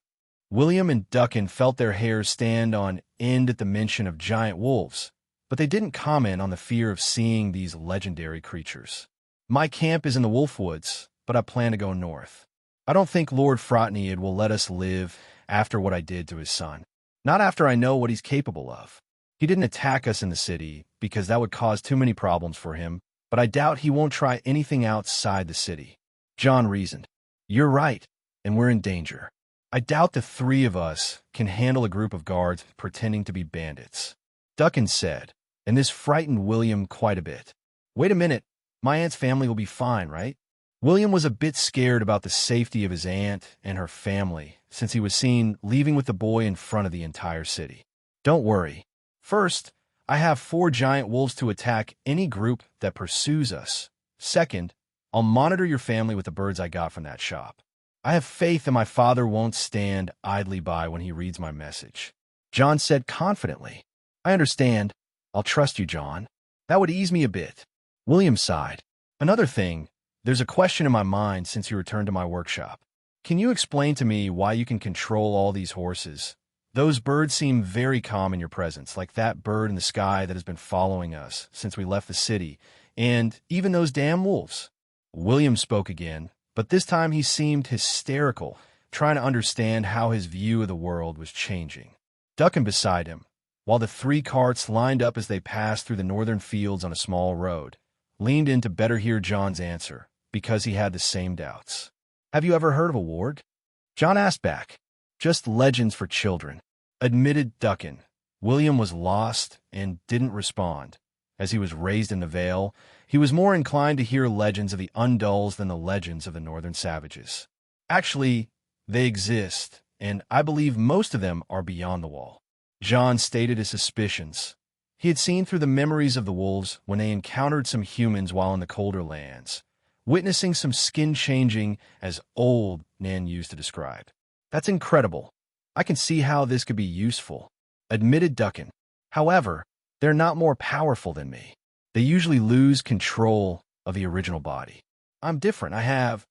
William and Duncan felt their hairs stand on end at the mention of giant wolves, but they didn't comment on the fear of seeing these legendary creatures. "My camp is in the Wolfwoods, but I plan to go north. I don't think Lord Frotnead will let us live after what I did to his son. Not after I know what he's capable of. He didn't attack us in the city, because that would cause too many problems for him, but I doubt he won't try anything outside the city," Jon reasoned. "You're right, and we're in danger. I doubt the three of us can handle a group of guards pretending to be bandits," Duncan said, and this frightened William quite a bit. "Wait a minute, my aunt's family will be fine, right?" William was a bit scared about the safety of his aunt and her family, since he was seen leaving with the boy in front of the entire city. "Don't worry. First, I have 4 giant wolves to attack any group that pursues us. Second, I'll monitor your family with the birds I got from that shop. I have faith that my father won't stand idly by when he reads my message," Jon said confidently. "I understand. I'll trust you, Jon. That would ease me a bit." William sighed. "Another thing, there's a question in my mind since you returned to my workshop. Can you explain to me why you can control all these horses? Those birds seem very calm in your presence, like that bird in the sky that has been following us since we left the city, and even those damn wolves." William spoke again, but this time he seemed hysterical, trying to understand how his view of the world was changing. Duncan beside him, while the 3 carts lined up as they passed through the northern fields on a small road, leaned in to better hear Jon's answer, because he had the same doubts. "Have you ever heard of a ward?" Jon asked back. "Just legends for children," admitted Duncan. William was lost and didn't respond. As he was raised in the Vale, he was more inclined to hear legends of the Undulls than the legends of the northern savages. "Actually, they exist, and I believe most of them are beyond the wall." Jon stated his suspicions. He had seen through the memories of the wolves when they encountered some humans while in the colder lands, witnessing some skin-changing, as old Nan used to describe. "That's incredible. I can see how this could be useful," admitted Duncan. "However, they're not more powerful than me. They usually lose control of the original body. I'm different. I have—"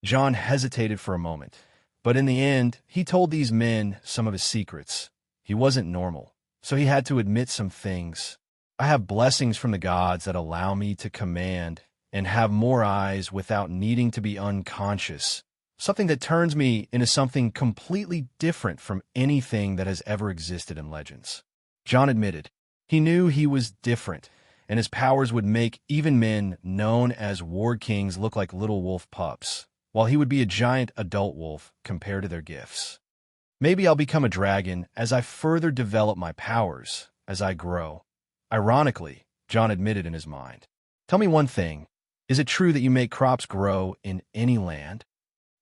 Jon hesitated for a moment, but in the end, he told these men some of his secrets. He wasn't normal, so he had to admit some things. "I have blessings from the gods that allow me to command and have more eyes without needing to be unconscious, something that turns me into something completely different from anything that has ever existed in legends," Jon admitted. He knew he was different, and his powers would make even men known as ward kings look like little wolf pups, while he would be a giant adult wolf compared to their gifts. "Maybe I'll become a dragon as I further develop my powers, as I grow." Ironically, Jon admitted in his mind. "Tell me one thing. Is it true that you make crops grow in any land?"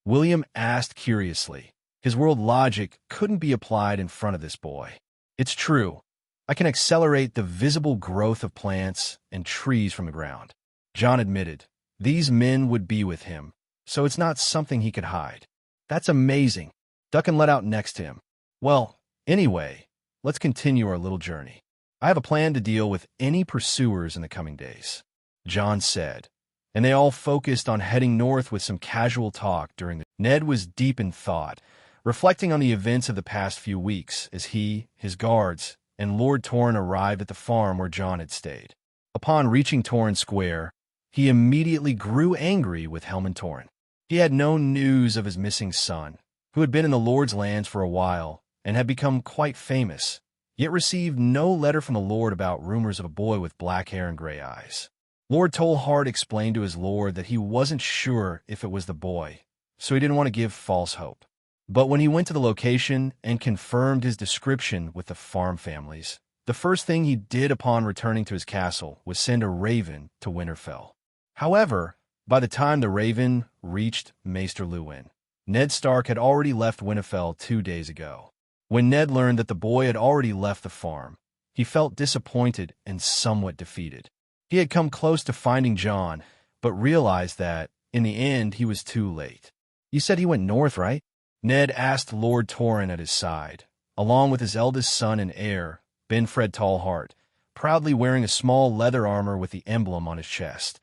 William asked curiously. His world logic couldn't be applied in front of this boy. "It's true. I can accelerate the visible growth of plants and trees from the ground," Jon admitted, These men would be with him, so it's not something he could hide. That's amazing. Duncan let out next to him. Well, anyway, let's continue our little journey. I have a plan to deal with any pursuers in the coming days, Jon said, and they all focused on heading north with some casual talk during the... Ned was deep in thought, reflecting on the events of the past few weeks as he, his guards, and Lord Torrhen arrived at the farm where Jon had stayed. Upon reaching Torrhen Square, he immediately grew angry with Helman Torrhen. He had no news of his missing son, who had been in the Lord's lands for a while and had become quite famous, yet received no letter from the Lord about rumors of a boy with black hair and gray eyes. Lord Tolhard explained to his lord that he wasn't sure if it was the boy, so he didn't want to give false hope. But when he went to the location and confirmed his description with the farm families, the first thing he did upon returning to his castle was send a raven to Winterfell. However, by the time the raven reached Maester Luwin, Ned Stark had already left Winterfell 2 days ago. When Ned learned that the boy had already left the farm, he felt disappointed and somewhat defeated. He had come close to finding Jon, but realized that, in the end, he was too late. You said he went north, right? Ned asked Lord Torrhen at his side, along with his eldest son and heir, Benfred Tallhart, proudly wearing a small leather armor with the emblem on his chest,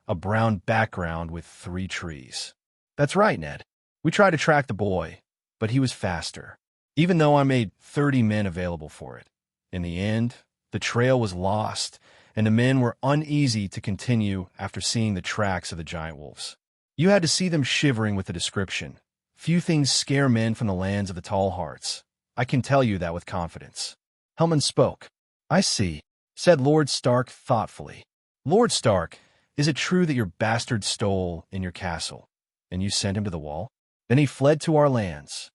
a brown background with 3 trees. That's right, Ned. We tried to track the boy, but he was faster, even though I made 30 men available for it. In the end, the trail was lost, and the men were uneasy to continue after seeing the tracks of the giant wolves. You had to see them shivering with the description. Few things scare men from the lands of the Tall Hearts. I can tell you that with confidence. Helman spoke. I see, said Lord Stark thoughtfully. Lord Stark, is it true that your bastard stole in your castle, and you sent him to the wall? Then he fled to our lands.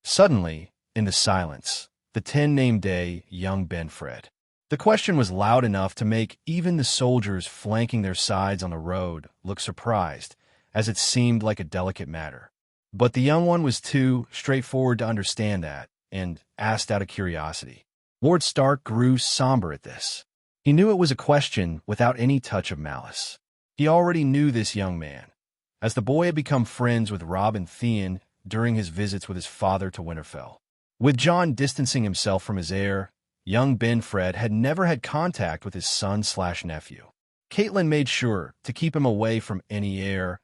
Suddenly, in the silence, the 10 named day young Benfred. The question was loud enough to make even the soldiers flanking their sides on the road look surprised, as it seemed like a delicate matter. But the young one was too straightforward to understand that, and asked out of curiosity. Lord Stark grew somber at this. He knew it was a question without any touch of malice. He already knew this young man, as the boy had become friends with Robb and Theon during his visits with his father to Winterfell. With Jon distancing himself from his heir, young Benfred had never had contact with his son/nephew. Catelyn made sure to keep him away from any heir,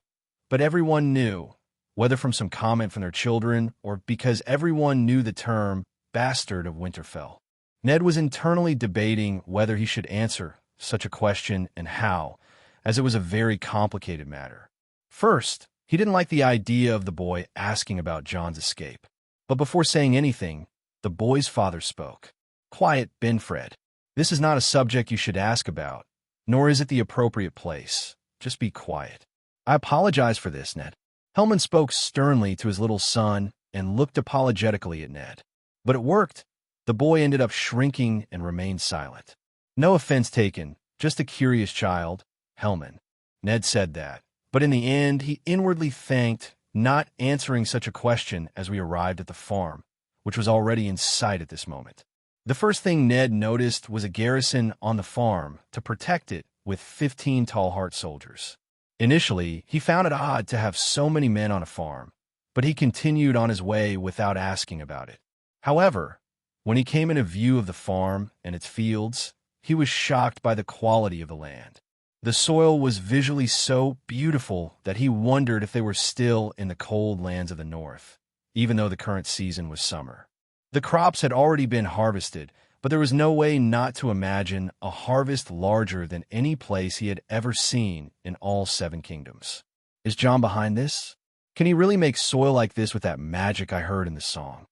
but everyone knew, whether from some comment from their children or because everyone knew the term bastard of Winterfell. Ned was internally debating whether he should answer such a question and how, as it was a very complicated matter. First, he didn't like the idea of the boy asking about Jon's escape. But before saying anything, the boy's father spoke. Quiet, Benfred. This is not a subject you should ask about, nor is it the appropriate place. Just be quiet. I apologize for this, Ned. Helman spoke sternly to his little son and looked apologetically at Ned. But it worked. The boy ended up shrinking and remained silent. No offense taken, just a curious child, Helman. Ned said that. But in the end, he inwardly thanked not answering such a question as we arrived at the farm, which was already in sight at this moment. The first thing Ned noticed was a garrison on the farm to protect it with 15 Tallheart soldiers. Initially, he found it odd to have so many men on a farm, but he continued on his way without asking about it. However, when he came into view of the farm and its fields, he was shocked by the quality of the land. The soil was visually so beautiful that he wondered if they were still in the cold lands of the north, even though the current season was summer. The crops had already been harvested, but there was no way not to imagine a harvest larger than any place he had ever seen in all 7 kingdoms. Is Jon behind this? Can he really make soil like this with that magic I heard in the song?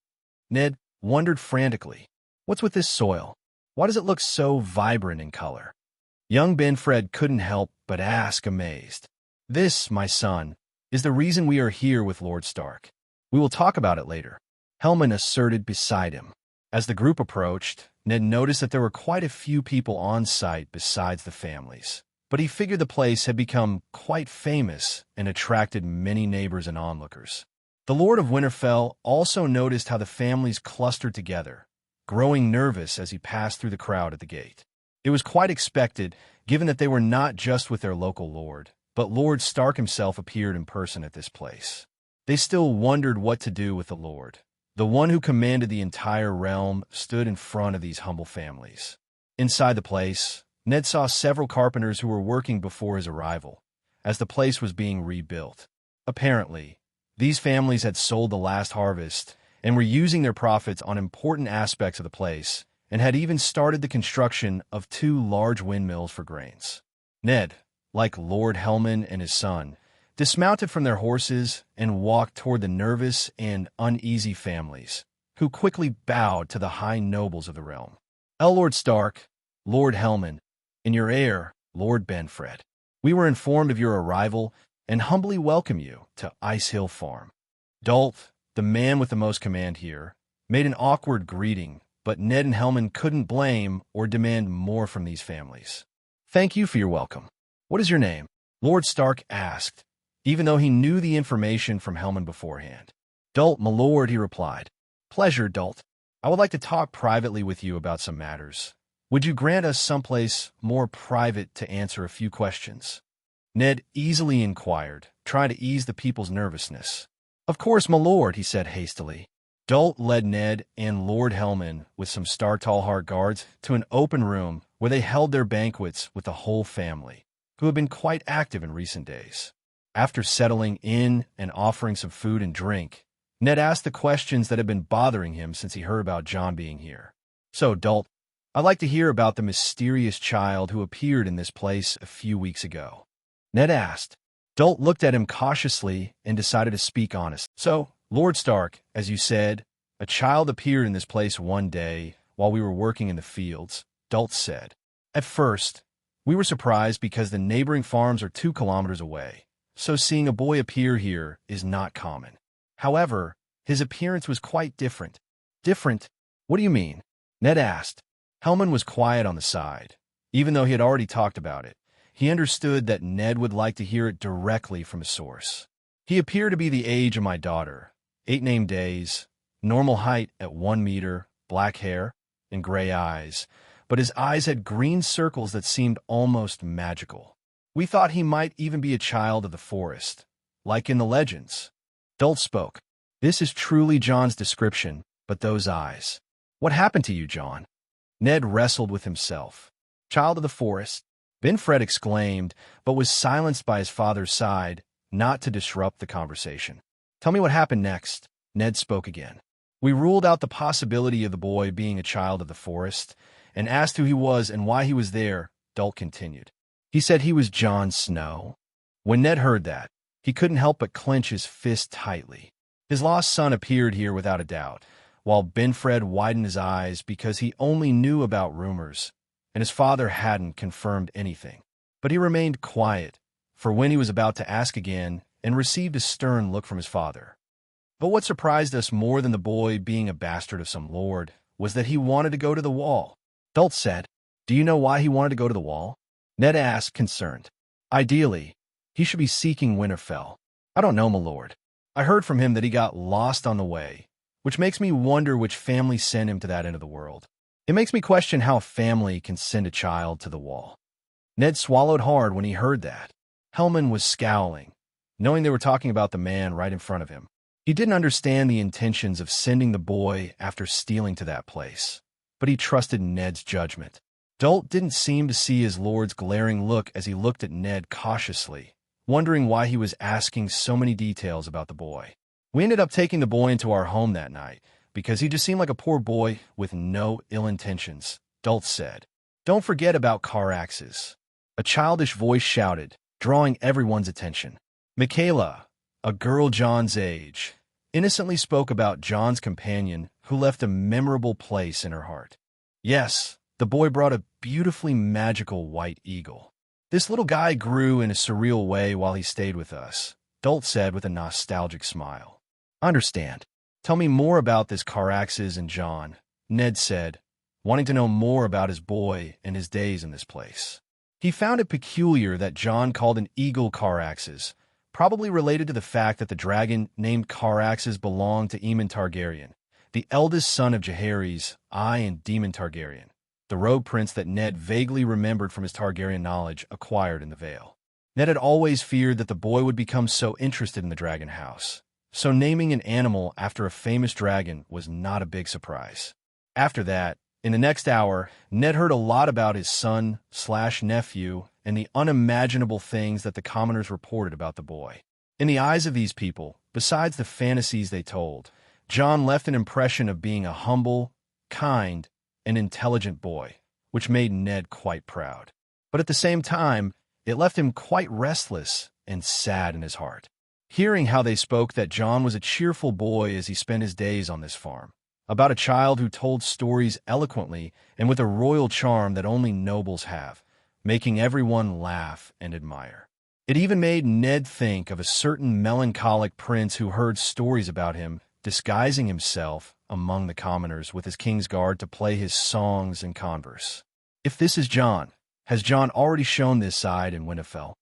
Ned wondered frantically. What's with this soil? Why does it look so vibrant in color? Young Benfred couldn't help but ask, amazed. This, my son, is the reason we are here with Lord Stark. We will talk about it later, Helman asserted beside him. As the group approached, Ned noticed that there were quite a few people on site besides the families, but he figured the place had become quite famous and attracted many neighbors and onlookers. The Lord of Winterfell also noticed how the families clustered together, growing nervous as he passed through the crowd at the gate. It was quite expected, given that they were not just with their local lord, but Lord Stark himself appeared in person at this place. They still wondered what to do with the Lord. The one who commanded the entire realm stood in front of these humble families. Inside the place, Ned saw several carpenters who were working before his arrival, as the place was being rebuilt. Apparently, these families had sold the last harvest and were using their profits on important aspects of the place, and had even started the construction of 2 large windmills for grains. Ned, like Lord Hellman and his son, dismounted from their horses and walked toward the nervous and uneasy families, who quickly bowed to the high nobles of the realm. Lord Stark, Lord Hellman, and your heir, Lord Benfred, we were informed of your arrival and humbly welcome you to Ice Hill Farm. Dult, the man with the most command here, made an awkward greeting, but Ned and Hellman couldn't blame or demand more from these families. Thank you for your welcome. What is your name? Lord Stark asked, even though he knew the information from Hellman beforehand. Dult, my lord, he replied. Pleasure, Dult. I would like to talk privately with you about some matters. Would you grant us someplace more private to answer a few questions? Ned easily inquired, trying to ease the people's nervousness. Of course, my lord, he said hastily. Dult led Ned and Lord Hellman with some Star-Tall Heart guards to an open room where they held their banquets with the whole family, who had been quite active in recent days. After settling in and offering some food and drink, Ned asked the questions that had been bothering him since he heard about Jon being here. So, Dult, I'd like to hear about the mysterious child who appeared in this place a few weeks ago. Ned asked. Dult looked at him cautiously and decided to speak honest. So, Lord Stark, as you said, a child appeared in this place one day while we were working in the fields, Dult said. At first, we were surprised because the neighboring farms are 2 kilometers away, so seeing a boy appear here is not common. However, his appearance was quite different. Different? What do you mean? Ned asked. Hellman was quiet on the side. Even though he had already talked about it, he understood that Ned would like to hear it directly from a source. He appeared to be the age of my daughter, 8 named days, normal height at 1 meter, black hair, and gray eyes, but his eyes had green circles that seemed almost magical. We thought he might even be a child of the forest, like in the legends. Dult spoke. This is truly Jon's description, but those eyes. What happened to you, Jon? Ned wrestled with himself. Child of the forest? Benfred exclaimed, but was silenced by his father's side, not to disrupt the conversation. Tell me what happened next, Ned spoke again. We ruled out the possibility of the boy being a child of the forest, and asked who he was and why he was there, Dult continued. He said he was Jon Snow. When Ned heard that, he couldn't help but clench his fist tightly. His lost son appeared here without a doubt, while Benfred widened his eyes because he only knew about rumors, and his father hadn't confirmed anything. But he remained quiet, for when he was about to ask again, and received a stern look from his father. But what surprised us more than the boy being a bastard of some lord was that he wanted to go to the wall. Dult said, Do you know why he wanted to go to the wall? Ned asked, concerned. Ideally, he should be seeking Winterfell. I don't know, my lord. I heard from him that he got lost on the way, which makes me wonder which family sent him to that end of the world. It makes me question how a family can send a child to the wall. Ned swallowed hard when he heard that. Hellman was scowling, knowing they were talking about the man right in front of him. He didn't understand the intentions of sending the boy after stealing to that place, but he trusted Ned's judgment. Dult didn't seem to see his lord's glaring look as he looked at Ned cautiously, wondering why he was asking so many details about the boy. We ended up taking the boy into our home that night, because he just seemed like a poor boy with no ill intentions, Dult said. Don't forget about car axes. A childish voice shouted, drawing everyone's attention. Michaela, a girl Jon's age, innocently spoke about Jon's companion who left a memorable place in her heart. Yes, the boy brought a beautifully magical white eagle. This little guy grew in a surreal way while he stayed with us, Dult said with a nostalgic smile. Understand. Tell me more about this Caraxes and Jon, Ned said, wanting to know more about his boy and his days in this place. He found it peculiar that Jon called an eagle Caraxes, probably related to the fact that the dragon named Caraxes belonged to Aemon Targaryen, the eldest son of Jaehaerys, and Daemon Targaryen, the rogue prince that Ned vaguely remembered from his Targaryen knowledge acquired in the Vale. Ned had always feared that the boy would become so interested in the dragon house, so naming an animal after a famous dragon was not a big surprise. After that, in the next hour, Ned heard a lot about his son/nephew and the unimaginable things that the commoners reported about the boy. In the eyes of these people, besides the fantasies they told, Jon left an impression of being a humble, kind, and intelligent boy, which made Ned quite proud. But at the same time, it left him quite restless and sad in his heart. Hearing how they spoke that Jon was a cheerful boy as he spent his days on this farm, about a child who told stories eloquently and with a royal charm that only nobles have, making everyone laugh and admire. It even made Ned think of a certain melancholic prince who heard stories about him, disguising himself among the commoners with his king's guard to play his songs and converse. If this is Jon, has Jon already shown this side in Winterfell?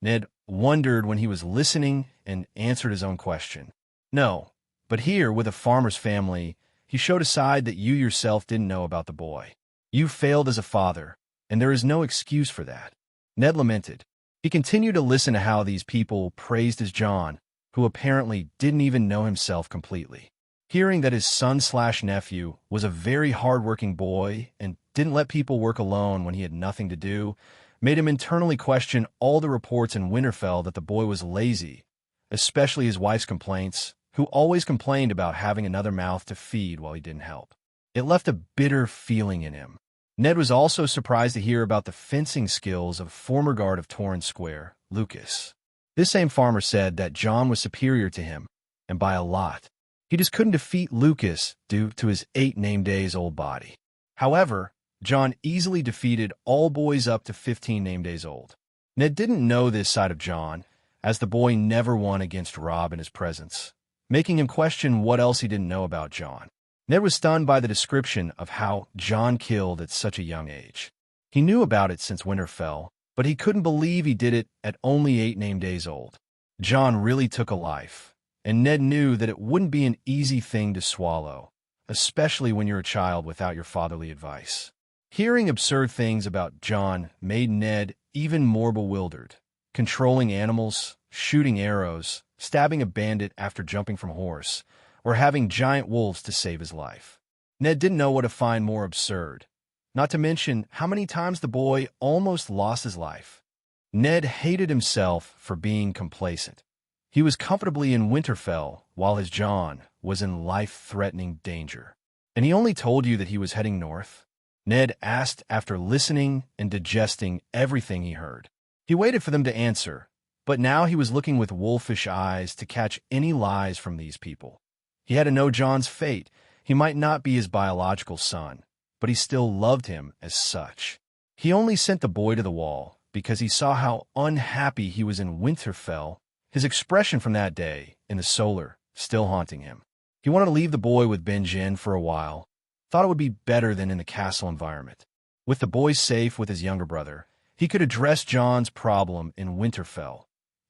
Ned wondered when he was listening and answered his own question. No, but here, with a farmer's family, he showed a side that you yourself didn't know about the boy. You failed as a father, and there is no excuse for that. Ned lamented. He continued to listen to how these people praised his Jon, who apparently didn't even know himself completely. Hearing that his son/nephew was a very hard-working boy and didn't let people work alone when he had nothing to do, made him internally question all the reports in Winterfell that the boy was lazy, especially his wife's complaints, who always complained about having another mouth to feed while he didn't help. It left a bitter feeling in him. Ned was also surprised to hear about the fencing skills of former guard of Torrhen Square, Lucas. This same farmer said that Jon was superior to him, and by a lot. He just couldn't defeat Lucas due to his 8 name days old body. However, Jon easily defeated all boys up to 15 name days old. Ned didn't know this side of Jon, as the boy never won against Robb in his presence, making him question what else he didn't know about Jon. Ned was stunned by the description of how Jon killed at such a young age. He knew about it since Winterfell, but he couldn't believe he did it at only 8 name days old. Jon really took a life, and Ned knew that it wouldn't be an easy thing to swallow, especially when you're a child without your fatherly advice. Hearing absurd things about Jon made Ned even more bewildered, controlling animals, shooting arrows, stabbing a bandit after jumping from a horse, or having giant wolves to save his life. Ned didn't know what to find more absurd, not to mention how many times the boy almost lost his life. Ned hated himself for being complacent. He was comfortably in Winterfell while his Jon was in life-threatening danger. And he only told you that he was heading north? Ned asked after listening and digesting everything he heard. He waited for them to answer, but now he was looking with wolfish eyes to catch any lies from these people. He had to know Jon's fate. He might not be his biological son, but he still loved him as such. He only sent the boy to the wall because he saw how unhappy he was in Winterfell, his expression from that day in the solar still haunting him. He wanted to leave the boy with Ben-Jin for a while, thought it would be better than in the castle environment. With the boy safe with his younger brother, he could address Jon's problem in Winterfell,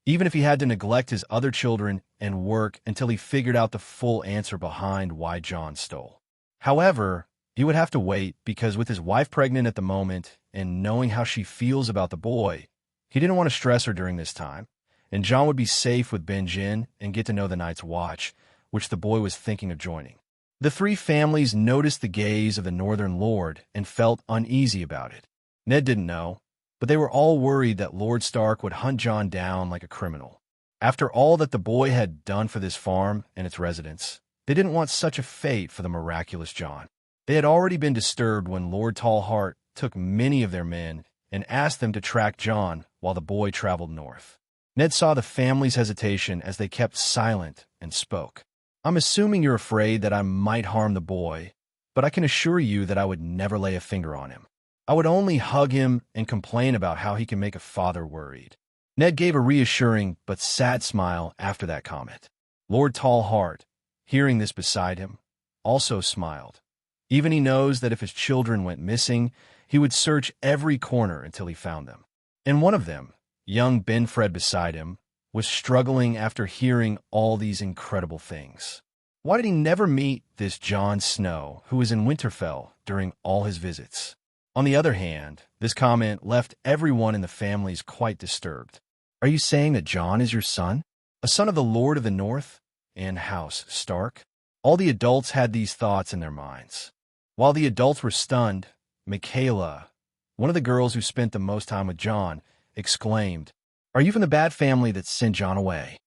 even if he had to neglect his other children and work until he figured out the full answer behind why Jon stole. However, he would have to wait because with his wife pregnant at the moment and knowing how she feels about the boy, he didn't want to stress her during this time, and Jon would be safe with Ben-Jin and get to know the Night's Watch, which the boy was thinking of joining. The 3 families noticed the gaze of the Northern Lord and felt uneasy about it. Ned didn't know, but they were all worried that Lord Stark would hunt Jon down like a criminal. After all that the boy had done for this farm and its residents, they didn't want such a fate for the miraculous Jon. They had already been disturbed when Lord Tallheart took many of their men and asked them to track Jon while the boy traveled north. Ned saw the family's hesitation as they kept silent and spoke. I'm assuming you're afraid that I might harm the boy, but I can assure you that I would never lay a finger on him. I would only hug him and complain about how he can make a father worried. Ned gave a reassuring but sad smile after that comment. Lord Tallheart, hearing this beside him, also smiled. Even he knows that if his children went missing, he would search every corner until he found them. And one of them, young Benfred beside him, was struggling after hearing all these incredible things. Why did he never meet this Jon Snow, who was in Winterfell during all his visits? On the other hand, this comment left everyone in the families quite disturbed. Are you saying that Jon is your son? A son of the Lord of the North and House Stark? All the adults had these thoughts in their minds. While the adults were stunned, Michaela, one of the girls who spent the most time with Jon, exclaimed, "Are you from the bad family that sent Jon away?"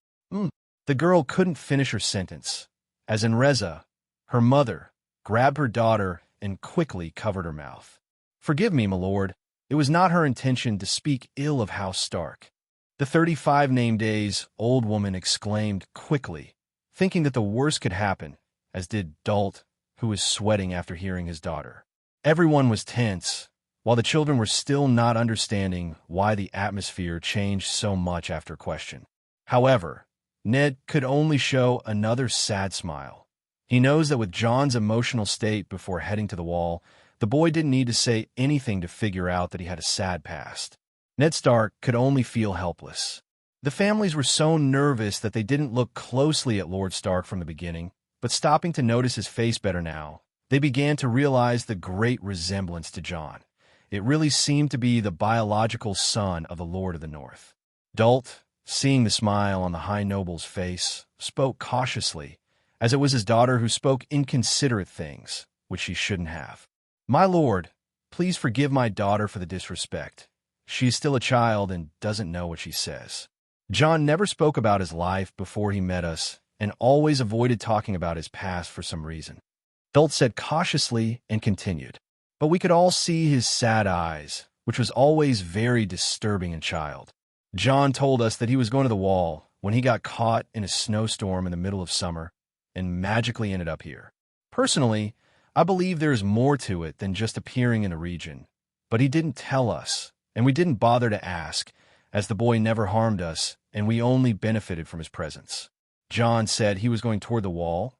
The girl couldn't finish her sentence, as Reza, her mother, grabbed her daughter and quickly covered her mouth. "Forgive me, my lord. It was not her intention to speak ill of House Stark." The 35 named days old woman exclaimed quickly, thinking that the worst could happen, as did Dalt, who was sweating after hearing his daughter. Everyone was tense, while the children were still not understanding why the atmosphere changed so much after question. However, Ned could only show another sad smile. He knows that with Jon's emotional state before heading to the wall, the boy didn't need to say anything to figure out that he had a sad past. Ned Stark could only feel helpless. The families were so nervous that they didn't look closely at Lord Stark from the beginning, but stopping to notice his face better now, they began to realize the great resemblance to Jon. It really seemed to be the biological son of the Lord of the North. Dalt, seeing the smile on the High Noble's face, spoke cautiously, as it was his daughter who spoke inconsiderate things, which she shouldn't have. "My lord, please forgive my daughter for the disrespect. She is still a child and doesn't know what she says." Jon never spoke about his life before he met us and always avoided talking about his past for some reason. Dalt said cautiously and continued, "But we could all see his sad eyes, which was always very disturbing in child. Jon told us that he was going to the wall when he got caught in a snowstorm in the middle of summer and magically ended up here. Personally, I believe there's more to it than just appearing in a region, but he didn't tell us, and we didn't bother to ask, as the boy never harmed us and we only benefited from his presence. Jon said he was going toward the wall,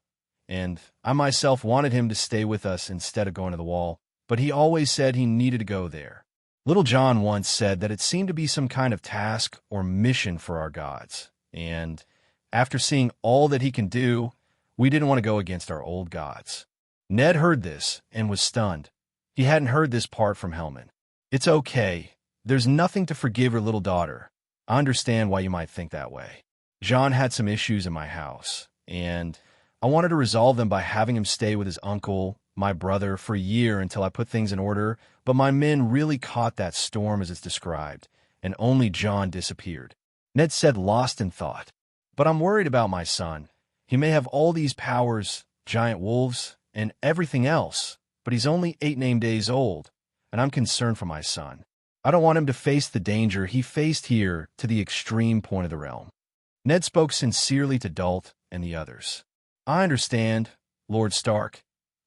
and I myself wanted him to stay with us instead of going to the wall, but he always said he needed to go there. Little Jon once said that it seemed to be some kind of task or mission for our gods, and after seeing all that he can do, we didn't want to go against our old gods." Ned heard this and was stunned. He hadn't heard this part from Hellman. "It's okay. There's nothing to forgive your little daughter. I understand why you might think that way. Jon had some issues in my house, and I wanted to resolve them by having him stay with his uncle, my brother, for a year until I put things in order, but my men really caught that storm as it's described, and only Jon disappeared." Ned said, lost in thought. "But I'm worried about my son. He may have all these powers, giant wolves, and everything else, but he's only 8 named days old, and I'm concerned for my son. I don't want him to face the danger he faced here to the extreme point of the realm." Ned spoke sincerely to Dalt and the others. "I understand, Lord Stark.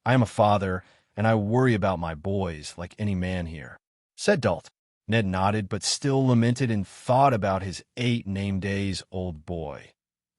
I am a father, and I worry about my boys like any man here," said Dalt. Ned nodded, but still lamented and thought about his 8 named days old boy.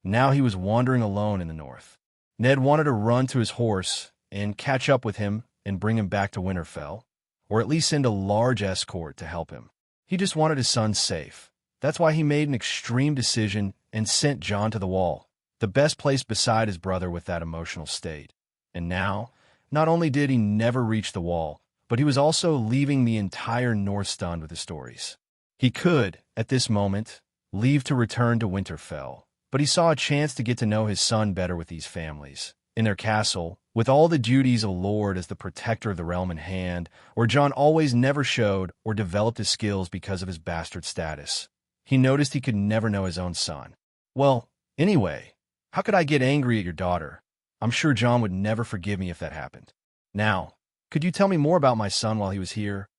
Now he was wandering alone in the north. Ned wanted to run to his horse and catch up with him and bring him back to Winterfell, or at least send a large escort to help him. He just wanted his son safe. That's why he made an extreme decision and sent Jon to the wall, the best place beside his brother with that emotional state. And now, not only did he never reach the wall, but he was also leaving the entire North stunned with his stories. He could, at this moment, leave to return to Winterfell, but he saw a chance to get to know his son better with these families, in their castle, with all the duties of lord as the protector of the realm in hand, where Jon always never showed or developed his skills because of his bastard status. He noticed he could never know his own son. "Well, anyway, how could I get angry at your daughter? I'm sure Jon would never forgive me if that happened. Now, could you tell me more about my son while he was here?"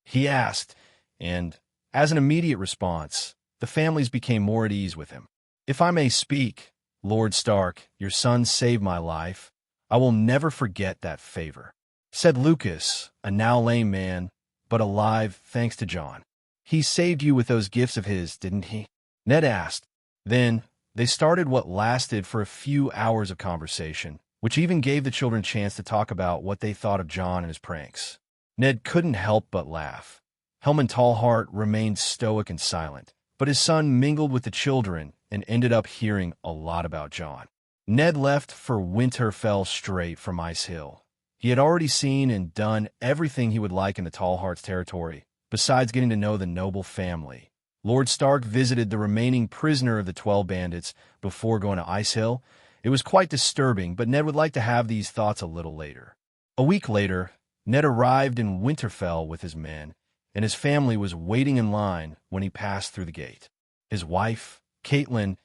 he asked, and, as an immediate response, the families became more at ease with him. "If I may speak, Lord Stark, your son saved my life. I will never forget that favor," said Lucas, a now lame man, but alive thanks to Jon. "He saved you with those gifts of his, didn't he?" Ned asked. Then they started what lasted for a few hours of conversation, which even gave the children a chance to talk about what they thought of Jon and his pranks. Ned couldn't help but laugh. Helman Tallheart remained stoic and silent, but his son mingled with the children and ended up hearing a lot about Jon. Ned left for Winterfell straight from Ice Hill. He had already seen and done everything he would like in the Tallheart's territory, besides getting to know the noble family, Lord Stark visited the remaining prisoner of the 12 bandits before going to Ice Hill. It was quite disturbing, but Ned would like to have these thoughts a little later. A week later, Ned arrived in Winterfell with his men, and his family was waiting in line when he passed through the gate. His wife, Catelyn,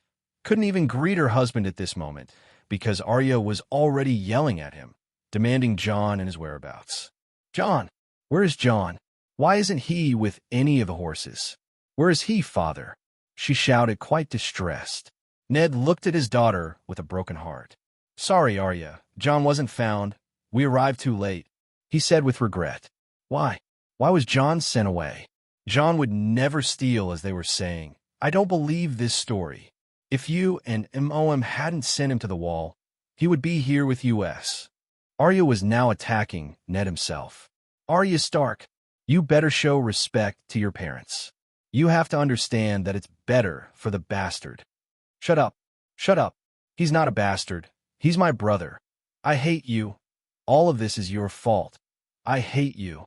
couldn't even greet her husband at this moment because Arya was already yelling at him, demanding Jon and his whereabouts. "Jon! Where is Jon? Why isn't he with any of the horses? Where is he, father?" she shouted, quite distressed. Ned looked at his daughter with a broken heart. "Sorry, Arya. Jon wasn't found. We arrived too late," he said with regret. Why? Why was Jon sent away? Jon would never steal, as they were saying. I don't believe this story. If you and MOM hadn't sent him to the wall, he would be here with us. Arya was now attacking Ned himself. Arya Stark, you better show respect to your parents. You have to understand that it's better for the bastard. Shut up. Shut up. He's not a bastard. He's my brother. I hate you. All of this is your fault. I hate you.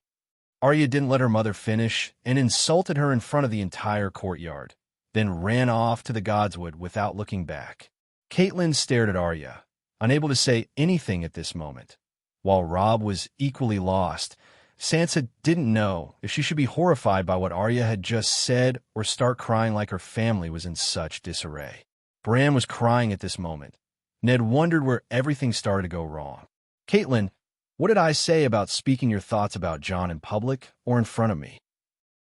Arya didn't let her mother finish and insulted her in front of the entire courtyard, then ran off to the Godswood without looking back. Catelyn stared at Arya, unable to say anything at this moment. While Robb was equally lost, Sansa didn't know if she should be horrified by what Arya had just said or start crying like her family was in such disarray. Bran was crying at this moment. Ned wondered where everything started to go wrong. "Catelyn, what did I say about speaking your thoughts about Jon in public or in front of me?"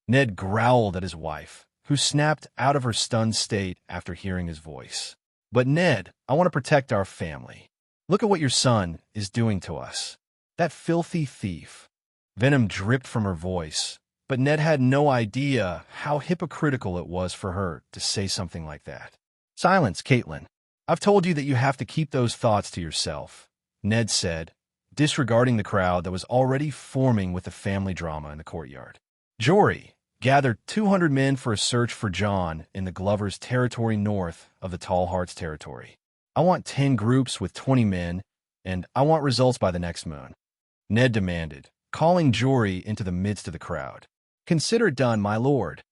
Ned growled at his wife, who snapped out of her stunned state after hearing his voice. "But Ned, I want to protect our family. Look at what your son is doing to us. That filthy thief." Venom dripped from her voice, but Ned had no idea how hypocritical it was for her to say something like that. "Silence, Catelyn. I've told you that you have to keep those thoughts to yourself," Ned said, disregarding the crowd that was already forming with the family drama in the courtyard. Jory gathered 200 men for a search for Jon in the Glovers' territory north of the Tall Hearts territory. "I want 10 groups with 20 men, and I want results by the next moon," Ned demanded, calling Jory into the midst of the crowd. "Consider it done, my lord,"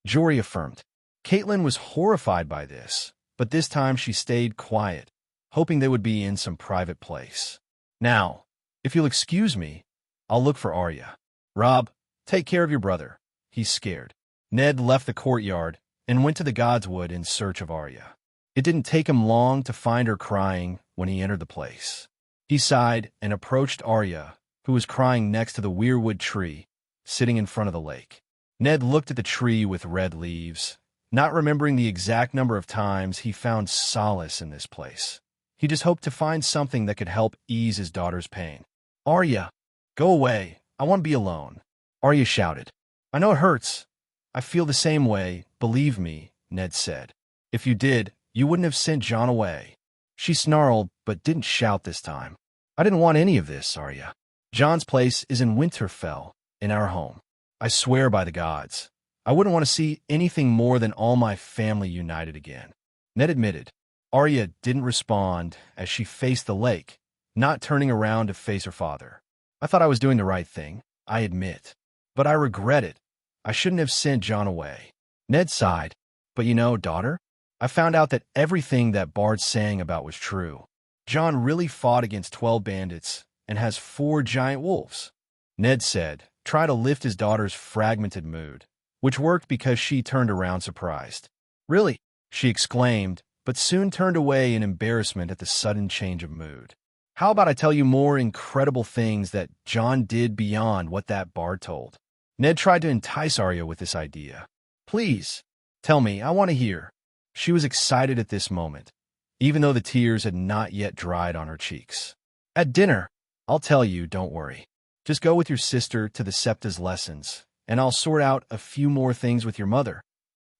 Jory affirmed. Catelyn was horrified by this, but this time she stayed quiet, hoping they would be in some private place. "Now, if you'll excuse me, I'll look for Arya. Robb, take care of your brother. He's scared." Ned left the courtyard and went to the Godswood in search of Arya. It didn't take him long to find her crying when he entered the place. He sighed and approached Arya, who was crying next to the weirwood tree, sitting in front of the lake. Ned looked at the tree with red leaves, not remembering the exact number of times he found solace in this place. He just hoped to find something that could help ease his daughter's pain. "Arya, go away. I want to be alone," Arya shouted. "I know it hurts. I feel the same way, believe me," Ned said. "If you did, you wouldn't have sent Jon away." She snarled, but didn't shout this time. "I didn't want any of this, Arya. Jon's place is in Winterfell, in our home. I swear by the gods. I wouldn't want to see anything more than all my family united again," Ned admitted. Arya didn't respond as she faced the lake, not turning around to face her father. "I thought I was doing the right thing, I admit. But I regret it. I shouldn't have sent Jon away." Ned sighed. "But you know, daughter, I found out that everything that Bard's saying about was true. Jon really fought against 12 bandits and has 4 giant wolves," Ned said, trying to lift his daughter's fragmented mood, which worked because she turned around surprised. "Really?" she exclaimed, but soon turned away in embarrassment at the sudden change of mood. "How about I tell you more incredible things that Jon did beyond what that Bard told?" Ned tried to entice Arya with this idea. "Please, tell me, I want to hear." She was excited at this moment, even though the tears had not yet dried on her cheeks. "At dinner, I'll tell you, don't worry. Just go with your sister to the Septa's lessons, and I'll sort out a few more things with your mother."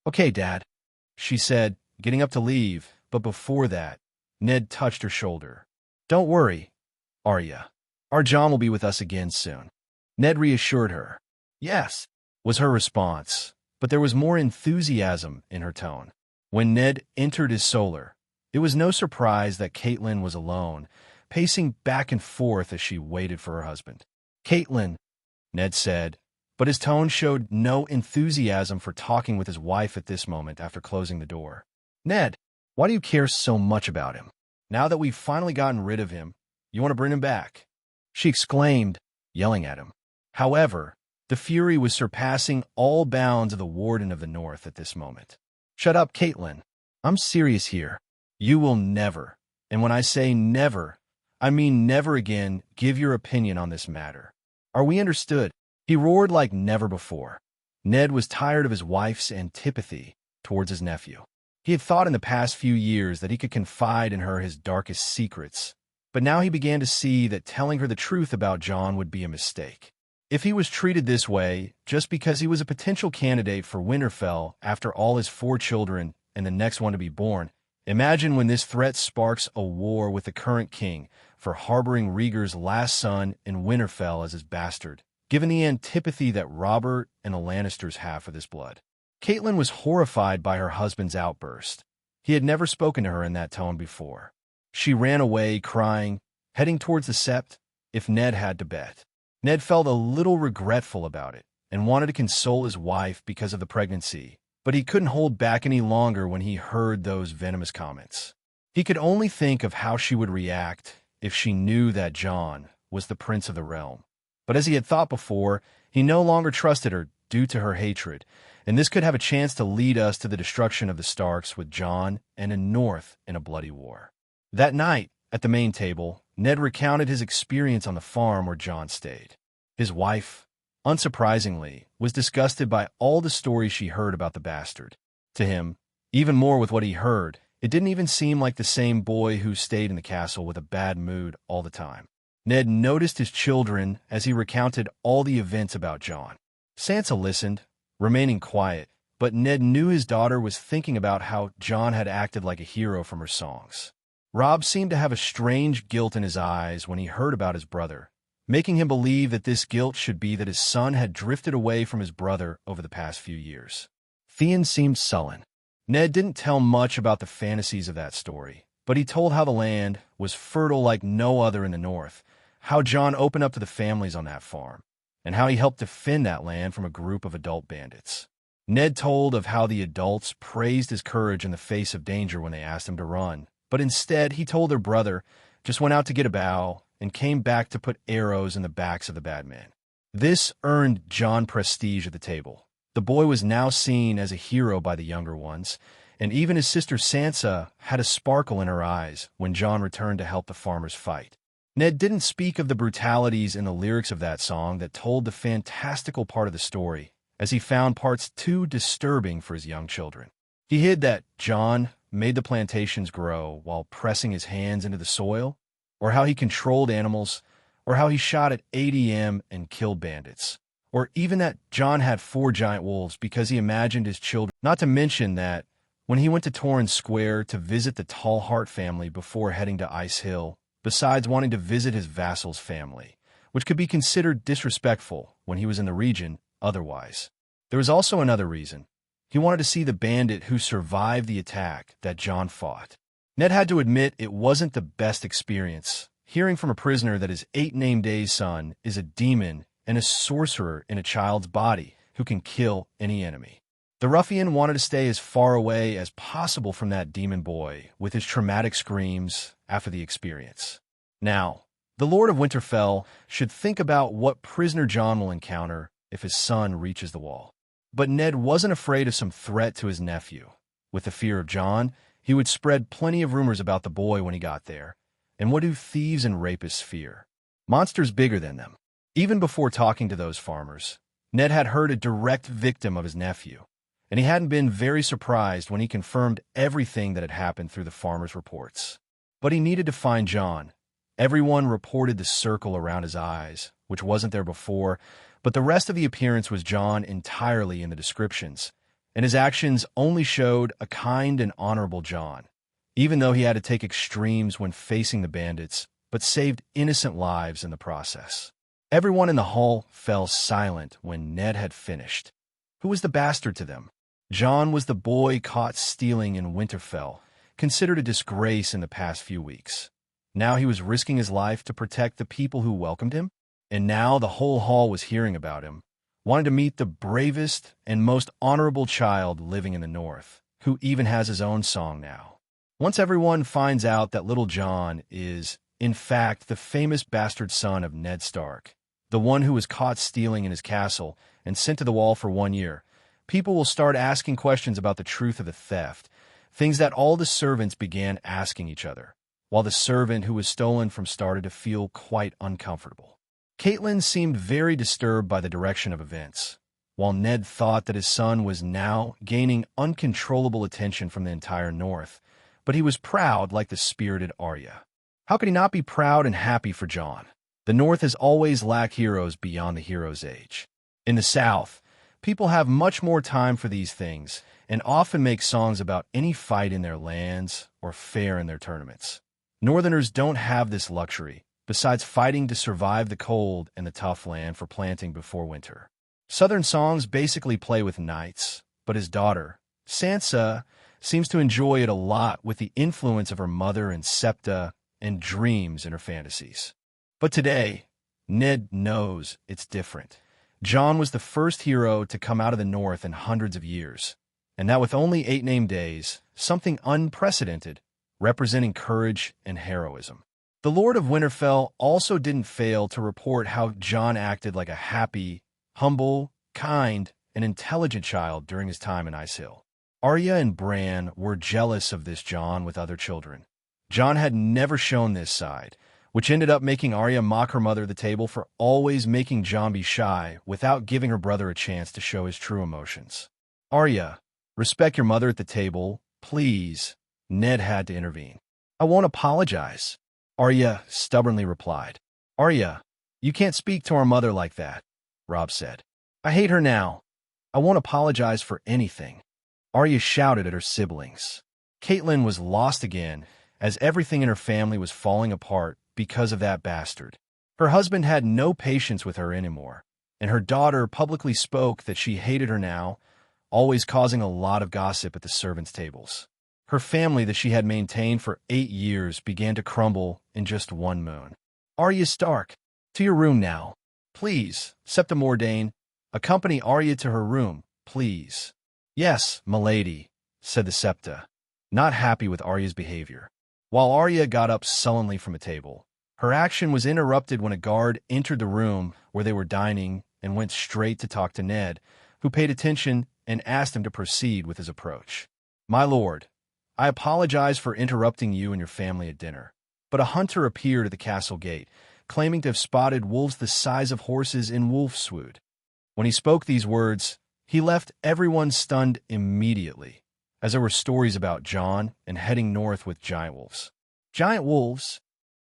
"Okay, Dad," she said, getting up to leave, but before that, Ned touched her shoulder. "Don't worry, Arya. Our Jon will be with us again soon." Ned reassured her. "Yes," was her response, but there was more enthusiasm in her tone. When Ned entered his solar, it was no surprise that Catelyn was alone, pacing back and forth as she waited for her husband. "Catelyn," Ned said, but his tone showed no enthusiasm for talking with his wife at this moment after closing the door. "Ned, why do you care so much about him? Now that we've finally gotten rid of him, you want to bring him back?" she exclaimed, yelling at him. However, the fury was surpassing all bounds of the Warden of the North at this moment. "Shut up, Caitlin. I'm serious here. You will never, and when I say never, I mean never again, give your opinion on this matter. Are we understood?" He roared like never before. Ned was tired of his wife's antipathy towards his nephew. He had thought in the past few years that he could confide in her his darkest secrets, but now he began to see that telling her the truth about Jon would be a mistake. If he was treated this way just because he was a potential candidate for Winterfell after all his 4 children and the next one to be born, imagine when this threat sparks a war with the current king for harboring Rhaegar's last son in Winterfell as his bastard, given the antipathy that Robert and the Lannisters have for this blood. Caitlin was horrified by her husband's outburst. He had never spoken to her in that tone before. She ran away, crying, heading towards the sept, if Ned had to bet. Ned felt a little regretful about it and wanted to console his wife because of the pregnancy, but he couldn't hold back any longer when he heard those venomous comments. He could only think of how she would react if she knew that Jon was the prince of the realm. But as he had thought before, he no longer trusted her due to her hatred, and this could have a chance to lead us to the destruction of the Starks with Jon and the North in a bloody war. That night, at the main table, Ned recounted his experience on the farm where Jon stayed. His wife, unsurprisingly, was disgusted by all the stories she heard about the bastard. To him, even more with what he heard, it didn't even seem like the same boy who stayed in the castle with a bad mood all the time. Ned noticed his children as he recounted all the events about Jon. Sansa listened, remaining quiet, but Ned knew his daughter was thinking about how Jon had acted like a hero from her songs. Robb seemed to have a strange guilt in his eyes when he heard about his brother, making him believe that this guilt should be that his son had drifted away from his brother over the past few years. Theon seemed sullen. Ned didn't tell much about the fantasies of that story, but he told how the land was fertile like no other in the north, how Jon opened up to the families on that farm, and how he helped defend that land from a group of adult bandits. Ned told of how the adults praised his courage in the face of danger when they asked him to run, but instead he told their brother just went out to get a bow and came back to put arrows in the backs of the bad men. This earned Jon prestige at the table. The boy was now seen as a hero by the younger ones, and even his sister Sansa had a sparkle in her eyes when Jon returned to help the farmers fight. Ned didn't speak of the brutalities in the lyrics of that song that told the fantastical part of the story, as he found parts too disturbing for his young children. He hid that Jon made the plantations grow while pressing his hands into the soil, or how he controlled animals, or how he shot at ADM and killed bandits, or even that Jon had 4 giant wolves because he imagined his children. Not to mention that when he went to Torrhen Square to visit the Tallheart family before heading to Ice Hill, besides wanting to visit his vassal's family, which could be considered disrespectful when he was in the region otherwise. There was also another reason. He wanted to see the bandit who survived the attack that Jon fought. Ned had to admit it wasn't the best experience, hearing from a prisoner that his 8-named-days son is a demon and a sorcerer in a child's body who can kill any enemy. The ruffian wanted to stay as far away as possible from that demon boy with his traumatic screams after the experience. Now, the Lord of Winterfell should think about what prisoner Jon will encounter if his son reaches the wall. But Ned wasn't afraid of some threat to his nephew. With the fear of Jon, he would spread plenty of rumors about the boy when he got there. And what do thieves and rapists fear? Monsters bigger than them. Even before talking to those farmers, Ned had heard a direct victim of his nephew, and he hadn't been very surprised when he confirmed everything that had happened through the farmers' reports. But he needed to find Jon. Everyone reported the circle around his eyes, which wasn't there before, but the rest of the appearance was Jon entirely in the descriptions, and his actions only showed a kind and honorable Jon, even though he had to take extremes when facing the bandits, but saved innocent lives in the process. Everyone in the hall fell silent when Ned had finished. Who was the bastard to them? Jon was the boy caught stealing in Winterfell, considered a disgrace in the past few weeks. Now he was risking his life to protect the people who welcomed him, and now the whole hall was hearing about him. wanted to meet the bravest and most honorable child living in the North, who even has his own song now. Once everyone finds out that Little John is, in fact, the famous bastard son of Ned Stark, the one who was caught stealing in his castle and sent to the wall for 1 year, people will start asking questions about the truth of the theft, things that all the servants began asking each other, while the servant who was stolen from started to feel quite uncomfortable. Catelyn seemed very disturbed by the direction of events, while Ned thought that his son was now gaining uncontrollable attention from the entire North, but he was proud like the spirited Arya. How could he not be proud and happy for Jon? The North has always lacked heroes beyond the hero's age. In the South, people have much more time for these things and often make songs about any fight in their lands or fair in their tournaments. Northerners don't have this luxury, besides fighting to survive the cold and the tough land for planting before winter. Southern songs basically play with knights, but his daughter, Sansa, seems to enjoy it a lot with the influence of her mother and Septa and dreams in her fantasies. But today, Ned knows it's different. Jon was the first hero to come out of the North in hundreds of years, and that with only 8 named days, something unprecedented, representing courage and heroism. The Lord of Winterfell also didn't fail to report how Jon acted like a happy, humble, kind, and intelligent child during his time in Ice Hill. Arya and Bran were jealous of this Jon with other children. Jon had never shown this side, which ended up making Arya mock her mother at the table for always making Jon be shy without giving her brother a chance to show his true emotions. Arya, respect your mother at the table, please. Ned had to intervene. I won't apologize, Arya stubbornly replied. Arya, you can't speak to our mother like that, Robb said. I hate her now. I won't apologize for anything. Arya shouted at her siblings. Catelyn was lost again, as everything in her family was falling apart because of that bastard. Her husband had no patience with her anymore, and her daughter publicly spoke that she hated her now, always causing a lot of gossip at the servants' tables. Her family that she had maintained for 8 years began to crumble in just 1 moon. Arya Stark, to your room now. Please, Septa Mordane, accompany Arya to her room, please. Yes, milady, said the Septa, not happy with Arya's behavior. While Arya got up sullenly from a table, her action was interrupted when a guard entered the room where they were dining and went straight to talk to Ned, who paid attention and asked him to proceed with his approach. My lord, I apologize for interrupting you and your family at dinner, but a hunter appeared at the castle gate, claiming to have spotted wolves the size of horses in Wolfswood. When he spoke these words, he left everyone stunned immediately, as there were stories about Jon and heading north with giant wolves. Giant wolves?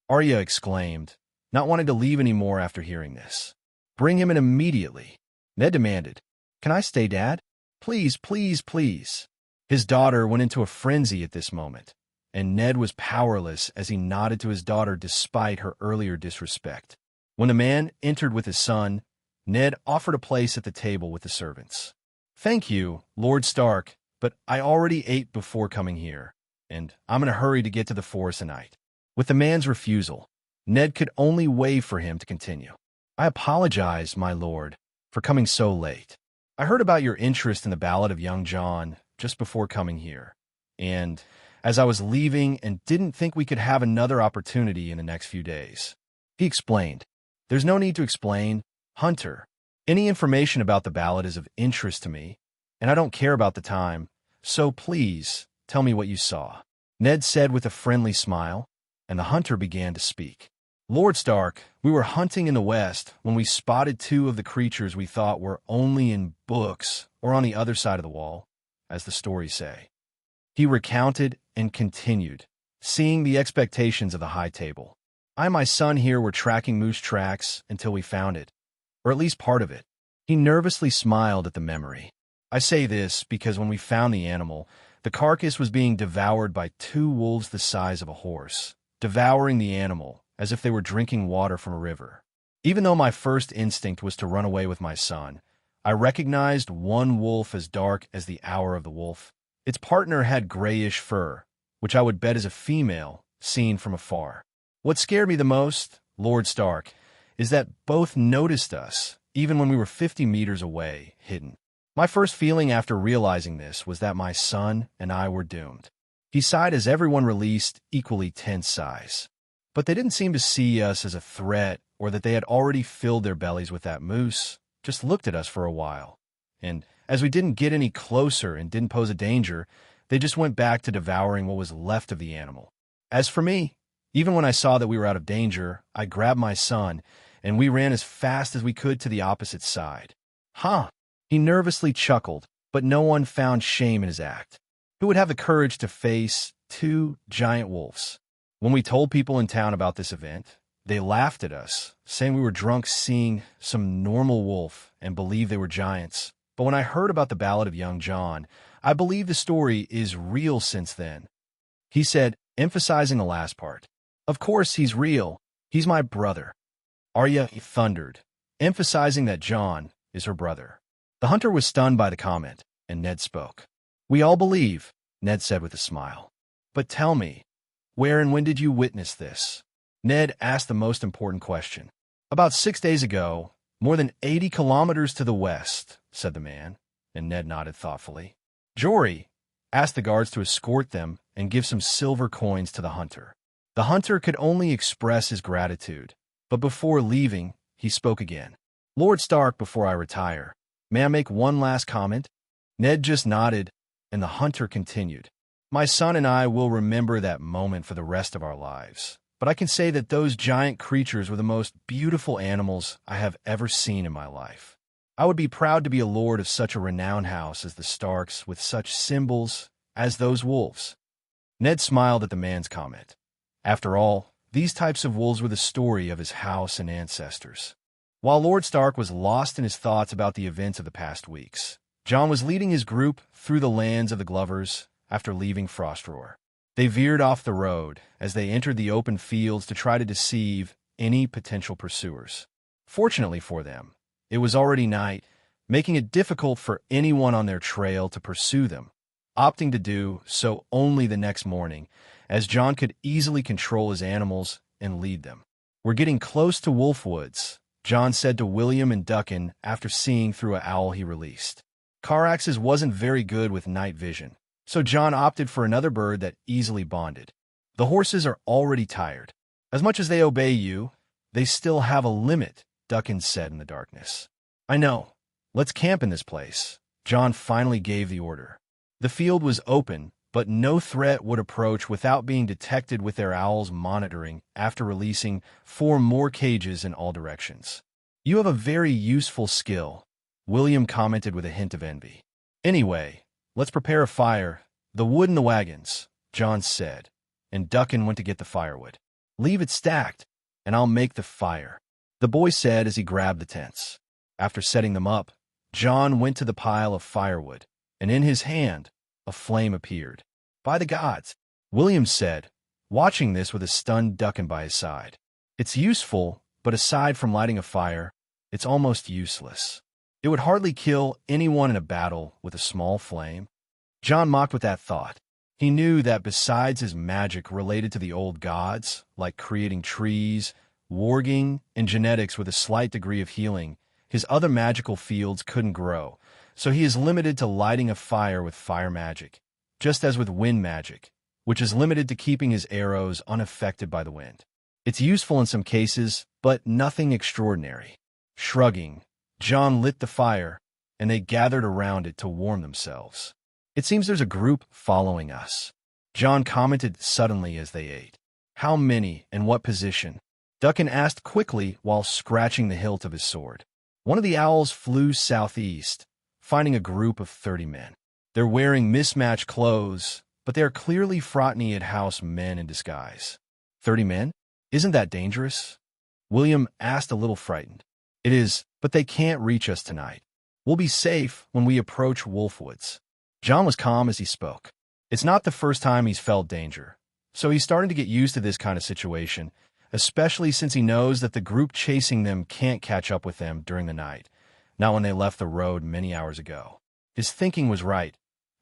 Arya exclaimed, not wanting to leave any more after hearing this. Bring him in immediately, Ned demanded. Can I stay, Dad? Please, please, please. His daughter went into a frenzy at this moment, and Ned was powerless as he nodded to his daughter despite her earlier disrespect. When the man entered with his son, Ned offered a place at the table with the servants. Thank you, Lord Stark, but I already ate before coming here, and I'm in a hurry to get to the forest tonight. With the man's refusal, Ned could only wave for him to continue. I apologize, my lord, for coming so late. I heard about your interest in the Ballad of Young Jon just before coming here, and as I was leaving and didn't think we could have another opportunity in the next few days. He explained. There's no need to explain, Hunter. Any information about the ballad is of interest to me, and I don't care about the time, so please tell me what you saw. Ned said with a friendly smile, and the hunter began to speak. Lord Stark, we were hunting in the west when we spotted 2 of the creatures we thought were only in books or on the other side of the wall, as the stories say. He recounted and continued, seeing the expectations of the High Table. I and my son here were tracking moose tracks until we found it, or at least part of it. He nervously smiled at the memory. I say this because when we found the animal, the carcass was being devoured by 2 wolves the size of a horse, devouring the animal as if they were drinking water from a river. Even though my first instinct was to run away with my son, I recognized one wolf as dark as the hour of the wolf. Its partner had grayish fur, which I would bet is a female, seen from afar. What scared me the most, Lord Stark, is that both noticed us, even when we were 50 meters away, hidden. My first feeling after realizing this was that my son and I were doomed. He sighed as everyone released equally tense sighs. But they didn't seem to see us as a threat or that they had already filled their bellies with that moose, just looked at us for a while. And as we didn't get any closer and didn't pose a danger, they just went back to devouring what was left of the animal. As for me, even when I saw that we were out of danger, I grabbed my son, and we ran as fast as we could to the opposite side. Huh! He nervously chuckled, but no one found shame in his act. Who would have the courage to face 2 giant wolves? When we told people in town about this event, they laughed at us, saying we were drunk seeing some normal wolf and believed they were giants. But when I heard about the Ballad of Young John, I believe the story is real since then. He said, emphasizing the last part. Of course he's real. He's my brother. Arya thundered, emphasizing that John is her brother. The hunter was stunned by the comment, and Ned spoke. We all believe, Ned said with a smile. But tell me, where and when did you witness this? Ned asked the most important question. About 6 days ago, more than 80 kilometers to the west, said the man, and Ned nodded thoughtfully. Jory asked the guards to escort them and give some silver coins to the hunter. The hunter could only express his gratitude, but before leaving, he spoke again. Lord Stark, before I retire, may I make one last comment? Ned just nodded, and the hunter continued. My son and I will remember that moment for the rest of our lives, but I can say that those giant creatures were the most beautiful animals I have ever seen in my life. I would be proud to be a lord of such a renowned house as the Starks with such symbols as those wolves. Ned smiled at the man's comment. After all, these types of wolves were the story of his house and ancestors. While Lord Stark was lost in his thoughts about the events of the past weeks, Jon was leading his group through the lands of the Glovers after leaving Frostroar. They veered off the road as they entered the open fields to try to deceive any potential pursuers. Fortunately for them, it was already night, making it difficult for anyone on their trail to pursue them, opting to do so only the next morning, as Jon could easily control his animals and lead them. We're getting close to Wolfwoods, Jon said to William and Duncan after seeing through an owl he released. Carax's wasn't very good with night vision, so Jon opted for another bird that easily bonded. The horses are already tired. As much as they obey you, they still have a limit, Duncan said in the darkness. I know. Let's camp in this place. Jon finally gave the order. The field was open, but no threat would approach without being detected with their owls monitoring after releasing 4 more cages in all directions. You have a very useful skill, William commented with a hint of envy. Anyway, let's prepare a fire, the wood in the wagons, Jon said, and Duncan went to get the firewood. Leave it stacked, and I'll make the fire, the boy said as he grabbed the tents. After setting them up, Jon went to the pile of firewood, and in his hand, a flame appeared. By the gods, William said, watching this with a stunned Duncan by his side. It's useful, but aside from lighting a fire, it's almost useless. It would hardly kill anyone in a battle with a small flame. Jon mocked with that thought. He knew that besides his magic related to the old gods, like creating trees, warging, and genetics with a slight degree of healing, his other magical fields couldn't grow, so he is limited to lighting a fire with fire magic, just as with wind magic, which is limited to keeping his arrows unaffected by the wind. It's useful in some cases, but nothing extraordinary. Shrugging, Jon lit the fire, and they gathered around it to warm themselves. It seems there's a group following us, Jon commented suddenly as they ate. How many and what position? Duncan asked quickly while scratching the hilt of his sword. One of the owls flew southeast, finding a group of 30 men. They're wearing mismatched clothes, but they are clearly Frotneyed House men in disguise. 30 men? Isn't that dangerous? William asked, a little frightened. It is, but they can't reach us tonight. We'll be safe when we approach Wolfwoods. Jon was calm as he spoke. It's not the first time he's felt danger, so he's starting to get used to this kind of situation, especially since he knows that the group chasing them can't catch up with them during the night, not when they left the road many hours ago. His thinking was right,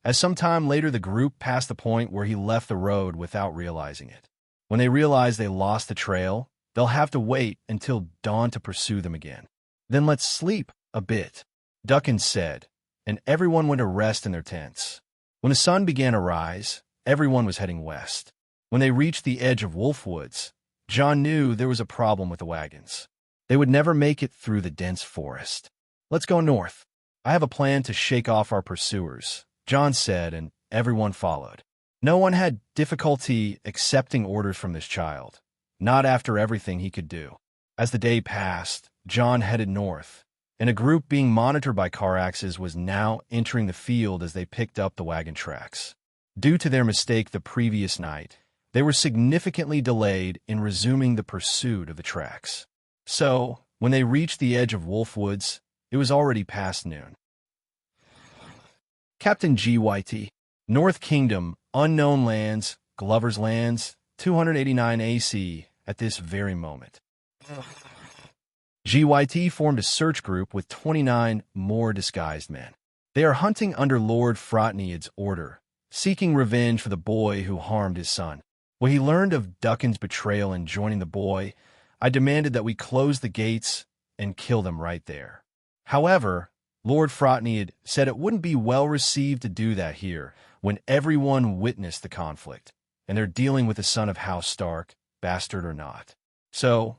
as sometime later the group passed the point where he left the road without realizing it. When they realize they lost the trail, they'll have to wait until dawn to pursue them again. Then let's sleep a bit, Duncan said, and everyone went to rest in their tents. When the sun began to rise, everyone was heading west. When they reached the edge of Wolfwoods, John knew there was a problem with the wagons. They would never make it through the dense forest. Let's go north. I have a plan to shake off our pursuers, John said, and everyone followed. No one had difficulty accepting orders from this child, not after everything he could do. As the day passed, John headed north, and a group being monitored by Caraxes was now entering the field as they picked up the wagon tracks. Due to their mistake the previous night, they were significantly delayed in resuming the pursuit of the tracks. So, when they reached the edge of Wolfwoods, it was already past noon. Captain G.Y.T. North Kingdom, Unknown Lands, Glover's Lands, 289 AC, at this very moment. GYT formed a search group with 29 more disguised men. They are hunting under Lord Frotneid's order, seeking revenge for the boy who harmed his son. When he learned of Duncan's betrayal in joining the boy, I demanded that we close the gates and kill them right there. However, Lord Frotneid said it wouldn't be well received to do that here when everyone witnessed the conflict, and they're dealing with the son of House Stark, bastard or not. So,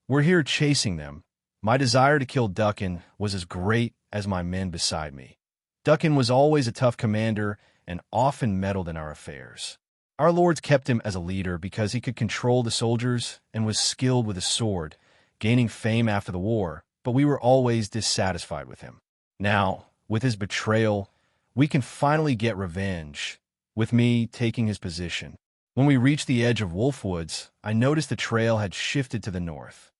we're here chasing them. My desire to kill Duncan was as great as my men beside me. Duncan was always a tough commander and often meddled in our affairs. Our lords kept him as a leader because he could control the soldiers and was skilled with a sword, gaining fame after the war, but we were always dissatisfied with him. Now, with his betrayal, we can finally get revenge, with me taking his position. When we reached the edge of Wolfwoods, I noticed the trail had shifted to the north.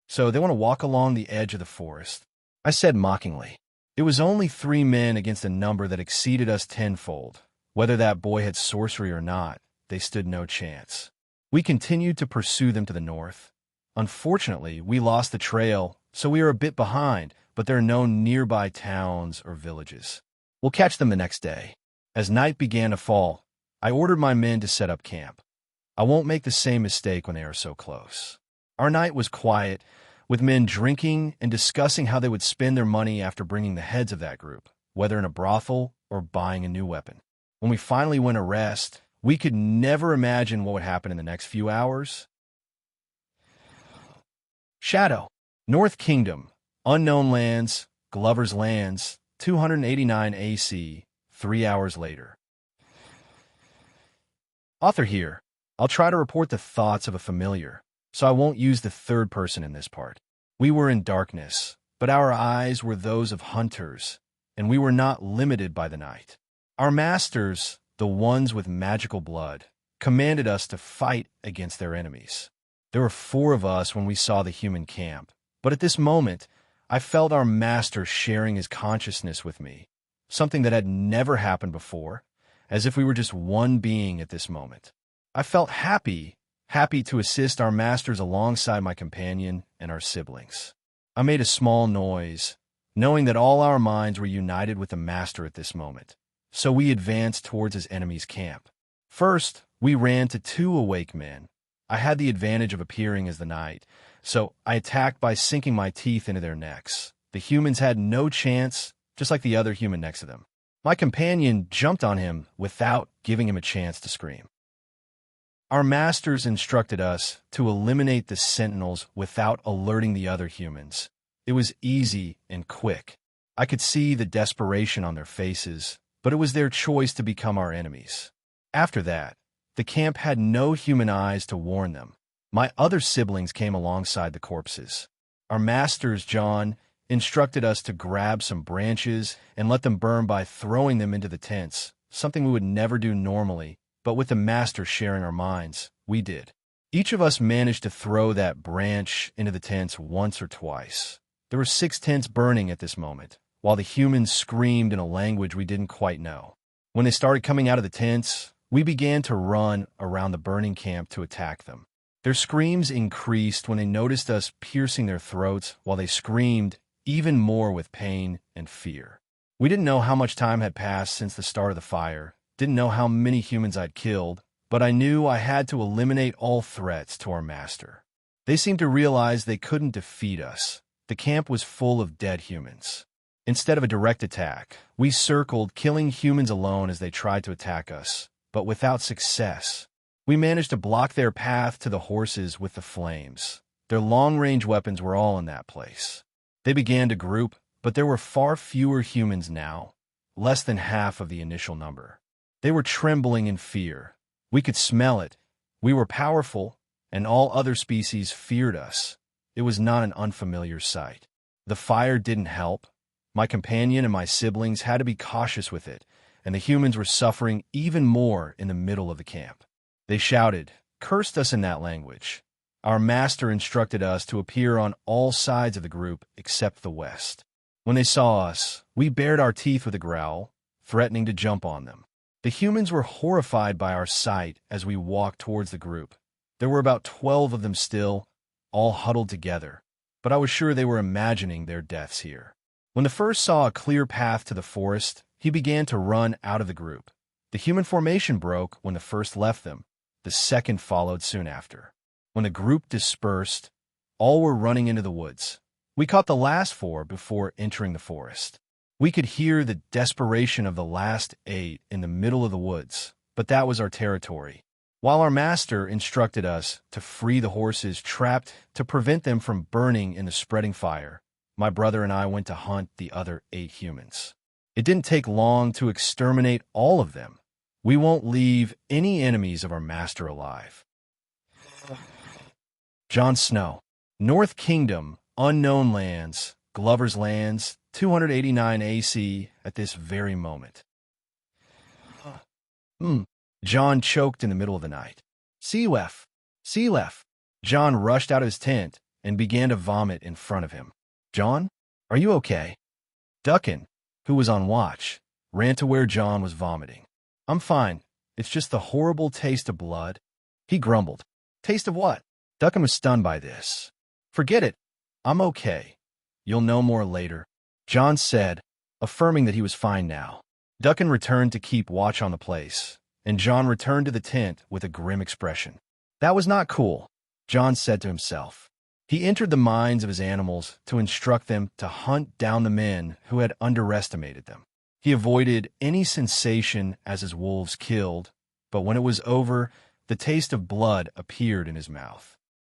So they want to walk along the edge of the forest. I said mockingly. It was only 3 men against a number that exceeded us tenfold. Whether that boy had sorcery or not, they stood no chance. We continued to pursue them to the north. Unfortunately, we lost the trail, so we are a bit behind, but there are no nearby towns or villages. We'll catch them the next day. As night began to fall, I ordered my men to set up camp. I won't make the same mistake when they are so close. Our night was quiet, with men drinking and discussing how they would spend their money after bringing the heads of that group, whether in a brothel or buying a new weapon. When we finally went to rest, we could never imagine what would happen in the next few hours. Shadow. North Kingdom, Unknown Lands, Glover's Lands, 289 AC, 3 hours later. Author here. I'll try to report the thoughts of a familiar, so I won't use the third person in this part. We were in darkness, but our eyes were those of hunters, and we were not limited by the night. Our masters, the ones with magical blood, commanded us to fight against their enemies. There were 4 of us when we saw the human camp, but at this moment, I felt our master sharing his consciousness with me, something that had never happened before, as if we were just one being at this moment. I felt happy to assist our masters alongside my companion and our siblings. I made a small noise, knowing that all our minds were united with the master at this moment. So we advanced towards his enemy's camp. First, we ran to 2 awake men. I had the advantage of appearing as the night, so I attacked by sinking my teeth into their necks. The humans had no chance, just like the other human next to them. My companion jumped on him without giving him a chance to scream. Our masters instructed us to eliminate the sentinels without alerting the other humans. It was easy and quick. I could see the desperation on their faces, but it was their choice to become our enemies. After that, the camp had no human eyes to warn them. My other siblings came alongside the corpses. Our masters, John, instructed us to grab some branches and let them burn by throwing them into the tents, something we would never do normally, but with the master sharing our minds, we did. Each of us managed to throw that branch into the tents once or twice. There were 6 tents burning at this moment, while the humans screamed in a language we didn't quite know. When they started coming out of the tents, we began to run around the burning camp to attack them. Their screams increased when they noticed us piercing their throats while they screamed even more with pain and fear. We didn't know how much time had passed since the start of the fire, didn't know how many humans I'd killed, but I knew I had to eliminate all threats to our master. They seemed to realize they couldn't defeat us, The camp was full of dead humans. Instead of a direct attack, we circled, killing humans alone as they tried to attack us, but without success. We managed to block their path to the horses with the flames. Their long-range weapons were all in that place. They began to group, but there were far fewer humans now, less than half of the initial number. They were trembling in fear. We could smell it. We were powerful, and all other species feared us. It was not an unfamiliar sight. The fire didn't help. My companion and my siblings had to be cautious with it, and the humans were suffering even more in the middle of the camp. They shouted, cursed us in that language. Our master instructed us to appear on all sides of the group except the west. When they saw us, we bared our teeth with a growl, threatening to jump on them. The humans were horrified by our sight as we walked towards the group. There were about 12 of them still, all huddled together, but I was sure they were imagining their deaths here. When the first saw a clear path to the forest, he began to run out of the group. The human formation broke when the first left them. The second followed soon after. When the group dispersed, all were running into the woods. We caught the last 4 before entering the forest. We could hear the desperation of the last 8 in the middle of the woods, but that was our territory. While our master instructed us to free the horses trapped to prevent them from burning in the spreading fire, my brother and I went to hunt the other 8 humans. It didn't take long to exterminate all of them. We won't leave any enemies of our master alive. Jon Snow. North Kingdom, Unknown Lands, Glover's Lands, 289 AC at this very moment. Jon choked in the middle of the night. Sealef! Sealef! Jon rushed out of his tent and began to vomit in front of him. Jon, are you okay? Duncan, who was on watch, ran to where Jon was vomiting. I'm fine. It's just the horrible taste of blood. He grumbled. Taste of what? Duncan was stunned by this. Forget it. I'm okay. You'll know more later, Jon said, affirming that he was fine now. Duncan returned to keep watch on the place, and Jon returned to the tent with a grim expression. That was not cool, Jon said to himself. He entered the minds of his animals to instruct them to hunt down the men who had underestimated them. He avoided any sensation as his wolves killed, but when it was over, the taste of blood appeared in his mouth.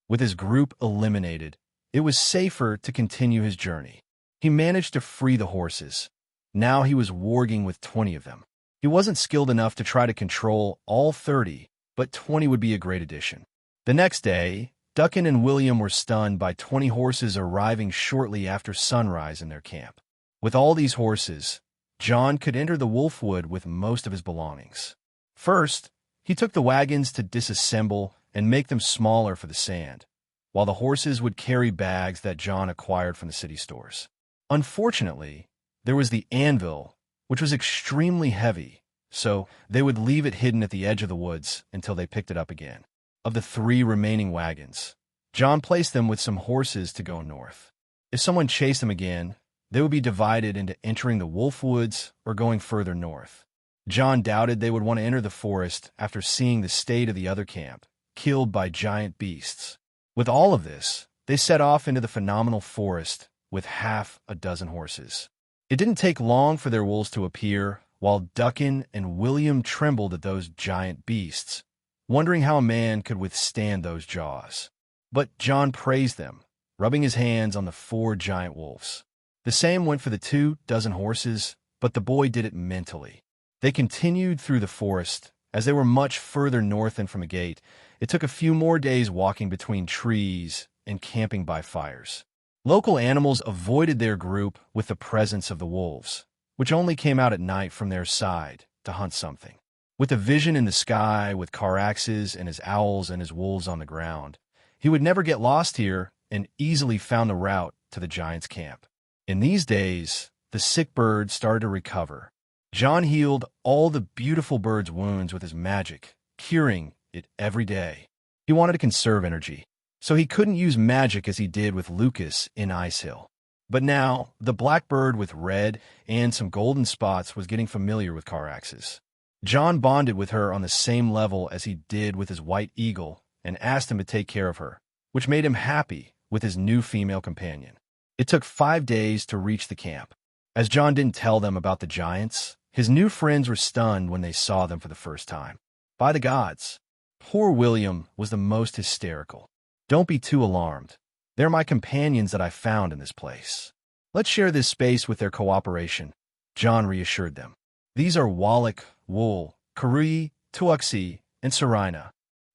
With his group eliminated, it was safer to continue his journey. He managed to free the horses. Now he was warging with 20 of them. He wasn't skilled enough to try to control all 30, but 20 would be a great addition. The next day, Duncan and William were stunned by 20 horses arriving shortly after sunrise in their camp. With all these horses, Jon could enter the Wolfwood with most of his belongings. First, he took the wagons to disassemble and make them smaller for the sand, while the horses would carry bags that Jon acquired from the city stores. Unfortunately, there was the anvil, which was extremely heavy, so they would leave it hidden at the edge of the woods until they picked it up again. Of the 3 remaining wagons, Jon placed them with some horses to go north. If someone chased them again, they would be divided into entering the Wolfwoods or going further north. Jon doubted they would want to enter the forest after seeing the state of the other camp, killed by giant beasts. With all of this, they set off into the phenomenal forest with half a dozen horses. It didn't take long for their wolves to appear, while Duncan and William trembled at those giant beasts, wondering how a man could withstand those jaws. But Jon praised them, rubbing his hands on the 4 giant wolves. The same went for the 24 horses, but the boy did it mentally. They continued through the forest. As they were much further north than from a gate, it took a few more days walking between trees and camping by fires. Local animals avoided their group with the presence of the wolves, which only came out at night from their side to hunt something. With a vision in the sky, with Caraxes and his owls and his wolves on the ground, he would never get lost here and easily found the route to the giant's camp. In these days, the sick bird started to recover. Jon healed all the beautiful bird's wounds with his magic, curing it every day. He wanted to conserve energy, so he couldn't use magic as he did with Lucas in Icehill. But now, the black bird with red and some golden spots was getting familiar with Caraxes. Jon bonded with her on the same level as he did with his white eagle and asked him to take care of her, which made him happy with his new female companion. It took 5 days to reach the camp. As Jon didn't tell them about the giants, his new friends were stunned when they saw them for the first time. By the gods! Poor William was the most hysterical. Don't be too alarmed. They're my companions that I found in this place. Let's share this space with their cooperation, Jon reassured them. These are Wallach, Wool, Karui, Tuaxi, and Serina.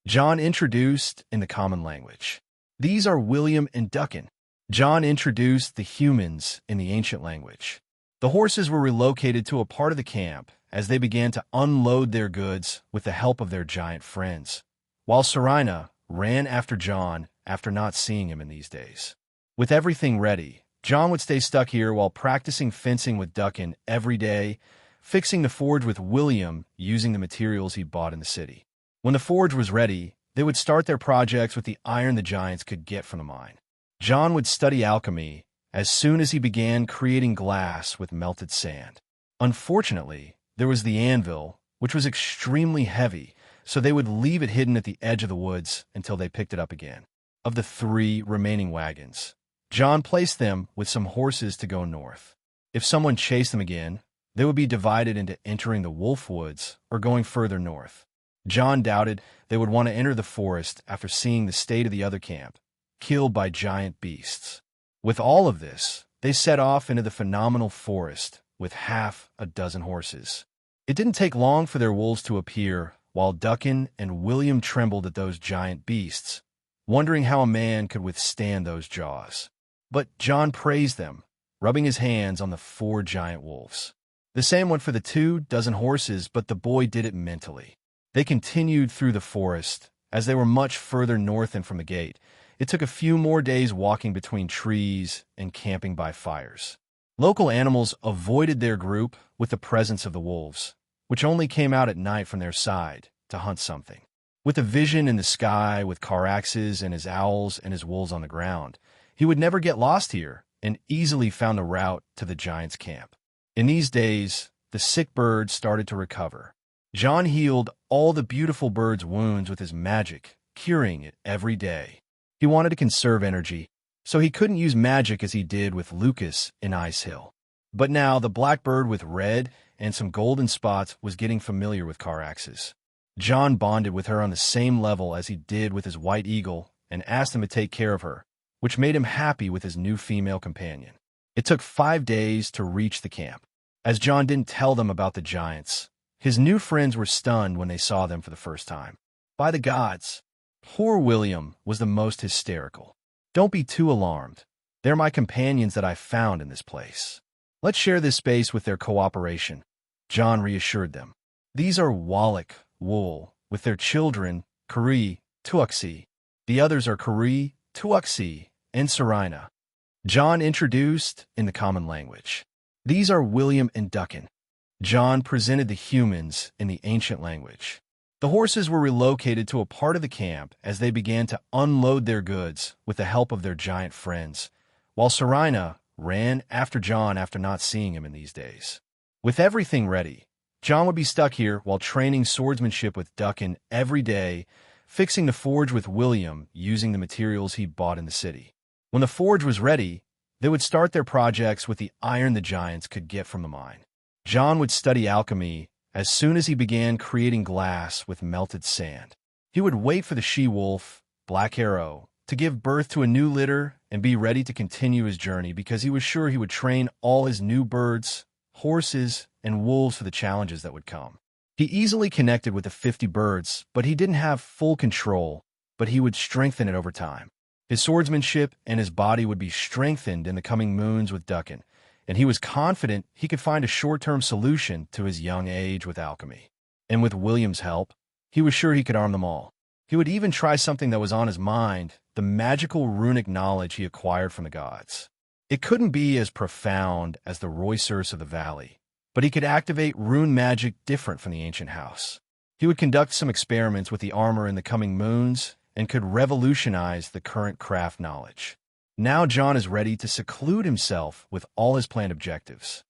Jon introduced in the common language. These are William and Duncan. Jon introduced the humans in the ancient language. The horses were relocated to a part of the camp as they began to unload their goods with the help of their giant friends, while Serina ran after Jon after not seeing him in these days. With everything ready, Jon would stay stuck here while practicing fencing with Duncan every day, fixing the forge with William using the materials he bought in the city. When the forge was ready, they would start their projects with the iron the giants could get from the mine. Jon would study alchemy as soon as he began creating glass with melted sand. Unfortunately, there was the anvil, which was extremely heavy, so they would leave it hidden at the edge of the woods until they picked it up again. Of the 3 remaining wagons, Jon placed them with some horses to go north. If someone chased them again, they would be divided into entering the wolf woods or going further north. Jon doubted they would want to enter the forest after seeing the state of the other camp, killed by giant beasts. With all of this, they set off into the phenomenal forest with half a dozen horses. It didn't take long for their wolves to appear, while Duncan and William trembled at those giant beasts, wondering how a man could withstand those jaws. But Jon praised them, rubbing his hands on the 4 giant wolves. The same went for the 2 dozen horses, but the boy did it mentally. They continued through the forest. As they were much further north and from the gate, it took a few more days walking between trees and camping by fires. Local animals avoided their group with the presence of the wolves, which only came out at night from their side to hunt something. With a vision in the sky, with Caraxes and his owls and his wolves on the ground, he would never get lost here and easily found a route to the giants' camp. In these days, the sick birds started to recover. Jon healed all the beautiful birds' wounds with his magic, curing it every day. He wanted to conserve energy, so he couldn't use magic as he did with Lucas in Ice Hill. But now the black bird with red and some golden spots was getting familiar with Caraxes. Jon bonded with her on the same level as he did with his white eagle and asked him to take care of her, which made him happy with his new female companion. It took 5 days to reach the camp. As Jon didn't tell them about the giants, his new friends were stunned when they saw them for the first time. By the gods! Poor William was the most hysterical. Don't be too alarmed. They're my companions that I found in this place. Let's share this space with their cooperation, Jon reassured them. These are Wallach, Wool, with their children, Karui, Tuaxi. The others are Karui, Tuaxi, and Serina. Jon introduced in the common language. These are William and Duncan. Jon presented the humans in the ancient language. The horses were relocated to a part of the camp as they began to unload their goods with the help of their giant friends, while Serina ran after Jon after not seeing him in these days. With everything ready, Jon would be stuck here while training swordsmanship with Duncan every day, fixing the forge with William using the materials he bought in the city. When the forge was ready, they would start their projects with the iron the giants could get from the mine. Jon would study alchemy as soon as he began creating glass with melted sand. He would wait for the she-wolf, Black Arrow, to give birth to a new litter and be ready to continue his journey because he was sure he would train all his new birds, horses, and wolves for the challenges that would come. He easily connected with the 50 birds, but he didn't have full control, but he would strengthen it over time. His swordsmanship and his body would be strengthened in the coming moons with Duncan, and he was confident he could find a short-term solution to his young age with alchemy. And with William's help, he was sure he could arm them all. He would even try something that was on his mind, the magical runic knowledge he acquired from the gods. It couldn't be as profound as the Roycers of the Valley, but he could activate rune magic different from the ancient house. He would conduct some experiments with the armor in the coming moons and could revolutionize the current craft knowledge. Now Jon is ready to seclude himself with all his planned objectives.